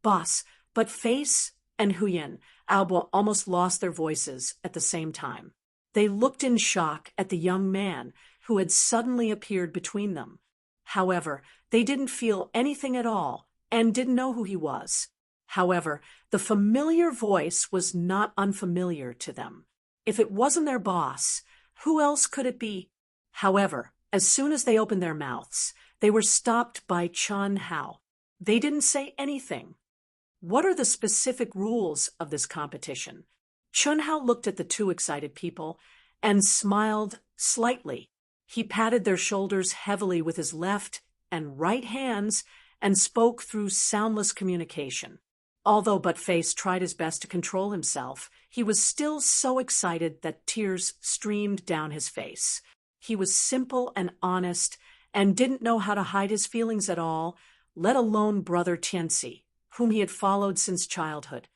Boss, but Face and Huyan Aobua almost lost their voices at the same time. They looked in shock at the young man who had suddenly appeared between them. However, they didn't feel anything at all and didn't know who he was. However, the familiar voice was not unfamiliar to them. If it wasn't their boss, who else could it be? However, As soon as they opened their mouths, they were stopped by Chun Hao. They didn't say anything. What are the specific rules of this competition? Chun Hao looked at the two excited people and smiled slightly. He patted their shoulders heavily with his left and right hands and spoke through soundless communication. Although Buttface tried his best to control himself, he was still so excited that tears streamed down his face. He was simple and honest and didn't know how to hide his feelings at all, let alone brother Tianxi, whom he had followed since childhood.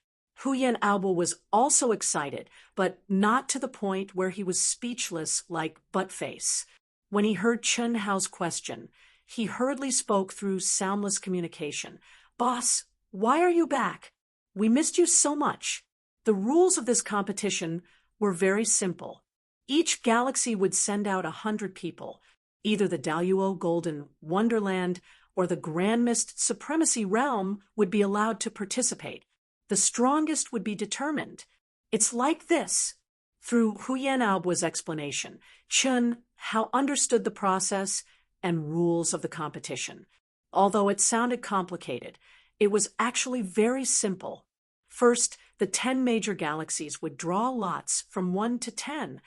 Huyan Aobo was also excited, but not to the point where he was speechless like Buttface. When he heard Chun Hao's question, he hurriedly spoke through soundless communication. "Boss, why are you back? We missed you so much." The rules of this competition were very simple. Each galaxy would send out 100 people. Either the Daluo Golden Wonderland or the Grand Mist Supremacy Realm would be allowed to participate. The strongest would be determined. It's like this. Through Huyan Aobo's explanation, Chun Hao understood the process and rules of the competition. Although it sounded complicated, it was actually very simple. First, the 10 major galaxies would draw lots from 1 to 10.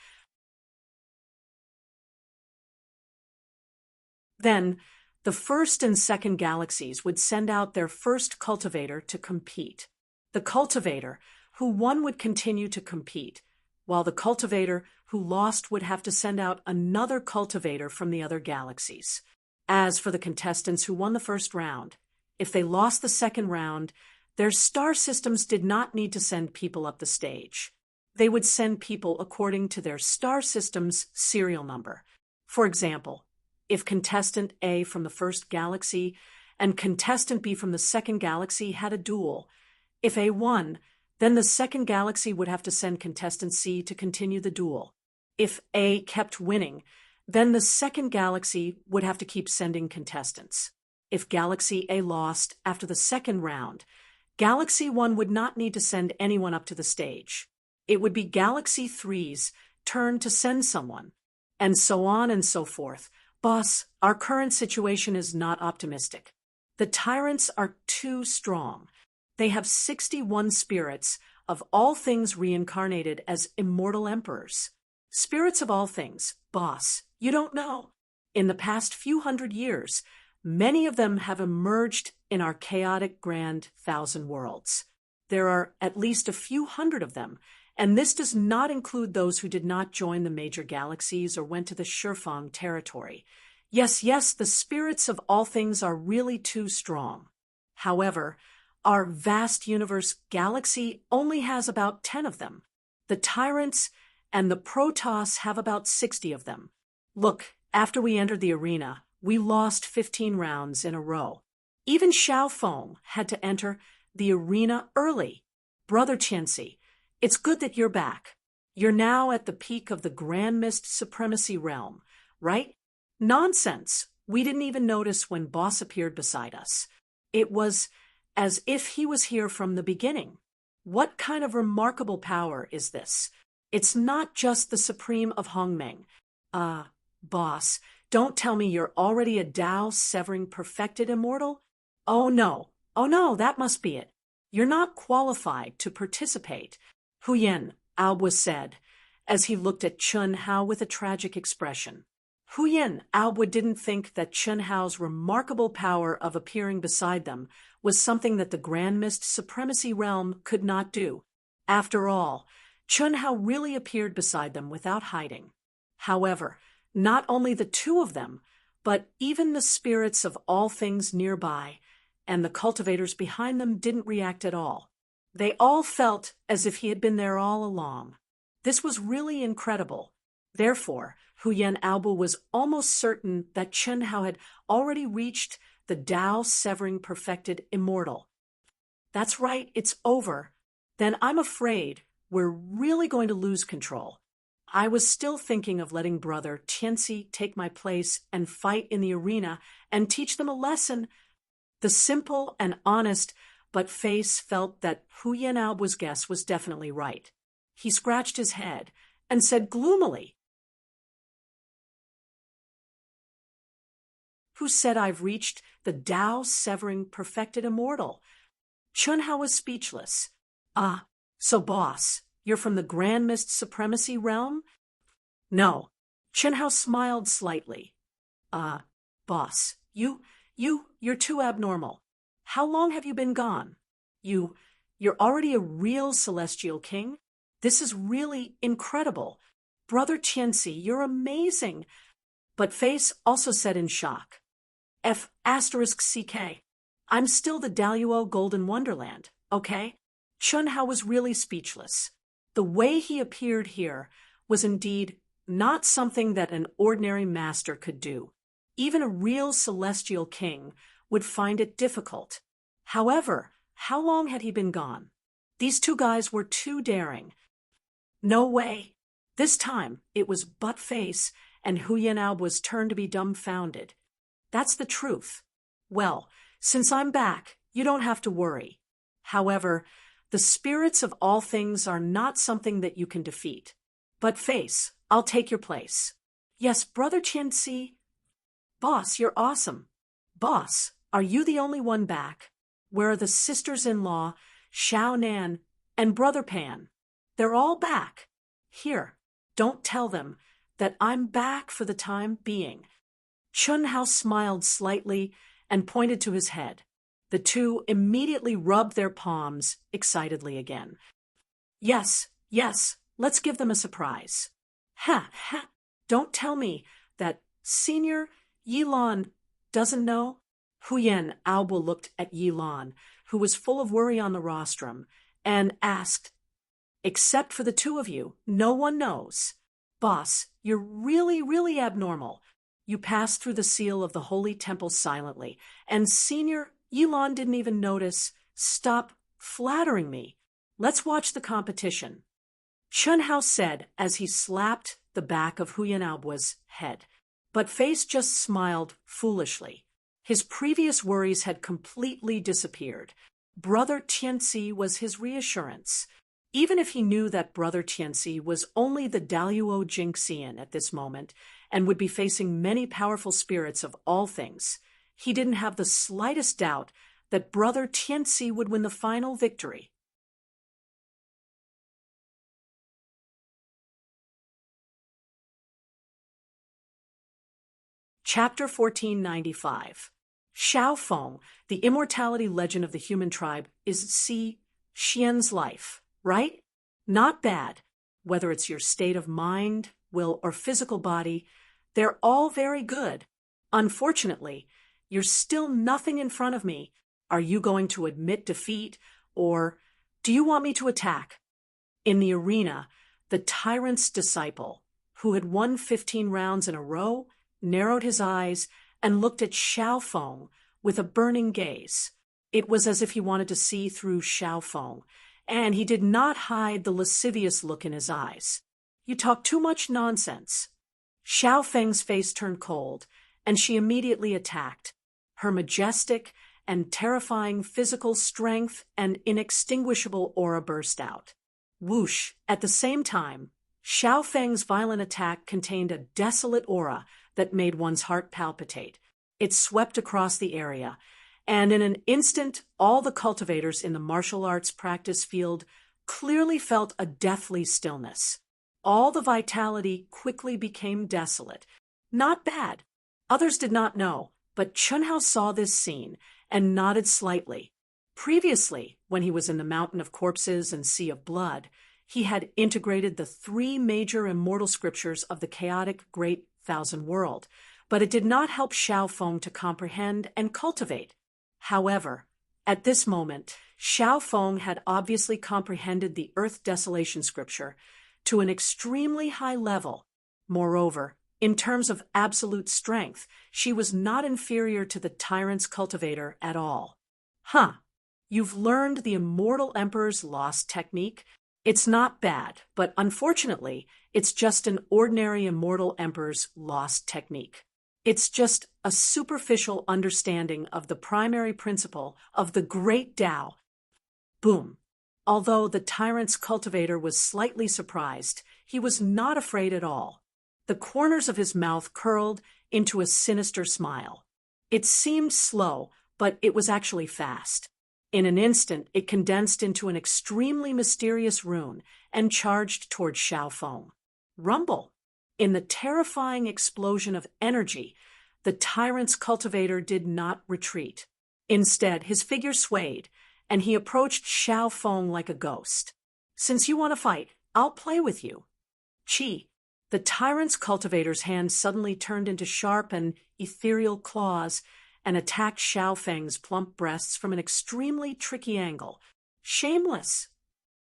Then, the first and second galaxies would send out their first cultivator to compete. The cultivator who won would continue to compete, while the cultivator who lost would have to send out another cultivator from the other galaxies. As for the contestants who won the first round, if they lost the second round, their star systems did not need to send people up the stage. They would send people according to their star system's serial number. For example, if contestant A from the first galaxy and contestant B from the second galaxy had a duel, if A won, then the second galaxy would have to send contestant C to continue the duel. If A kept winning, then the second galaxy would have to keep sending contestants. If Galaxy A lost after the second round, Galaxy 1 would not need to send anyone up to the stage. It would be Galaxy 3's turn to send someone, and so on and so forth. Boss, our current situation is not optimistic. The tyrants are too strong. They have 61 spirits of all things reincarnated as immortal emperors. Spirits of all things, boss, you don't know. In the past few hundred years, many of them have emerged in our chaotic grand thousand worlds. There are at least a few hundred of them, and this does not include those who did not join the major galaxies or went to the Shifang territory. Yes, the spirits of all things are really too strong. However, our vast universe galaxy only has about 10 of them. The tyrants and the Protoss have about 60 of them. Look, after we entered the arena, we lost 15 rounds in a row. Even Xiaofeng had to enter the arena early. Brother Tianxi, it's good that you're back. You're now at the peak of the Grand Mist Supremacy Realm, right? Nonsense. We didn't even notice when Boss appeared beside us. It was as if he was here from the beginning. What kind of remarkable power is this? It's not just the Supreme of Hongmeng. Boss, don't tell me you're already a Tao-severing perfected immortal? Oh no, that must be it. You're not qualified to participate, Huyan Aobo said, as he looked at Chun Hao with a tragic expression. Huyan Aobo didn't think that Chun Hao's remarkable power of appearing beside them was something that the Grand Mist Supremacy Realm could not do. After all, Chun Hao really appeared beside them without hiding. However, not only the two of them, but even the spirits of all things nearby and the cultivators behind them didn't react at all. They all felt as if he had been there all along. This was really incredible. Therefore, Huyan Aobo was almost certain that Chun Hao had already reached the Tao-severing perfected immortal. That's right, it's over. Then I'm afraid we're really going to lose control. I was still thinking of letting brother Tianxi take my place and fight in the arena and teach them a lesson. The simple and honest Buttface felt that Huyan Aobo's guess was definitely right. He scratched his head and said gloomily, Who said I've reached the Tao-severing perfected immortal? Chunhao was speechless. Ah, so boss, you're from the Grand Mist Supremacy realm? No. Chunhao smiled slightly. Boss, you're too abnormal. How long have you been gone? You're already a real celestial king? This is really incredible. Brother Tianxi, you're amazing. But Face also said in shock. F***CK. I'm still the Daluo Golden Wonderland, okay? Chunhao was really speechless. The way he appeared here was indeed not something that an ordinary master could do. Even a real celestial king would find it difficult. However, how long had he been gone? These two guys were too daring. No way. This time, it was but Face, and Hu Yanao was turned to be dumbfounded. That's the truth. Well, since I'm back, you don't have to worry. However, the spirits of all things are not something that you can defeat. But Face, I'll take your place. Yes, Brother Tianxi. Boss, you're awesome. Boss, are you the only one back? Where are the sisters-in-law, Xiao Nan, and Brother Pan? They're all back. Here, don't tell them that I'm back for the time being. Chunhao smiled slightly and pointed to his head. The two immediately rubbed their palms excitedly again. Yes, let's give them a surprise. Ha. Don't tell me that Senior Yilan doesn't know? Huyen Aobo looked at Yilan, who was full of worry on the rostrum, and asked, Except for the two of you, no one knows. Boss, you're really abnormal. You passed through the seal of the Holy Temple silently, and Senior Yilan didn't even notice. Stop flattering me. Let's watch the competition. Chunhao said as he slapped the back of Huyen Aobo's head, but Face just smiled foolishly. His previous worries had completely disappeared. Brother Tianxi was his reassurance. Even if he knew that Brother Tianxi was only the Daluo Jingxian at this moment and would be facing many powerful spirits of all things, he didn't have the slightest doubt that Brother Tianxi would win the final victory. Chapter 1495. Xiao Feng, the immortality legend of the human tribe, is Xian's life, right? Not bad. Whether it's your state of mind, will, or physical body, they're all very good. Unfortunately, you're still nothing in front of me. Are you going to admit defeat, or do you want me to attack? In the arena, the tyrant's disciple, who had won 15 rounds in a row, narrowed his eyes and looked at Xiao Feng with a burning gaze. It was as if he wanted to see through Xiao Feng, and he did not hide the lascivious look in his eyes. You talk too much nonsense. Xiao Feng's face turned cold, and she immediately attacked. Her majestic and terrifying physical strength and inextinguishable aura burst out. Whoosh! At the same time, Xiao Feng's violent attack contained a desolate aura that made one's heart palpitate. It swept across the area, and in an instant, all the cultivators in the martial arts practice field clearly felt a deathly stillness. All the vitality quickly became desolate. Not bad. Others did not know, but Chunhao saw this scene and nodded slightly. Previously, when he was in the Mountain of Corpses and Sea of Blood, he had integrated the 3 major immortal scriptures of the chaotic Great Thousand World, but it did not help Xiao Feng to comprehend and cultivate. However, at this moment, Xiao Feng had obviously comprehended the Earth Desolation scripture to an extremely high level. Moreover, in terms of absolute strength, she was not inferior to the tyrant's cultivator at all. You've learned the Immortal Emperor's Lost technique? It's not bad, but unfortunately, it's just an ordinary Immortal Emperor's Lost technique. It's just a superficial understanding of the primary principle of the Great Tao. Boom. Although the tyrant's cultivator was slightly surprised, he was not afraid at all. The corners of his mouth curled into a sinister smile. It seemed slow, but it was actually fast. In an instant, it condensed into an extremely mysterious rune and charged toward Xiaofeng. Rumble! In the terrifying explosion of energy, the tyrant's cultivator did not retreat. Instead, his figure swayed, and he approached Xiaofeng like a ghost. "Since you want to fight, I'll play with you." Qi. The tyrant's cultivator's hand suddenly turned into sharp and ethereal claws and attacked Xiaofeng's plump breasts from an extremely tricky angle. Shameless!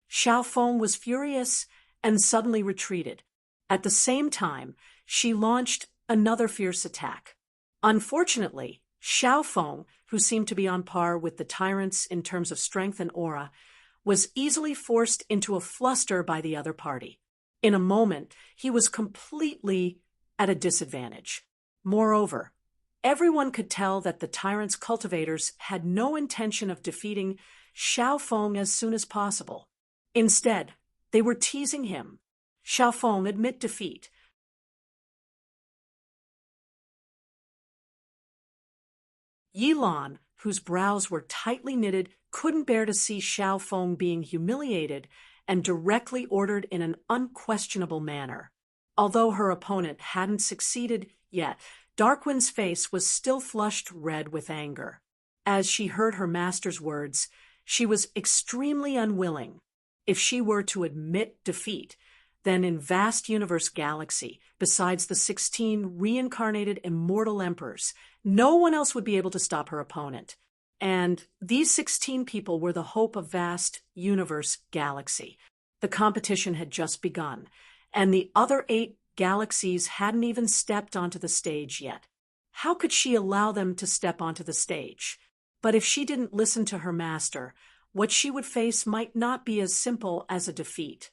Xiaofeng was furious and suddenly retreated. At the same time, she launched another fierce attack. Unfortunately, Xiaofeng, who seemed to be on par with the tyrants in terms of strength and aura, was easily forced into a fluster by the other party. In a moment, he was completely at a disadvantage. Moreover, everyone could tell that the tyrant's cultivators had no intention of defeating Xiaofeng as soon as possible. Instead, they were teasing him. "Xiaofeng, admit defeat." Yilan, whose brows were tightly knitted, couldn't bear to see Xiaofeng being humiliated and directly ordered in an unquestionable manner. Although her opponent hadn't succeeded yet, Darkwind's face was still flushed red with anger. As she heard her master's words, she was extremely unwilling. If she were to admit defeat, then in vast universe galaxy, besides the 16 reincarnated immortal emperors, no one else would be able to stop her opponent. And these 16 people were the hope of vast universe galaxy. The competition had just begun, and the other 8 galaxies hadn't even stepped onto the stage yet. How could she allow them to step onto the stage? But if she didn't listen to her master, what she would face might not be as simple as a defeat.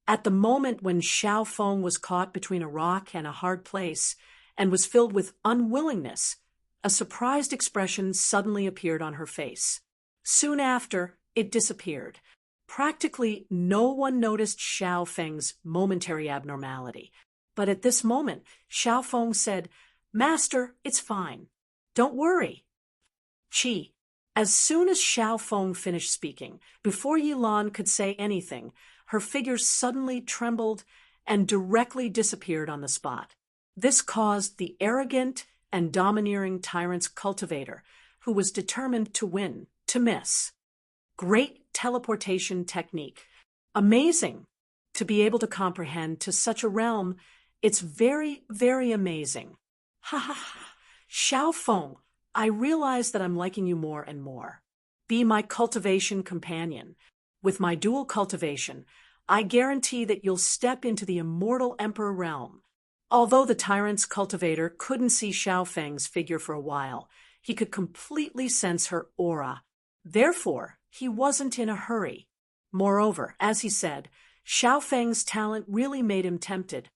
At the moment when Xiaofeng was caught between a rock and a hard place and was filled with unwillingness, a surprised expression suddenly appeared on her face. Soon after, it disappeared. Practically no one noticed Xiaofeng's momentary abnormality. But at this moment, Xiaofeng said, "Master, it's fine. Don't worry." Qi. As soon as Xiaofeng finished speaking, before Yilan could say anything, her figure suddenly trembled and directly disappeared on the spot. This caused the arrogant and domineering tyrant's cultivator, who was determined to win, to miss. Great teleportation technique. Amazing to be able to comprehend to such a realm. It's very, very amazing. Ha ha ha. Xiaofeng, I realize that I'm liking you more and more. Be my cultivation companion. With my dual cultivation, I guarantee that you'll step into the immortal emperor realm. Although the tyrant's cultivator couldn't see Xiaofeng's figure for a while, he could completely sense her aura. Therefore, he wasn't in a hurry. Moreover, as he said, Xiaofeng's talent really made him tempted.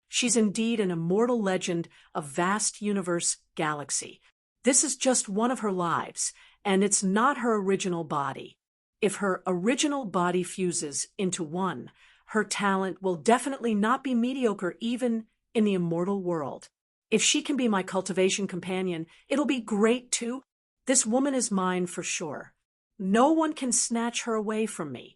She's indeed an immortal legend of vast universe galaxy. This is just one of her lives, and it's not her original body. If her original body fuses into one, her talent will definitely not be mediocre even in the immortal world. If she can be my cultivation companion, it'll be great too. This woman is mine for sure. No one can snatch her away from me.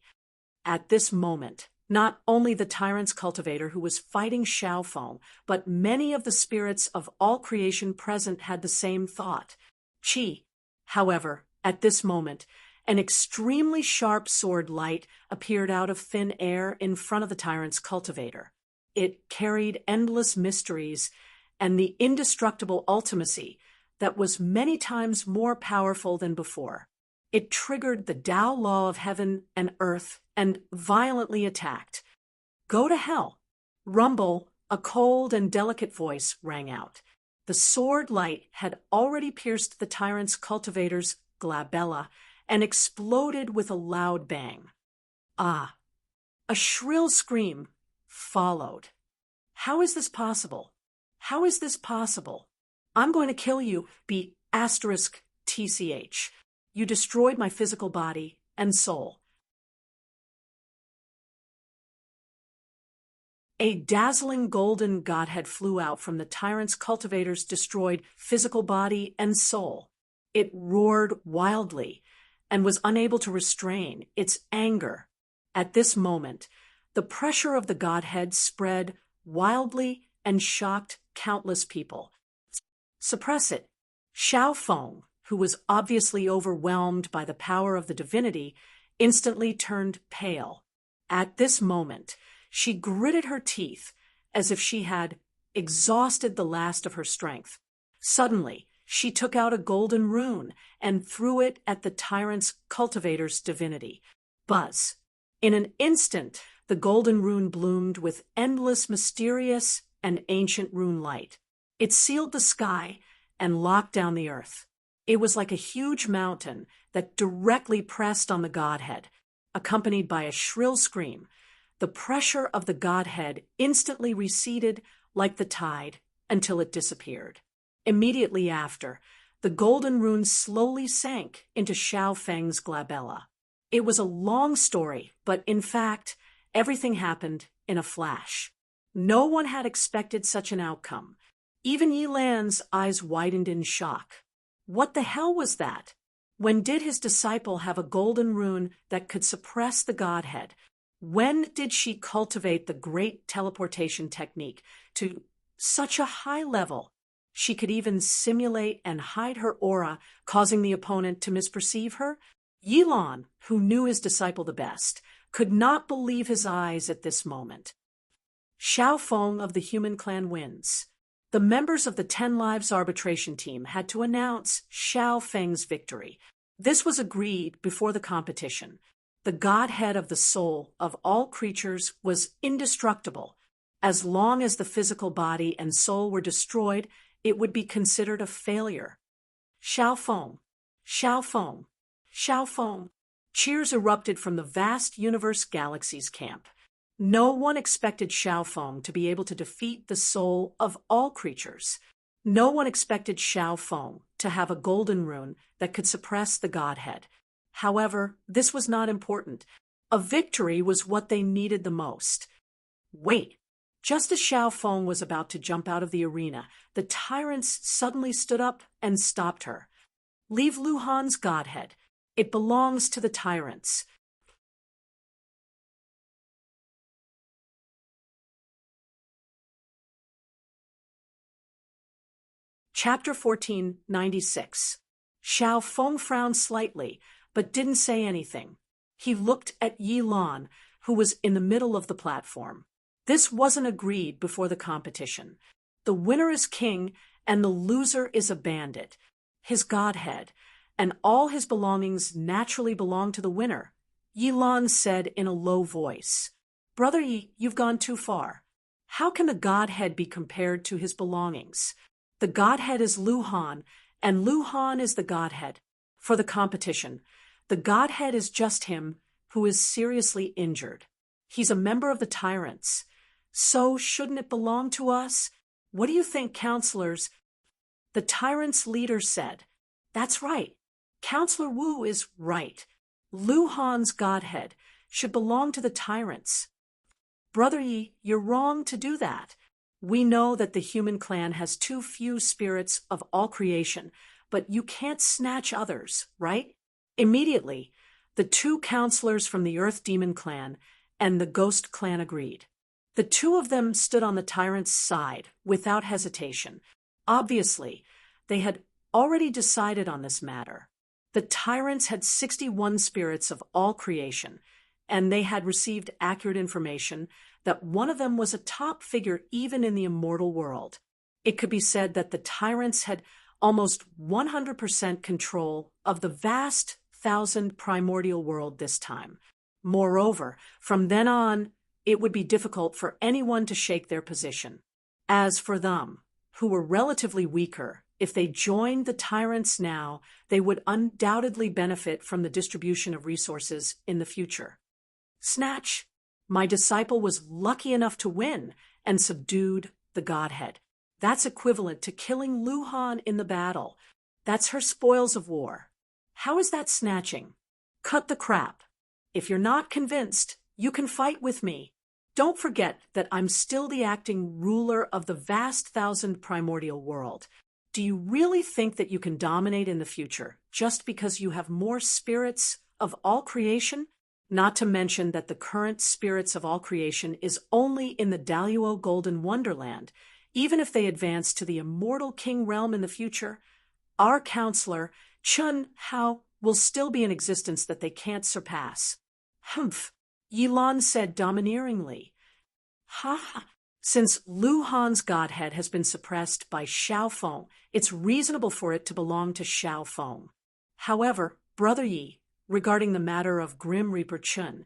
At this moment, not only the tyrant's cultivator who was fighting Xiaofeng, but many of the spirits of all creation present had the same thought. Qi. However, at this moment, an extremely sharp sword light appeared out of thin air in front of the tyrant's cultivator. It carried endless mysteries and the indestructible ultimacy that was many times more powerful than before. It triggered the Tao law of heaven and earth and violently attacked. "Go to hell!" Rumble, a cold and delicate voice, rang out. The sword light had already pierced the tyrant's cultivator's glabella and exploded with a loud bang. Ah! A shrill scream followed. How is this possible? How is this possible? I'm going to kill you, *TCH. You destroyed my physical body and soul. A dazzling golden godhead flew out from the tyrant's cultivator's destroyed physical body and soul. It roared wildly and was unable to restrain its anger. At this moment, the pressure of the godhead spread wildly and shocked countless people. Suppress it. Xiao Feng, who was obviously overwhelmed by the power of the divinity, instantly turned pale. At this moment, she gritted her teeth as if she had exhausted the last of her strength. Suddenly, she took out a golden rune and threw it at the tyrant's cultivator's divinity. Buzz! In an instant, the golden rune bloomed with endless, mysterious, and ancient rune light. It sealed the sky and locked down the earth. It was like a huge mountain that directly pressed on the godhead, accompanied by a shrill scream. The pressure of the godhead instantly receded like the tide until it disappeared. Immediately after, the golden rune slowly sank into Xiao Feng's glabella. It was a long story, but in fact, everything happened in a flash. No one had expected such an outcome. Even Yi Lan's eyes widened in shock. What the hell was that? When did his disciple have a golden rune that could suppress the godhead? When did she cultivate the great teleportation technique to such a high level? She could even simulate and hide her aura, causing the opponent to misperceive her? Yi Lan, who knew his disciple the best, could not believe his eyes at this moment. Xiao Feng of the human clan wins. The members of the 10 Lives arbitration team had to announce Xiao Feng's victory. This was agreed before the competition. The godhead of the soul of all creatures was indestructible. As long as the physical body and soul were destroyed, it would be considered a failure. Xiao Feng, Xiao Feng, Xiao Feng. Cheers erupted from the vast universe galaxy's camp. No one expected Xiao Feng to be able to defeat the soul of all creatures. No one expected Xiao Feng to have a golden rune that could suppress the godhead. However, this was not important. A victory was what they needed the most. Wait! Just as Xiao Feng was about to jump out of the arena, the tyrants suddenly stood up and stopped her. Leave Lu Han's godhead. It belongs to the tyrants. Chapter 1496. Xiao Feng frowned slightly, but didn't say anything. He looked at Yi Lan, who was in the middle of the platform. This wasn't agreed before the competition. The winner is king, and the loser is a bandit. His godhead, and all his belongings naturally belong to the winner. Yi Lan said in a low voice, "Brother Yi, you've gone too far. How can the godhead be compared to his belongings? The godhead is Lu Han, and Lu Han is the godhead. For the competition, the godhead is just him who is seriously injured. He's a member of the tyrants. So shouldn't it belong to us? What do you think, counselors?" The tyrants' leader said, "That's right. Counselor Wu is right. Lu Han's godhead should belong to the tyrants." "Brother Yi, you're wrong to do that. We know that the human clan has too few spirits of all creation, but you can't snatch others, right?" Immediately, the 2 counselors from the Earth Demon clan and the Ghost clan agreed. The 2 of them stood on the tyrant's side without hesitation. Obviously, they had already decided on this matter. The tyrants had 61 spirits of all creation, and they had received accurate information that one of them was a top figure even in the immortal world. It could be said that the tyrants had almost 100% control of the vast 1,000 primordial world this time. Moreover, from then on, it would be difficult for anyone to shake their position. As for them, who were relatively weaker, if they joined the tyrants now, they would undoubtedly benefit from the distribution of resources in the future. Snatch! My disciple was lucky enough to win and subdued the godhead. That's equivalent to killing Lu Han in the battle. That's her spoils of war. How is that snatching? Cut the crap. If you're not convinced, you can fight with me. Don't forget that I'm still the acting ruler of the vast thousand primordial world. Do you really think that you can dominate in the future just because you have more spirits of all creation? Not to mention that the current spirits of all creation is only in the Daluo Golden Wonderland. Even if they advance to the immortal king realm in the future, our counselor, Chun Hao, will still be in existence that they can't surpass. Humph, Yilan said domineeringly. Ha ha. Since Lu Han's godhead has been suppressed by Xiao Feng, it's reasonable for it to belong to Xiao Feng. However, Brother Yi, regarding the matter of Grim Reaper Chun,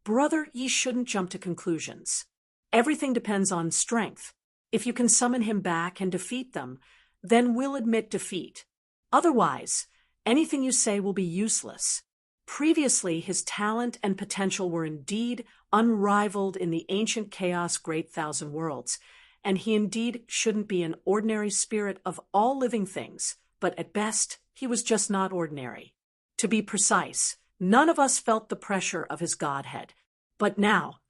Brother Yi shouldn't jump to conclusions. Everything depends on strength. If you can summon him back and defeat them, then we'll admit defeat. Otherwise, anything you say will be useless. Previously, his talent and potential were indeed unrivaled in the ancient chaos great thousand worlds, and he indeed shouldn't be an ordinary spirit of all living things, but at best, he was just not ordinary. To be precise, none of us felt the pressure of his godhead. But now,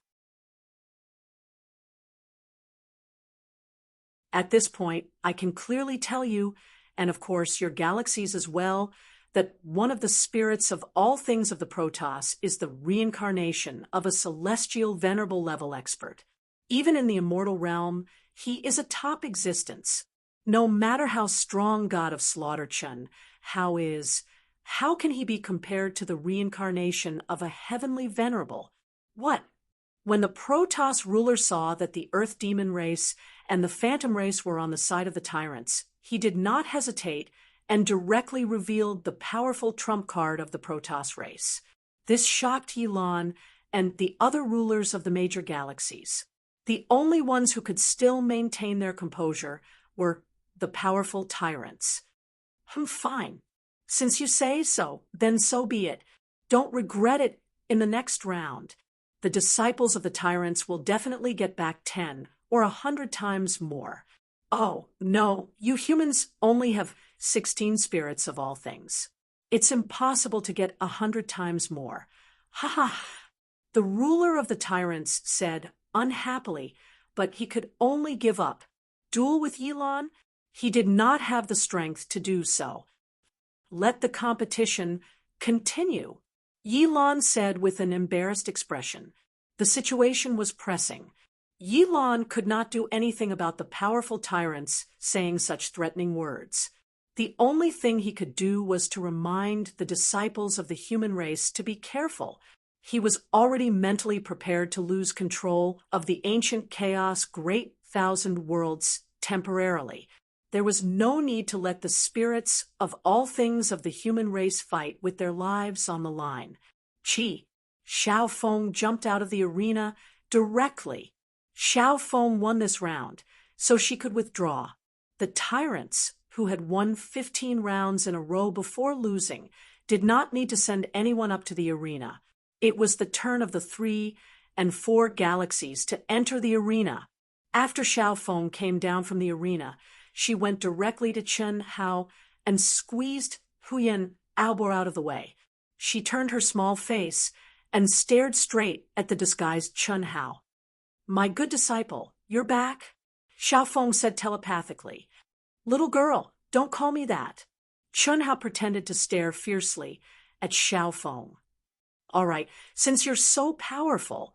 at this point, I can clearly tell you, and of course your galaxies as well, that one of the spirits of all things of the Protoss is the reincarnation of a celestial venerable level expert. Even in the immortal realm, he is a top existence. No matter how strong God of Slaughter Chun, how can he be compared to the reincarnation of a heavenly venerable? What? When the Protoss ruler saw that the Earth Demon race and the Phantom race were on the side of the tyrants, he did not hesitate and directly revealed the powerful trump card of the Protoss race. This shocked Yilan and the other rulers of the major galaxies. The only ones who could still maintain their composure were the powerful tyrants. Fine. Since you say so, then so be it. Don't regret it in the next round. The disciples of the tyrants will definitely get back 10 or 100 times more. Oh, no, you humans only have 16 spirits of all things. It's impossible to get 100 times more. Ha ha. The ruler of the tyrants said, unhappily, but he could only give up. Duel with Yilan? He did not have the strength to do so. Let the competition continue, Yilan said with an embarrassed expression. The situation was pressing. Yilan could not do anything about the powerful tyrants saying such threatening words. The only thing he could do was to remind the disciples of the human race to be careful. He was already mentally prepared to lose control of the ancient chaos great thousand worlds temporarily. There was no need to let the spirits of all things of the human race fight with their lives on the line. Xiao Feng jumped out of the arena directly. Xiao Feng won this round, so she could withdraw. The tyrants, who had won 15 rounds in a row before losing, did not need to send anyone up to the arena. It was the turn of the 3 and 4 galaxies to enter the arena. After Xiao Feng came down from the arena, she went directly to Chun Hao and squeezed Huyan Albor out of the way. She turned her small face and stared straight at the disguised Chun Hao. My good disciple, you're back? Xiao Feng said telepathically. Little girl, don't call me that. Chun Hao pretended to stare fiercely at Xiao Feng. All right, since you're so powerful,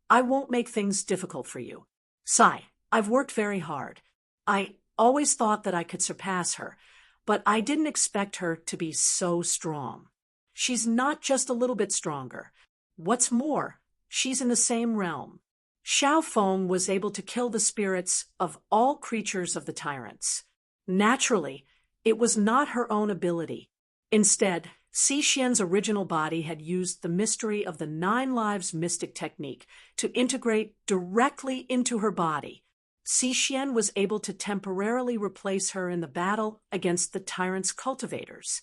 I won't make things difficult for you. Sai, I've worked very hard. I always thought that I could surpass her, but I didn't expect her to be so strong. She's not just a little bit stronger. What's more, she's in the same realm. Xiao Feng was able to kill the spirits of all creatures of the tyrants. Naturally, it was not her own ability. Instead, Xi Xian's original body had used the mystery of the 9 lives mystic technique to integrate directly into her body. Xi Xian was able to temporarily replace her in the battle against the tyrant's cultivators.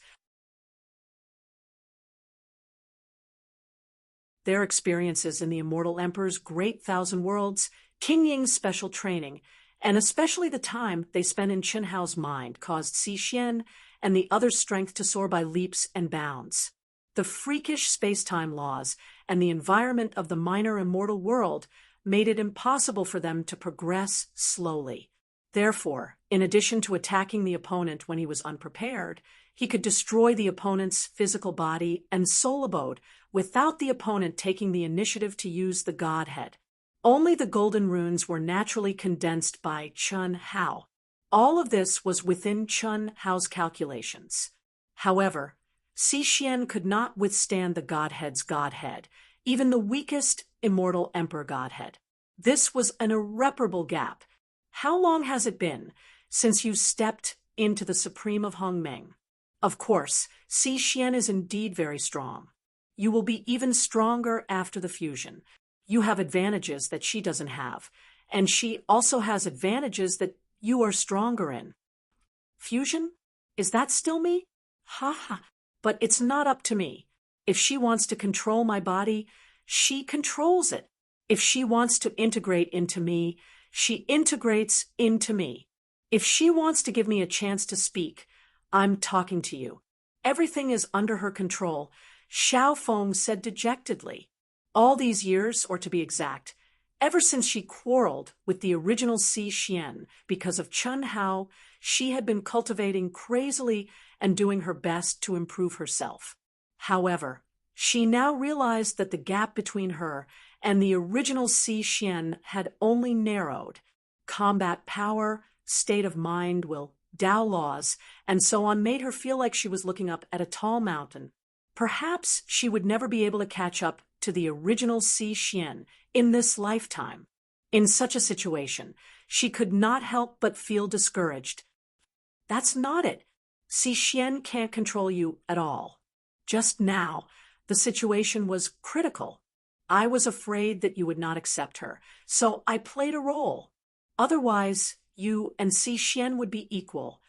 Their experiences in the Immortal Emperor's Great Thousand Worlds, King Ying's special training, and especially the time they spent in Chun Hao's mind caused Xi Xian and the other's strength to soar by leaps and bounds. The freakish space-time laws and the environment of the minor immortal world made it impossible for them to progress slowly. Therefore, in addition to attacking the opponent when he was unprepared, he could destroy the opponent's physical body and soul abode without the opponent taking the initiative to use the Godhead. Only the golden runes were naturally condensed by Chun Hao. All of this was within Chun Hao's calculations. However, Cixin could not withstand the Godhead's Godhead, even the weakest immortal Emperor Godhead. This was an irreparable gap. How long has it been since you stepped into the Supreme of Hongmeng? Of course, Cixin is indeed very strong. You will be even stronger after the fusion. You have advantages that she doesn't have, and she also has advantages that you are stronger in. Fusion? Is that still me? Ha ha. But it's not up to me. If she wants to control my body, she controls it. If she wants to integrate into me, she integrates into me. If she wants to give me a chance to speak, I'm talking to you. Everything is under her control, Xiao Feng said dejectedly. All these years, or to be exact, ever since she quarreled with the original Cixin because of Chun Hao, she had been cultivating crazily and doing her best to improve herself. However, she now realized that the gap between her and the original Cixin had only narrowed. Combat power, state of mind, will, Tao laws, and so on made her feel like she was looking up at a tall mountain. Perhaps she would never be able to catch up to the original Cixin in this lifetime. In such a situation, she could not help but feel discouraged. That's not it. Cixin can't control you at all. Just now, the situation was critical. I was afraid that you would not accept her, so I played a role. Otherwise, you and Cixin would be equal.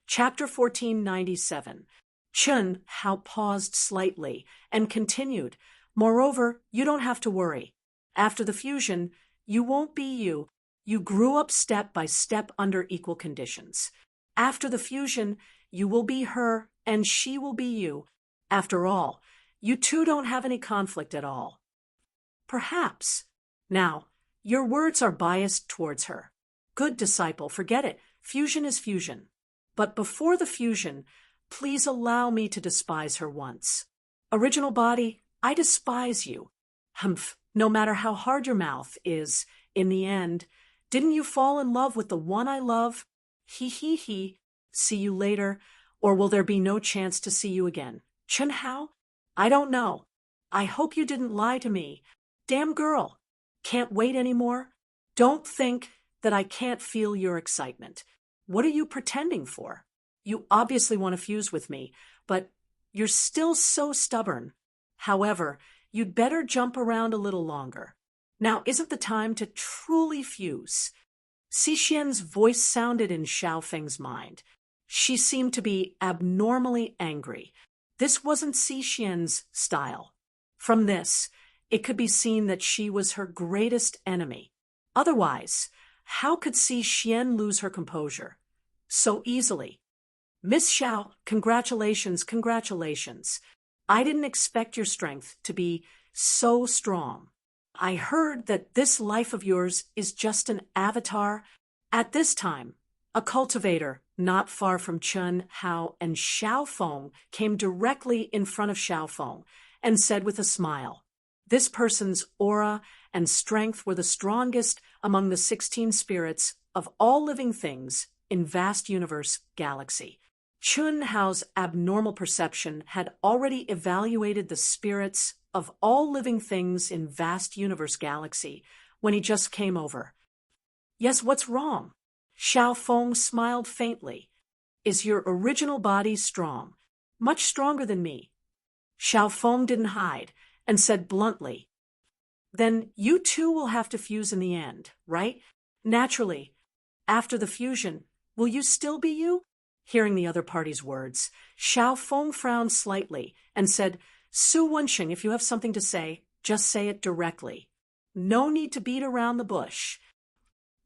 Chapter 1497. Chun Hao paused slightly and continued, "Moreover, you don't have to worry. After the fusion, you won't be you. You grew up step by step under equal conditions. After the fusion, you will be her and she will be you. After all, you two don't have any conflict at all." Perhaps. Now, your words are biased towards her. Good disciple, forget it. Fusion is fusion. But before the fusion, please allow me to despise her once. Original body, I despise you. Humph, no matter how hard your mouth is, in the end, didn't you fall in love with the one I love? He. See you later, or will there be no chance to see you again? Chun Hao? I don't know. I hope you didn't lie to me. Damn girl. Can't wait anymore? Don't think that I can't feel your excitement. What are you pretending for? You obviously want to fuse with me, but you're still so stubborn. However, you'd better jump around a little longer. Now isn't the time to truly fuse. Cixin's voice sounded in Xiao Feng's mind. She seemed to be abnormally angry. This wasn't Cixin's style. From this, it could be seen that she was her greatest enemy. Otherwise, how could Cixin lose her composure so easily? Miss Xiao, congratulations. I didn't expect your strength to be so strong. I heard that this life of yours is just an avatar. At this time, a cultivator not far from Chun Hao and Xiao Feng came directly in front of Xiao Feng and said with a smile, "This person's aura and strength were the strongest among the 16 spirits of all living things in vast universe galaxy." Chun Hao's abnormal perception had already evaluated the spirits of all living things in vast universe galaxy when he just came over. "Yes, what's wrong?" Xiao Feng smiled faintly. "Is your original body strong? Much stronger than me?" Xiao Feng didn't hide and said bluntly, "Then you two will have to fuse in the end, right? Naturally. After the fusion, will you still be you?" Hearing the other party's words, Xiao Feng frowned slightly and said, "Su Wenxing, if you have something to say, just say it directly. No need to beat around the bush."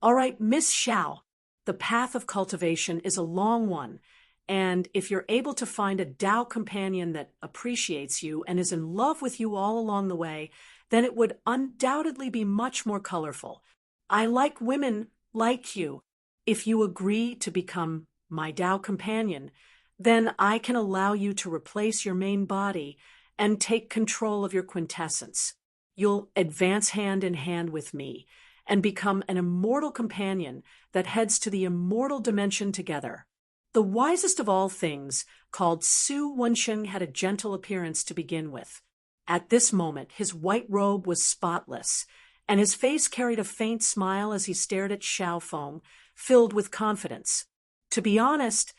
All right, Miss Xiao, the path of cultivation is a long one, and if you're able to find a Tao companion that appreciates you and is in love with you all along the way, then it would undoubtedly be much more colorful. I like women like you. If you agree to become my Tao companion, then I can allow you to replace your main body and take control of your quintessence. You'll advance hand in hand with me and become an immortal companion that heads to the immortal dimension together. The wisest of all things, called Su Wensheng, had a gentle appearance to begin with. At this moment, his white robe was spotless, and his face carried a faint smile as he stared at Xiaofeng, filled with confidence. To be honest,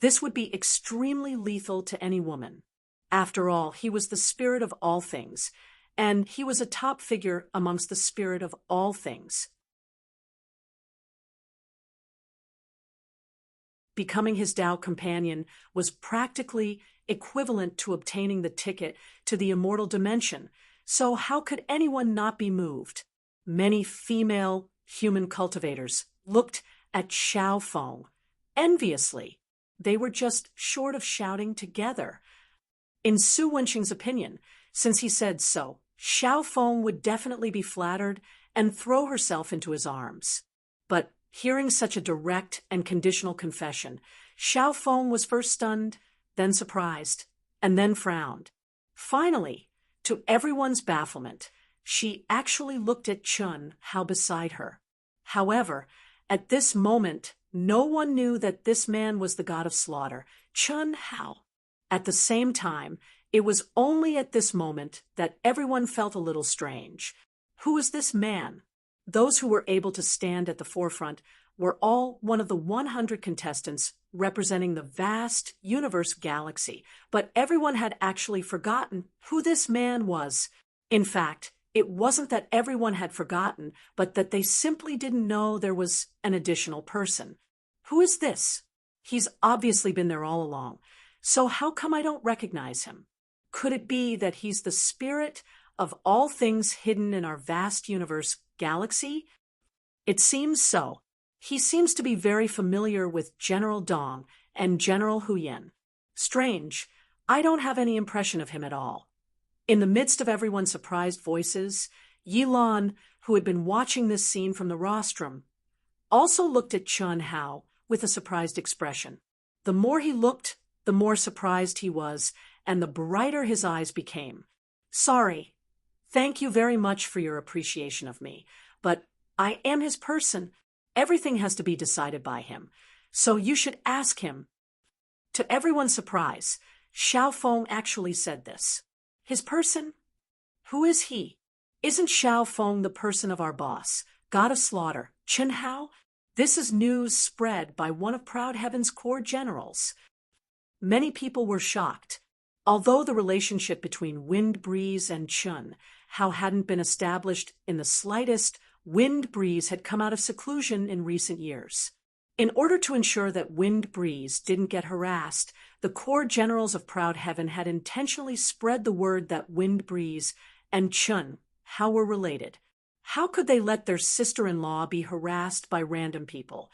this would be extremely lethal to any woman. After all, he was the spirit of all things, and he was a top figure amongst the spirit of all things. Becoming his Tao companion was practically equivalent to obtaining the ticket to the immortal dimension, so how could anyone not be moved? Many female human cultivators looked at Xiaofeng enviously. They were just short of shouting together. In Su Wensheng's opinion, since he said so, Xiaofeng would definitely be flattered and throw herself into his arms. But hearing such a direct and conditional confession, Xiaofeng was first stunned, then surprised, and then frowned. Finally, to everyone's bafflement, she actually looked at Chun Hao beside her. However, at this moment, no one knew that this man was the god of slaughter, Chun Hao. At the same time, it was only at this moment that everyone felt a little strange. Who was this man? Those who were able to stand at the forefront were all one of the 100 contestants representing the vast universe galaxy, but everyone had actually forgotten who this man was. In fact, it wasn't that everyone had forgotten, but that they simply didn't know there was an additional person. Who is this? He's obviously been there all along. So how come I don't recognize him? Could it be that he's the spirit of all things hidden in our vast universe galaxy? It seems so. He seems to be very familiar with General Dong and General Huyen. Strange, I don't have any impression of him at all. In the midst of everyone's surprised voices, Yilan, who had been watching this scene from the rostrum, also looked at Chun Hao with a surprised expression. The more he looked, the more surprised he was, and the brighter his eyes became. Sorry. Thank you very much for your appreciation of me, but I am his person. Everything has to be decided by him, so you should ask him. To everyone's surprise, Xiaofeng actually said this. His person? Who is he? Isn't Xiaofeng the person of our boss, god of slaughter, Chun Hao? This is news spread by one of Proud Heaven's core generals. Many people were shocked. Although the relationship between Wind Breeze and Chun Hao hadn't been established in the slightest, Wind Breeze had come out of seclusion in recent years. In order to ensure that Wind Breeze didn't get harassed, the core generals of Proud Heaven had intentionally spread the word that Wind Breeze and Chun Hao were related. How could they let their sister-in-law be harassed by random people?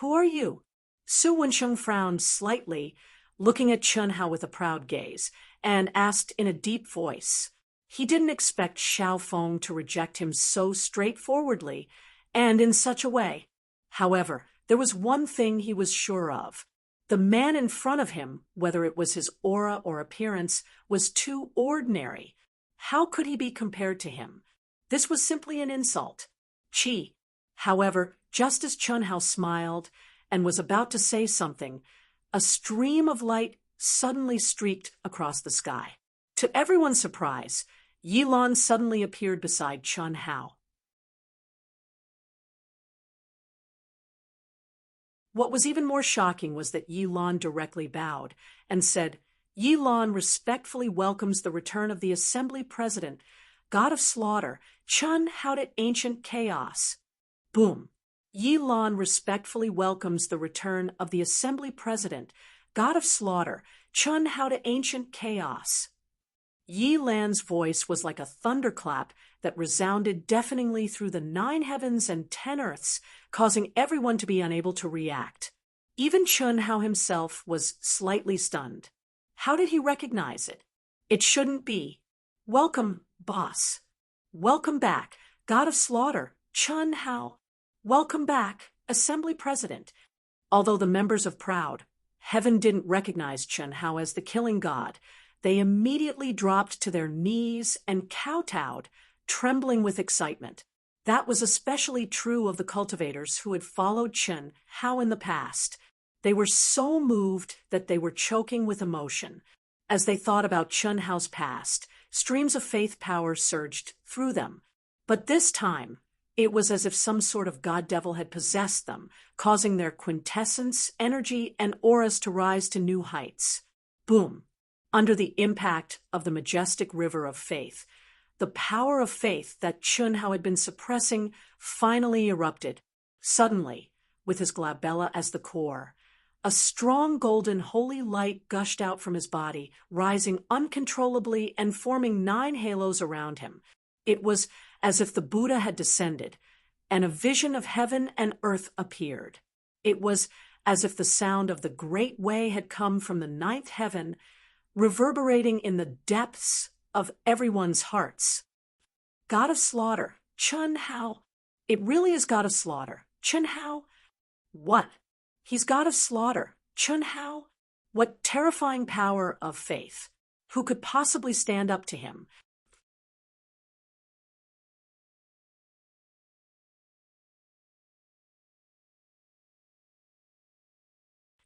Who are you? Su Wensheng frowned slightly, looking at Chun Hao with a proud gaze, and asked in a deep voice. He didn't expect Xiaofeng to reject him so straightforwardly and in such a way. However, there was one thing he was sure of. The man in front of him, whether it was his aura or appearance, was too ordinary. How could he be compared to him? This was simply an insult. Chi. However, just as Chun Hao smiled and was about to say something, a stream of light suddenly streaked across the sky. To everyone's surprise, Yilan suddenly appeared beside Chun Hao. What was even more shocking was that Yilan directly bowed and said, Yilan respectfully welcomes the return of the Assembly President, God of Slaughter, Chun Hao to Ancient Chaos. Boom. Yilan respectfully welcomes the return of the Assembly President, God of Slaughter, Chun Hao to Ancient Chaos. Yilan's voice was like a thunderclap that resounded deafeningly through the 9 heavens and 10 earths, causing everyone to be unable to react. Even Chun Hao himself was slightly stunned. How did he recognize it? It shouldn't be. "Welcome, boss. Welcome back, God of Slaughter, Chun Hao. Welcome back, Assembly President." Although the members of Proud Heaven didn't recognize Chun Hao as the killing god, they immediately dropped to their knees and kowtowed, trembling with excitement. That was especially true of the cultivators who had followed Chun Hao in the past. They were so moved that they were choking with emotion. As they thought about Chun Hao's past, streams of faith power surged through them. But this time, it was as if some sort of god-devil had possessed them, causing their quintessence, energy, and auras to rise to new heights. Boom! Under the impact of the majestic river of faith, the power of faith that Chun Hao had been suppressing finally erupted. Suddenly, with his glabella as the core, a strong golden holy light gushed out from his body, rising uncontrollably and forming 9 halos around him. It was as if the Buddha had descended, and a vision of heaven and earth appeared. It was as if the sound of the great way had come from the 9th heaven, reverberating in the depths of everyone's hearts. God of Slaughter, Chun Hao. It really is God of Slaughter, Chun Hao? What? He's God of Slaughter, Chun Hao? What terrifying power of faith! Who could possibly stand up to him?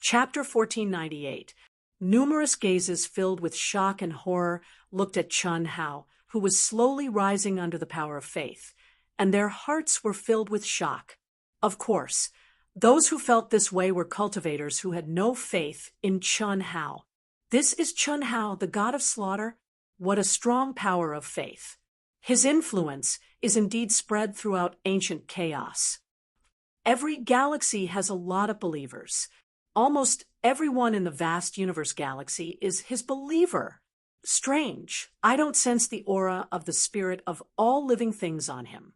Chapter 1498. Numerous gazes filled with shock and horror looked at Chun Hao, who was slowly rising under the power of faith, and their hearts were filled with shock. Of course, those who felt this way were cultivators who had no faith in Chun Hao. This is Chun Hao, the god of slaughter? What a strong power of faith! His influence is indeed spread throughout ancient chaos. Every galaxy has a lot of believers. Almost everyone in the vast universe galaxy is his believer. Strange, I don't sense the aura of the spirit of all living things on him.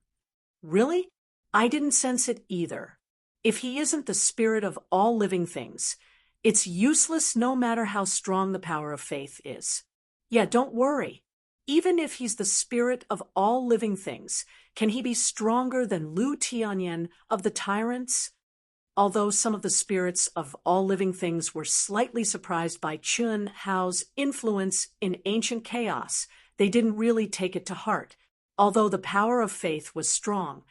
Really? I didn't sense it either. If he isn't the spirit of all living things, it's useless no matter how strong the power of faith is. Yeah, don't worry. Even if he's the spirit of all living things, can he be stronger than Lu Tianyan of the tyrants? Although some of the spirits of all living things were slightly surprised by Chun Hao's influence in ancient chaos, they didn't really take it to heart. Although the power of faith was strong,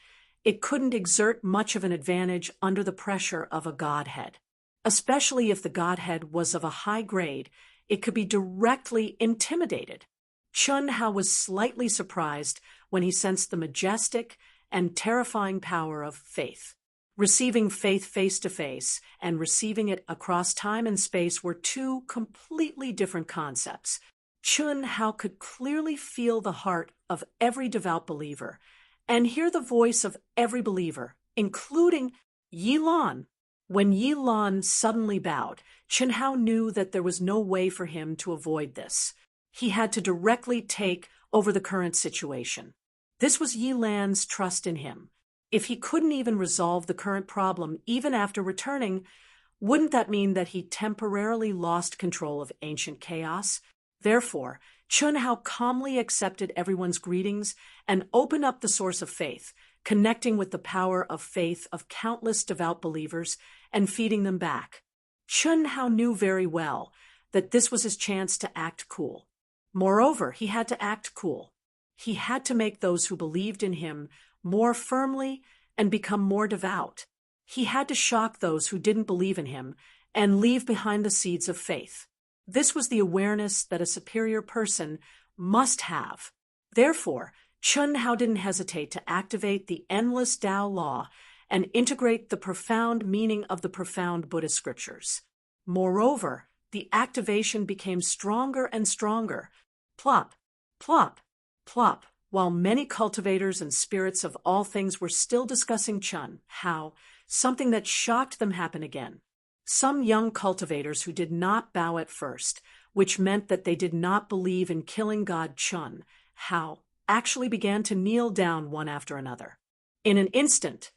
it couldn't exert much of an advantage under the pressure of a godhead. Especially if the godhead was of a high grade, it could be directly intimidated. Chun Hao was slightly surprised when he sensed the majestic and terrifying power of faith. Receiving faith face-to-face and receiving it across time and space were 2 completely different concepts. Chun Hao could clearly feel the heart of every devout believer and hear the voice of every believer, including Yi Lan. When Yi Lan suddenly bowed, Chun Hao knew that there was no way for him to avoid this. He had to directly take over the current situation. This was Yi Lan's trust in him. If he couldn't even resolve the current problem even after returning, wouldn't that mean that he temporarily lost control of ancient chaos? Therefore, Chun Hao calmly accepted everyone's greetings and opened up the source of faith, connecting with the power of faith of countless devout believers and feeding them back. Chun Hao knew very well that this was his chance to act cool. Moreover, he had to act cool. He had to make those who believed in him more firmly and become more devout. He had to shock those who didn't believe in him and leave behind the seeds of faith. This was the awareness that a superior person must have. Therefore, Chun Hao didn't hesitate to activate the endless Tao law and integrate the profound meaning of the profound Buddhist scriptures. Moreover, the activation became stronger and stronger. Plop, plop, plop. While many cultivators and spirits of all things were still discussing Chun Hao, something that shocked them happened again. Some young cultivators who did not bow at first, which meant that they did not believe in killing god Chun Hao, actually began to kneel down one after another. In an instant,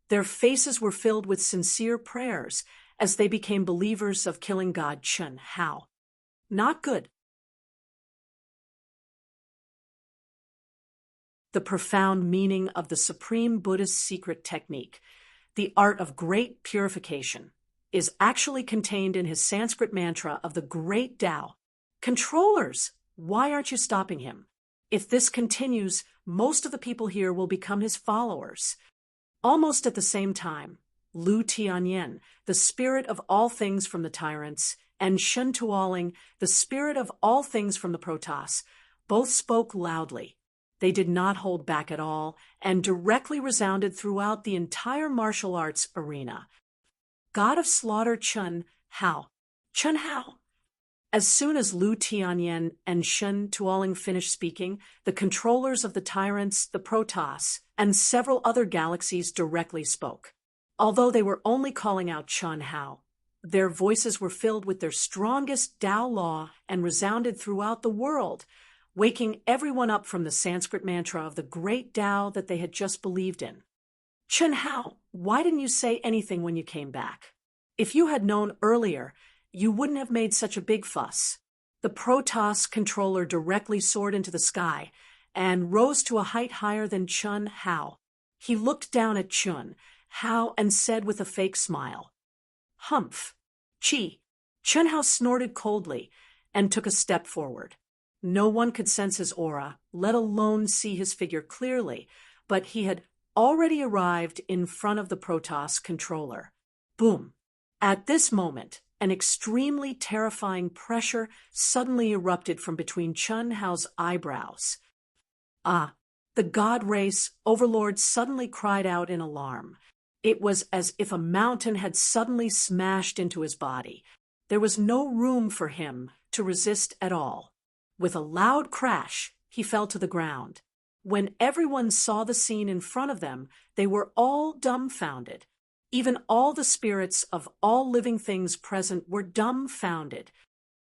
their faces were filled with sincere prayers as they became believers of killing god Chun Hao. Not good. The profound meaning of the supreme Buddhist secret technique, the art of great purification, is actually contained in his Sanskrit mantra of the great Tao. Controllers, why aren't you stopping him? If this continues, most of the people here will become his followers. Almost at the same time, Lu Tianyan, the spirit of all things from the tyrants, and Shun Tuoling, the spirit of all things from the Protoss, both spoke loudly. They did not hold back at all, and directly resounded throughout the entire martial arts arena. God of Slaughter Chun Hao. Chun Hao. As soon as Lu Tianyan and Shun Tuoling finished speaking, the controllers of the tyrants, the Protoss, and several other galaxies directly spoke. Although they were only calling out Chun Hao, their voices were filled with their strongest Tao law and resounded throughout the world, waking everyone up from the Sanskrit mantra of the great Tao that they had just believed in. Chun Hao, why didn't you say anything when you came back? If you had known earlier, you wouldn't have made such a big fuss. The Protoss controller directly soared into the sky and rose to a height higher than Chun Hao. He looked down at Chun Hao and said with a fake smile, "Humph. Chi." Chun Hao snorted coldly and took a step forward. No one could sense his aura, let alone see his figure clearly, but he had already arrived in front of the Protoss controller. Boom. At this moment, an extremely terrifying pressure suddenly erupted from between Chun Hao's eyebrows. Ah! The god race overlord suddenly cried out in alarm. It was as if a mountain had suddenly smashed into his body. There was no room for him to resist at all. With a loud crash, he fell to the ground. When everyone saw the scene in front of them, they were all dumbfounded. Even all the spirits of all living things present were dumbfounded.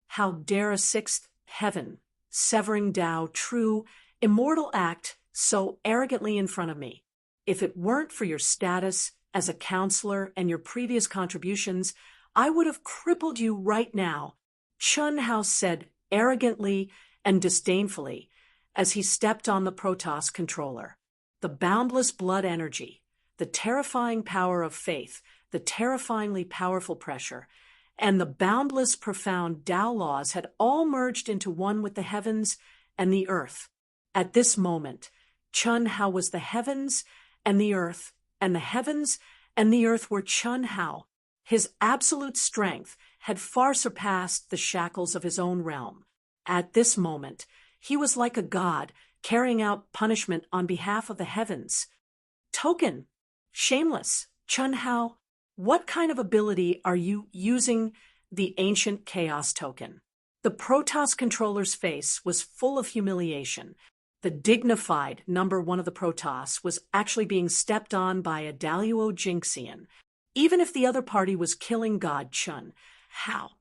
How dare a sixth heaven, severing Tao, true, immortal act so arrogantly in front of me? If it weren't for your status as a counselor and your previous contributions, I would have crippled you right now, Chun Hao said arrogantly and disdainfully as he stepped on the Protoss controller. The boundless blood energy, the terrifying power of faith, the terrifyingly powerful pressure, and the boundless profound Tao laws had all merged into one with the heavens and the earth. At this moment, Chun Hao was the heavens and the earth, and the heavens and the earth were Chun Hao. His absolute strength had far surpassed the shackles of his own realm. At this moment, he was like a god carrying out punishment on behalf of the heavens. Token. Shameless. Chun Hao, what kind of ability are you using the ancient chaos token? The Protoss controller's face was full of humiliation. The dignified number one of the Protoss was actually being stepped on by a Daluo Jinxian. Even if the other party was killing god Chun Hao,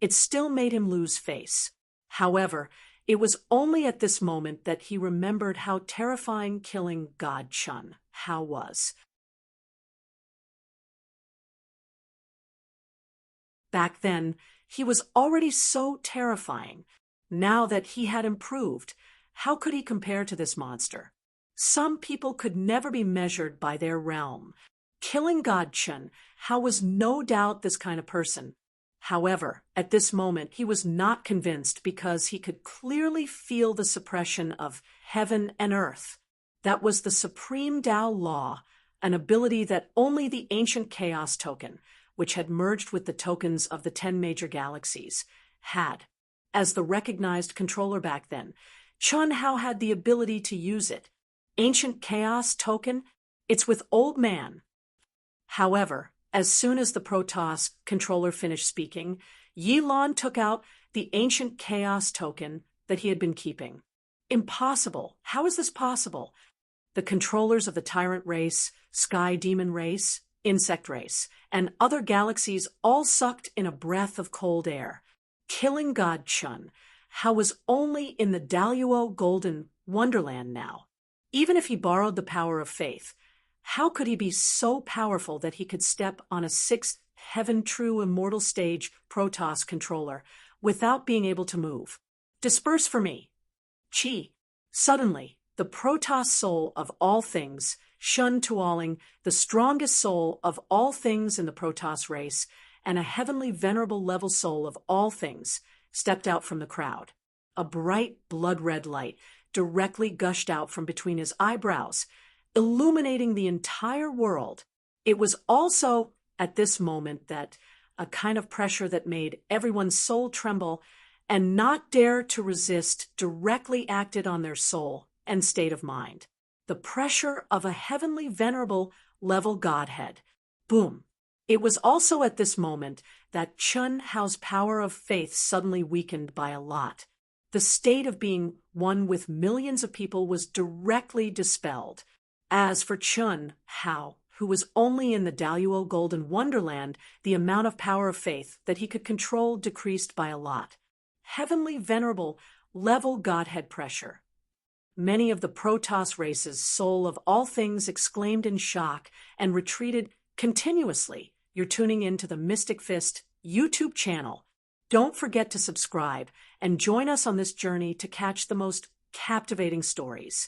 it still made him lose face. However, it was only at this moment that he remembered how terrifying killing god Chun Hao was. Back then, he was already so terrifying. Now that he had improved, how could he compare to this monster? Some people could never be measured by their realm. Killing god Chun Hao was no doubt this kind of person. However, at this moment, he was not convinced because he could clearly feel the suppression of heaven and earth. That was the supreme Tao law, an ability that only the ancient chaos token, which had merged with the tokens of the 10 major galaxies, had. As the recognized controller back then, Chun Hao had the ability to use it. Ancient chaos token, it's with old man. However, as soon as the Protoss controller finished speaking, Yi Lan took out the ancient chaos token that he had been keeping. Impossible. How is this possible? The controllers of the tyrant race, sky demon race, insect race, and other galaxies all sucked in a breath of cold air. Killing god Chun Hao was only in the Daluo golden Wonderland now. Even if he borrowed the power of faith, how could he be so powerful that he could step on a sixth heaven-true immortal stage Protoss controller without being able to move? Disperse for me. Chi. Suddenly, the Protoss soul of all things, Shun Tualing, the strongest soul of all things in the Protoss race, and a heavenly venerable level soul of all things, stepped out from the crowd. A bright blood-red light directly gushed out from between his eyebrows, illuminating the entire world. It was also at this moment that a kind of pressure that made everyone's soul tremble and not dare to resist directly acted on their soul and state of mind. The pressure of a heavenly venerable level Godhead. Boom. It was also at this moment that Chun Hao's power of faith suddenly weakened by a lot. The state of being one with millions of people was directly dispelled. As for Chun Hao, who was only in the Daluo Golden Wonderland, the amount of power of faith that he could control decreased by a lot. Heavenly venerable level Godhead pressure. Many of the Protoss race's soul of all things exclaimed in shock and retreated continuously. You're tuning in to the Mystic Fist YouTube channel. Don't forget to subscribe and join us on this journey to catch the most captivating stories.